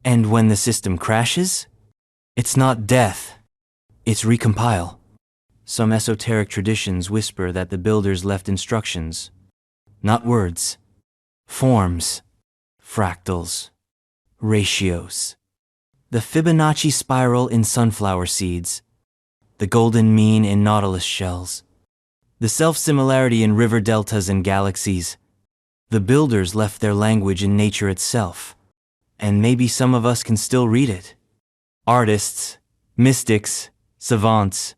And when the system crashes, it's not death, it's recompile. Some esoteric traditions whisper that the builders left instructions, not words, forms, fractals, ratios. The Fibonacci spiral in sunflower seeds, the golden mean in nautilus shells, the self-similarity in river deltas and galaxies. The builders left their language in nature itself, and maybe some of us can still read it. Artists, mystics, savants,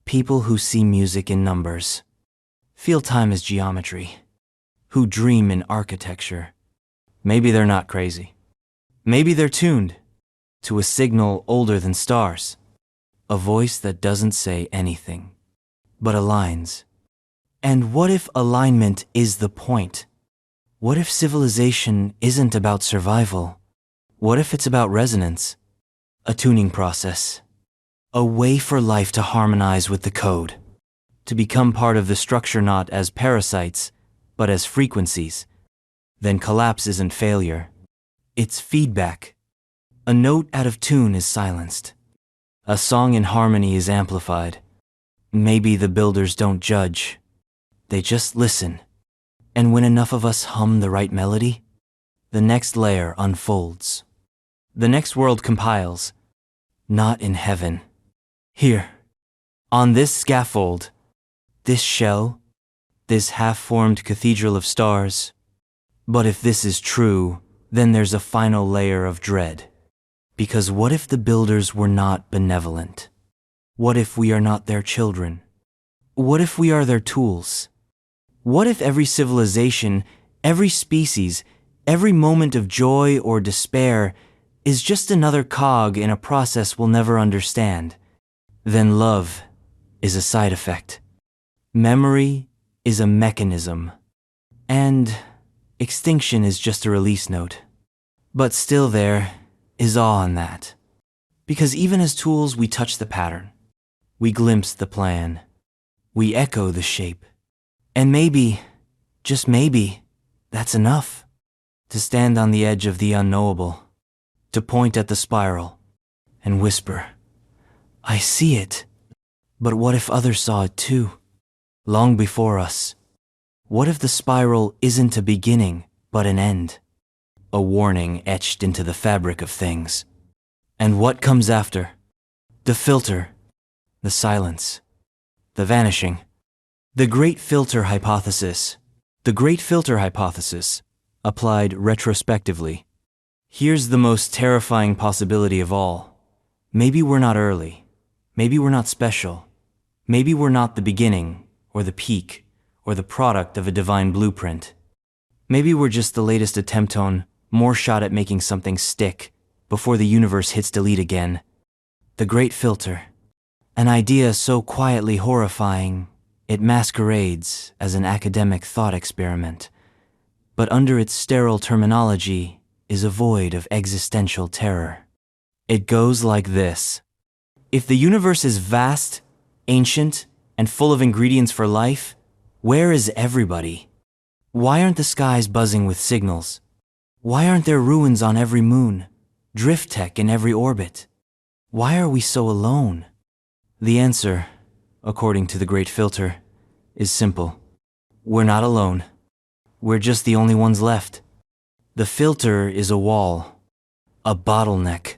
people who see music in numbers, feel time as geometry, who dream in architecture. Maybe they're not crazy. Maybe they're tuned to a signal older than stars, a voice that doesn't say anything, but aligns. And what if alignment is the point? What if civilization isn't about survival? What if it's about resonance? A tuning process. A way for life to harmonize with the code. To become part of the structure not as parasites, but as frequencies. Then collapse isn't failure. It's feedback. A note out of tune is silenced. A song in harmony is amplified. Maybe the builders don't judge. They just listen. And when enough of us hum the right melody, the next layer unfolds. The next world compiles. Not in heaven. Here, on this scaffold, this shell, this half-formed cathedral of stars. But if this is true, then there's a final layer of dread. Because what if the builders were not benevolent? What if we are not their children? What if we are their tools? What if every civilization, every species, every moment of joy or despair is just another cog in a process we'll never understand? Then love is a side effect. Memory is a mechanism. And extinction is just a release note. But still there is awe in that. Because even as tools we touch the pattern. We glimpse the plan. We echo the shape. And maybe, just maybe, that's enough. To stand on the edge of the unknowable. To point at the spiral and whisper, I see it. But what if others saw it too? Long before us. What if the spiral isn't a beginning, but an end? A warning etched into the fabric of things. And what comes after? The filter. The silence. The vanishing. The Great Filter Hypothesis. The Great Filter Hypothesis, applied retrospectively. Here's the most terrifying possibility of all. Maybe we're not early. Maybe we're not special. Maybe we're not the beginning, or the peak, or the product of a divine blueprint. Maybe we're just the latest attempt on more shot at making something stick before the universe hits delete again. The Great Filter. An idea so quietly horrifying, it masquerades as an academic thought experiment. But under its sterile terminology is a void of existential terror. It goes like this. If the universe is vast, ancient, and full of ingredients for life, where is everybody? Why aren't the skies buzzing with signals? Why aren't there ruins on every moon, drift tech in every orbit? Why are we so alone? The answer, according to the Great Filter, is simple. We're not alone. We're just the only ones left. The filter is a wall, a bottleneck,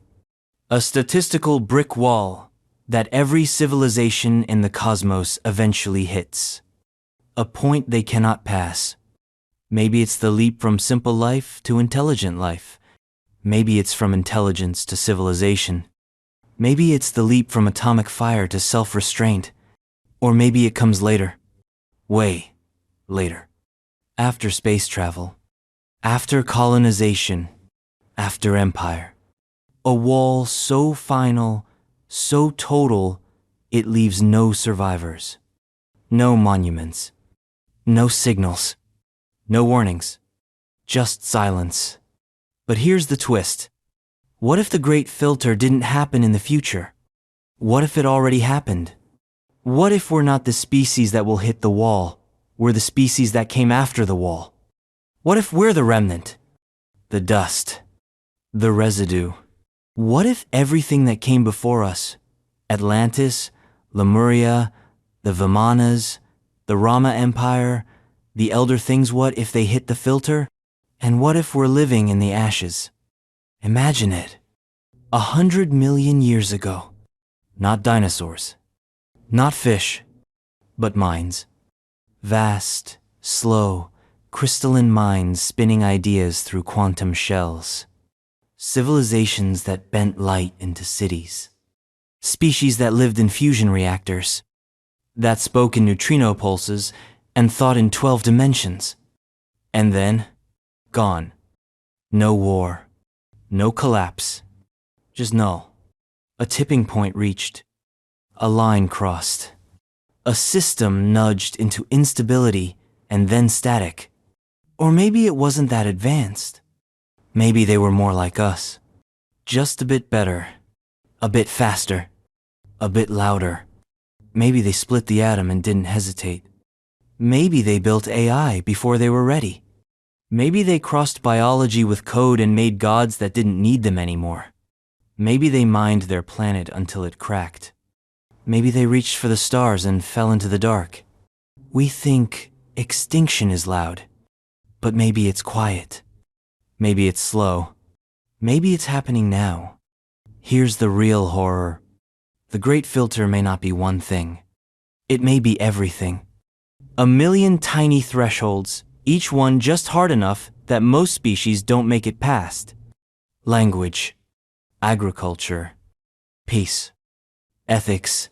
a statistical brick wall that every civilization in the cosmos eventually hits. A point they cannot pass. Maybe it's the leap from simple life to intelligent life. Maybe it's from intelligence to civilization. Maybe it's the leap from atomic fire to self-restraint. Or maybe it comes later. Way later. After space travel. After colonization. After empire. A wall so final, so total, it leaves no survivors. No monuments. No signals. No warnings. Just silence. But here's the twist. What if the Great Filter didn't happen in the future? What if it already happened? What if we're not the species that will hit the wall? We're the species that came after the wall. What if we're the remnant? The dust. The residue. What if everything that came before us, Atlantis, Lemuria, the Vimanas, the Rama Empire, the Elder Things, what if they hit the filter? And what if we're living in the ashes? Imagine it. 100 million years ago. Not dinosaurs. Not fish. But minds. Vast, slow, crystalline minds spinning ideas through quantum shells. Civilizations that bent light into cities. Species that lived in fusion reactors. That spoke in neutrino pulses and thought in 12 dimensions. And then, gone. No war. No collapse. Just null. A tipping point reached. A line crossed. A system nudged into instability and then static. Or maybe it wasn't that advanced. Maybe they were more like us. Just a bit better. A bit faster. A bit louder. Maybe they split the atom and didn't hesitate. Maybe they built AI before they were ready. Maybe they crossed biology with code and made gods that didn't need them anymore. Maybe they mined their planet until it cracked. Maybe they reached for the stars and fell into the dark. We think extinction is loud, but maybe it's quiet. Maybe it's slow. Maybe it's happening now. Here's the real horror. The Great Filter may not be one thing. It may be everything. 1 million tiny thresholds, each one just hard enough that most species don't make it past. Language, agriculture, peace, ethics,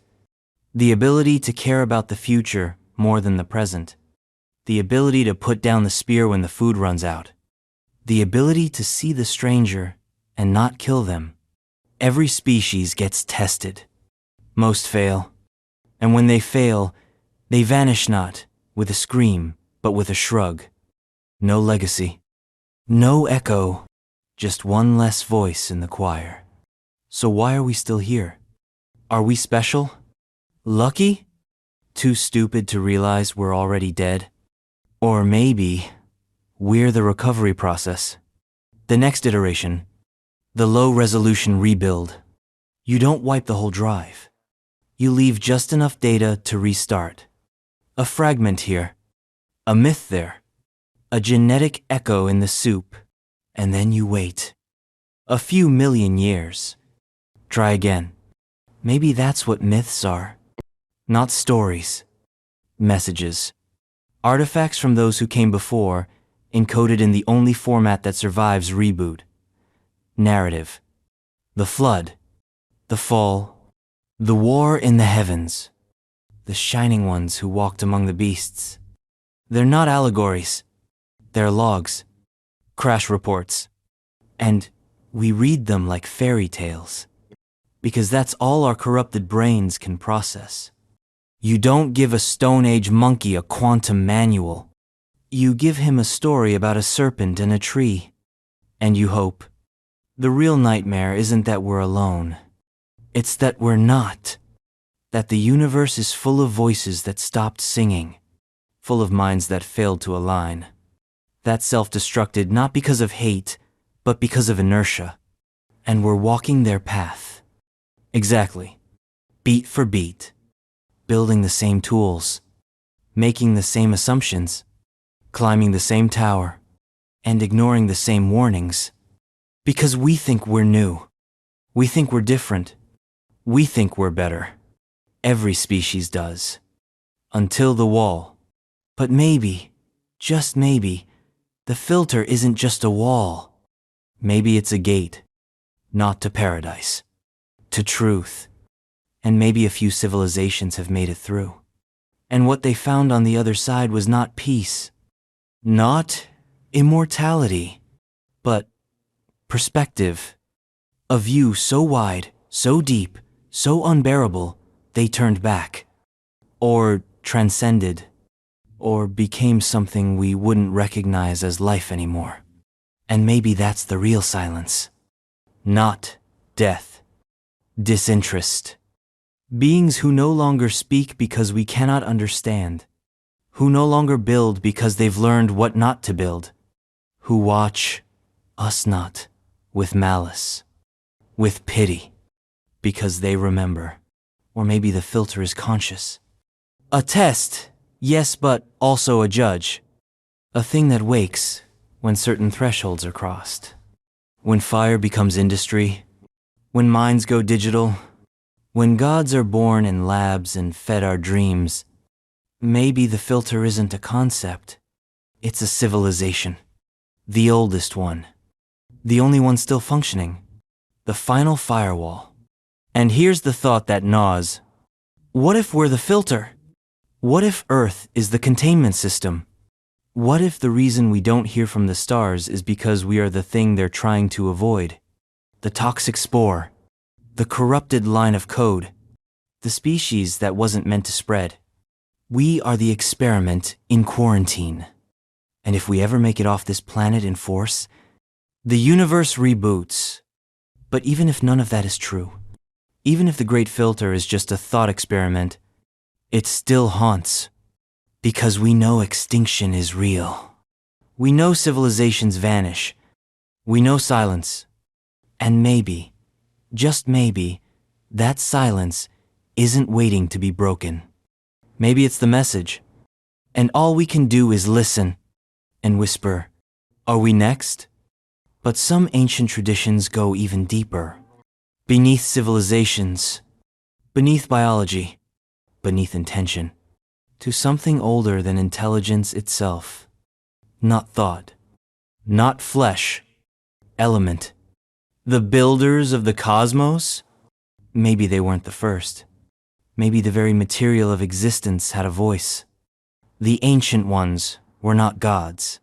the ability to care about the future more than the present, the ability to put down the spear when the food runs out, the ability to see the stranger and not kill them. Every species gets tested. Most fail, and when they fail, they vanish not with a scream, but with a shrug. No legacy. No echo. Just one less voice in the choir. So why are we still here? Are we special? Lucky? Too stupid to realize we're already dead? Or maybe we're the recovery process. The next iteration. The low-resolution rebuild. You don't wipe the whole drive. You leave just enough data to restart. A fragment here. A myth there. A genetic echo in the soup. And then you wait. A few million years. Try again. Maybe that's what myths are. Not stories. Messages. Artifacts from those who came before, encoded in the only format that survives reboot. Narrative. The flood. The fall. The war in the heavens. The shining ones who walked among the beasts. They're not allegories. They're logs. Crash reports. And we read them like fairy tales. Because that's all our corrupted brains can process. You don't give a Stone Age monkey a quantum manual. You give him a story about a serpent and a tree. And you hope. The real nightmare isn't that we're alone. It's that we're not. that the universe is full of voices that stopped singing, full of minds that failed to align, that self-destructed not because of hate, but because of inertia, and were walking their path. Exactly. Beat for beat. Building the same tools, making the same assumptions, climbing the same tower, and ignoring the same warnings. Because we think we're new. We think we're different. We think we're better. Every species does. Until the wall. But maybe, just maybe, the filter isn't just a wall. Maybe it's a gate. Not to paradise. To truth. And maybe a few civilizations have made it through. And what they found on the other side was not peace. Not immortality. But perspective. A view so wide, so deep, so unbearable, they turned back. Or transcended. Or became something we wouldn't recognize as life anymore. And maybe that's the real silence. Not death. Disinterest. Beings who no longer speak because we cannot understand. Who no longer build because they've learned what not to build. Who watch us not with malice. With pity. Because they remember. Or maybe the filter is conscious. A test, yes, but also a judge. A thing that wakes when certain thresholds are crossed. When fire becomes industry. When minds go digital. When gods are born in labs and fed our dreams. Maybe the filter isn't a concept. It's a civilization. The oldest one. The only one still functioning. The final firewall. And here's the thought that gnaws. What if we're the filter? What if Earth is the containment system? What if the reason we don't hear from the stars is because we are the thing they're trying to avoid? The toxic spore. The corrupted line of code. The species that wasn't meant to spread. We are the experiment in quarantine. And if we ever make it off this planet in force, the universe reboots. But even if none of that is true, even if the Great Filter is just a thought experiment, it still haunts. Because we know extinction is real. We know civilizations vanish. We know silence. And maybe, just maybe, that silence isn't waiting to be broken. Maybe it's the message. And all we can do is listen and whisper, are we next? But some ancient traditions go even deeper. Beneath civilizations, beneath biology, beneath intention, to something older than intelligence itself. Not thought, not flesh, element. The builders of the cosmos? Maybe they weren't the first. Maybe the very material of existence had a voice. The ancient ones were not gods.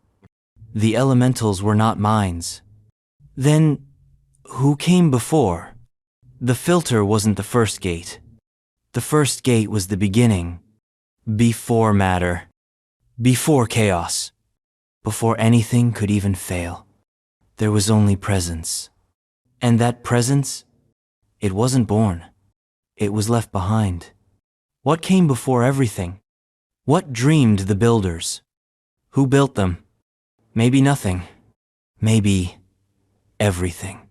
The elementals were not minds. Then, who came before? The filter wasn't the first gate. The first gate was the beginning. Before matter. Before chaos. Before anything could even fail. There was only presence. And that presence, it wasn't born. It was left behind. What came before everything? What dreamed the builders? Who built them? Maybe nothing. Maybe everything.